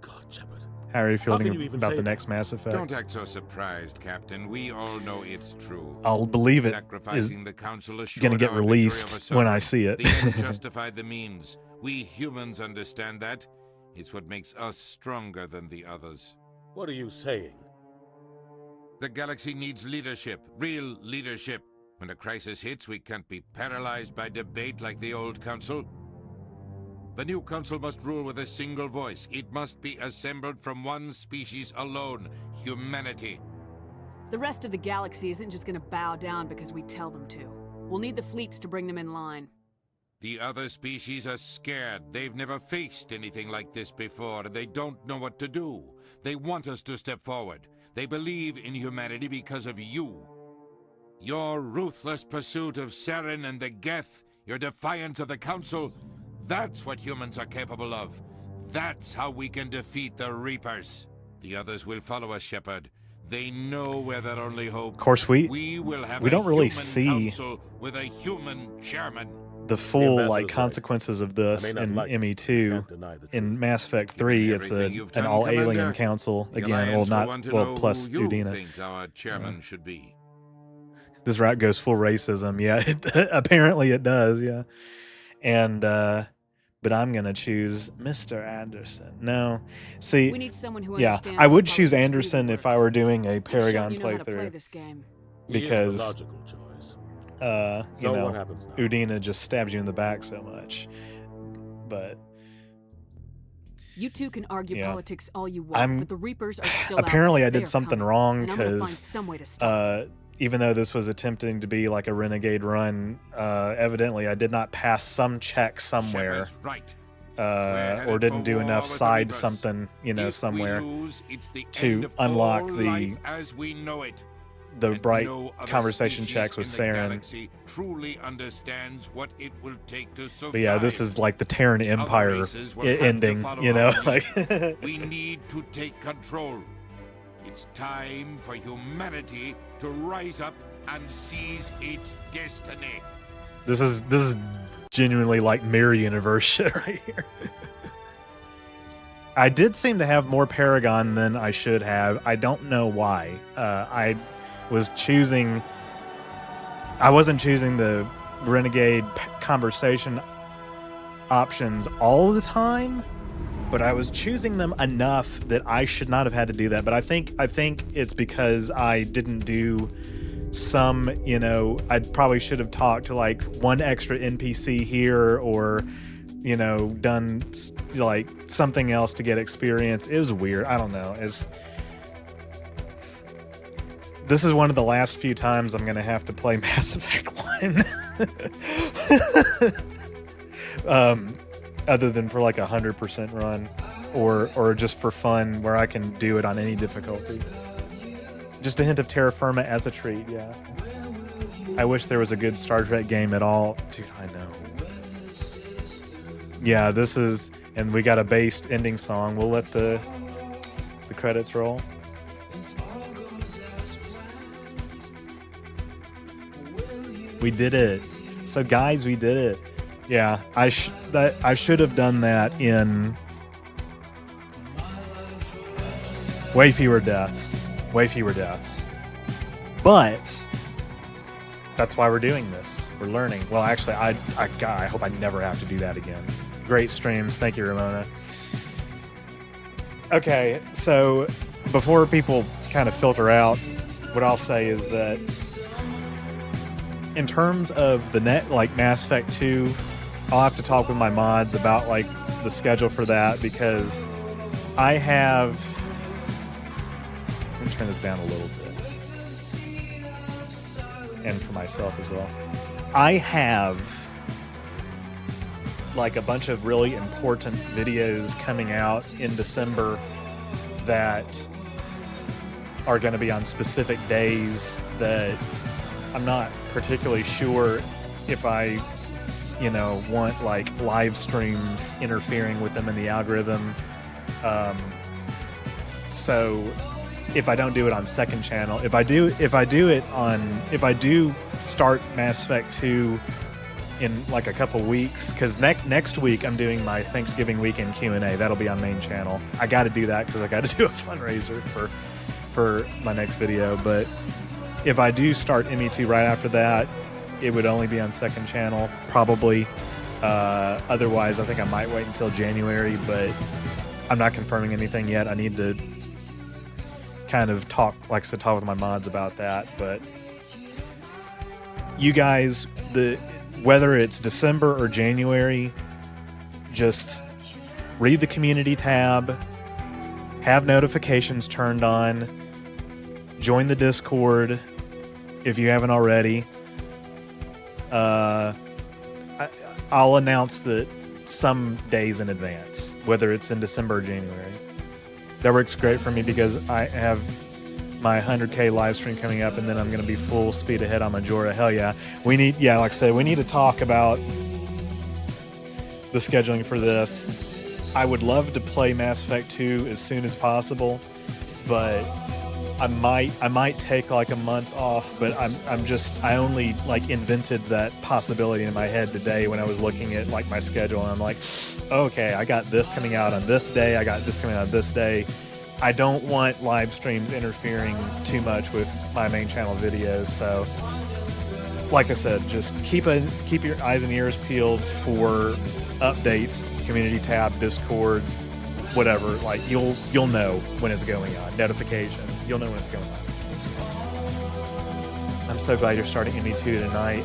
God, Shepard. How are you How can feeling you even about say the that? next Mass Effect? Don't act so surprised, Captain. We all know it's true. I'll believe it is Sacrificing the Council assured going to get our victory released over when I Sovereign. see it. The end justified the means. We humans understand that. It's what makes us stronger than the others. What are you saying? The galaxy needs leadership, real leadership. When a crisis hits, we can't be paralyzed by debate like the old Council. The new Council must rule with a single voice. It must be assembled from one species alone, humanity. The rest of the galaxy isn't just gonna bow down because we tell them to. We'll need the fleets to bring them in line. The other species are scared. They've never faced anything like this before, and they don't know what to do. They want us to step forward. They believe in humanity because of you. Your ruthless pursuit of Saren and the Geth, your defiance of the Council, that's what humans are capable of. That's how we can defeat the Reapers. The others will follow us, Shepard. They know we're their only hope. Of course, we will have don't a really human see council with a human chairman. the full like ambassador's consequences of this I may in not like it, ME2. can't deny the In Mass Effect 3, it's everything you've an done, all-alien Commander, council The again. Well, Alliance will not want to well know plus who you Udina. think our chairman should be. This route goes full racism. Yeah, apparently it does. Yeah, and but I'm gonna choose Mr. Anderson. No, see, We need someone who yeah, understands I how would choose politics Anderson really if I works. were doing a You've shown Paragon you know how to play playthrough this game. He is the because logical choice. you So know what happens now? Udina just stabs you in the back so much, but. You two can argue Yeah. politics all you want, I'm- but the Reapers are still out Apparently, there. I They did are something coming, wrong and I'm gonna find because some way to stop even though this was attempting to be like a renegade run, evidently I did not pass some check somewhere, Shepard's right. or didn't do enough with the side Reapers. something, you know, If somewhere we lose, it's the to end of unlock all the life as we know it. the And bright no other conversation species checks with in the Saren. galaxy truly understands what it will take to survive. But yeah, this is like the Terran The other Empire races will have to ending, follow you know, our like lead. We need to take control. It's time for humanity to rise up and seize its destiny. this is genuinely like mirror universe shit right here. I did seem to have more Paragon than I should have. I don't know why. I wasn't choosing the Renegade conversation options all the time, but I was choosing them enough that I should not have had to do that. But I think it's because I didn't do some, you know, I probably should have talked to like one extra NPC here, or you know, done like something else to get experience. It was weird. I don't know. This is one of the last few times I'm gonna have to play Mass Effect 1. Other than for like 100% run, or just for fun where I can do it on any difficulty. Just a hint of terra firma as a treat, yeah. I wish there was a good Star Trek game at all. Dude, I know. Yeah, this is, and we got a based ending song. We'll let the credits roll. We did it. So guys, we did it. Yeah, I should have done that in way fewer deaths. But that's why we're doing this. We're learning. Well, actually, I hope I never have to do that again. Great streams. Thank you, Ramona. Okay, so before people kind of filter out, what I'll say is that in terms of the like Mass Effect 2, I'll have to talk with my mods about like the schedule for that, because I have, let me turn this down a little bit. and for myself as well. I have like a bunch of really important videos coming out in December that are going to be on specific days that I'm not particularly sure if I, you know, want like live streams interfering with them in the algorithm. So if I don't do it on second channel, if I do start Mass Effect 2 in like a couple weeks, because next week I'm doing my Thanksgiving weekend Q&A. That'll be on main channel. I got to do that because I got to do a fundraiser for my next video. But if I do start ME2 right after that, it would only be on second channel probably. Otherwise, I think I might wait until January, but I'm not confirming anything yet. I need to kind of talk with my mods about that. But you guys, whether it's December or January, just read the community tab, have notifications turned on, join the Discord if you haven't already. I'll announce that some days in advance, whether it's in December or January. That works great for me because I have my 100K live stream coming up, and then I'm going to be full speed ahead on Majora. Hell yeah. Like I said, we need to talk about the scheduling for this. I would love to play Mass Effect 2 as soon as possible, but I might take like a month off, but I only like invented that possibility in my head today when I was looking at like my schedule, and I'm like, okay, I got this coming out on this day, I got this coming out on this day. I don't want live streams interfering too much with my main channel videos, so like I said, just keep your eyes and ears peeled for updates, community tab, Discord, whatever. Like you'll know when it's going on. Notifications, you'll know when it's going on. I'm so glad you're starting ME2 tonight.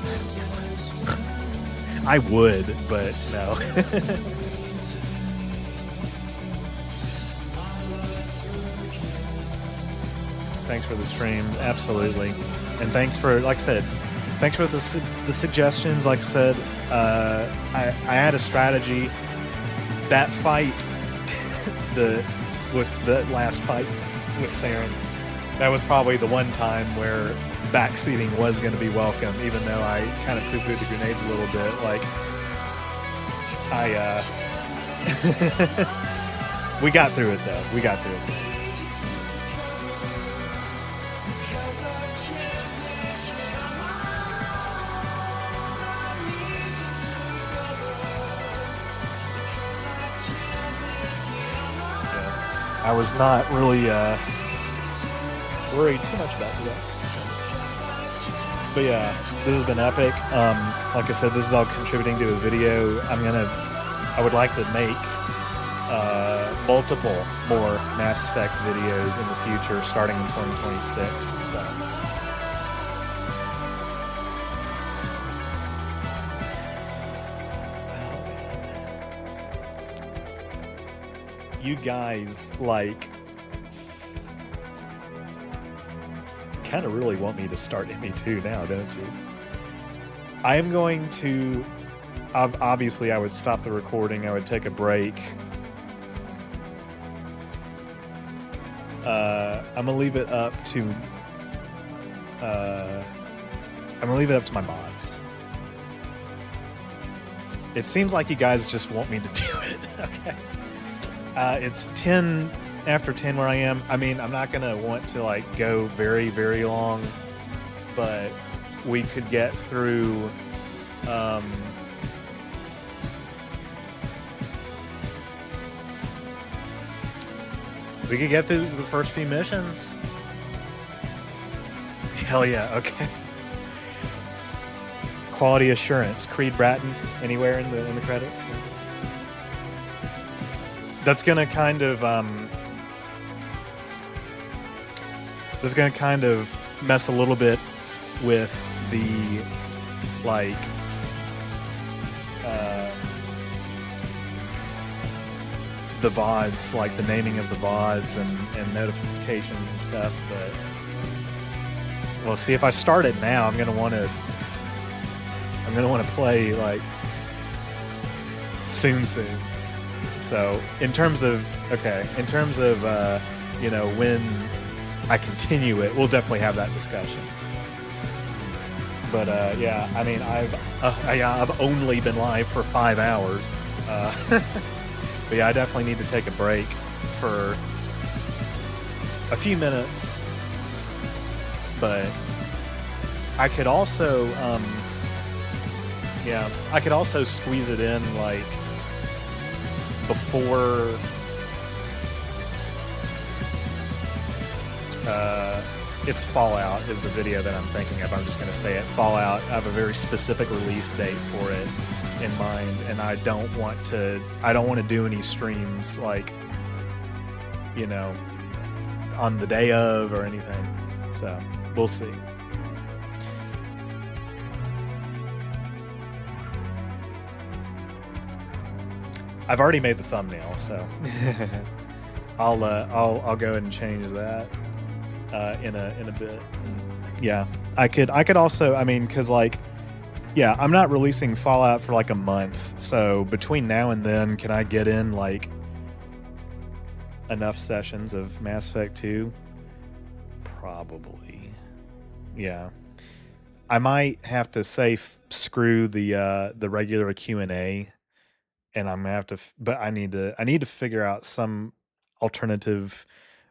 I would, but no. Thanks for the stream, absolutely, and thanks for, like I said, thanks for the suggestions. Like I said, I had a strategy. That fight, with the last fight with Saren, that was probably the one time where backseating was going to be welcome, even though I kind of poo-pooed the grenades a little bit. Like, we got through it though. We got through it. I was not really worried too much about that. But yeah, this has been epic. Like I said, this is all contributing to a video. I would like to make multiple more Mass Effect videos in the future, starting in 2026. So. You guys, like, kind of really want me to start ME2 now, don't you? I am going to, obviously I would stop the recording, I would take a break. I'm gonna leave it up to, my mods. It seems like you guys just want me to do it, okay? It's 10 after 10 where I am. I mean, I'm not gonna want to like go very, very long, but we could get through the first few missions. Hell yeah, okay. Quality assurance, Creed Bratton, anywhere in the credits. That's gonna kind of mess a little bit with the like the VODs, like the naming of the VODs and notifications and stuff, but Well, see, if I start it now, I'm gonna want to play like soon. So in terms of you know, when I continue it, we'll definitely have that discussion. But yeah, I mean, I've only been live for 5 hours, but yeah, I definitely need to take a break for a few minutes. But I could also, yeah, I could also squeeze it in like before. It's Fallout is the video that I'm thinking of. I'm just going to say it. Fallout. I have a very specific release date for it in mind, and I don't want to do any streams like, you know, on the day of or anything. So we'll see. I've already made the thumbnail, so I'll go ahead and change that in a bit. Yeah, I could also, I mean, because like, yeah, I'm not releasing Fallout for like a month, so between now and then, can I get in like enough sessions of Mass Effect 2? Probably. Yeah, I might have to say screw the regular Q&A, and I'm gonna have to, but I need to figure out some alternative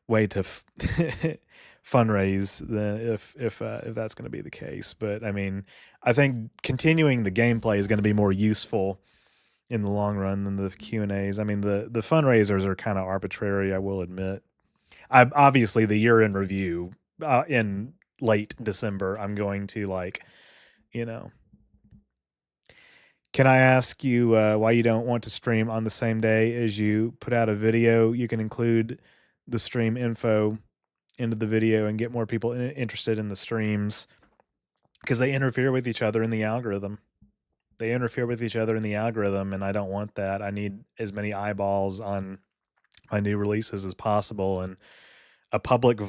way to fundraise if that's going to be the case. But I mean, I think continuing the gameplay is going to be more useful in the long run than the Q&As. I mean, the fundraisers are kind of arbitrary, I will admit. Obviously the year-end review in late December, I'm going to, like, you know. Can I ask you why you don't want to stream on the same day as you put out a video? You can include the stream info into the video and get more people interested in the streams, because they interfere with each other in the algorithm. They interfere with each other in the algorithm, and I don't want that. I need as many eyeballs on my new releases as possible, and a public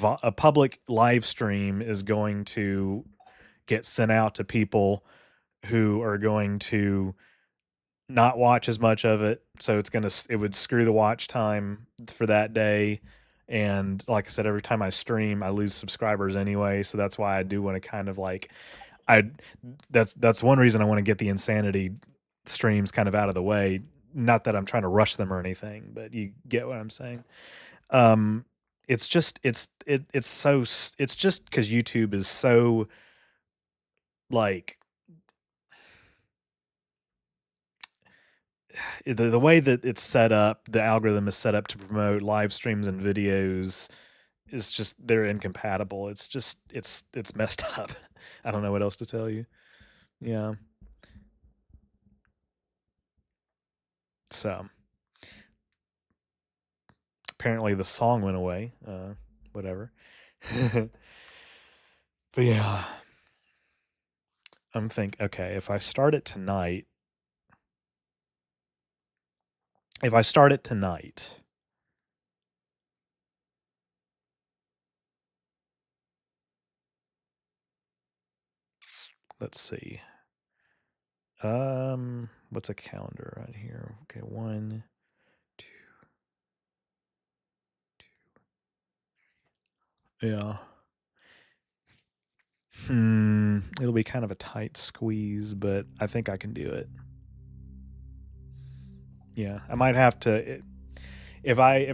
live stream is going to get sent out to people who are going to not watch as much of it, so it would screw the watch time for that day. And like I said, every time I stream, I lose subscribers anyway, so that's why I do want to kind of like, that's one reason I want to get the Insanity streams kind of out of the way. Not that I'm trying to rush them or anything, but you get what I'm saying. It's just because YouTube is so, like, the way that it's set up, the algorithm is set up to promote live streams and videos, is just, they're incompatible. It's just, it's messed up. I don't know what else to tell you. Yeah. So apparently the song went away. Whatever. But yeah. I'm thinking, okay, if I start it tonight, let's see. What's a calendar right here? Okay, 1, 2. Yeah. It'll be kind of a tight squeeze, but I think I can do it. Yeah, I might have to, if I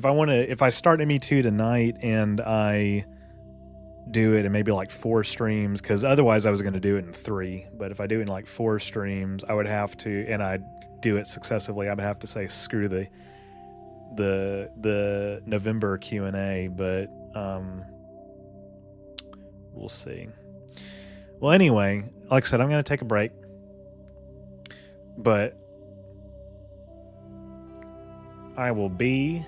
start ME2 tonight and I do it in maybe like 4 streams, because otherwise I was going to do it in 3, but if I do it in like 4 streams, I would have to, and I do it successively, I would have to say screw the November Q&A, but we'll see. Well, anyway, like I said, I'm going to take a break, but I will be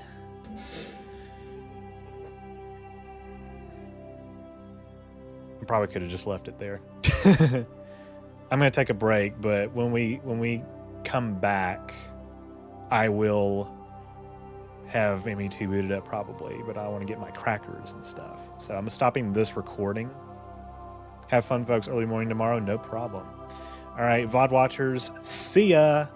I probably could have just left it there. I'm going to take a break, but when we come back, I will have ME2 booted up probably, but I want to get my crackers and stuff. So I'm stopping this recording Have fun, folks. Early morning tomorrow, no problem. All right, VOD watchers, see ya.